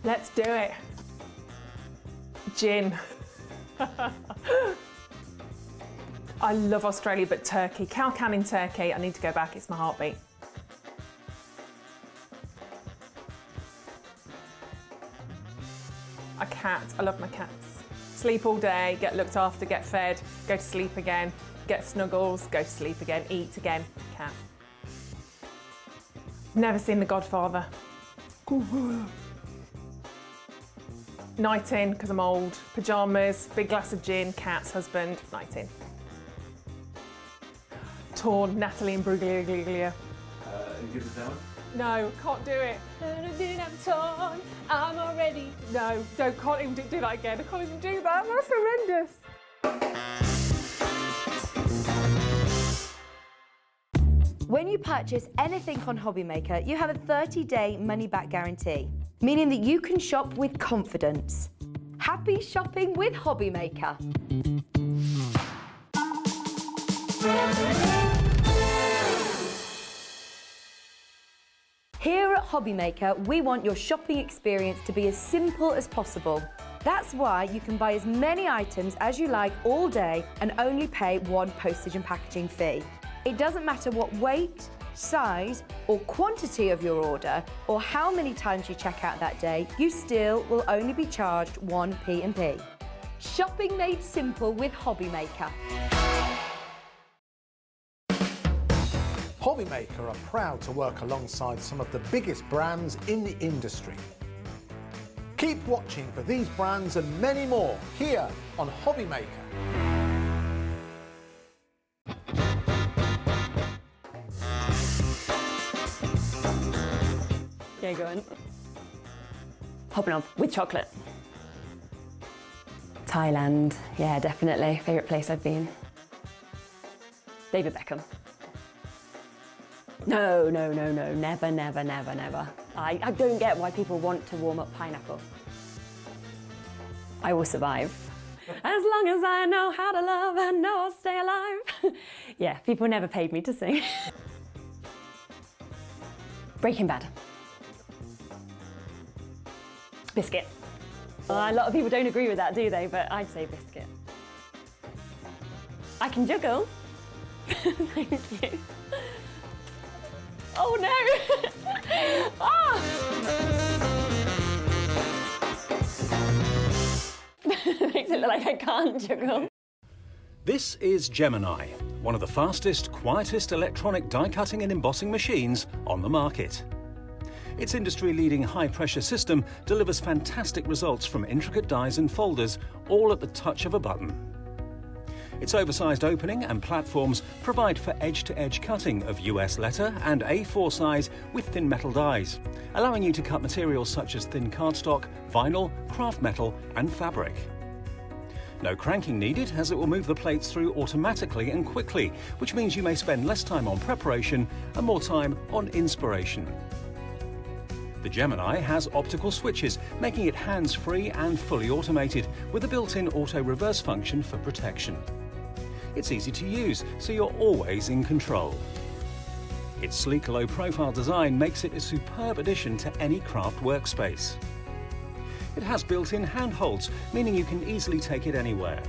Speaker 7: Let's do it. Gin. I love Australia, but Turkey. Cow can in Turkey. I need to go back. It's my heartbeat. A cat. I love my cats. Sleep all day, get looked after, get fed, go to sleep again, get snuggles, go to sleep again, eat again. Cat. Never seen The Godfather. Night in, because I'm old. Pyjamas, big glass of gin, cats, husband, night in. Torn, Natalie and Bruglia.
Speaker 8: You good with that one?
Speaker 7: No, can't do it. I'm torn, I'm already. No, can't even do that again. I can't even do that. That's horrendous.
Speaker 2: When you purchase anything on Hobby Maker, you have a 30-day money-back guarantee, meaning that you can shop with confidence. Happy shopping with Hobby Maker. Here at Hobby Maker, we want your shopping experience to be as simple as possible. That's why you can buy as many items as you like all day and only pay one postage and packaging fee. It doesn't matter what weight, size or quantity of your order or how many times you check out that day, you still will only be charged one P&P. Shopping made simple with Hobby Maker.
Speaker 5: Hobby Maker are proud to work alongside some of the biggest brands in the industry. Keep watching for these brands and many more here on Hobby Maker.
Speaker 6: Yeah, go on. Hopping on with chocolate. Thailand, yeah, definitely. Favourite place I've been. David Beckham. No, never. I don't get why people want to warm up pineapple. I will survive. As long as I know how to love, I know I'll stay alive. Yeah, people never paid me to sing. Breaking Bad. Biscuit. A lot of people don't agree with that, do they? But I'd say biscuit. I can juggle. Thank you. Oh no! Oh! Makes it look like I can't juggle.
Speaker 1: This is Gemini, one of the fastest, quietest electronic die-cutting and embossing machines on the market. Its industry-leading high-pressure system delivers fantastic results from intricate dies and folders, all at the touch of a button. Its oversized opening and platforms provide for edge-to-edge cutting of US letter and A4 size with thin metal dies, allowing you to cut materials such as thin cardstock, vinyl, craft metal and fabric. No cranking needed, as it will move the plates through automatically and quickly, which means you may spend less time on preparation and more time on inspiration. The Gemini has optical switches, making it hands-free and fully automated, with a built-in auto-reverse function for protection. It's easy to use, so you're always in control. Its sleek low-profile design makes it a superb addition to any craft workspace. It has built-in handholds, meaning you can easily take it anywhere.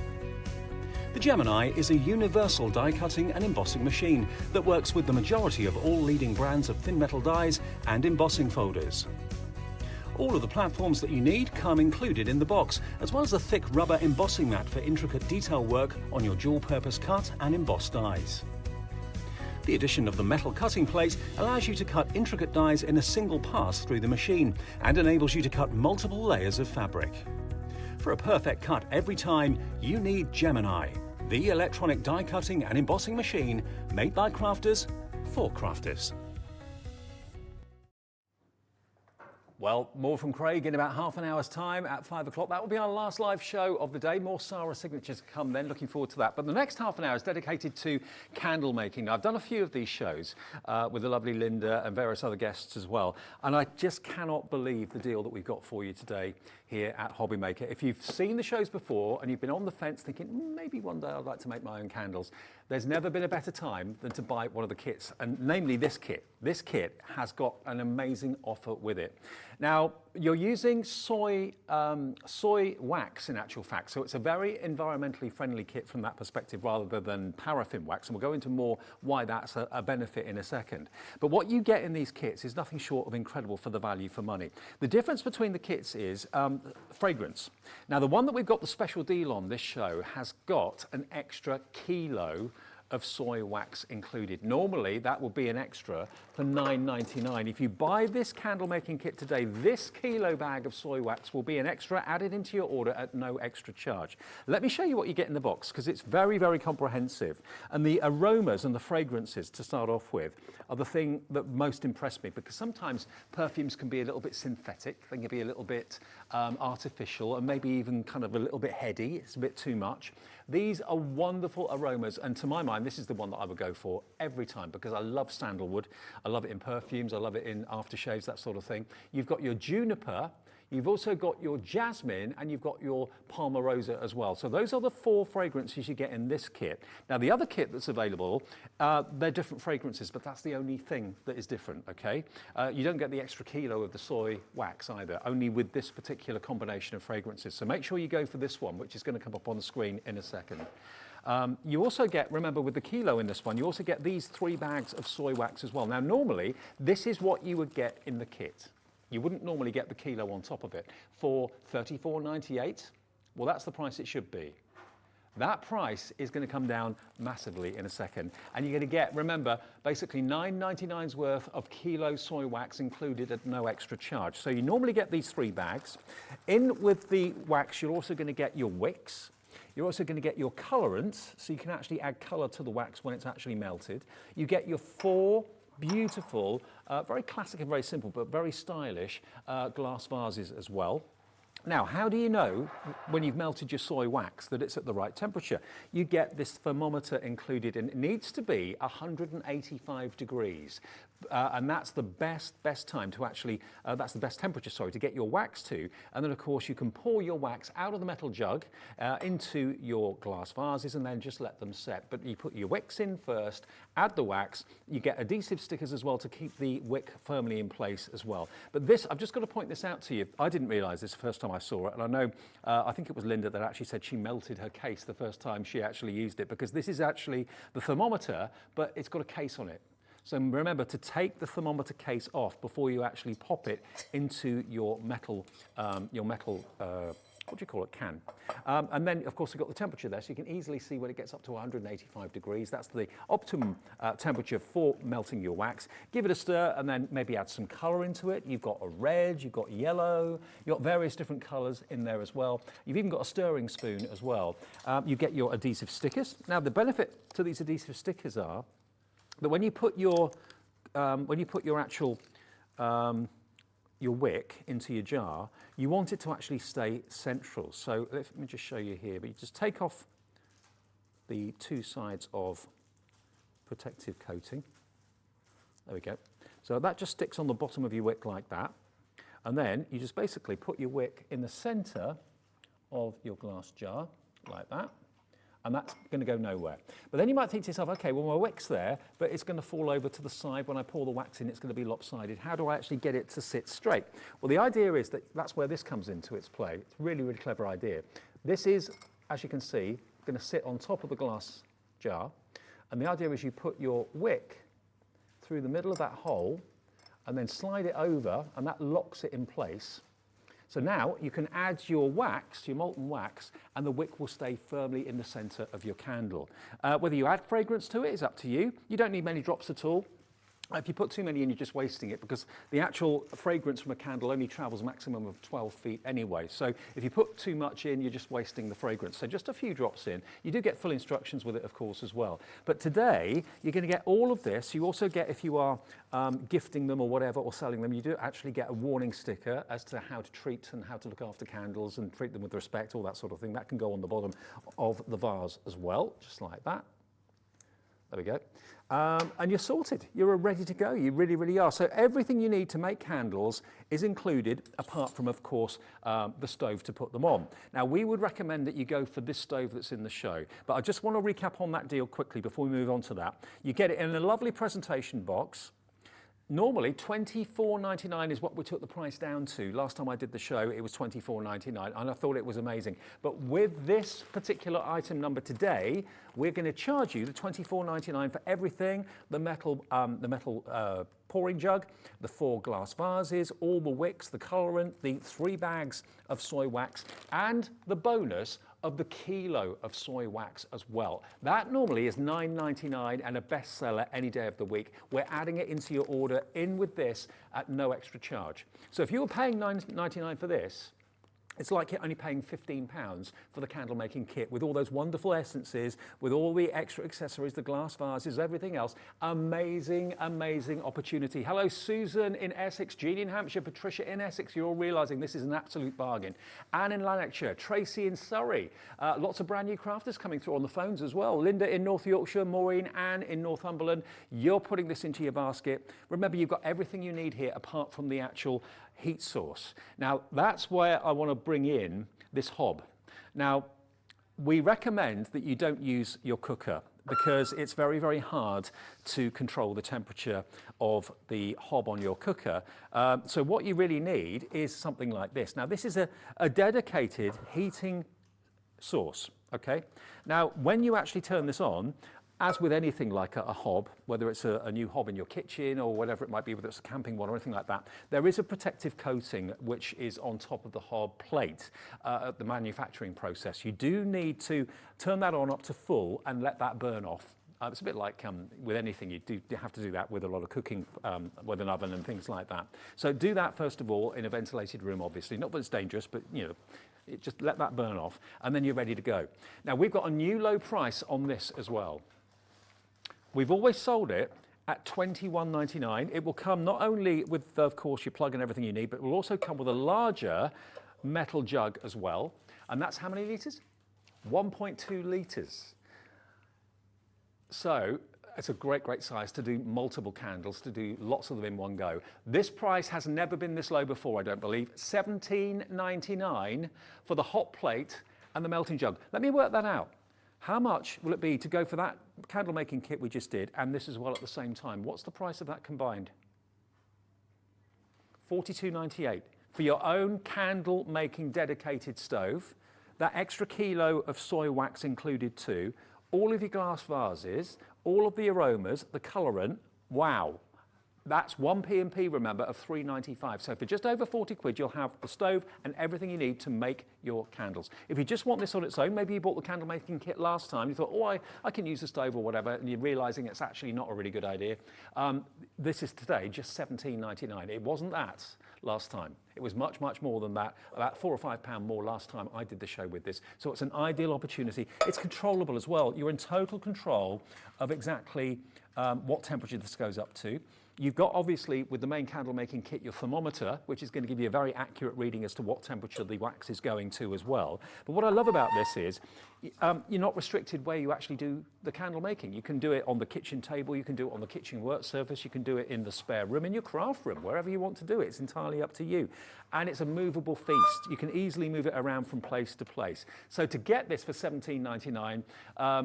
Speaker 1: The Gemini is a universal die cutting and embossing machine that works with the majority of all leading brands of thin metal dies and embossing folders. All of the platforms that you need come included in the box, as well as a thick rubber embossing mat for intricate detail work on your dual-purpose cut and embossed dies. The addition of the metal cutting plate allows you to cut intricate dies in a single pass through the machine and enables you to cut multiple layers of fabric. For a perfect cut every time, you need Gemini, the electronic die cutting and embossing machine made by crafters for crafters. Well, more from Craig in about half an hour's time at 5 o'clock. That will be our last live show of the day. More Sarah signatures to come then. Looking forward to that. But the next half an hour is dedicated to candle making. Now, I've done a few of these shows with the lovely Linda and various other guests as well. And I just cannot believe the deal that we've got for you today here at Hobby Maker. If you've seen the shows before and you've been on the fence thinking, maybe one day I'd like to make my own candles, there's never been a better time than to buy one of the kits, and namely this kit. This kit has got an amazing offer with it. Now, you're using soy wax in actual fact, so it's a very environmentally friendly kit from that perspective rather than paraffin wax, and we'll go into more why that's a benefit in a second. But what you get in these kits is nothing short of incredible for the value for money. The difference between the kits is fragrance. Now, the one that we've got the special deal on this show has got an extra kilo of soy wax included. Normally that will be an extra for $9.99. If you buy this candle making kit today, this kilo bag of soy wax will be an extra added into your order at no extra charge. Let me show you what you get in the box, because it's very, very comprehensive. And the aromas and the fragrances to start off with are the thing that most impressed me, because sometimes perfumes can be a little bit synthetic, they can be a little bit artificial, and maybe even kind of a little bit heady. It's a bit too much. These are wonderful aromas, and to my mind, this is the one that I would go for every time, because I love sandalwood. I love it in perfumes, I love it in aftershaves, that sort of thing. You've got your juniper, you've also got your jasmine, and you've got your palmarosa as well. So those are the 4 fragrances you get in this kit. Now, the other kit that's available, they're different fragrances, but that's the only thing that is different, okay? You don't get the extra kilo of the soy wax either, only with this particular combination of fragrances. So make sure you go for this one, which is going to come up on the screen in a second. You also get, remember with the kilo in this one, you also get these 3 bags of soy wax as well. Now, normally, this is what you would get in the kit. You wouldn't normally get the kilo on top of it. For $34.98, well, that's the price it should be. That price is going to come down massively in a second. And you're going to get, remember, basically $9.99's worth of kilo soy wax included at no extra charge. So you normally get these 3 bags. In with the wax, you're also going to get your wicks. You're also going to get your colorants, so you can actually add color to the wax when it's actually melted. You get your 4 beautiful, very classic and very simple, but very stylish glass vases as well. Now, how do you know when you've melted your soy wax that it's at the right temperature? You get this thermometer included, and it needs to be 185 degrees. And that's the best time to actually, that's the best temperature, sorry, to get your wax to. And then, of course, you can pour your wax out of the metal jug into your glass vases and then just let them set. But you put your wicks in first, add the wax. You get adhesive stickers as well to keep the wick firmly in place as well. But this, I've just got to point this out to you. I didn't realise this the first time I saw it. And I know, I think it was Linda that actually said she melted her case the first time she actually used it, because this is actually the thermometer, but it's got a case on it. So remember to take the thermometer case off before you actually pop it into your metal what do you call it, can. And then, of course, we've got the temperature there, so you can easily see when it gets up to 185 degrees. That's the optimum temperature for melting your wax. Give it a stir and then maybe add some colour into it. You've got a red, you've got yellow, you've got various different colours in there as well. You've even got a stirring spoon as well. You get your adhesive stickers. Now, the benefit to these adhesive stickers are that when you put your actual your wick into your jar, you want it to actually stay central. So let me just show you here, but you just take off the two sides of protective coating. There we go. So that just sticks on the bottom of your wick like that. And then you just basically put your wick in the center of your glass jar like that. And that's going to go nowhere. But then you might think to yourself, okay, well, my wick's there, but it's going to fall over to the side. When I pour the wax in, it's going to be lopsided. How do I actually get it to sit straight? Well, the idea is that that's where this comes into its play. It's a really, really clever idea. This is, as you can see, going to sit on top of the glass jar. And the idea is you put your wick through the middle of that hole and then slide it over, and that locks it in place. So now you can add your wax, your molten wax, and the wick will stay firmly in the center of your candle. Whether you add fragrance to it is up to you. You don't need many drops at all. If you put too many in, you're just wasting it, because the actual fragrance from a candle only travels a maximum of 12 feet anyway. So if you put too much in, you're just wasting the fragrance. So just a few drops in. You do get full instructions with it, of course, as well. But today, you're going to get all of this. You also get, if you are gifting them or whatever, or selling them, you do actually get a warning sticker as to how to treat and how to look after candles and treat them with respect, all that sort of thing. That can go on the bottom of the vase as well, just like that. There we go. And you're sorted. You're ready to go. You really, really are. So everything you need to make candles is included, apart from, of course, the stove to put them on. Now, we would recommend that you go for this stove that's in the show. But I just want to recap on that deal quickly before we move on to that. You get it in a lovely presentation box. Normally, $24.99 is what we took the price down to. Last time I did the show, it was $24.99, and I thought it was amazing. But with this particular item number today, we're going to charge you the $24.99 for everything: the metal pouring jug, the 4 glass vases, all the wicks, the colorant, the 3 bags of soy wax, and the bonus of the kilo of soy wax as well. That normally is $9.99 and a bestseller any day of the week. We're adding it into your order in with this at no extra charge. So if you were paying $9.99 for this, it's like you're only paying £15 for the candle making kit with all those wonderful essences, with all the extra accessories, the glass vases, everything else. Amazing, amazing opportunity. Hello, Susan in Essex, Jean in Hampshire, Patricia in Essex. You're all realising this is an absolute bargain. Anne in Lanarkshire, Tracy in Surrey. Lots of brand new crafters coming through on the phones as well. Linda in North Yorkshire, Maureen, Anne in Northumberland. You're putting this into your basket. Remember, you've got everything you need here apart from the actual heat source. Now, that's where I want to bring in this hob. Now, we recommend that you don't use your cooker, because it's very, very hard to control the temperature of the hob on your cooker. So what you really need is something like this. Now, this is a dedicated heating source, okay? Now, when you actually turn this on, as with anything like a hob, whether it's a new hob in your kitchen or whatever it might be, whether it's a camping one or anything like that, there is a protective coating which is on top of the hob plate at the manufacturing process. You do need to turn that on up to full and let that burn off. It's a bit like with anything, you have to do that with a lot of cooking, with an oven and things like that. So do that first of all in a ventilated room, obviously. Not that it's dangerous, but you know, just let that burn off, and then you're ready to go. Now, we've got a new low price on this as well. We've always sold it at $21.99. It will come not only with, of course, your plug and everything you need, but it will also come with a larger metal jug as well. And that's how many litres? 1.2 litres. So it's a great, great size to do multiple candles, to do lots of them in one go. This price has never been this low before, I don't believe. $17.99 for the hot plate and the melting jug. Let me work that out. How much will it be to go for that candle making kit we just did and this as well at the same time? What's the price of that combined? $42.98 for your own candle making dedicated stove. That extra kilo of soy wax included too. All of your glass vases, all of the aromas, the colorant. Wow. That's one P&P, remember, of £3.95. So for just over 40 quid, you'll have the stove and everything you need to make your candles. If you just want this on its own, maybe you bought the candle making kit last time, you thought, oh, I can use the stove or whatever, and you're realising it's actually not a really good idea. This is today just £17.99. It wasn't that last time. It was much, much more than that, about £4 or £5 more last time I did the show with this. So it's an ideal opportunity. It's controllable as well. You're in total control of exactly what temperature this goes up to. You've got, obviously, with the main candle making kit, your thermometer, which is going to give you a very accurate reading as to what temperature the wax is going to as well. But what I love about this is you're not restricted where you actually do the candle making. You can do it on the kitchen table, you can do it on the kitchen work surface, you can do it in the spare room, in your craft room, wherever you want to do it. It's entirely up to you. And it's a movable feast. You can easily move it around from place to place. So to get this for £17.99,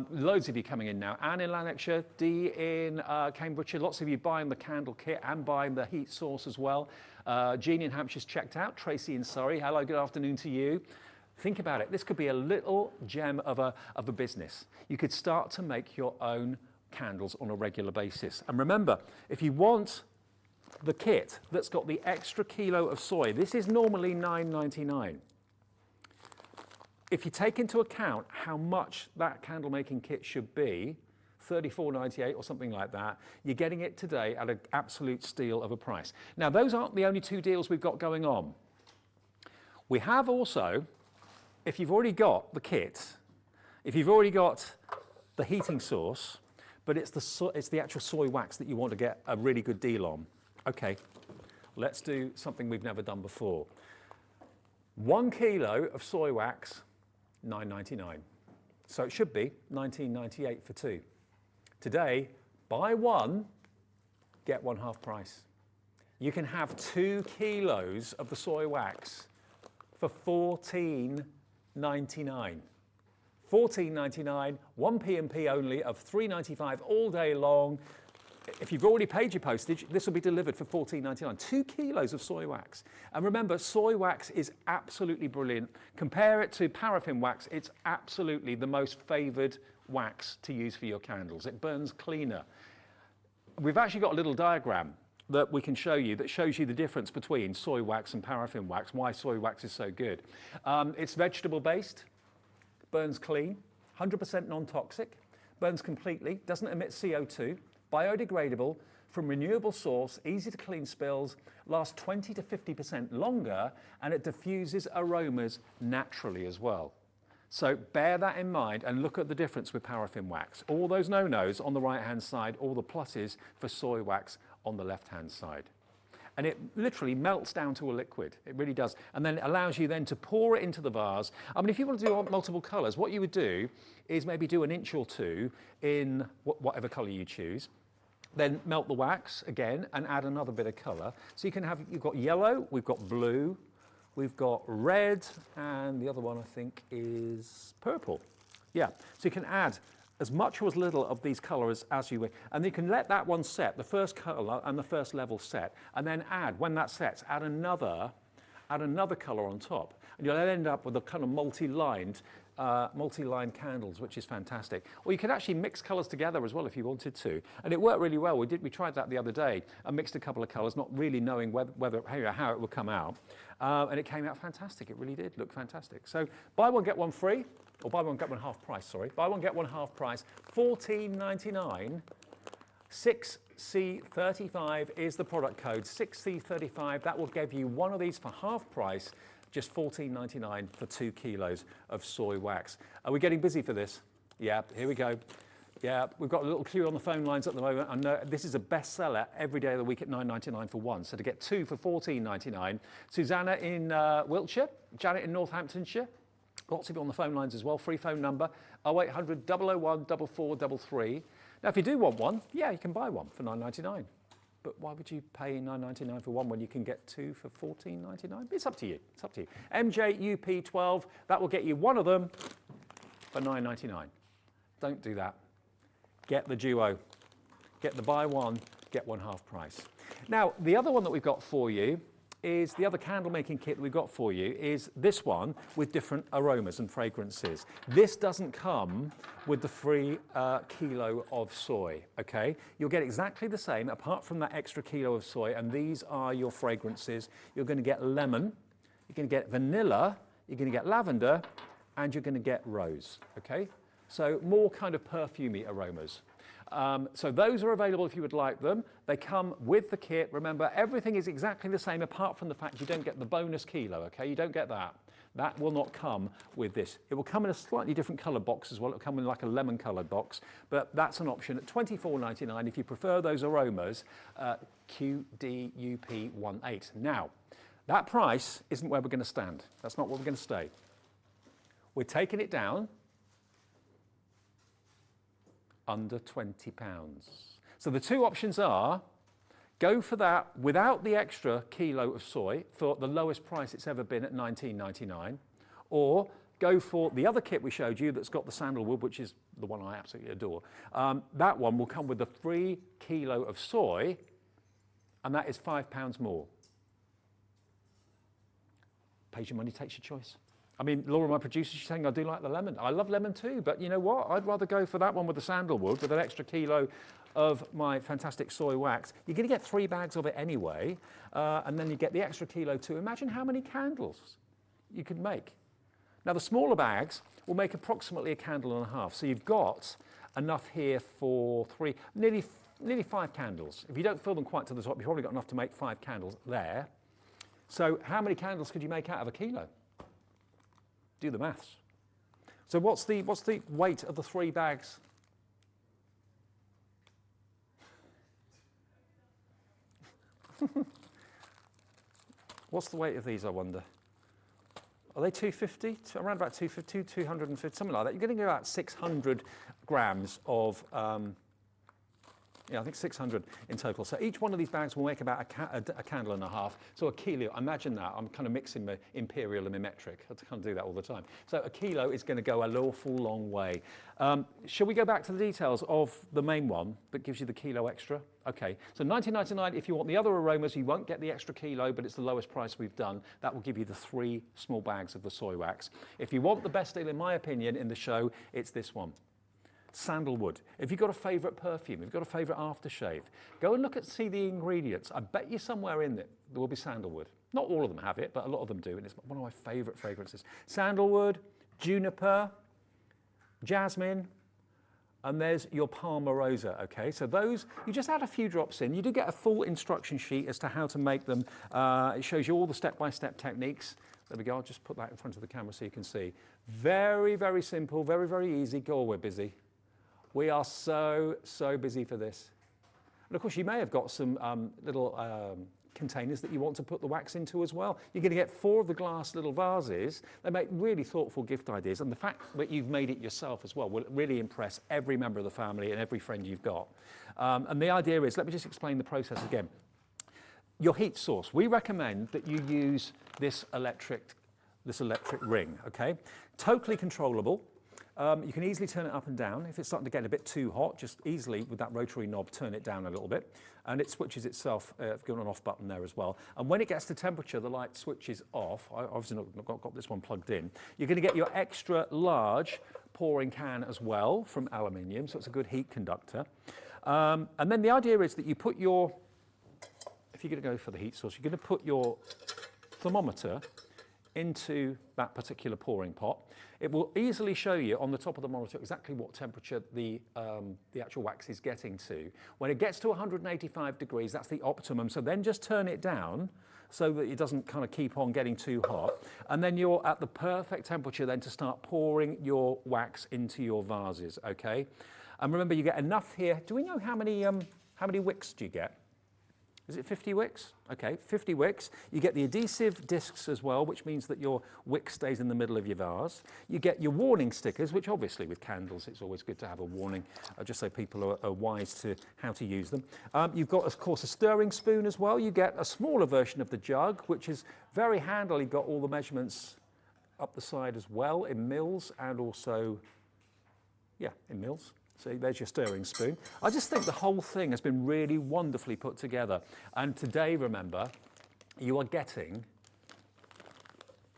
Speaker 1: loads of you coming in now. Anne in Lanarkshire, Dee in Cambridgeshire, lots of you buying the candle kit and buying the heat source as well. Jean in Hampshire's checked out. Tracy in Surrey, hello, good afternoon to you. Think about it. This could be a little gem of a business. You could start to make your own candles on a regular basis. And remember, if you want the kit that's got the extra kilo of soy, this is normally £9.99. If you take into account how much that candle making kit should be, $34.98 or something like that, you're getting it today at an absolute steal of a price. Now, those aren't the only two deals we've got going on. We have also, if you've already got the kit, if you've already got the heating source, but it's the actual soy wax that you want to get a really good deal on, okay, let's do something we've never done before. 1 kilo of soy wax, $9.99. So it should be $19.98 for two. Today, buy one, get one half price. You can have 2 kilos of the soy wax for $14.99. $14.99, one P&P only of $3.95 all day long. If you've already paid your postage, this will be delivered for $14.99. 2 kilos of soy wax. And remember, soy wax is absolutely brilliant. Compare it to paraffin wax. It's absolutely the most favoured wax to use for your candles. It burns cleaner. We've actually got a little diagram that we can show you that shows you the difference between soy wax and paraffin wax, why soy wax is so good. It's vegetable based, burns clean, 100% non-toxic, burns completely, doesn't emit CO2, biodegradable, from renewable source, easy to clean spills, lasts 20 to 50% longer, and it diffuses aromas naturally as well. So bear that in mind and look at the difference with paraffin wax. All those no-nos on the right-hand side, all the pluses for soy wax on the left-hand side. And it literally melts down to a liquid. It really does. And then it allows you then to pour it into the vase. I mean, if you want to do multiple colours, what you would do is maybe do an inch or two in whatever colour you choose. Then melt the wax again and add another bit of colour. So you can have, you've got yellow, we've got blue, we've got red, and the other one I think is purple. Yeah, so you can add as much or as little of these colours as you wish. And you can let that one set, the first colour and the first level set, and then add, when that sets, add another colour on top. And you'll end up with a kind of multi-lined candles, which is fantastic. Or you could actually mix colours together as well if you wanted to. And it worked really well. We tried that the other day and mixed a couple of colours, not really knowing how it would come out. And it came out fantastic. It really did look fantastic. So buy one, get one free, or buy one, get one half price, sorry. Buy one, get one half price, $14.99. 6C35 is the product code, 6C35. That will give you one of these for half price, just $14.99 for 2 kilos of soy wax. Are we getting busy for this? Yeah, here we go. Yeah, we've got a little queue on the phone lines at the moment. I know this is a bestseller every day of the week at $9.99 for one. So to get 2 for $14.99. Susanna in Wiltshire, Janet in Northamptonshire. Lots of you on the phone lines as well. Free phone number 0800 001 4433. Now, if you do want one, yeah, you can buy one for $9.99. But why would you pay $9.99 for one when you can get 2 for $14.99? It's up to you. It's up to you. MJUP12, that will get you one of them for $9.99. Don't do that. Get the duo. Get the buy one, get one half price. Now, the other one that we've got for you is the other candle making kit that we've got for you is this one with different aromas and fragrances. This doesn't come with the free kilo of soy, okay? You'll get exactly the same apart from that extra kilo of soy, and these are your fragrances. You're going to get lemon, you're going to get vanilla, you're going to get lavender, and you're going to get rose, okay? So more kind of perfumey aromas. So those are available if you would like them. They come with the kit. Remember, everything is exactly the same apart from the fact you don't get the bonus kilo, okay? You don't get that. That will not come with this. It will come in a slightly different colour box as well. It will come in like a lemon coloured box, but that's an option at $24.99 if you prefer those aromas, QDUP18. Now, that price isn't where we're going to stand. That's not where we're going to stay. We're taking it down under £20. So the two options are, go for that without the extra kilo of soy for the lowest price it's ever been at $19.99, or go for the other kit we showed you that's got the sandalwood, which is the one I absolutely adore. That one will come with the free kilo of soy, and that is £5 more. Pays your money, takes your choice. I mean, Laura, my producer, she's saying I do like the lemon. I love lemon too, but you know what? I'd rather go for that one with the sandalwood with an extra kilo of my fantastic soy wax. You're going to get 3 bags of it anyway, and then you get the extra kilo too. Imagine how many candles you could make. Now, the smaller bags will make approximately a candle and a half, so you've got enough here for nearly 5 candles. If you don't fill them quite to the top, you've probably got enough to make 5 candles there. So how many candles could you make out of a kilo? Do the maths. So what's the weight of the 3 bags? What's the weight of these, I wonder? Are they 250? Around about 250, 250, something like that. You're going to get about 600 grams of I think 600 in total. So each one of these bags will make about a candle and a half. So a kilo, imagine that. I'm kind of mixing my imperial and my metric. I can't do that all the time. So a kilo is going to go an awful long way. Shall we go back to the details of the main one that gives you the kilo extra? Okay, so $19.99. If you want the other aromas, you won't get the extra kilo, but it's the lowest price we've done. That will give you the 3 small bags of the soy wax. If you want the best deal, in my opinion, in the show, it's this one. Sandalwood. If you've got a favourite perfume, if you've got a favourite aftershave, go and see the ingredients. I bet you somewhere in it there will be sandalwood. Not all of them have it, but a lot of them do, and it's one of my favourite fragrances. Sandalwood, juniper, jasmine, and there's your Palmarosa, okay? So those, you just add a few drops in. You do get a full instruction sheet as to how to make them. It shows you all the step-by-step techniques. There we go, I'll just put that in front of the camera so you can see. Very, very simple, very, very easy. Go, we're busy. We are so busy for this. And of course, you may have got some little containers that you want to put the wax into as well. You're going to get 4 of the glass little vases. They make really thoughtful gift ideas. And the fact that you've made it yourself as well will really impress every member of the family and every friend you've got. And the idea is, let me just explain the process again. Your heat source, we recommend that you use this electric ring, okay? Totally controllable. You can easily turn it up and down. If it's starting to get a bit too hot, just easily with that rotary knob, turn it down a little bit. And it switches itself, got an off button there as well. And when it gets to temperature, the light switches off. I obviously not got this one plugged in. You're going to get your extra large pouring can as well from aluminium, so it's a good heat conductor. And then the idea is that you put your, if you're going to go for the heat source, you're going to put your thermometer into that particular pouring pot. It will easily show you on the top of the monitor exactly what temperature the actual wax is getting to. When it gets to 185 degrees, that's the optimum. So then just turn it down so that it doesn't kind of keep on getting too hot. And then you're at the perfect temperature then to start pouring your wax into your vases, okay? And remember, you get enough here. Do we know how many wicks do you get? Is it 50 wicks? Okay, 50 wicks. You get the adhesive discs as well, which means that your wick stays in the middle of your vase. You get your warning stickers, which obviously with candles, it's always good to have a warning, just so people are wise to how to use them. You've got, of course, a stirring spoon as well. You get a smaller version of the jug, which is very handily got all the measurements up the side as well in mils and also, yeah, in mils. So there's your stirring spoon. I just think the whole thing has been really wonderfully put together. And today, remember, you are getting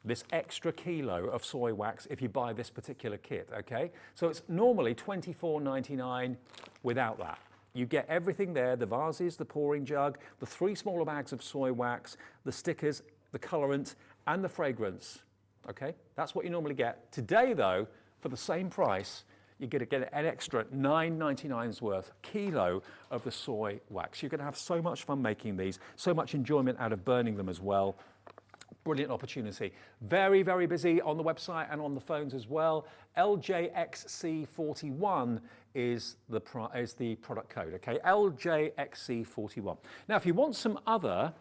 Speaker 1: this extra kilo of soy wax if you buy this particular kit, okay? So it's normally $24.99 without that. You get everything there, the vases, the pouring jug, the 3 smaller bags of soy wax, the stickers, the colorant, and the fragrance, okay? That's what you normally get. Today though, for the same price, you're gonna get an extra $9.99's worth kilo of the soy wax. You're gonna have so much fun making these, so much enjoyment out of burning them as well. Brilliant opportunity. Very, very busy on the website and on the phones as well. LJXC41 is the product code, okay? LJXC41. Now, if you want some other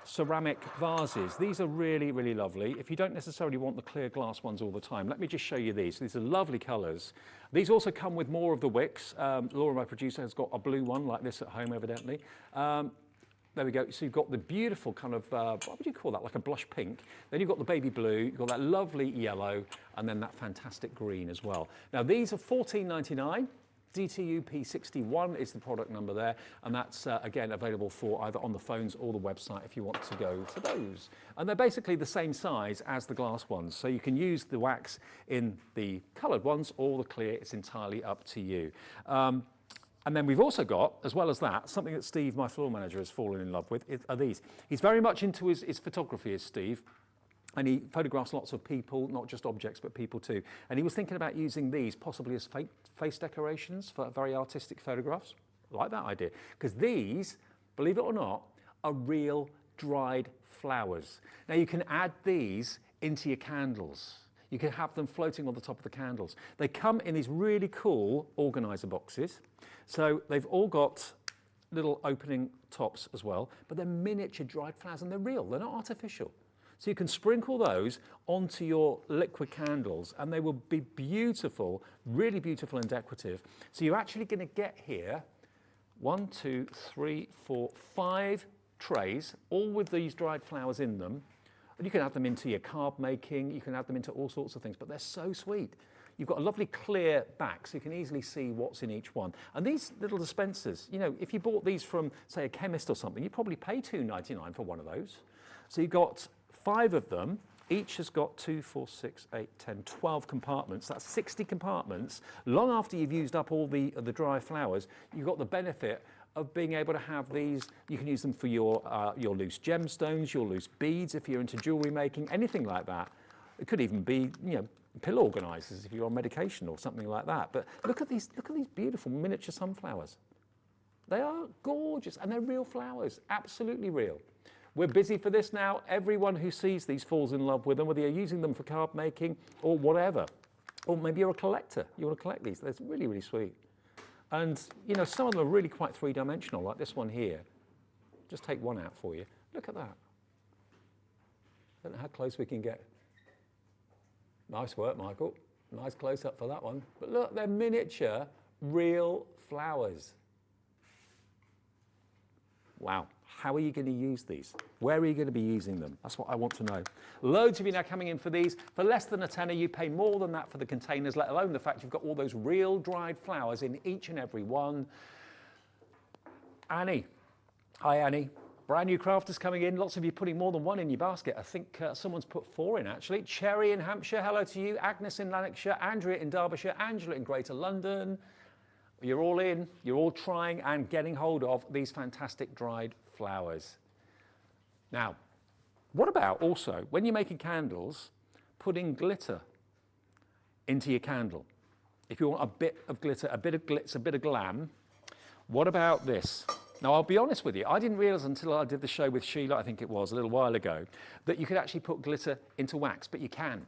Speaker 1: ceramic vases, these are really, really lovely. If you don't necessarily want the clear glass ones all the time, let me just show you these. These are lovely colors. These also come with more of the wicks. Laura, my producer, has got a blue one like this at home, evidently. There we go. So you've got the beautiful kind of, what would you call that? Like a blush pink. Then you've got the baby blue, you've got that lovely yellow, and then that fantastic green as well. Now these are $14.99. DTUP61 is the product number there, and that's again available for either on the phones or the website if you want to go for those. And they're basically the same size as the glass ones, so you can use the wax in the coloured ones or the clear. It's entirely up to you. And then we've also got, as well as that, something that Steve, my floor manager, has fallen in love with, are these. He's very much into his photography, is Steve, and he photographs lots of people, not just objects, but people too. And he was thinking about using these possibly as face decorations for very artistic photographs. I like that idea, because these, believe it or not, are real dried flowers. Now you can add these into your candles. You can have them floating on the top of the candles. They come in these really cool organizer boxes. So they've all got little opening tops as well, but they're miniature dried flowers and they're real, they're not artificial. So you can sprinkle those onto your liquid candles and they will be beautiful, really beautiful and decorative. So you're actually gonna get here 1, 2, 3, 4, 5 trays, all with these dried flowers in them. And you can add them into your carb making, you can add them into all sorts of things, but they're so sweet. You've got a lovely clear back, so you can easily see what's in each one. And these little dispensers, you know, if you bought these from, say, a chemist or something, you'd probably pay $2.99 for one of those. So you've got 5 of them. Each has got 2, 4, 6, 8, 10, 12 compartments. That's 60 compartments. Long after you've used up all the dry flowers, you've got the benefit of being able to have these. You can use them for your loose gemstones, your loose beads, if you're into jewelry making, anything like that. It could even be, you know, pill organizers if you're on medication or something like that. But look at these beautiful miniature sunflowers. They are gorgeous and they're real flowers, absolutely real. We're busy for this now. Everyone who sees these falls in love with them, whether you're using them for carb making or whatever. Or maybe you're a collector, you want to collect these. They're really, really sweet. And you know, some of them are really quite three-dimensional, like this one here. Just take one out for you. Look at that. I don't know how close we can get. Nice work, Michael. Nice close-up for that one. But look, they're miniature, real flowers. Wow. How are you going to use these? Where are you going to be using them? That's what I want to know. Loads of you now coming in for these. For less than a tenner, you pay more than that for the containers, let alone the fact you've got all those real dried flowers in each and every one. Annie. Hi, Annie. Brand new crafters coming in. Lots of you putting more than one in your basket. I think someone's put 4 in, actually. Cherry in Hampshire, hello to you. Agnes in Lanarkshire. Andrea in Derbyshire. Angela in Greater London. You're all in. You're all trying and getting hold of these fantastic dried flowers. Now, what about also, when you're making candles, putting glitter into your candle? If you want a bit of glitter, a bit of glitz, a bit of glam, what about this? Now, I'll be honest with you, I didn't realise until I did the show with Sheila, I think it was, a little while ago, that you could actually put glitter into wax, but you can.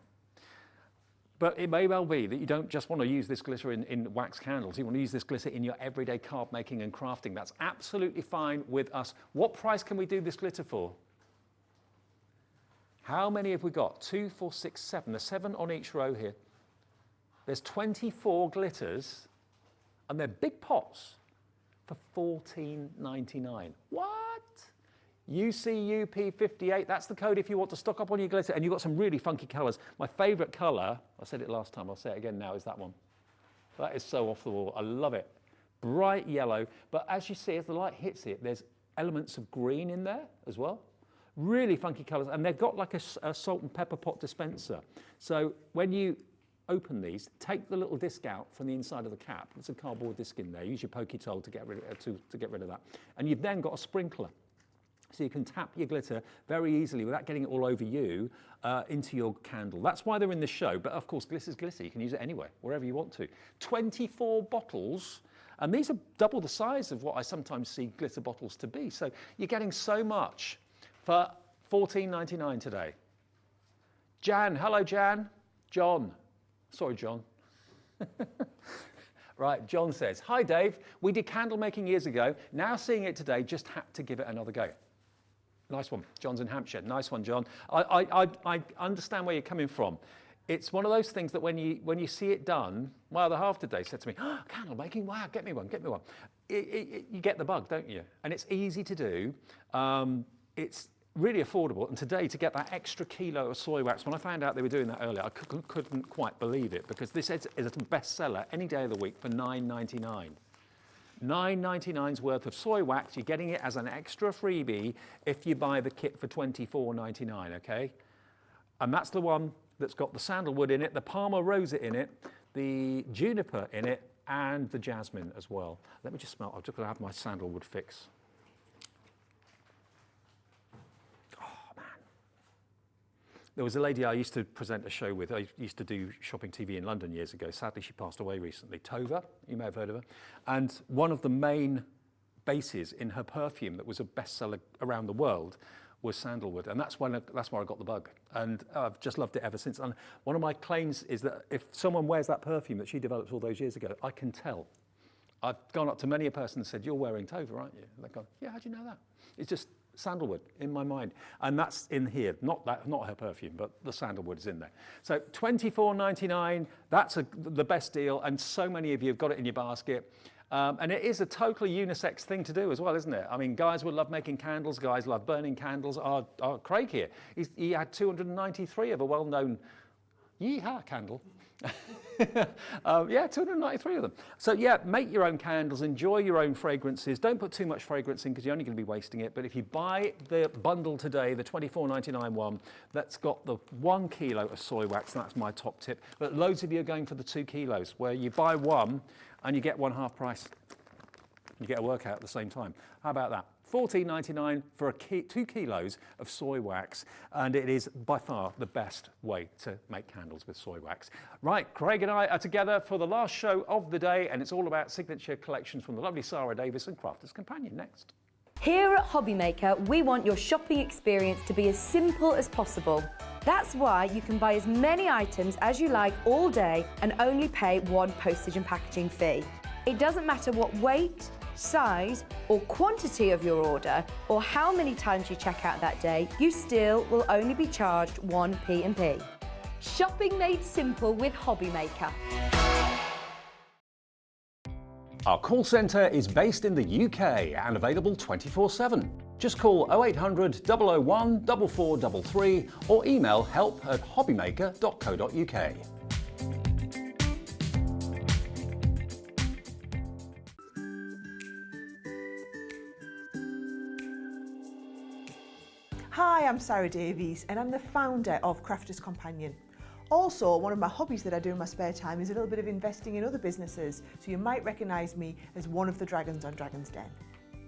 Speaker 1: But it may well be that you don't just want to use this glitter in wax candles. You want to use this glitter in your everyday carb making and crafting. That's absolutely fine with us. What price can we do this glitter for? How many have we got? 2, 4, 6, 7. There's 7 on each row here. There's 24 glitters, and they're big pots for $14.99. What? UCUP58, that's the code if you want to stock up on your glitter, and you've got some really funky colours. My favourite colour, I said it last time, I'll say it again now, is that one. That is so off the wall, I love it. Bright yellow, but as you see, as the light hits it, there's elements of green in there as well. Really funky colours, and they've got like a salt and pepper pot dispenser. So when you open these, take the little disc out from the inside of the cap. There's a cardboard disc in there. Use your pokey tool to get rid of that. And you've then got a sprinkler. So you can tap your glitter very easily without getting it all over you into your candle. That's why they're in the show. But of course, glitter's glitter. You can use it anywhere, wherever you want to. 24 bottles. And these are double the size of what I sometimes see glitter bottles to be. So you're getting so much for $14.99 today. Jan, hello Jan. John. Sorry, John. Right, John says, hi Dave, we did candle making years ago. Now seeing it today, just had to give it another go. Nice one. John's in Hampshire. Nice one, John. I understand where you're coming from. It's one of those things that when you see it done, well, the half today said to me, oh, candle making, wow, get me one, get me one. You get the bug, don't you? And it's easy to do. It's really affordable, and today to get that extra kilo of soy wax, when I found out they were doing that earlier, I couldn't quite believe it, because this is a bestseller any day of the week for $9.99. $9.99's worth of soy wax. You're getting it as an extra freebie if you buy the kit for $24.99, okay? And that's the one that's got the sandalwood in it, the Parma Rosa in it, the juniper in it, and the jasmine as well. Let me just smell. I'm just going to have my sandalwood fix. There was a lady I used to present a show with. I used to do shopping TV in London years ago. Sadly, she passed away recently. Tova, you may have heard of her. And one of the main bases in her perfume that was a bestseller around the world was sandalwood. And that's where I got the bug. And I've just loved it ever since. And one of my claims is that if someone wears that perfume that she developed all those years ago, I can tell. I've gone up to many a person and said, you're wearing Tova, aren't you? And they've gone, yeah, how do you know that? It's just sandalwood in my mind, and that's in here, not her perfume, but the sandalwood is in there. So $24.99, that's the best deal, and so many of you have got it in your basket. And it is a totally unisex thing to do as well, isn't it? I mean, guys would love making candles, guys love burning candles. Our Craig here, he had 293 of a well-known yeehaw candle. Yeah, 293 of them. So yeah, make your own candles, enjoy your own fragrances. Don't put too much fragrance in because you're only going to be wasting it. But if you buy the bundle today, the $24.99 one, that's got the 1 kilo of soy wax, that's my top tip. But loads of you are going for the 2 kilos, where you buy one and you get one half price. You get a workout at the same time. How about that? $14.99 for 2 kilos of soy wax, and it is by far the best way to make candles with soy wax. Right, Craig and I are together for the last show of the day, and it's all about signature collections from the lovely Sarah Davis and Crafter's Companion next.
Speaker 2: Here at Hobbymaker, we want your shopping experience to be as simple as possible. That's why you can buy as many items as you like all day and only pay one postage and packaging fee. It doesn't matter what weight, size or quantity of your order or how many times you check out that day, you still will only be charged one P&P. Shopping made simple with Hobbymaker.
Speaker 1: Our call centre is based in the UK and available 24/7. Just call 0800 001 4433 or email help@hobbymaker.co.uk.
Speaker 4: Hi, I'm Sarah Davies and I'm the founder of Crafter's Companion. Also, one of my hobbies that I do in my spare time is a little bit of investing in other businesses, so you might recognise me as one of the dragons on Dragon's Den.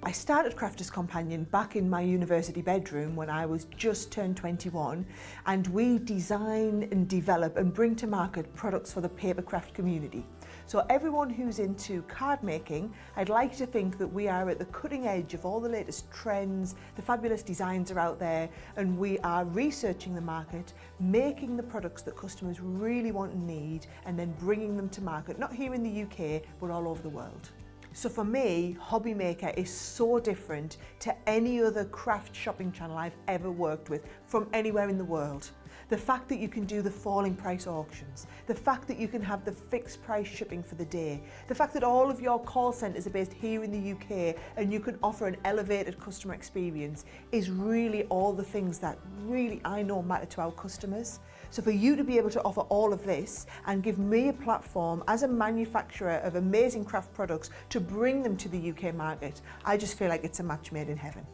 Speaker 4: I started Crafter's Companion back in my university bedroom when I was just turned 21, and we design and develop and bring to market products for the papercraft community. So everyone who's into card making, I'd like to think that we are at the cutting edge of all the latest trends, the fabulous designs are out there, and we are researching the market, making the products that customers really want and need, and then bringing them to market, not here in the UK, but all over the world. So for me, Hobbymaker is so different to any other craft shopping channel I've ever worked with from anywhere in the world. The fact that you can do the falling price auctions, the fact that you can have the fixed price shipping for the day, the fact that all of your call centres are based here in the UK and you can offer an elevated customer experience is really all the things that really I know matter to our customers. So for you to be able to offer all of this and give me a platform as a manufacturer of amazing craft products to bring them to the UK market, I just feel like it's a match made in heaven.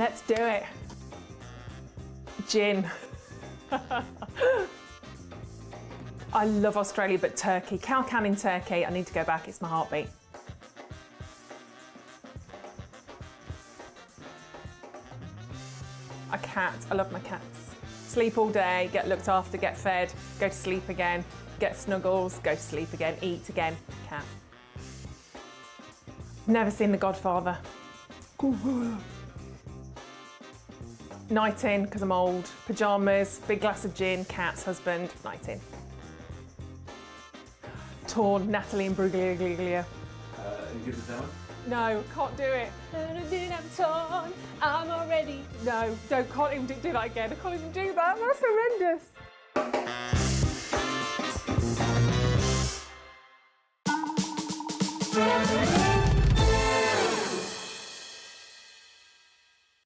Speaker 7: Let's do it. Gin. I love Australia, but Turkey. Kalkan in Turkey, I need to go back, it's my heartbeat. A cat, I love my cats. Sleep all day, get looked after, get fed, go to sleep again, get snuggles, go to sleep again, eat again, cat. Never seen The Godfather. Night in, because I'm old. Pyjamas, big glass of gin, cats, husband, night in. Torn, Natalie and Bruglia.
Speaker 8: You give us that one?
Speaker 7: No, can't do it. I'm torn, I'm already. No, can't even do that again. I can't even do that. That's horrendous.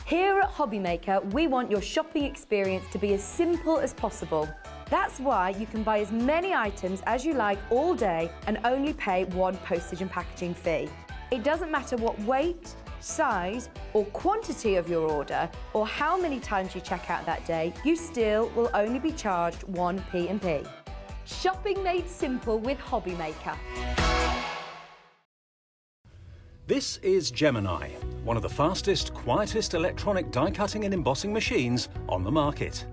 Speaker 2: Here at Hobbymaker, we want your shopping experience to be as simple as possible. That's why you can buy as many items as you like all day and only pay one postage and packaging fee. It doesn't matter what weight, size or quantity of your order or how many times you check out that day, you still will only be charged one P&P. Shopping made simple with Hobbymaker.
Speaker 1: This is Gemini, one of the fastest, quietest electronic die cutting and embossing machines on the market.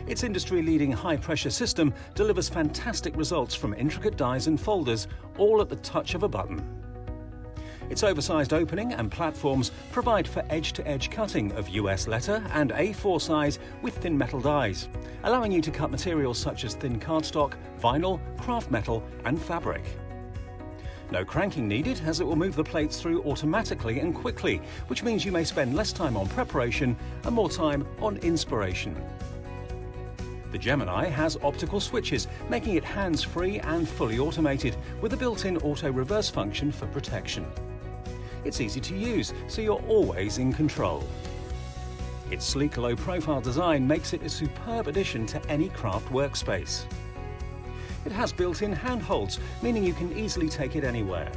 Speaker 1: Its industry-leading high-pressure system delivers fantastic results from intricate dies and folders, all at the touch of a button. Its oversized opening and platforms provide for edge-to-edge cutting of US letter and A4 size with thin metal dies, allowing you to cut materials such as thin cardstock, vinyl, craft metal and fabric. No cranking needed, as it will move the plates through automatically and quickly, which means you may spend less time on preparation and more time on inspiration. The Gemini has optical switches, making it hands-free and fully automated, with a built-in auto-reverse function for protection. It's easy to use, so you're always in control. Its sleek low-profile design makes it a superb addition to any craft workspace. It has built-in handholds, meaning you can easily take it anywhere.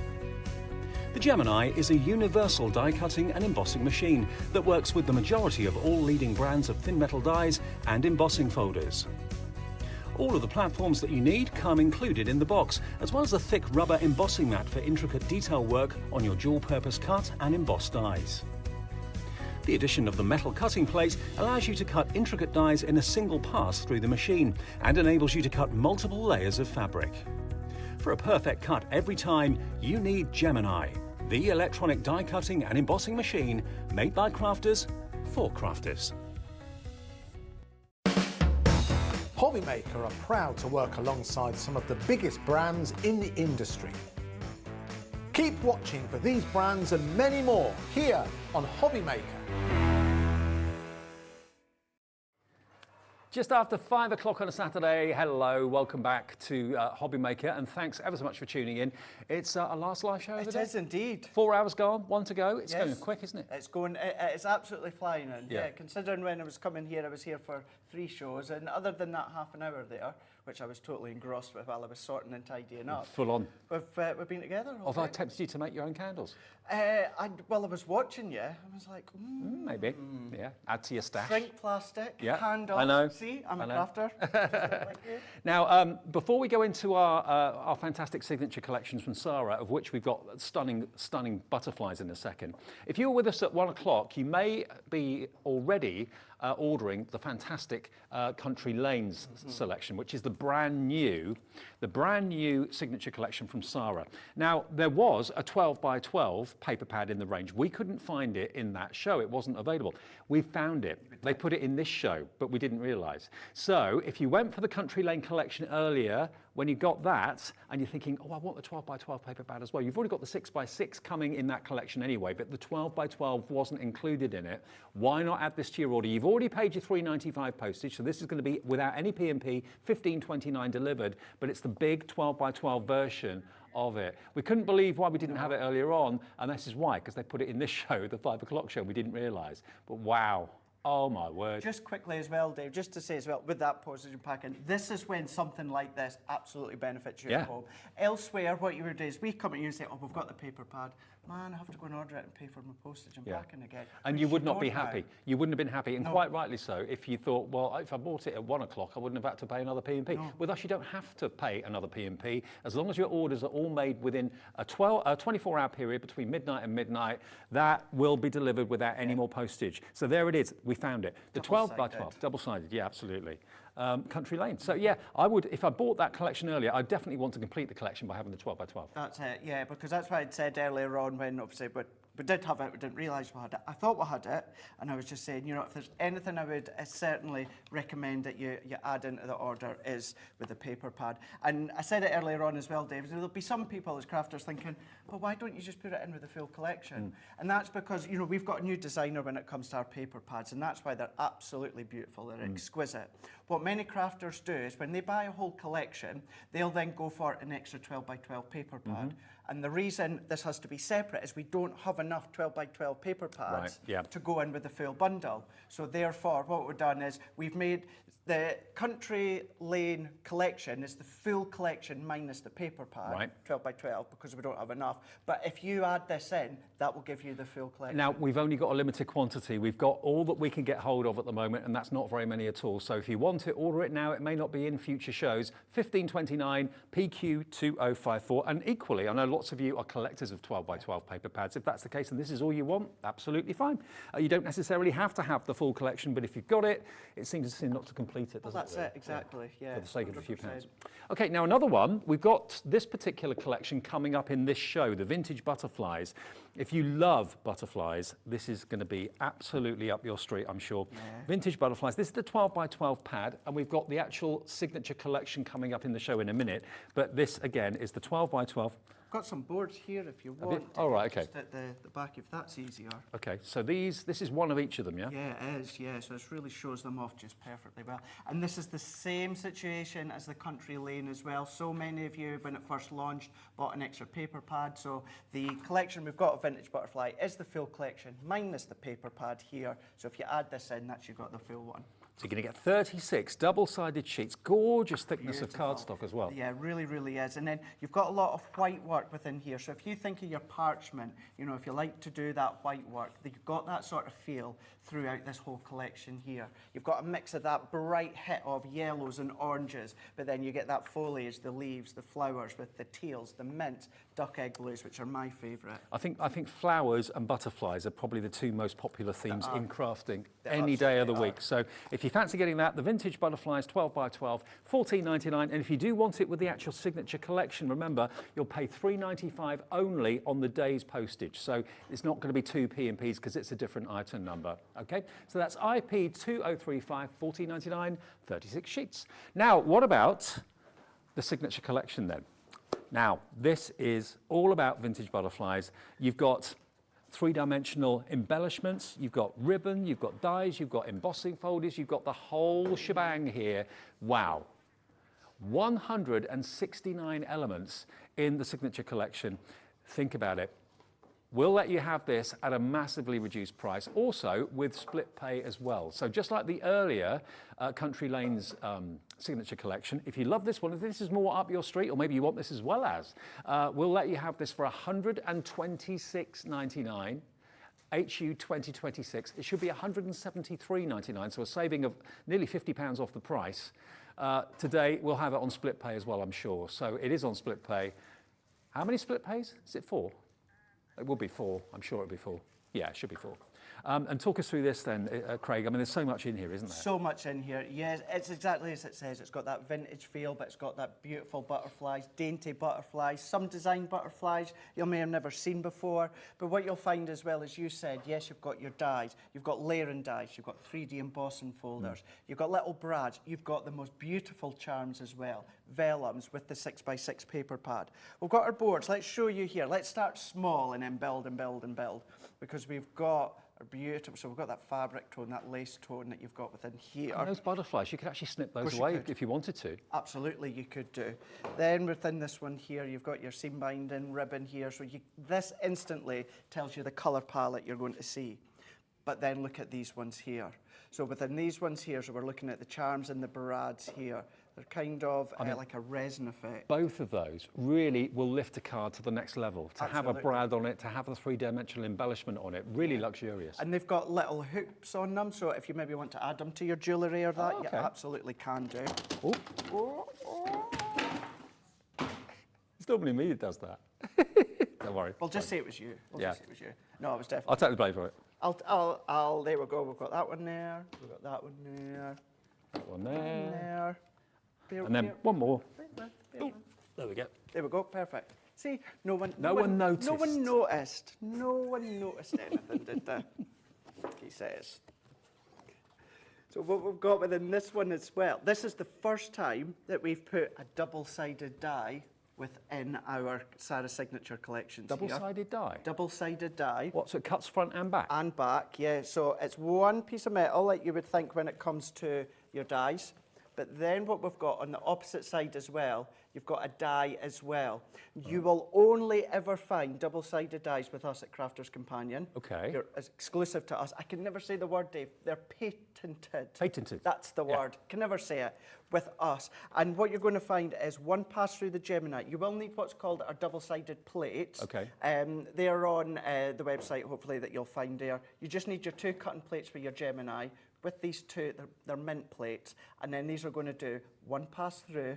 Speaker 1: The Gemini is a universal die cutting and embossing machine that works with the majority of all leading brands of thin metal dies and embossing folders. All of the platforms that you need come included in the box, as well as a thick rubber embossing mat for intricate detail work on your dual-purpose cut and embossed dies. The addition of the metal cutting plate allows you to cut intricate dies in a single pass through the machine and enables you to cut multiple layers of fabric. For a perfect cut every time, you need Gemini, the electronic die cutting and embossing machine made by crafters for crafters.
Speaker 5: Hobbymaker are proud to work alongside some of the biggest brands in the industry. Keep watching for these brands and many more here on Hobbymaker.
Speaker 1: Just after 5 o'clock on a Saturday, hello, welcome back to Hobbymaker, and thanks ever so much for tuning in. It's our last live show of the day.
Speaker 3: It is indeed.
Speaker 1: 4 hours gone, one to go. It's
Speaker 3: Yes.
Speaker 1: going quick, isn't it?
Speaker 3: It's going. It's absolutely flying. And
Speaker 1: Yeah.
Speaker 3: yeah, considering when I was coming here, I was here for 3 shows, and other than that half an hour there, which I was totally engrossed with while I was sorting and tidying up.
Speaker 1: Full on.
Speaker 3: We've been together. all
Speaker 1: Have I
Speaker 3: day.
Speaker 1: tempted you to make your own candles?
Speaker 3: I was watching you. I was like,
Speaker 1: Maybe, yeah. Add to your stash.
Speaker 3: shrink plastic,
Speaker 1: Yeah,
Speaker 3: candles.
Speaker 1: I know.
Speaker 3: See, I'm
Speaker 1: I
Speaker 3: a
Speaker 1: know.
Speaker 3: crafter. Like you.
Speaker 1: Now, before we go into our fantastic signature collections from Sarah, of which we've got stunning butterflies in a second, if you were with us at 1 o'clock, you may be already ordering the fantastic Country Lanes selection, which is the brand new signature collection from Sarah. Now, there was a 12 by 12 paper pad in the range. We couldn't find it in that show. It wasn't available. We found it. They put it in this show, but we didn't realise. So if you went for the Country Lane collection earlier, when you got that, and you're thinking, oh, I want the 12 by 12 paper pad as well, you've already got the 6 by 6 coming in that collection anyway, but the 12 by 12 wasn't included in it. Why not add this to your order? You've already paid your $3.95 postage, so this is going to be without any P&P, $15.29 delivered, but it's the big 12 by 12 version of it. We couldn't believe why we didn't have it earlier on, and this is why, because they put it in this show, the 5 o'clock show, we didn't realise. But wow, Oh my word.
Speaker 3: Just quickly as well, Dave, just to say as well, with that postage and packing, this is when something like this absolutely benefits you at home. Elsewhere, what you would do is we come at you and say, oh, we've got the paper pad. Man, I have to go and order it and pay for my postage and packing again.
Speaker 1: And you would not be happy. You wouldn't have been happy, and quite rightly so, if you thought, well, if I bought it at 1 o'clock, I wouldn't have had to pay another P&P. No. With us, you don't have to pay another P&P. As long as your orders are all made within a 24-hour period between midnight and midnight, that will be delivered without any more postage. So there it is. We found it. The 12 by 12, double-sided. Yeah, absolutely. Country Lane. So yeah, I would, if I bought that collection earlier, I definitely want to complete the collection by having the 12 by 12.
Speaker 3: That's it, yeah, because that's what I'd said earlier on when obviously we did have it, we didn't realise we had it. I thought we had it, and I was just saying, you know, if there's anything I would certainly recommend that you add into the order is with the paper pad. And I said it earlier on as well, David, there'll be some people as crafters thinking, well, why don't you just put it in with the full collection? And that's because, you know, we've got a new designer when it comes to our paper pads, and that's why they're absolutely beautiful, they're exquisite. What many crafters do is when they buy a whole collection, they'll then go for an extra 12 by 12 paper pad. And the reason this has to be separate is we don't have enough 12 by 12 paper pads to go in with the full bundle. So therefore, what we've done is we've made the Country Lane collection is the full collection minus the paper pad, 12 by 12, because we don't have enough. But if you add this in, that will give you the full collection.
Speaker 1: Now, we've only got a limited quantity. We've got all that we can get hold of at the moment, and that's not very many at all. So if you want it, order it now. It may not be in future shows. 1529 PQ2054. And equally, I know lots of you are collectors of 12 by 12 paper pads. If that's the case and this is all you want, absolutely fine. You don't necessarily have to have the full collection, but if you've got it, it seems a sin not to complete it, doesn't it?
Speaker 3: That's it, exactly, yeah.
Speaker 1: For the sake of a few pounds. Okay, now another one. We've got this particular collection coming up in this show, the vintage butterflies. If you love butterflies, this is going to be absolutely up your street, I'm sure. Vintage butterflies. This is the 12 by 12 pad, and we've got the actual signature collection coming up in the show in a minute. But this, again, is the 12 by 12.
Speaker 3: I've got some boards here if you want.
Speaker 1: Oh, right, okay.
Speaker 3: Just at the back, if that's easier.
Speaker 1: Okay, so this is one of each of them, yeah?
Speaker 3: Yeah, it is, yeah. So this really shows them off just perfectly well. And this is the same situation as the Country Lane as well. So many of you, when it first launched, bought an extra paper pad. So the collection we've got of Vintage Butterfly is the full collection, minus the paper pad here. So if you add this in, that's you've got the full one.
Speaker 1: So you're going to get 36 double-sided sheets, gorgeous thickness of cardstock as well.
Speaker 3: Yeah, really, really is. And then you've got a lot of white work within here. So if you think of your parchment, you know, if you like to do that white work, you've got that sort of feel throughout this whole collection here. You've got a mix of that bright hit of yellows and oranges, but then you get that foliage, the leaves, the flowers with the teals, the mint, duck egg blues, which are my favourite.
Speaker 1: I think flowers and butterflies are probably the two most popular themes in crafting any day of the week. So if you fancy getting that, the Vintage Butterflies 12 by 12, $14.99. And if you do want it with the actual signature collection, remember, you'll pay $3.95 only on the day's postage. So it's not going to be 2 P&Ps because it's a different item number. Okay, so that's IP 2035, $14.99, 36 sheets. Now, what about the signature collection then? Now, this is all about vintage butterflies. You've got three-dimensional embellishments, you've got ribbon, you've got dies, you've got embossing folders, you've got the whole shebang here. Wow. 169 elements in the signature collection. Think about it. We'll let you have this at a massively reduced price, also with split pay as well. So just like the earlier Country Lane's signature collection, if you love this one, if this is more up your street, or maybe you want this as well as, we'll let you have this for $126.99. HU 2026. It should be $173.99, so a saving of nearly £50 off the price. Today, we'll have it on split pay as well, I'm sure. So it is on split pay. How many split pays? Is it 4? It will be 4. I'm sure it'll be 4. Yeah, it should be 4. And talk us through this then, Craig. I mean, there's so much in here, isn't there?
Speaker 3: So much in here. Yes, it's exactly as it says. It's got that vintage feel, but it's got that beautiful butterflies, dainty butterflies, some design butterflies you may have never seen before. But what you'll find as well, as you said, yes, you've got your dies. You've got layering dies. You've got 3D embossing folders. You've got little brads. You've got the most beautiful charms as well. Vellums with the 6x6 paper pad. We've got our boards. Let's show you here. Let's start small and then build and build and build, because we've got are beautiful. So we've got that fabric tone, that lace tone that you've got within here.
Speaker 1: And those butterflies, you could actually snip those away if you wanted to.
Speaker 3: Absolutely, you could do. Then within this one here, you've got your seam binding ribbon here. So this instantly tells you the colour palette you're going to see. But then look at these ones here. So within these ones here, so we're looking at the charms and the barads here. They're kind of like a resin effect.
Speaker 1: Both of those really will lift a card to the next level. To have a brad on it, to have the three-dimensional embellishment on it, really luxurious.
Speaker 3: And they've got little hoops on them, so if you maybe want to add them to your jewellery or that, you absolutely can do.
Speaker 1: It's normally me that does that. Don't worry.
Speaker 3: We'll just say it was you. We'll just say it was you. No, it was definitely.
Speaker 1: I'll take the blame for it.
Speaker 3: There we go. We've got that one there. We've got that one there.
Speaker 1: That one there.
Speaker 3: There.
Speaker 1: And then one more. Oh, there we go.
Speaker 3: There we go. Perfect. See, no one noticed.
Speaker 1: No one noticed.
Speaker 3: No one noticed anything, did they? He says. So what we've got within this one as well, this is the first time that we've put a double-sided die within our Sarah Signature collections.
Speaker 1: Double-sided die?
Speaker 3: Double-sided die.
Speaker 1: What, so it cuts front and back?
Speaker 3: And back, yeah. So it's one piece of metal, like you would think when it comes to your dies. But then what we've got on the opposite side as well, you've got a die as well. You will only ever find double-sided dies with us at Crafter's Companion.
Speaker 1: Okay.
Speaker 3: You're exclusive to us. I can never say the word, Dave. They're patented.
Speaker 1: Patented.
Speaker 3: That's the word. Can never say it. With us. And what you're going to find is one pass through the Gemini. You will need what's called our double-sided plates.
Speaker 1: Okay.
Speaker 3: They're on the website, hopefully, that you'll find there. You just need your 2 cutting plates for your Gemini. With these 2, they're mint plates, and then these are going to do 1 pass through,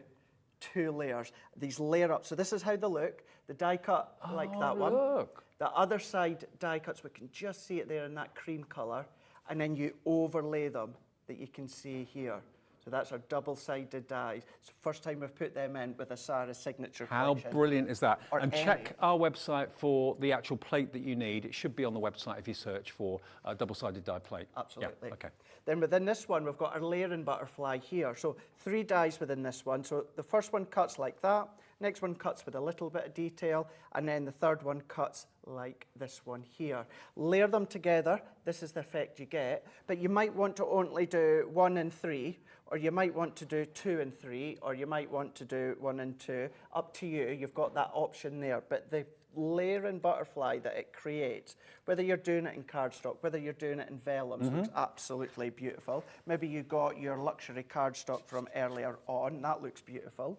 Speaker 3: 2 layers. These layer up. So this is how they look. The die cut like that one.
Speaker 1: Look.
Speaker 3: The other side die cuts, we can just see it there in that cream colour, and then you overlay them that you can see here. So that's our double-sided dies. It's the first time we've put them in with a Sarah Signature collection.
Speaker 1: How brilliant is that?
Speaker 3: Or
Speaker 1: And check our website for the actual plate that you need. It should be on the website if you search for a double-sided die plate.
Speaker 3: Absolutely.
Speaker 1: Yeah, okay.
Speaker 3: Then within this one, we've got our layering butterfly here. So 3 dies within this one. So the first one cuts like that. Next one cuts with a little bit of detail. And then the third one cuts like this one here. Layer them together. This is the effect you get. But you might want to only do 1 and 3, or you might want to do 2 and 3, or you might want to do 1 and 2. Up to you. You've got that option there. But the layering butterfly that it creates, whether you're doing it in cardstock, whether you're doing it in vellums, looks absolutely beautiful. Maybe you got your luxury cardstock from earlier on. That looks beautiful.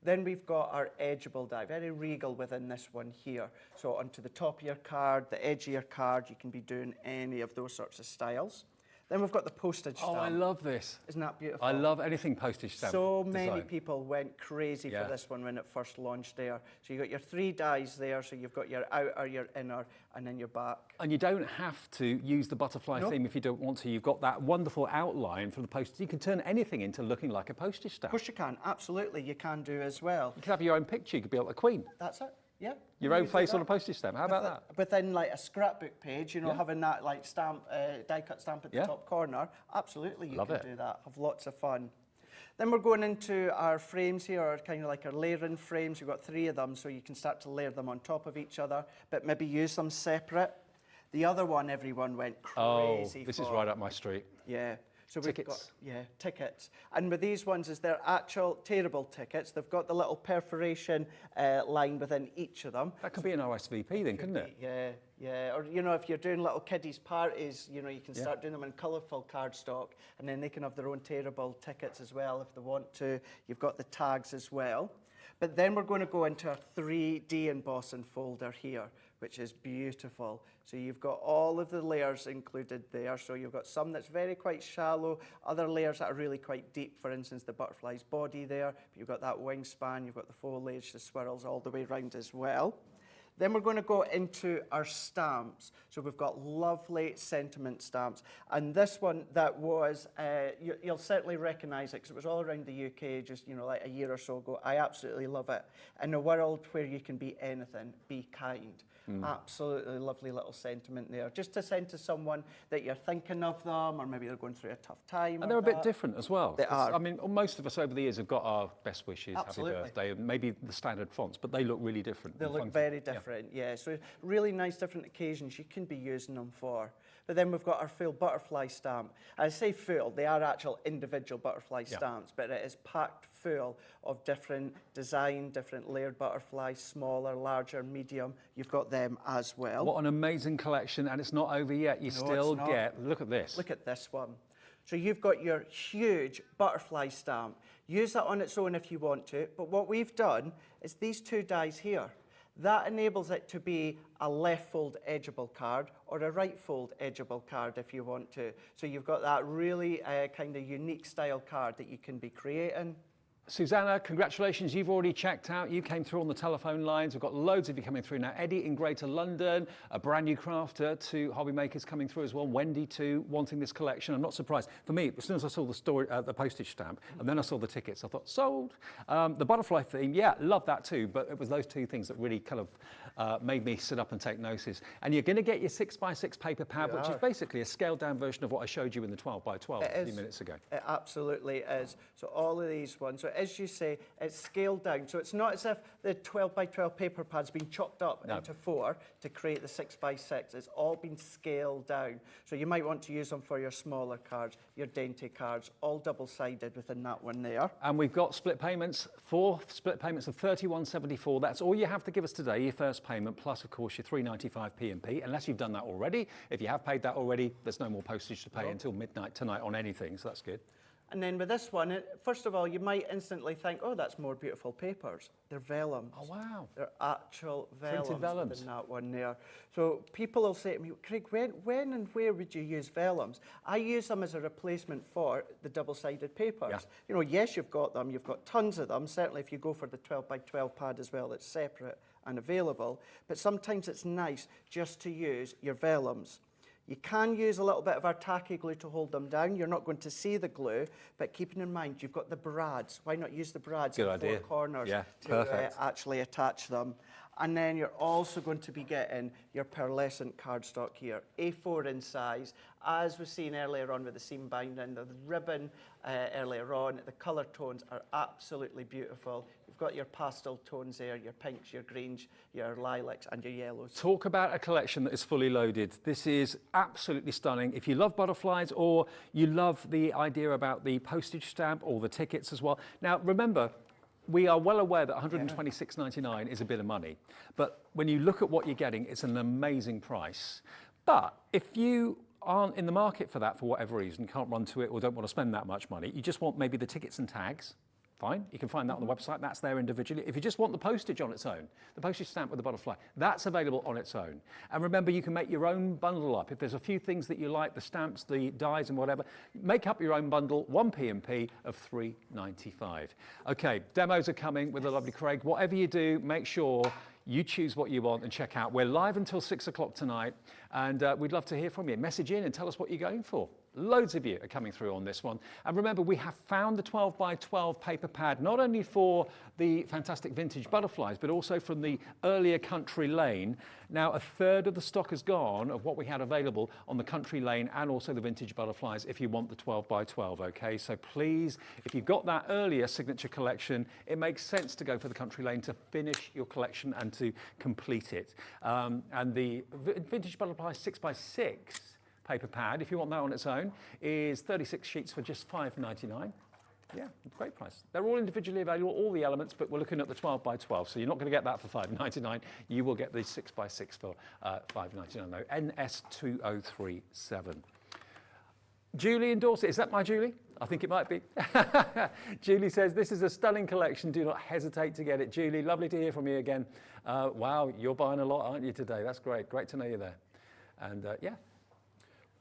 Speaker 3: Then we've got our edgeable die, very regal within this one here. So onto the top of your card, the edge of your card, you can be doing any of those sorts of styles. Then we've got the postage stamp.
Speaker 1: Oh, I love this.
Speaker 3: Isn't that beautiful?
Speaker 1: I love anything postage stamp
Speaker 3: So many
Speaker 1: design.
Speaker 3: people went crazy for this one when it first launched there. So you've got your 3 dies there, so you've got your outer, your inner, and then your back.
Speaker 1: And you don't have to use the butterfly theme if you don't want to. You've got that wonderful outline from the postage. You can turn anything into looking like a postage stamp.
Speaker 3: Of course you can, absolutely, you can do as well.
Speaker 1: You could have your own picture. You could be like a queen.
Speaker 3: That's it, yeah.
Speaker 1: Your own face on a postage stamp. How about that?
Speaker 3: Within like a scrapbook page, you know, having that like stamp, die-cut stamp at the top corner, absolutely you can do that. Have lots of fun. Then we're going into our frames here, or kind of like our layering frames. We've got 3 of them, so you can start to layer them on top of each other, but maybe use them separate. The other one, everyone went crazy
Speaker 1: this
Speaker 3: for.
Speaker 1: is right up my street.
Speaker 3: Yeah. So
Speaker 1: Tickets.
Speaker 3: we've got, tickets. And with these ones, is they're actual tearable tickets. They've got the little perforation line within each of them.
Speaker 1: That could be an RSVP then, couldn't it?
Speaker 3: Yeah, yeah. Or, you know, if you're doing little kiddies' parties, you know, you can start doing them in colourful cardstock, and then they can have their own tearable tickets as well if they want to. You've got the tags as well. But then we're going to go into our 3D embossing folder here, which is beautiful. So you've got all of the layers included there. So you've got some that's very quite shallow, other layers that are really quite deep. For instance, the butterfly's body there. But you've got that wingspan, you've got the foliage, the swirls all the way around as well. Then we're going to go into our stamps. So we've got lovely sentiment stamps. And this one that was, you'll certainly recognise it because it was all around the UK just, you know, like a year or so ago. I absolutely love it. In a world where you can be anything, be kind. Absolutely lovely little sentiment there. Just to send to someone that you're thinking of them, or maybe they're going through a tough time.
Speaker 1: And they're a bit different as well.
Speaker 3: They are.
Speaker 1: I mean, most of us over the years have got our best wishes,
Speaker 3: Absolutely.
Speaker 1: happy birthday, and maybe the standard fonts, but they look really different.
Speaker 3: They look very different, yeah. So really nice different occasions you can be using them for. But then we've got our full butterfly stamp. I say full, they are actual individual butterfly stamps, but it is packed full of different design, different layered butterflies, smaller, larger, medium. You've got them as well.
Speaker 1: What an amazing collection, and it's not over yet. You still get, look at this.
Speaker 3: Look at this one. So you've got your huge butterfly stamp. Use that on its own if you want to, but what we've done is these two dies here. That enables it to be a left fold edgeable card or a right fold edgeable card if you want to. So you've got that really kind of unique style card that you can be creating.
Speaker 1: Susanna, congratulations, you've already checked out. You came through on the telephone lines. We've got loads of you coming through now. Eddie in Greater London, a brand new crafter to hobby makers coming through as well. Wendy too, wanting this collection. I'm not surprised. For me, as soon as I saw the story, the postage stamp, and then I saw the tickets, I thought, sold. The butterfly theme, yeah, love that too, but it was those two things that really kind of made me sit up and take notice. And you're going to get your 6x6 paper pad, which is basically a scaled down version of what I showed you in the 12x12 a few minutes ago.
Speaker 3: It absolutely is. So all of these ones, so as you say, it's scaled down. So it's not as if the 12x12 paper pad's been chopped up into 4 to create the 6x6. It's all been scaled down. So you might want to use them for your smaller cards, your dainty cards, all double-sided within that one there.
Speaker 1: And we've got split payments, 4 split payments of £31.74. That's all you have to give us today, your first payment, plus, of course, your £3.95 P&P, unless you've done that already. If you have paid that already, there's no more postage to pay until midnight tonight on anything, so that's good.
Speaker 3: And then with this one, first of all, you might instantly think, oh, that's more beautiful papers. They're vellums.
Speaker 1: Oh, wow.
Speaker 3: They're actual vellums,
Speaker 1: Printed vellums
Speaker 3: within that one there. So people will say to me, Craig, when and where would you use vellums? I use them as a replacement for the double-sided papers.
Speaker 1: Yeah.
Speaker 3: You know, yes, you've got them. You've got tons of them. Certainly if you go for the 12x12 pad as well, it's separate and available. But sometimes it's nice just to use your vellums. You can use a little bit of our tacky glue to hold them down. You're not going to see the glue, but keeping in mind, you've got the brads. Why not use the brads in the 4 corners to actually attach them? And then you're also going to be getting your pearlescent cardstock here, A4 in size. As we've seen earlier on with the seam binding, the ribbon earlier on, the colour tones are absolutely beautiful. You've got your pastel tones there, your pinks, your greens, your lilacs and your yellows.
Speaker 1: Talk about a collection that is fully loaded. This is absolutely stunning. If you love butterflies or you love the idea about the postage stamp or the tickets as well. Now, remember, we are well aware that £126.99 is a bit of money, but when you look at what you're getting, it's an amazing price. But if you aren't in the market for that for whatever reason, can't run to it or don't want to spend that much money, you just want maybe the tickets and tags, fine, you can find that on the website, that's there individually. If you just want the postage on its own, the postage stamp with the butterfly, that's available on its own. And remember, you can make your own bundle up. If there's a few things that you like, the stamps, the dies and whatever, make up your own bundle, 1 P&P of £3.95. Okay, demos are coming with the lovely Craig. Whatever you do, make sure you choose what you want and check out. We're live until 6 o'clock tonight, and we'd love to hear from you. Message in and tell us what you're going for. Loads of you are coming through on this one. And remember, we have found the 12x12 paper pad, not only for the fantastic vintage butterflies, but also from the earlier Country Lane. Now, a third of the stock is gone of what we had available on the Country Lane and also the vintage butterflies if you want the 12x12, okay? So please, if you've got that earlier signature collection, it makes sense to go for the Country Lane to finish your collection and to complete it. And the vintage butterfly 6x6 paper pad, if you want that on its own, is 36 sheets for just £5.99. Yeah, great price. They're all individually available, all the elements, but we're looking at the 12x12, so you're not going to get that for £5.99. You will get the 6x6 for £5.99 though, NS2037. Julie in Dorset, is that my Julie? I think it might be. Julie says, this is a stunning collection. Do not hesitate to get it. Julie, lovely to hear from you again. Wow, you're buying a lot, aren't you, today? That's great. Great to know you're there. And yeah.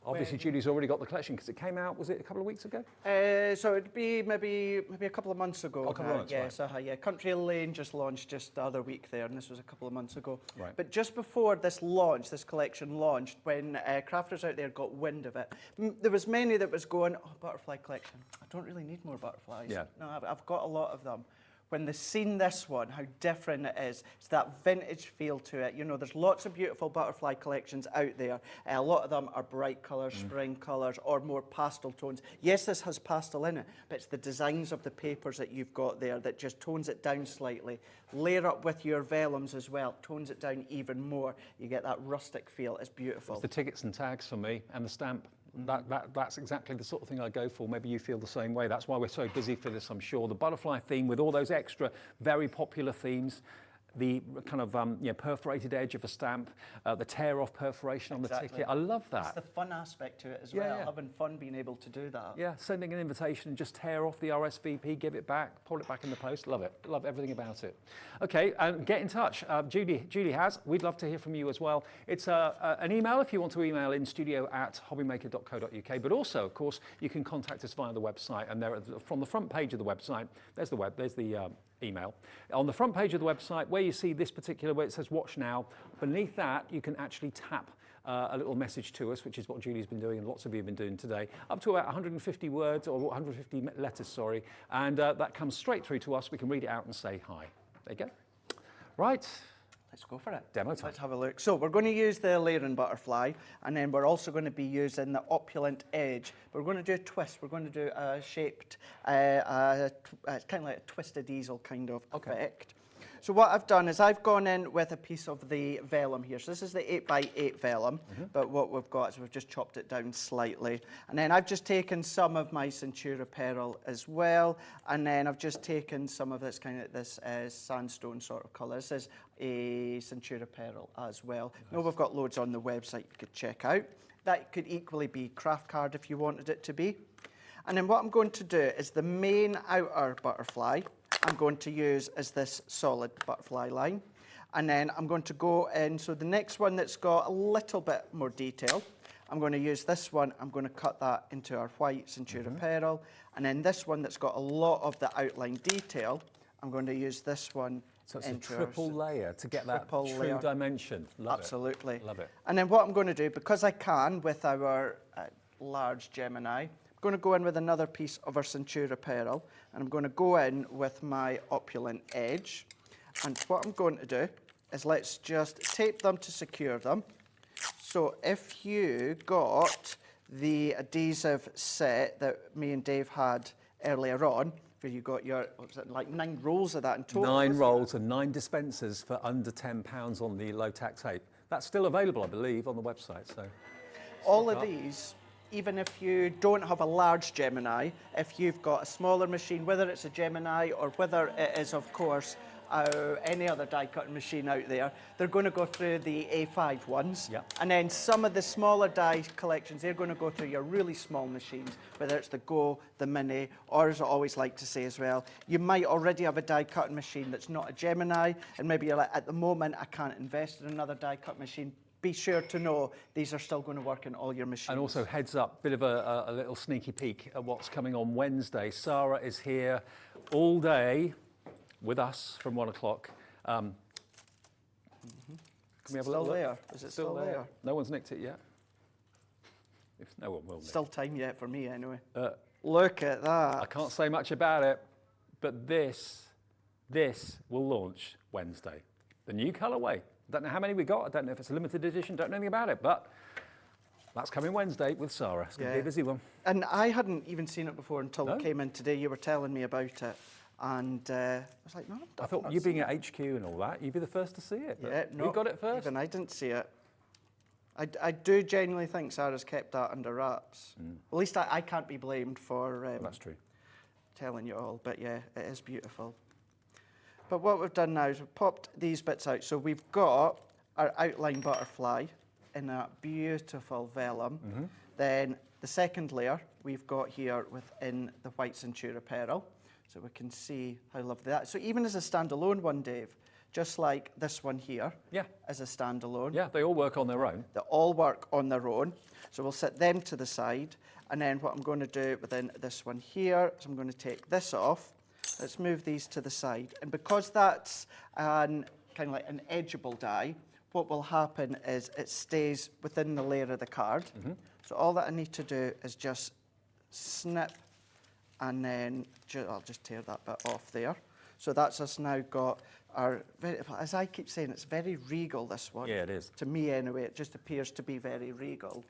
Speaker 1: Obviously, Julie's already got the collection because it came out, was it a couple of weeks ago?
Speaker 3: So it'd be maybe a couple of months ago.
Speaker 1: A couple of months,
Speaker 3: yes, right. Yeah. Country Lane just launched just the other week there, and this was a couple of months ago.
Speaker 1: Right.
Speaker 3: But just before this collection launched, when crafters out there got wind of it, there was many that was going, oh, butterfly collection. I don't really need more butterflies.
Speaker 1: Yeah.
Speaker 3: No, I've got a lot of them. when they've seen this one, how different it is. It's that vintage feel to it. You know, there's lots of beautiful butterfly collections out there. A lot of them are bright colours, spring colours, or more pastel tones. Yes, this has pastel in it, but it's the designs of the papers that you've got there that just tones it down slightly. Layer up with your vellums as well, tones it down even more. You get that rustic feel. It's beautiful.
Speaker 1: It's the tickets and tags for me, and the stamp. That's exactly the sort of thing I go for. Maybe you feel the same way. That's why we're so busy for this, I'm sure. The butterfly theme with all those extra very popular themes, the kind of perforated edge of a stamp, the tear-off perforation on the ticket. I love that.
Speaker 3: It's the fun aspect to it as well, having fun being able to do that.
Speaker 1: Yeah, sending an invitation and just tear off the RSVP, give it back, pull it back in the post. Love it. Love everything about it. Okay, get in touch. Julie has. We'd love to hear from you as well. It's an email if you want to email in studio@hobbymaker.co.uk. But also, of course, you can contact us via the website. And there, from the front page of the website, there's the email. On the front page of the website, where you see this particular, where it says watch now, beneath that you can actually tap a little message to us, which is what Julie's been doing and lots of you have been doing today, up to about 150 words or 150 letters, sorry, and that comes straight through to us. We can read it out and say hi. There you go. Right.
Speaker 3: Let's go for it.
Speaker 1: Demo time.
Speaker 3: Let's have a look. So we're going to use the layering butterfly, and then we're also going to be using the opulent edge. We're going to do a twist. We're going to do a shaped, it's kind of like a twisted easel kind of effect. So what I've done is I've gone in with a piece of the vellum here. So this is the 8x8 vellum, but what we've got is we've just chopped it down slightly. And then I've just taken some of my Centura Pearl as well, and then I've just taken some of this kind of this sandstone sort of colour. This is a Centura Pearl as well. Nice. Now we've got loads on the website you could check out. That could equally be craft card if you wanted it to be. And then what I'm going to do is the main outer butterfly I'm going to use as this solid butterfly line. And then I'm going to go in, so the next one that's got a little bit more detail, I'm going to use this one, I'm going to cut that into our white Centura Pearl. And then this one that's got a lot of the outline detail, I'm going to use this one.
Speaker 1: So it's a triple layer to get that true dimension.
Speaker 3: Absolutely.
Speaker 1: Love it.
Speaker 3: And then what I'm going to do, because I can with our large Gemini, I'm going to go in with another piece of our Centura Pearl, and I'm going to go in with my opulent edge. And what I'm going to do is let's just tape them to secure them. So if you got the adhesive set that me and Dave had earlier on, where you got your, what was it, like 9 rolls of that in total?
Speaker 1: 9 rolls and 9 dispensers for under £10 on the low-tack tape. That's still available, I believe, on the website. So
Speaker 3: all of these, even if you don't have a large Gemini, if you've got a smaller machine, whether it's a Gemini or whether it is, of course, any other die-cutting machine out there, they're going to go through the A5 ones.
Speaker 1: Yep.
Speaker 3: And then some of the smaller die collections, they're going to go through your really small machines, whether it's the Go, the Mini, or as I always like to say as well, you might already have a die-cutting machine that's not a Gemini, and maybe you're like, at the moment, I can't invest in another die-cut machine. Be sure to know these are still going to work in all your machines.
Speaker 1: And also, heads up, bit of a little sneaky peek at what's coming on Wednesday. Sarah is here all day with us from 1 o'clock. Can we have a little
Speaker 3: look? Is it still there?
Speaker 1: No one's nicked it yet. If no one will.
Speaker 3: Still time yet for me, anyway. Look at that.
Speaker 1: I can't say much about it, but this will launch Wednesday. The new colourway. Don't know how many we got. I don't know if it's a limited edition. Don't know anything about it, but that's coming Wednesday with Sarah. It's going to be a busy one.
Speaker 3: And I hadn't even seen it before until we came in today. You were telling me about it. And I was like, no,
Speaker 1: I thought you being at HQ and all that, you'd be the first to see it.
Speaker 3: Yeah, no.
Speaker 1: You got it first?
Speaker 3: Even I didn't see it. I do genuinely think Sarah's kept that under wraps. At least I can't be blamed for
Speaker 1: that's true.
Speaker 3: Telling you all. But yeah, it is beautiful. But what we've done now is we've popped these bits out. So we've got our outline butterfly in a beautiful vellum. Then the second layer we've got here within the white Centura Pearl. So we can see how lovely that is. So even as a standalone one, Dave, just like this one here, as a standalone.
Speaker 1: Yeah, they all work on their own.
Speaker 3: They all work on their own. So we'll set them to the side. And then what I'm going to do within this one here is I'm going to take this off. Let's move these to the side. And because that's kind of like an edgeable die, what will happen is it stays within the layer of the card. So all that I need to do is just snip, and then I'll just tear that bit off there. So that's us now got our, as I keep saying, it's very regal, this one.
Speaker 1: Yeah, it is.
Speaker 3: To me anyway, it just appears to be very regal.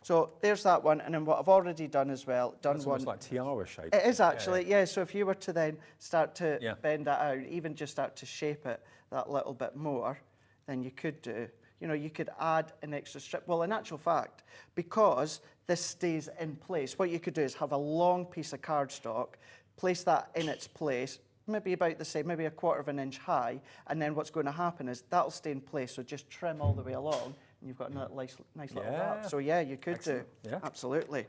Speaker 3: So there's that one, and then what I've already done as well,
Speaker 1: It's almost like tiara shape.
Speaker 3: It is actually, yeah. So if you were to then start to
Speaker 1: Yeah.
Speaker 3: bend that out, even just start to shape it that little bit more, then you could do, you know, you could add an extra strip. Well, in actual fact, because this stays in place, what you could do is have a long piece of cardstock, place that in its place, maybe about the same, maybe a 1/4 inch high, and then what's going to happen is that'll stay in place, so just trim all the way along, and you've got a nice little wrap. So yeah, you could
Speaker 1: Excellent.
Speaker 3: do,
Speaker 1: Yeah.
Speaker 3: absolutely.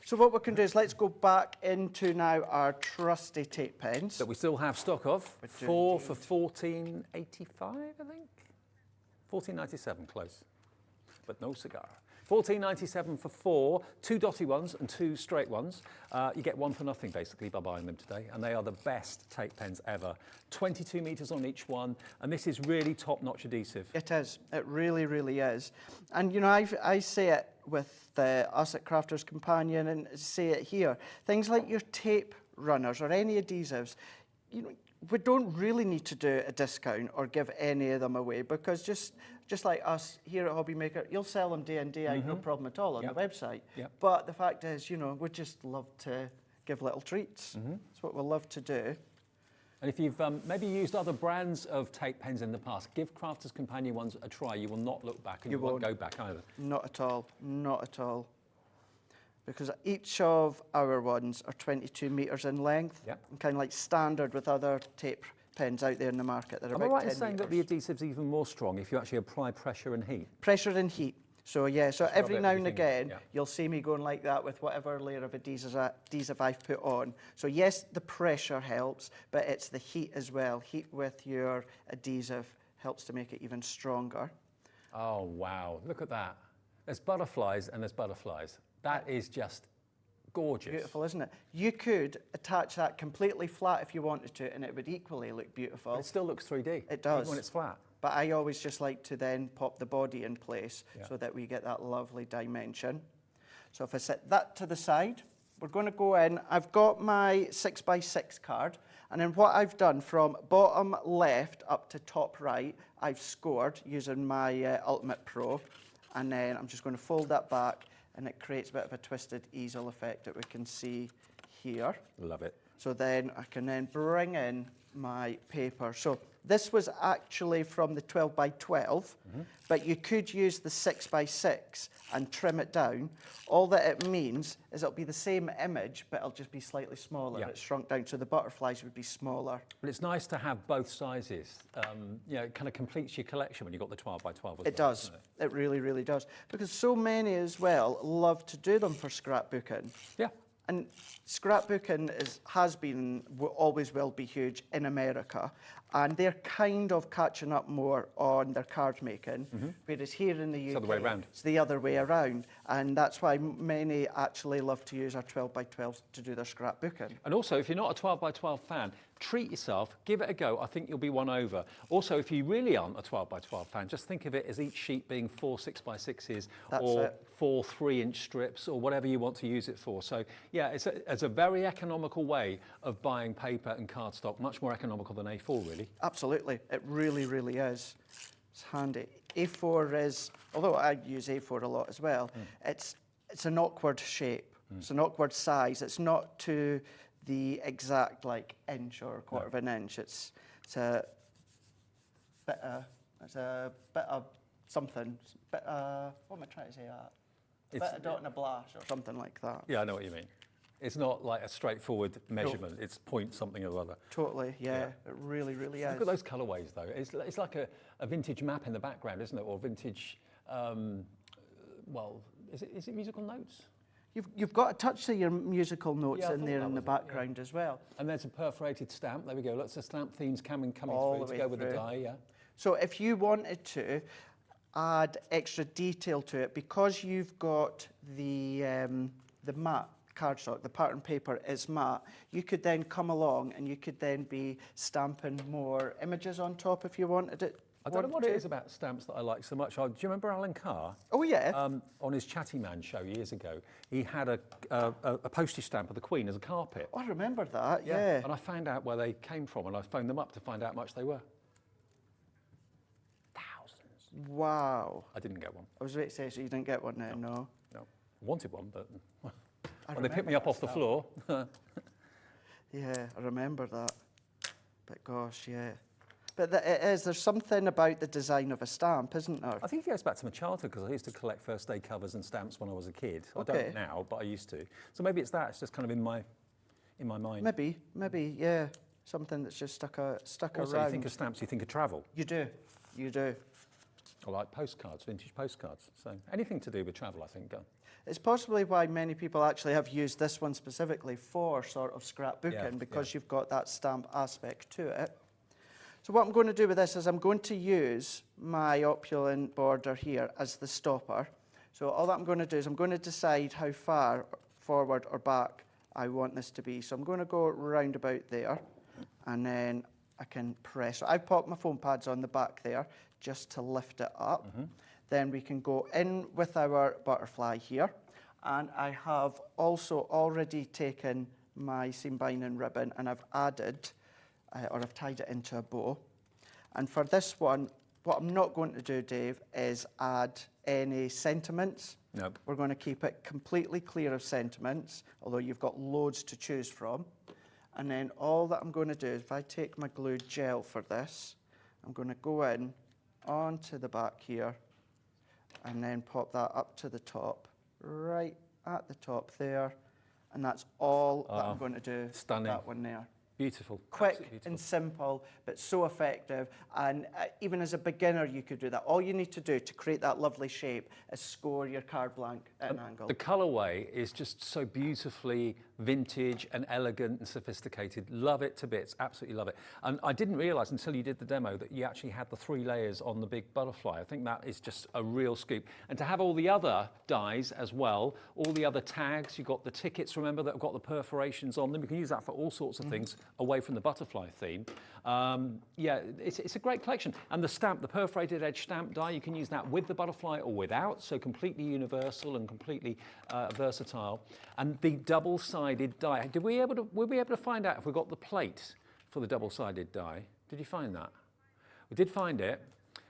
Speaker 3: So what we can do is let's go back into now our trusty tape pens.
Speaker 1: That we still have stock of.
Speaker 3: We do
Speaker 1: 4 for $14.85, I think. $14.97, close, but no cigar. $14.97 for 4, 2 dotty ones and 2 straight ones. You get 1 for nothing, basically, by buying them today, and they are the best tape pens ever. 22 metres on each one, and this is really top-notch adhesive.
Speaker 3: It is. It really, really is. And, you know, I say it with us at Crafters Companion and say it here. Things like your tape runners or any adhesives, you know, we don't really need to do a discount or give any of them away, because just like us here at Hobby Maker, you'll sell them day in, day out, no problem at all on the website.
Speaker 1: Yep.
Speaker 3: But the fact is, you know, we just love to give little treats. That's what we love to do.
Speaker 1: And if you've maybe used other brands of tape pens in the past, give Crafters Companion ones a try. You will not look back, and you won't go back either.
Speaker 3: Not at all, not at all. Because each of our ones are 22 metres in length,
Speaker 1: Yep.
Speaker 3: and kind of like standard with other tape pens out there in the market that are
Speaker 1: Am I
Speaker 3: about
Speaker 1: right in
Speaker 3: 10
Speaker 1: saying that
Speaker 3: metres.
Speaker 1: the adhesive's even more strong if you actually apply pressure and heat?
Speaker 3: Pressure and heat. So yeah, so
Speaker 1: Just
Speaker 3: every
Speaker 1: rub it
Speaker 3: now
Speaker 1: with
Speaker 3: and
Speaker 1: your finger,
Speaker 3: again,
Speaker 1: yeah.
Speaker 3: you'll see me going like that with whatever layer of adhesive I've put on. So yes, the pressure helps, but it's the heat as well. Heat with your adhesive helps to make it even stronger.
Speaker 1: Oh, wow. Look at that. There's butterflies and there's butterflies. That is just gorgeous.
Speaker 3: Beautiful, isn't it? You could attach that completely flat if you wanted to, and it would equally look beautiful.
Speaker 1: But it still looks 3D.
Speaker 3: It does.
Speaker 1: Even when it's flat.
Speaker 3: But I always just like to then pop the body in place
Speaker 1: Yeah.
Speaker 3: so that we get that lovely dimension. So if I set that to the side, we're going to go in. I've got my 6x6 card, and then what I've done from bottom left up to top right, I've scored using my Ultimate Pro, and then I'm just going to fold that back, and it creates a bit of a twisted easel effect that we can see here.
Speaker 1: Love it.
Speaker 3: So then I can then bring in my paper. So this was actually from the 12x12, but you could use the 6x6 and trim it down. All that it means is it'll be the same image, but it'll just be slightly smaller.
Speaker 1: Yeah.
Speaker 3: It's shrunk down, so the butterflies would be smaller.
Speaker 1: But it's nice to have both sizes. You know, it kind of completes your collection when you've got the 12x12 as
Speaker 3: It
Speaker 1: well,
Speaker 3: does.
Speaker 1: doesn't it?
Speaker 3: It really, really does. Because so many as well love to do them for scrapbooking.
Speaker 1: Yeah.
Speaker 3: And scrapbooking has been, always will be huge in America, and they're kind of catching up more on their card making, whereas here in the UK,
Speaker 1: It's the other way around.
Speaker 3: it's the other way around, and that's why many actually love to use our 12x12s to do their scrapbooking.
Speaker 1: And also, if you're not a 12x12 fan, treat yourself, give it a go. I think you'll be won over. Also, if you really aren't a 12x12 fan, just think of it as each sheet being 4 6x6s
Speaker 3: That's
Speaker 1: or
Speaker 3: it.
Speaker 1: 4 3-inch strips or whatever you want to use it for. So, yeah, it's a very economical way of buying paper and cardstock, much more economical than A4, really.
Speaker 3: Absolutely, it really, really is. It's handy. A4 is, although I use A4 a lot as well, it's an awkward shape. It's an awkward size. It's not to the exact like inch or 1/4 inch. It's a bit of something. What am I trying to say? A bit of dot and a blash or something like that.
Speaker 1: Yeah, I know what you mean. It's not like a straightforward measurement. It's point something or other.
Speaker 3: Totally, yeah. It really, really is.
Speaker 1: Look at those colourways, though. It's like a vintage map in the background, isn't it? Or vintage, well, is it musical notes?
Speaker 3: You've got a touch of your musical notes
Speaker 1: Yeah, I
Speaker 3: in
Speaker 1: thought
Speaker 3: there
Speaker 1: that
Speaker 3: in the
Speaker 1: was it,
Speaker 3: background as well.
Speaker 1: And there's a perforated stamp. There we go. Lots of stamp themes coming
Speaker 3: All
Speaker 1: through
Speaker 3: the
Speaker 1: to
Speaker 3: way
Speaker 1: go with the
Speaker 3: through.
Speaker 1: die, yeah.
Speaker 3: So if you wanted to add extra detail to it, because you've got the matte cardstock, the pattern paper is matte, you could then come along and you could then be stamping more images on top if you wanted it
Speaker 1: I don't know what it is about stamps that I like so much. Do you remember Alan Carr?
Speaker 3: Oh, yeah.
Speaker 1: On his Chatty Man show years ago, he had a postage stamp of the Queen as a carpet.
Speaker 3: Oh, I remember that, yeah.
Speaker 1: And I found out where they came from, and I phoned them up to find out how much they were. Thousands.
Speaker 3: Wow.
Speaker 1: I didn't get one.
Speaker 3: I was about to say, so you didn't get one then, no?
Speaker 1: No. I wanted one, but
Speaker 3: I
Speaker 1: they picked me up off the floor.
Speaker 3: Yeah, I remember that. But gosh, yeah. But there's something about the design of a stamp, isn't there?
Speaker 1: I think it goes back to my childhood because I used to collect first day covers and stamps when I was a kid.
Speaker 3: Okay.
Speaker 1: I don't now, but I used to. So maybe it's that. It's just kind of in my mind.
Speaker 3: Maybe, yeah. Something that's just stuck
Speaker 1: Also,
Speaker 3: around.
Speaker 1: you think of stamps, you think of travel.
Speaker 3: You do.
Speaker 1: I like postcards, vintage postcards. So anything to do with travel, I think, go.
Speaker 3: It's possibly why many people actually have used this one specifically for sort of scrapbooking, because you've got that stamp aspect to it. So what I'm going to do with this is I'm going to use my opulent border here as the stopper. So all that I'm going to do is I'm going to decide how far forward or back I want this to be. So I'm going to go round about there, and then I can press. So I've popped my foam pads on the back there just to lift it up. Then we can go in with our butterfly here. And I have also already taken my seam binding ribbon and I've added, or I've tied it into a bow. And for this one, what I'm not going to do, Dave, is add any sentiments.
Speaker 1: Nope.
Speaker 3: We're going to keep it completely clear of sentiments, although you've got loads to choose from. And then all that I'm going to do is if I take my glue gel for this, I'm going to go in onto the back here and then pop that up to the top, right at the top there. And that's all that I'm going to do.
Speaker 1: Stunning.
Speaker 3: That one there.
Speaker 1: Beautiful.
Speaker 3: Quick
Speaker 1: Absolutely beautiful.
Speaker 3: and simple, but so effective. And even as a beginner, you could do that. All you need to do to create that lovely shape is score your card blank at an angle.
Speaker 1: The colourway is just so beautifully vintage and elegant and sophisticated. Love it to bits, absolutely love it. And I didn't realise until you did the demo that you actually had the 3 layers on the big butterfly. I think that is just a real scoop. And to have all the other dies as well, all the other tags, you've got the tickets, remember, that have got the perforations on them. You can use that for all sorts of things away from the butterfly theme. Yeah, it's a great collection. And the stamp, the perforated edge stamp die, you can use that with the butterfly or without, so completely universal and completely versatile. And the double-sided die, were we able to find out if we got the plate for the double-sided die? Did you find that? We did find it.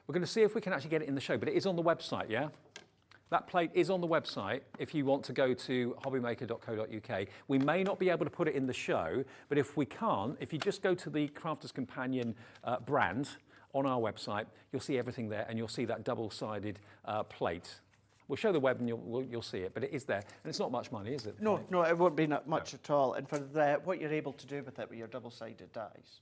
Speaker 1: We're going to see if we can actually get it in the show, but it is on the website, yeah? That plate is on the website if you want to go to hobbymaker.co.uk. We may not be able to put it in the show, but if we can't, if you just go to the Crafter's Companion brand on our website, you'll see everything there and you'll see that double-sided plate. We'll show the web and you'll see it, but it is there. And it's not much money, is it?
Speaker 3: No, it won't be much at all. And for what you're able to do with it with your double-sided dies.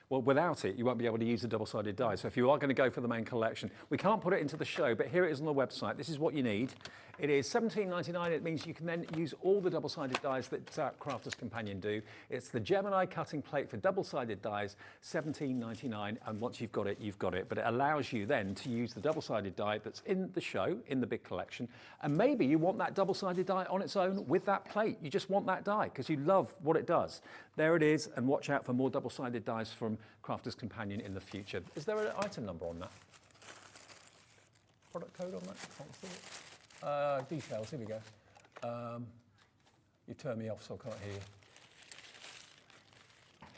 Speaker 1: Well, without it, you won't be able to use the double-sided die. So if you are going to go for the main collection, we can't put it into the show, but here it is on the website. This is what you need. It is $17.99. It means you can then use all the double-sided dies that Crafter's Companion do. It's the Gemini cutting plate for double-sided dies, $17.99. And once you've got it, you've got it. But it allows you then to use the double-sided die that's in the show, in the big collection. And maybe you want that double-sided die on its own with that plate. You just want that die because you love what it does. There it is, and watch out for more double-sided dies from Crafter's Companion in the future. Is there an item number on that? Product code on that? Can't see it. Details, here we go. You turn me off so I can't hear you.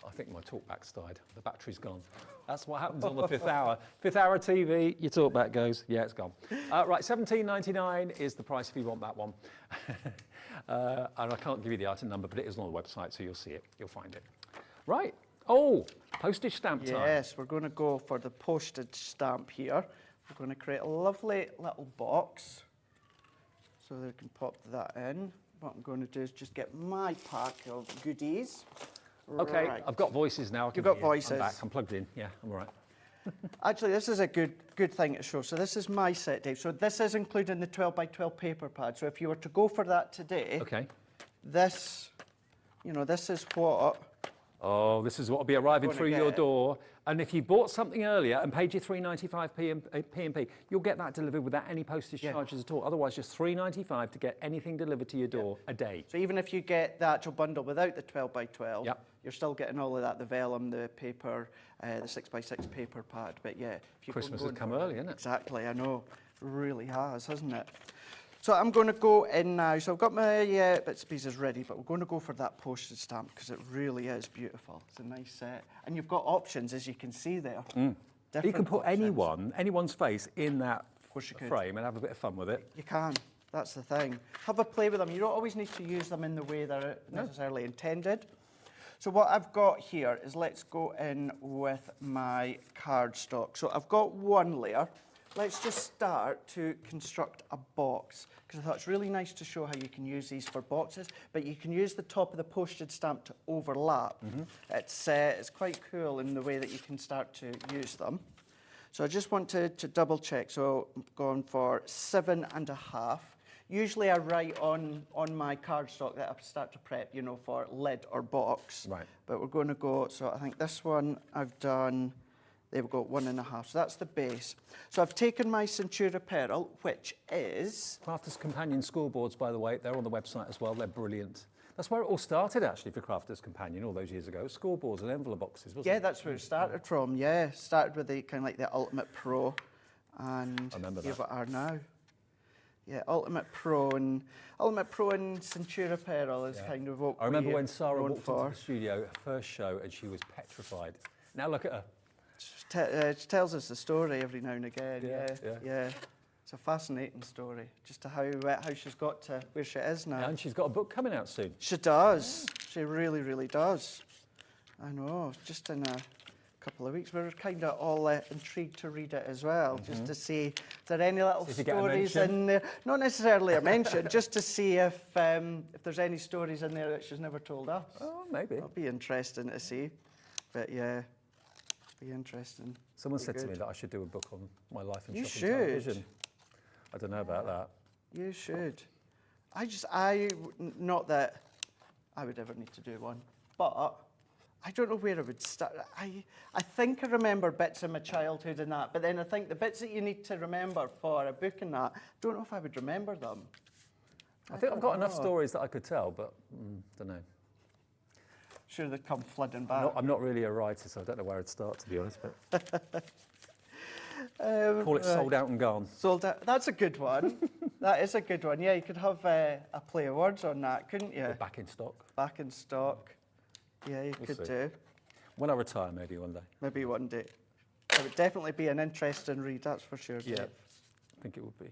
Speaker 1: I think my talkback's died. The battery's gone. That's what happens on the 5th hour. 5th hour TV, your talkback goes, yeah, it's gone. Right, $17.99 is the price if you want that one. And I can't give you the item number, but it is on the website, so you'll see it, you'll find it. Right, postage stamp time.
Speaker 3: Yes, we're going to go for the postage stamp here. We're going to create a lovely little box so that I can pop that in. What I'm going to do is just get my pack of goodies.
Speaker 1: Okay,
Speaker 3: right.
Speaker 1: I've got voices now.
Speaker 3: You've got voices.
Speaker 1: I'm back, I'm plugged in. Yeah, I'm all right.
Speaker 3: Actually, this is a good thing to show. So this is my set, Dave. So this is including the 12 by 12 paper pad. So if you were to go for that today,
Speaker 1: okay.
Speaker 3: This is what...
Speaker 1: Oh, this is what will be arriving through your door And if you bought something earlier and paid your £3.95 P&P, you'll get that delivered without any postage charges at all. Otherwise, just £3.95 to get anything delivered to your door a day.
Speaker 3: So even if you get the actual bundle without the 12 by 12, you're still getting all of that, the vellum, the paper, the 6 by 6 paper pad. But yeah, if you
Speaker 1: Christmas has come early, hasn't it?
Speaker 3: Exactly, I know. It really has, hasn't it? So I'm going to go in now. So I've got my bits and pieces ready, but we're going to go for that postage stamp because it really is beautiful. It's a nice set. And you've got options, as you can see there.
Speaker 1: You can put
Speaker 3: options.
Speaker 1: anyone's face in that
Speaker 3: course you could.
Speaker 1: frame and have a bit of fun with it.
Speaker 3: You can. That's the thing. Have a play with them. You don't always need to use them in the way they're necessarily intended. So what I've got here is, let's go in with my cardstock. So I've got one layer. Let's just start to construct a box, because I thought it's really nice to show how you can use these for boxes, but you can use the top of the postage stamp to overlap. It's quite cool in the way that you can start to use them. So I just want to double check. So I'm going for 7.5. Usually I write on my cardstock that I start to prep, you know, for lid or box.
Speaker 1: Right.
Speaker 3: But we're going to go, so I think this one I've done, they've got 1.5, so that's the base. So I've taken my Centura Pearl, which is...
Speaker 1: Crafters Companion scoreboards, by the way, they're on the website as well. They're brilliant. That's where it all started, actually, for Crafters Companion all those years ago. Scoreboards and envelope boxes, wasn't it?
Speaker 3: Yeah, that's where it started from, yeah. Started with the kind of like the Ultimate Pro, and
Speaker 1: I remember
Speaker 3: here
Speaker 1: that.
Speaker 3: we are now. Yeah, Ultimate Pro and Centura Pearl is kind of what
Speaker 1: I remember
Speaker 3: we're
Speaker 1: when Sarah
Speaker 3: known
Speaker 1: walked
Speaker 3: for.
Speaker 1: into the studio, her first show, and she was petrified. Now look at her.
Speaker 3: She tells us the story every now and again.
Speaker 1: Yeah.
Speaker 3: It's a fascinating story, just to how she's got to where she is now.
Speaker 1: And she's got a book coming out soon.
Speaker 3: She does. She really, really does. I know. Just in a couple of weeks, we're kind of all intrigued to read it as well, just to see if there are any little stories in there. Not necessarily a mention, just to see if there's any stories in there that she's never told us.
Speaker 1: Oh, maybe.
Speaker 3: That'll be interesting to see. But yeah. Be interesting.
Speaker 1: Someone
Speaker 3: Be
Speaker 1: said to
Speaker 3: good.
Speaker 1: me that I should do a book on my life in
Speaker 3: You
Speaker 1: shopping
Speaker 3: should.
Speaker 1: television. I don't know about that.
Speaker 3: You should. Not that I would ever need to do one, but I don't know where I would start. I think I remember bits of my childhood and that, but then I think the bits that you need to remember for a book and that, don't know if I would remember them.
Speaker 1: I think I've got enough stories that I could tell, but don't know.
Speaker 3: Sure, they'd come flooding back.
Speaker 1: I'm not really a writer, so I don't know where I'd start, to be honest. But call it Sold Out and Gone.
Speaker 3: Sold Out. That's a good one. That is a good one. Yeah, you could have a play of words on that, couldn't you?
Speaker 1: Or Back in Stock.
Speaker 3: Back in stock. Yeah, you
Speaker 1: We'll
Speaker 3: could
Speaker 1: see.
Speaker 3: do.
Speaker 1: When I retire, maybe one day.
Speaker 3: Maybe one day. It would definitely be an interesting read, that's for sure.
Speaker 1: Yeah,
Speaker 3: Dave.
Speaker 1: I think it would be.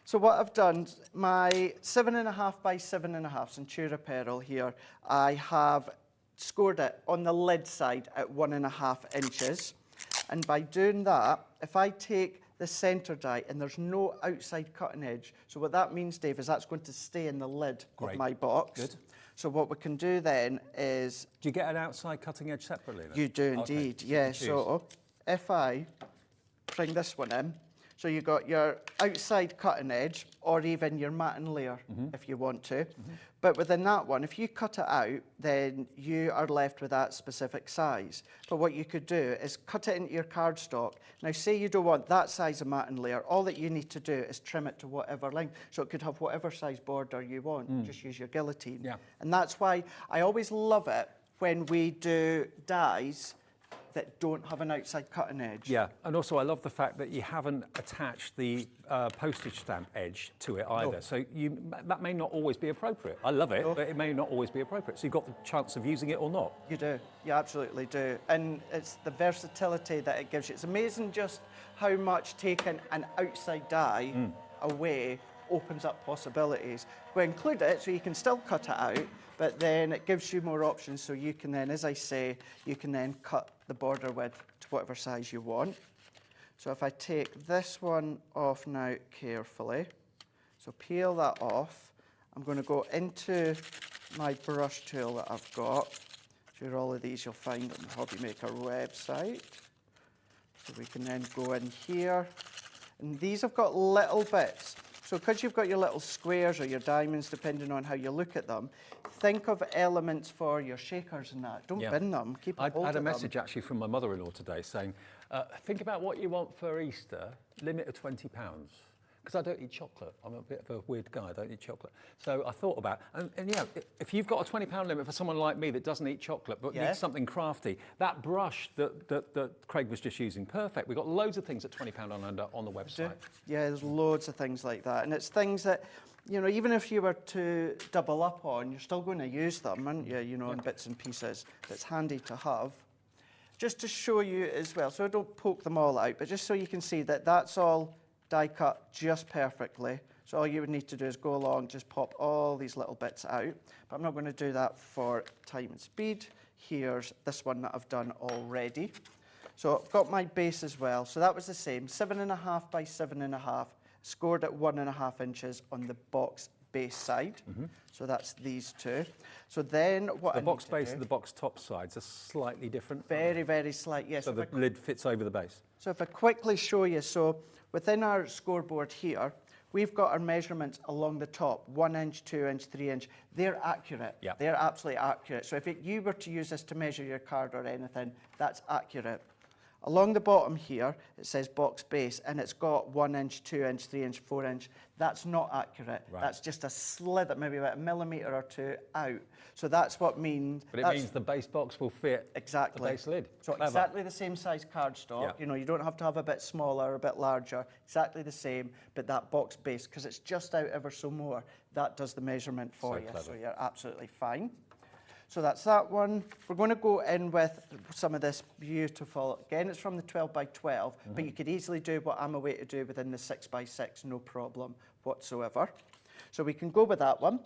Speaker 3: So what I've done, my 7.5 by 7.5 Centura Pearl here, I have scored it on the lid side at 1.5 inches. And by doing that, if I take the centre die and there's no outside cutting edge, so what that means, Dave, is that's going to stay in the lid of my box.
Speaker 1: Good.
Speaker 3: So what we can do then is...
Speaker 1: Do you get an outside cutting edge separately then?
Speaker 3: You do indeed,
Speaker 1: Okay.
Speaker 3: yeah.
Speaker 1: Choose.
Speaker 3: So if I bring this one in, so you've got your outside cutting edge or even your matting layer if you want to. But within that one, if you cut it out, then you are left with that specific size. But what you could do is cut it into your cardstock. Now say you don't want that size of matting layer, all that you need to do is trim it to whatever length. So it could have whatever size border you want. Just use your guillotine.
Speaker 1: Yeah.
Speaker 3: And that's why I always love it when we do dies that don't have an outside cutting edge.
Speaker 1: Yeah, and also I love the fact that you haven't attached the postage stamp edge to it either.
Speaker 3: No.
Speaker 1: So that may not always be appropriate. I love it, but it may not always be appropriate. So you've got the chance of using it or not.
Speaker 3: You do, you absolutely do. And it's the versatility that it gives you. It's amazing just how much taking an outside die away opens up possibilities. We include it so you can still cut it out, but then it gives you more options so you can then, as I say, you can then cut the border width to whatever size you want. So if I take this one off now carefully, so peel that off, I'm going to go into my brush tool that I've got. Sure, all of these you'll find on the Hobby Maker website. So we can then go in here. And these have got little bits So because you've got your little squares or your diamonds, depending on how you look at them, think of elements for your shakers and that. Don't bin them, keep a hold
Speaker 1: I had a
Speaker 3: of
Speaker 1: message
Speaker 3: them.
Speaker 1: actually from my mother-in-law today saying, think about what you want for Easter, limit of £20. Because I don't eat chocolate. I'm a bit of a weird guy, I don't eat chocolate. So I thought about, and yeah, if you've got a £20 limit for someone like me that doesn't eat chocolate but needs something crafty, that brush that Craig was just using, perfect. We've got loads of things at £20 and under on the website.
Speaker 3: Yeah, there's loads of things like that. And it's things that, you know, even if you were to double up on, you're still going to use them, aren't you, you know, in bits and pieces. It's handy to have. Just to show you as well, so I don't poke them all out, but just so you can see that that's all die cut just perfectly. So all you would need to do is go along, just pop all these little bits out. But I'm not going to do that for time and speed. Here's this one that I've done already. So I've got my base as well. So that was the same, 7.5 by 7.5, scored at 1.5 inches on the box base side. So that's these two. So then what
Speaker 1: The box base and the box top sides are slightly different.
Speaker 3: Very, very slight, yes.
Speaker 1: So the lid fits over the base.
Speaker 3: So if I quickly show you, so within our scoreboard here, we've got our measurements along the top, 1 inch, 2 inch, 3 inch. They're accurate.
Speaker 1: Yep.
Speaker 3: They're absolutely accurate. So if you were to use this to measure your card or anything, that's accurate. Along the bottom here, it says box base, and it's got 1 inch, 2 inch, 3 inch, 4 inch. That's not accurate.
Speaker 1: Right.
Speaker 3: That's just a slither, maybe about a millimetre or two out. So that's what means.
Speaker 1: But it means the base box will fit
Speaker 3: exactly
Speaker 1: the base lid.
Speaker 3: So
Speaker 1: Clever.
Speaker 3: exactly the same size cardstock.
Speaker 1: Yeah.
Speaker 3: You know, you don't have to have a bit smaller or a bit larger. Exactly the same, but that box base, because it's just out ever so more, that does the measurement for
Speaker 1: So
Speaker 3: you.
Speaker 1: clever.
Speaker 3: So you're absolutely fine. So that's that one. We're going to go in with some of this beautiful, again, it's from the 12 by 12, but you could easily do what I'm away to do within the 6 by 6, no problem whatsoever. So we can go with that one.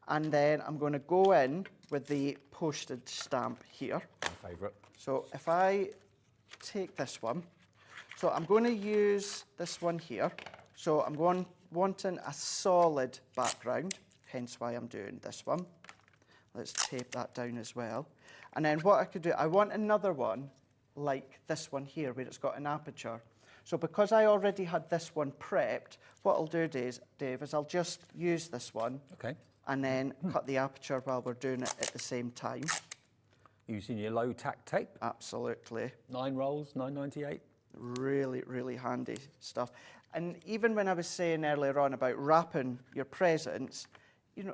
Speaker 3: And then I'm going to go in with the postage stamp here.
Speaker 1: My favourite.
Speaker 3: So if I take this one, so I'm going to use this one here. So I'm wanting a solid background, hence why I'm doing this one. Let's tape that down as well. And then what I could do, I want another one like this one here where it's got an aperture. So because I already had this one prepped, what I'll do, Dave, is I'll just use this one and then cut the aperture while we're doing it at the same time.
Speaker 1: Using your low tack tape.
Speaker 3: Absolutely.
Speaker 1: 9 rolls, 9.98.
Speaker 3: Really, really handy stuff. And even when I was saying earlier on about wrapping your presents, you know,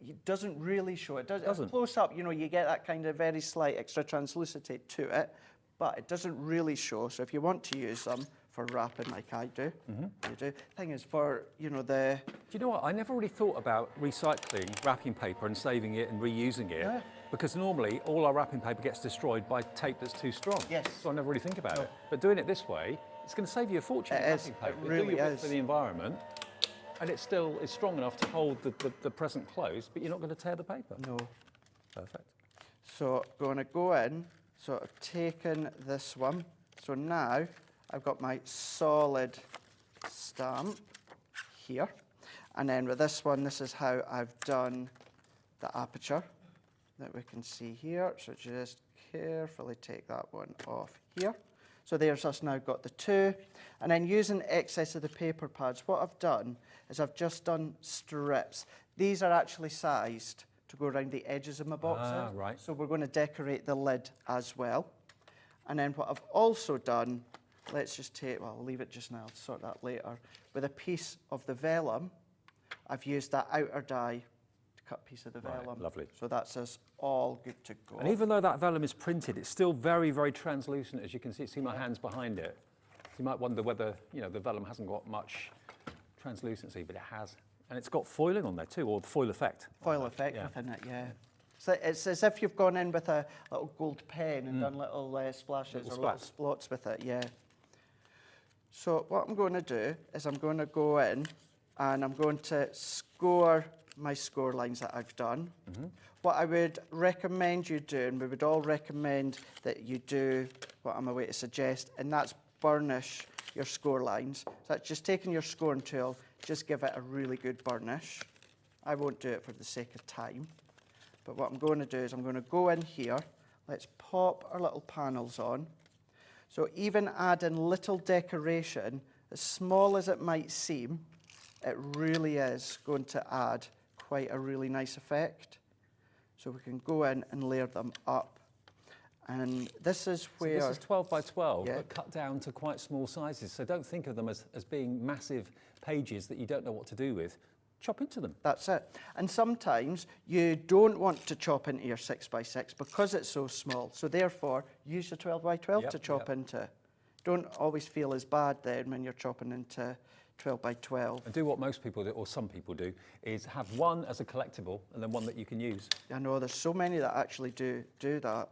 Speaker 3: it doesn't really show. It doesn't. Close up, you know, you get that kind of very slight extra translucity to it, but it doesn't really show. So if you want to use them for wrapping like I do, you do. Thing is, for, you know, the...
Speaker 1: Do you know what? I never really thought about recycling wrapping paper and saving it and reusing it.
Speaker 3: Yeah.
Speaker 1: Because normally all our wrapping paper gets destroyed by tape that's too strong.
Speaker 3: Yes.
Speaker 1: So I never really think about it. But doing it this way, it's going to save you a fortune.
Speaker 3: It is.
Speaker 1: Wrapping paper.
Speaker 3: It really
Speaker 1: do your bit
Speaker 3: is.
Speaker 1: for the environment, and it still is strong enough to hold the present close, but you're not going to tear the paper.
Speaker 3: No.
Speaker 1: Perfect.
Speaker 3: So going to go in. So I've taken this one. So now I've got my solid stamp here. And then with this one, this is how I've done the aperture that we can see here. So just carefully take that one off here. So there's us now got the two. And then using excess of the paper pads, what I've done is I've just done strips. These are actually sized to go around the edges of my boxes.
Speaker 1: Ah, right.
Speaker 3: So we're going to decorate the lid as well. And then what I've also done, let's just take, well, I'll leave it just now, I'll sort that later. With a piece of the vellum, I've used that outer die to cut a piece of the vellum.
Speaker 1: Right, lovely.
Speaker 3: So that's us all good to go.
Speaker 1: And even though that vellum is printed, it's still very, very translucent, as you can see. See my hands behind it. So you might wonder whether, you know, the vellum hasn't got much translucency, but it has. And it's got foiling on there too, or the foil effect.
Speaker 3: Foil effect within it, yeah. So it's as if you've gone in with a little gold pen and done little splashes or little splots with it, yeah. So what I'm going to do is I'm going to go in and I'm going to score my score lines that I've done. What I would recommend you do, and we would all recommend that you do what I'm away to suggest, and that's burnish your score lines. So that's just taking your scoring tool, just give it a really good burnish. I won't do it for the sake of time. But what I'm going to do is I'm going to go in here. Let's pop our little panels on. So even adding little decoration, as small as it might seem, it really is going to add quite a really nice effect. So we can go in and layer them up. And this is where...
Speaker 1: So this is 12 by 12,
Speaker 3: Yeah.
Speaker 1: but cut down to quite small sizes. So don't think of them as being massive pages that you don't know what to do with. Chop into them.
Speaker 3: That's it. And sometimes you don't want to chop into your 6 by 6 because it's so small. So therefore, use your 12 by 12 to chop into. Don't always feel as bad then when you're chopping into 12 by 12.
Speaker 1: And do what most people do, or some people do, is have one as a collectible and then one that you can use.
Speaker 3: I know there's so many that actually do that.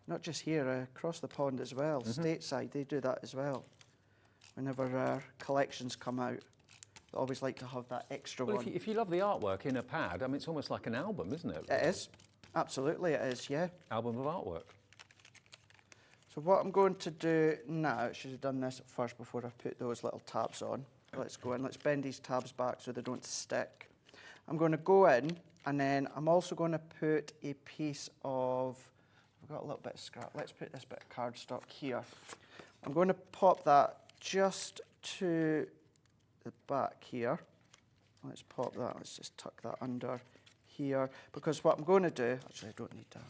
Speaker 3: Not just here, across the pond as well. Stateside, they do that as well. Whenever our collections come out, they always like to have that extra
Speaker 1: Well,
Speaker 3: one.
Speaker 1: if you love the artwork in a pad, I mean, it's almost like an album, isn't it?
Speaker 3: It is. Absolutely, it is, yeah.
Speaker 1: Album of artwork.
Speaker 3: So what I'm going to do now, I should have done this first before I put those little tabs on. Let's go in, let's bend these tabs back so they don't stick. I'm going to go in, and then I'm also going to put a piece of, I've got a little bit of scrap, let's put this bit of cardstock here. I'm going to pop that just to the back here. Let's pop that, let's just tuck that under here, because what I'm going to do, actually I don't need that.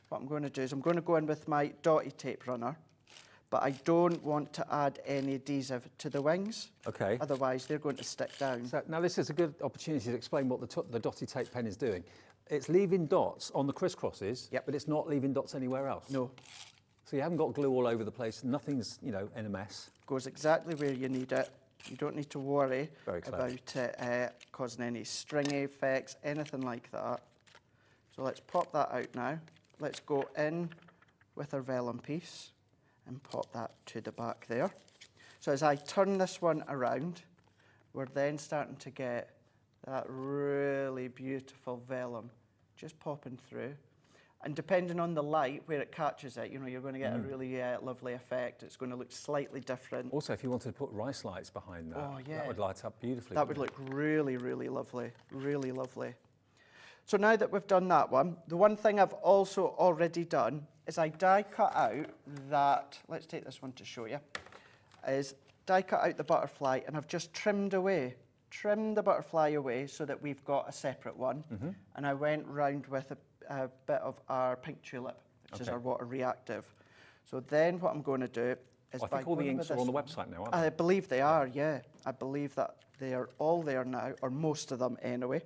Speaker 3: What I'm going to do is I'm going to go in with my dotty tape runner, but I don't want to add any adhesive to the wings.
Speaker 1: Okay.
Speaker 3: Otherwise, they're going to stick down.
Speaker 1: So now this is a good opportunity to explain what the dotty tape pen is doing. It's leaving dots on the crisscrosses, but it's not leaving dots anywhere else.
Speaker 3: No.
Speaker 1: So you haven't got glue all over the place. Nothing's, in a mess.
Speaker 3: Goes exactly where you need it. You don't need to worry
Speaker 1: Very clever.
Speaker 3: about it causing any stringy effects, anything like that. So let's pop that out now. Let's go in with our vellum piece and pop that to the back there. So as I turn this one around, we're then starting to get that really beautiful vellum just popping through. And depending on the light, where it catches it, you're going to get a really lovely effect. It's going to look slightly different.
Speaker 1: Also, if you wanted to put rice lights behind that, that would light up beautifully.
Speaker 3: That would look really, really lovely, really lovely. So now that we've done that one, the one thing I've also already done is I die cut out that, let's take this one to show you, is die cut out the butterfly, and I've just trimmed the butterfly away so that we've got a separate one. And I went round with a bit of our pink tulip, which is our water reactive. So then what I'm going to do is
Speaker 1: I think all the inks are on the website now, aren't they?
Speaker 3: I believe they are, yeah. I believe that they are all there now, or most of them anyway.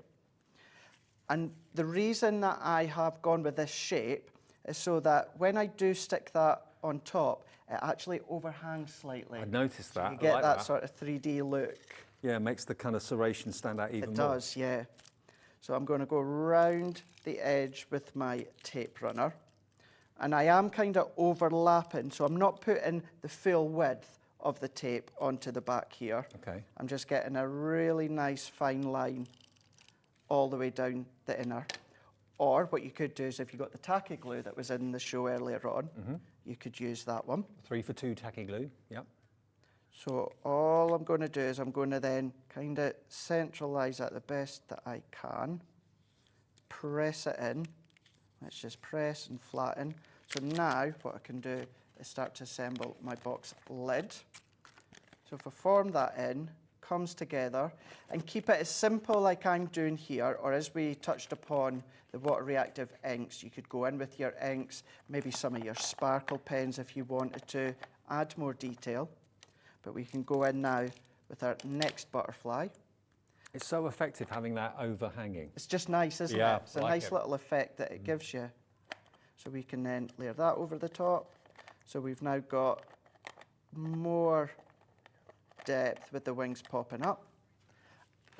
Speaker 3: And the reason that I have gone with this shape is so that when I do stick that on top, it actually overhangs slightly.
Speaker 1: I noticed that.
Speaker 3: So you get
Speaker 1: like
Speaker 3: that sort of 3D look.
Speaker 1: Yeah, it makes the kind of serration stand out even more.
Speaker 3: It does, yeah. So I'm going to go round the edge with my tape runner. And I am kind of overlapping, so I'm not putting the full width of the tape onto the back here.
Speaker 1: Okay.
Speaker 3: I'm just getting a really nice fine line all the way down the inner. Or what you could do is if you got the tacky glue that was in the show earlier on, you could use that one.
Speaker 1: 3 for 2 tacky glue, yep.
Speaker 3: So all I'm going to do is I'm going to then kind of centralise that the best that I can, press it in. Let's just press and flatten. So now what I can do is start to assemble my box lid. So if I form that in, comes together, and keep it as simple like I'm doing here, or as we touched upon the water reactive inks, you could go in with your inks, maybe some of your sparkle pens if you wanted to add more detail. But we can go in now with our next butterfly.
Speaker 1: It's so effective having that overhanging.
Speaker 3: It's just nice, isn't it? It's a nice little effect that it gives you. So we can then layer that over the top. So we've now got more depth with the wings popping up.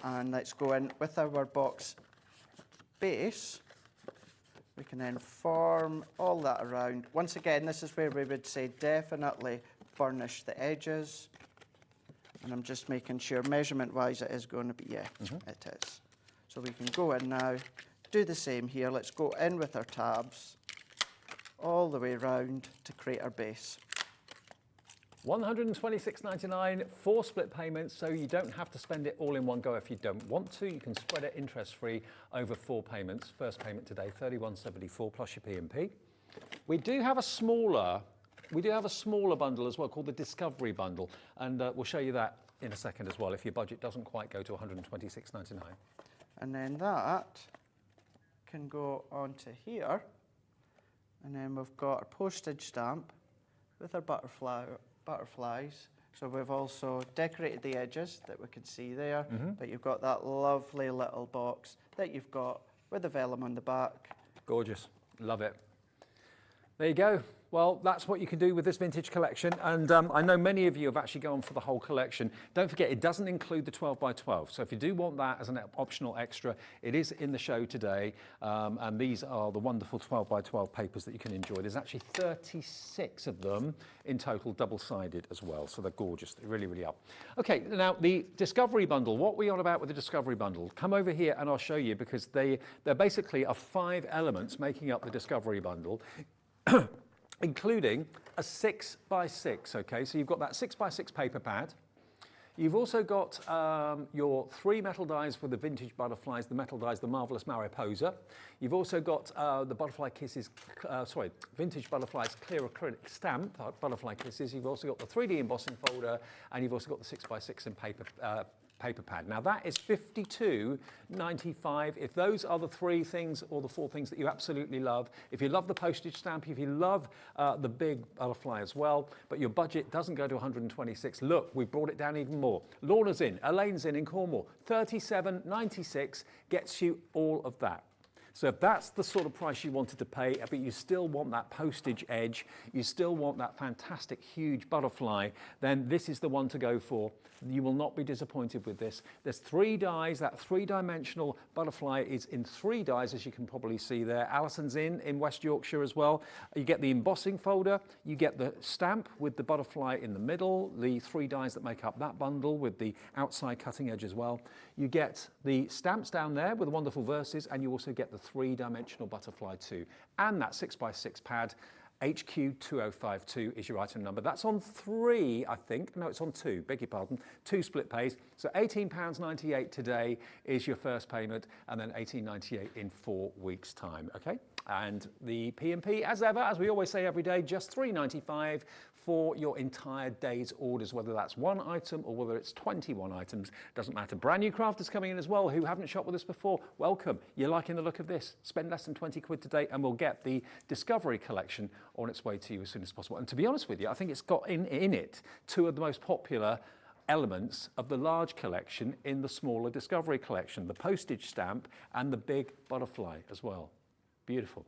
Speaker 3: And let's go in with our box base. We can then form all that around. Once again, this is where we would say definitely burnish the edges. And I'm just making sure measurement-wise it is going to be, it is. So we can go in now, do the same here. Let's go in with our tabs all the way around to create our base.
Speaker 1: $126.99, 4 split payments, so you don't have to spend it all in one go if you don't want to. You can spread it interest-free over 4 payments. First payment today, $31.74 plus your P&P. We do have a smaller We do have a smaller bundle as well called the Discovery Bundle, and we'll show you that in a second as well if your budget doesn't quite go to $126.99.
Speaker 3: And then that can go onto here, and then we've got our postage stamp with our butterflies. So we've also decorated the edges that we can see there, but you've got that lovely little box that you've got with the vellum on the back.
Speaker 1: Gorgeous, love it. There you go. Well, that's what you can do with this vintage collection, and I know many of you have actually gone for the whole collection. Don't forget, it doesn't include the 12 by 12, so if you do want that as an optional extra, it is in the show today, and these are the wonderful 12 by 12 papers that you can enjoy. There's actually 36 of them in total, double-sided as well, so they're gorgeous. They really, really are. Okay, now the Discovery Bundle. What are we on about with the Discovery Bundle? Come over here and I'll show you, because they're basically 5 elements making up the Discovery Bundle. Including a 6 by 6, okay? So you've got that 6 by 6 paper pad. You've also got your 3 metal dies for the vintage butterflies, the metal dies, the Marvelous Mariposa. You've also got the Butterfly Kisses, vintage butterflies clear acrylic stamp, Butterfly Kisses. You've also got the 3D embossing folder, and you've also got the 6 by 6 in paper pad. Now that is $52.95. If those are the 3 things or the 4 things that you absolutely love, if you love the postage stamp, if you love the big butterfly as well, but your budget doesn't go to 126, look, we've brought it down even more. Lorna's in, Elaine's in Cornwall, $37.96 gets you all of that. So if that's the sort of price you wanted to pay, but you still want that postage edge, you still want that fantastic huge butterfly, then this is the one to go for. You will not be disappointed with this. There's 3 dies. That 3-dimensional butterfly is in 3 dies, as you can probably see there. Alison's in West Yorkshire as well. You get the embossing folder, you get the stamp with the butterfly in the middle, the 3 dies that make up that bundle with the outside cutting edge as well. You get the stamps down there with the wonderful verses, and you also get the 3-dimensional butterfly too. And that 6 by 6 pad, HQ2052 is your item number. That's on 3, I think. No, it's on 2, beg your pardon. 2 split pays. So £18.98 today is your first payment, and then £18.98 in 4 weeks' time, okay? And the P&P, as ever, as we always say every day, just £3.95 for your entire day's orders, whether that's 1 item or whether it's 21 items, doesn't matter. Brand new crafters coming in as well who haven't shopped with us before. Welcome. You're liking the look of this. Spend less than 20 quid today and we'll get the Discovery collection on its way to you as soon as possible. And to be honest with you, I think it's got in it 2 of the most popular elements of the large collection in the smaller Discovery collection, the postage stamp and the big butterfly as well. Beautiful.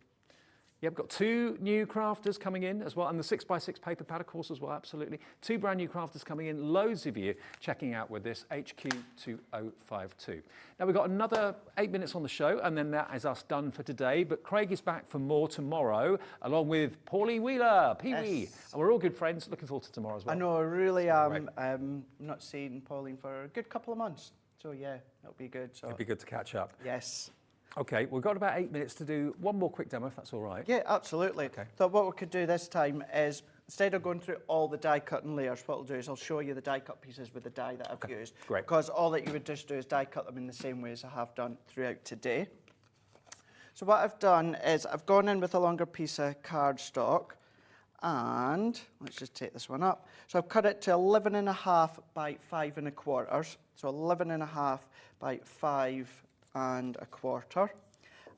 Speaker 1: Yeah, we've got 2 new crafters coming in as well, and the 6 by 6 paper pad, of course, as well, absolutely. 2 brand new crafters coming in, loads of you checking out with this HQ2052. Now, we've got another 8 minutes on the show, and then that is us done for today, but Craig is back for more tomorrow, along with Paulie Wheeler, Pee-wee,
Speaker 3: Yes.
Speaker 1: and we're all good friends. Looking forward to tomorrow as well.
Speaker 3: I know, I really am. Not seeing Pauline for a good couple of months, so yeah, it'll be good. So.
Speaker 1: It'd be good to catch up.
Speaker 3: Yes.
Speaker 1: Okay, we've got about 8 minutes to do one more quick demo, if that's all right.
Speaker 3: Yeah, absolutely.
Speaker 1: Okay.
Speaker 3: So what we could do this time is, instead of going through all the die cutting layers, what I'll do is I'll show you the die cut pieces with the die that I've used.
Speaker 1: Great.
Speaker 3: Because all that you would just do is die cut them in the same way as I have done throughout today. So what I've done is I've gone in with a longer piece of cardstock, and let's just take this one up. So I've cut it to 11.5 by 5 1/4. So 11.5 by 5 1/4.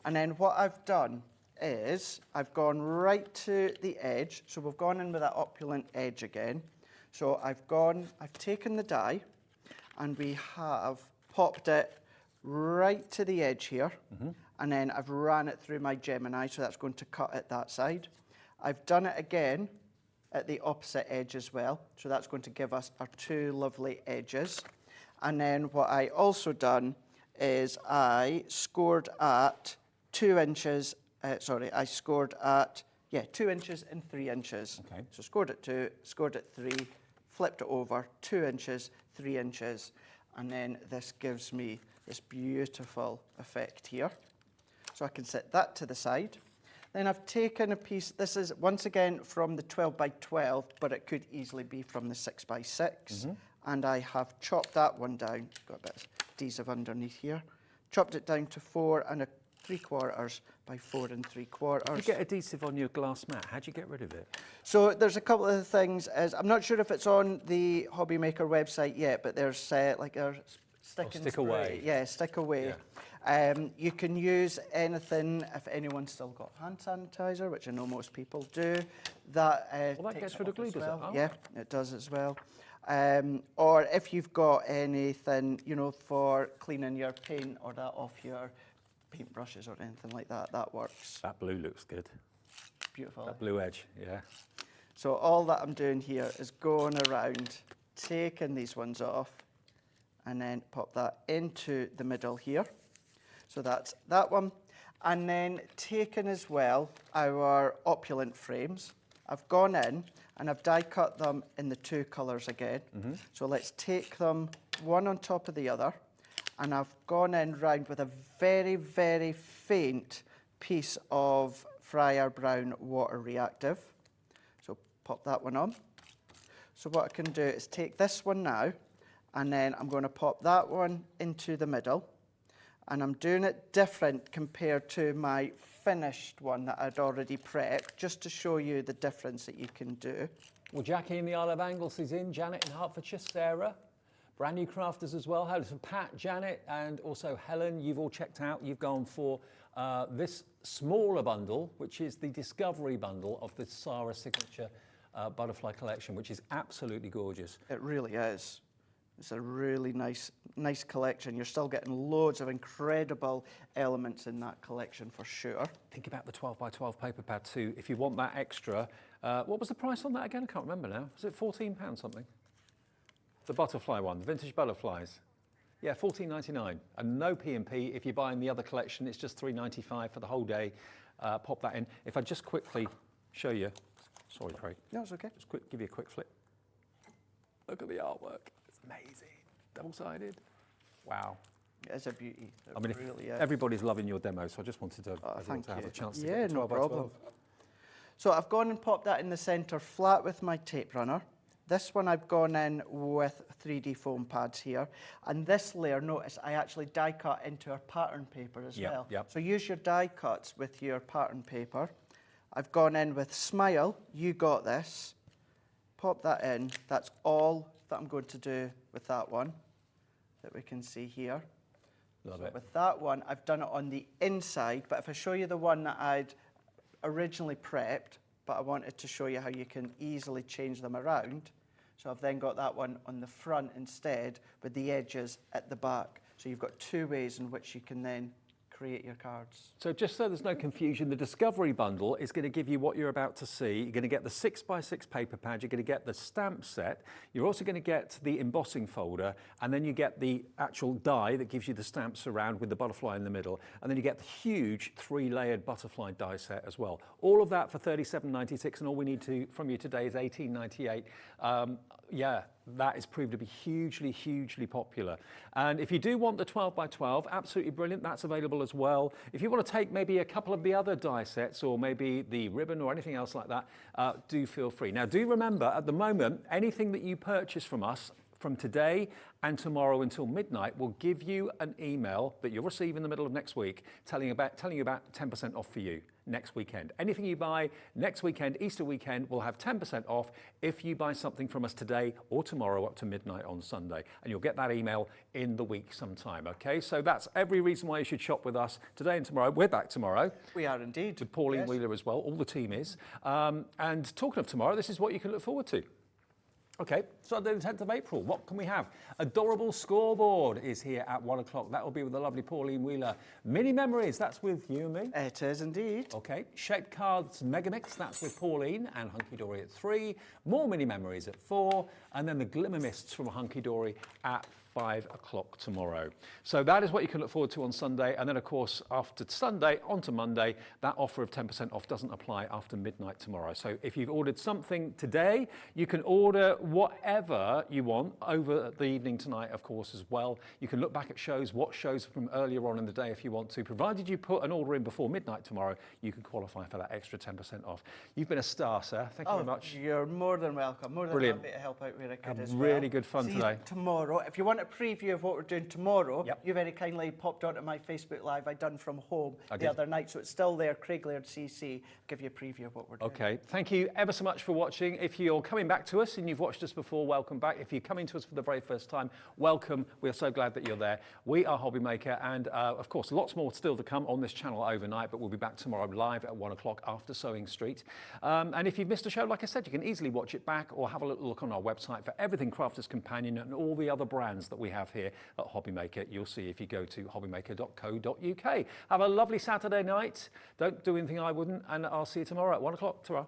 Speaker 3: And then what I've done is I've gone right to the edge. So we've gone in with that opulent edge again. So I've taken the die and we have popped it right to the edge here. And then I've ran it through my Gemini, so that's going to cut at that side. I've done it again at the opposite edge as well. So that's going to give us our 2 lovely edges. And then what I also done is I scored at 2 inches, I scored at, 2 inches and 3 inches.
Speaker 1: Okay.
Speaker 3: So scored at 2, scored at 3, flipped it over, 2 inches, 3 inches, and then this gives me this beautiful effect here. So I can set that to the side. Then I've taken a piece, this is once again from the 12 by 12, but it could easily be from the 6 by 6. And I have chopped that one down, got a bit of adhesive underneath here, chopped it down to 4 3/4 by 4 3/4.
Speaker 1: You get adhesive on your glass mat. How do you get rid of it?
Speaker 3: So there's a couple of things. I'm not sure if it's on the Hobby Maker website yet, but there's like a stick and
Speaker 1: stick
Speaker 3: spray.
Speaker 1: away.
Speaker 3: Yeah, stick away.
Speaker 1: Yeah.
Speaker 3: You can use anything, if anyone's still got hand sanitizer, which I know most people do. That
Speaker 1: that
Speaker 3: takes
Speaker 1: gets
Speaker 3: it
Speaker 1: rid of
Speaker 3: off
Speaker 1: glue,
Speaker 3: as
Speaker 1: does it?
Speaker 3: well.
Speaker 1: Oh,
Speaker 3: Yeah,
Speaker 1: right.
Speaker 3: it does as well. Or if you've got anything, you know, for cleaning your paint or that off your paintbrushes or anything like that, that works.
Speaker 1: That blue looks good.
Speaker 3: Beautiful.
Speaker 1: That blue edge, yeah.
Speaker 3: So all that I'm doing here is going around, taking these ones off, and then pop that into the middle here. So that's that one. And then taking as well our opulent frames. I've gone in and I've die cut them in the 2 colours again. So let's take them one on top of the other. And I've gone in round with a very, very faint piece of Fryer Brown water reactive. So pop that one on. So what I can do is take this one now, and then I'm going to pop that one into the middle. And I'm doing it different compared to my finished one that I'd already prepped, just to show you the difference that you can do.
Speaker 1: Well, Jackie in the Isle of Anglesey is in, Janet in Hertfordshire, Sarah, brand new crafters as well. Hello to Pat, Janet, and also Helen. You've all checked out. You've gone for this smaller bundle, which is the Discovery bundle of the Sarah Signature Butterfly Collection, which is absolutely gorgeous.
Speaker 3: It really is. It's a really nice collection. You're still getting loads of incredible elements in that collection for sure.
Speaker 1: Think about the 12 by 12 paper pad too. If you want that extra, what was the price on that again? I can't remember now. Was it £14 something? The butterfly one, the vintage butterflies. Yeah, $14.99, and no P&P. If you're buying the other collection, it's just $3.95 for the whole day. Pop that in. If I just quickly show you, sorry, Craig.
Speaker 3: No, it's okay.
Speaker 1: Just give you a quick flip. Look at the artwork. It's amazing. Double-sided. Wow.
Speaker 3: It's a beauty. It
Speaker 1: I mean,
Speaker 3: really is.
Speaker 1: everybody's loving your demo, so I just wanted to, everyone
Speaker 3: Thank
Speaker 1: to have
Speaker 3: you.
Speaker 1: a chance to
Speaker 3: Yeah,
Speaker 1: get the 12
Speaker 3: no
Speaker 1: by 12.
Speaker 3: problem. So I've gone and popped that in the centre flat with my tape runner. This one I've gone in with 3D foam pads here. And this layer, notice, I actually die cut into our pattern paper as well.
Speaker 1: Yep.
Speaker 3: So use your die cuts with your pattern paper. I've gone in with Smile, You Got This. Pop that in. That's all that I'm going to do with that one that we can see here.
Speaker 1: Love
Speaker 3: So
Speaker 1: it.
Speaker 3: with that one, I've done it on the inside, but if I show you the one that I'd originally prepped, but I wanted to show you how you can easily change them around. So I've then got that one on the front instead with the edges at the back. So you've got 2 ways in which you can then create your cards.
Speaker 1: So just so there's no confusion, the Discovery bundle is going to give you what you're about to see. You're going to get the 6x6 paper pad, you're going to get the stamp set, you're also going to get the embossing folder, and then you get the actual die that gives you the stamps around with the butterfly in the middle, and then you get the huge 3-layered butterfly die set as well. All of that for $37.96, and all we need from you today is $18.98. Yeah, that is proved to be hugely, hugely popular. And if you do want the 12 by 12, absolutely brilliant, that's available as well. If you want to take maybe a couple of the other die sets or maybe the ribbon or anything else like that, do feel free. Now, do remember, at the moment, anything that you purchase from us from today and tomorrow until midnight will give you an email that you'll receive in the middle of next week telling you about 10% off for you next weekend. Anything you buy next weekend, Easter weekend, will have 10% off if you buy something from us today or tomorrow up to midnight on Sunday. And you'll get that email in the week sometime, okay? So that's every reason why you should shop with us today and tomorrow. We're back tomorrow.
Speaker 3: We are indeed.
Speaker 1: To Pauline
Speaker 3: Yes.
Speaker 1: Wheeler as well, all the team is. And talking of tomorrow, this is what you can look forward to. Okay, Sunday the 10th of April, what can we have? Adorable Scoreboard is here at 1 o'clock. That will be with the lovely Pauline Wheeler. Mini Memories, that's with you and me.
Speaker 3: It is indeed.
Speaker 1: Okay, Shaped Cards Megamix, that's with Pauline and Hunky Dory at 3. More Mini Memories at 4. And then the Glimmer Mists from Hunky Dory at 5 o'clock tomorrow. So that is what you can look forward to on Sunday. And then, of course, after Sunday, on to Monday, that offer of 10% off doesn't apply after midnight tomorrow. So if you've ordered something today, you can order whatever you want over the evening tonight, of course, as well. You can look back at shows, watch shows from earlier on in the day if you want to. Provided you put an order in before midnight tomorrow, you can qualify for that extra 10% off. You've been a star, sir. Thank you very much.
Speaker 3: You're more than welcome. More than
Speaker 1: Brilliant.
Speaker 3: happy to help out where I could
Speaker 1: Had
Speaker 3: as well.
Speaker 1: really good fun
Speaker 3: See
Speaker 1: today.
Speaker 3: you tomorrow. If you want to a preview of what we're doing tomorrow,
Speaker 1: Yep.
Speaker 3: you very kindly popped onto my Facebook Live I done from home
Speaker 1: I
Speaker 3: the
Speaker 1: did.
Speaker 3: other night, so it's still there, Craig Laird CC. Give you a preview of what we're doing.
Speaker 1: Okay, thank you ever so much for watching. If you're coming back to us and you've watched us before, welcome back. If you're coming to us for the very first time, welcome. We're so glad that you're there. We are Hobby Maker, and of course, lots more still to come on this channel overnight, but we'll be back tomorrow live at 1 o'clock after Sewing Street. And if you've missed a show, like I said, you can easily watch it back or have a little look on our website for everything Crafter's Companion and all the other brands that we have here at Hobby Maker. You'll see if you go to hobbymaker.co.uk. Have a lovely Saturday night. Don't do anything I wouldn't, and I'll see you tomorrow at 1 o'clock. Ta-ra.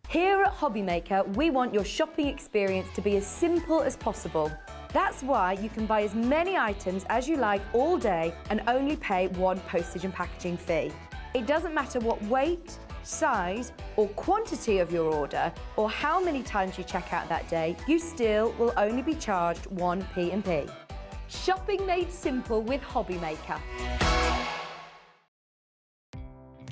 Speaker 2: Here at Hobby Maker, we want your shopping experience to be as simple as possible. That's why you can buy as many items as you like all day and only pay one postage and packaging fee. It doesn't matter what weight, size or quantity of your order or how many times you check out that day, you still will only be charged one P&P. Shopping made simple with Hobby Maker.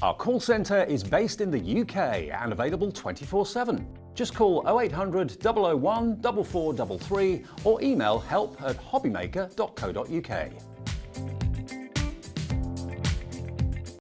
Speaker 1: Our call centre is based in the UK and available 24/7. Just call 0800 001 4433 or email help@hobbymaker.co.uk.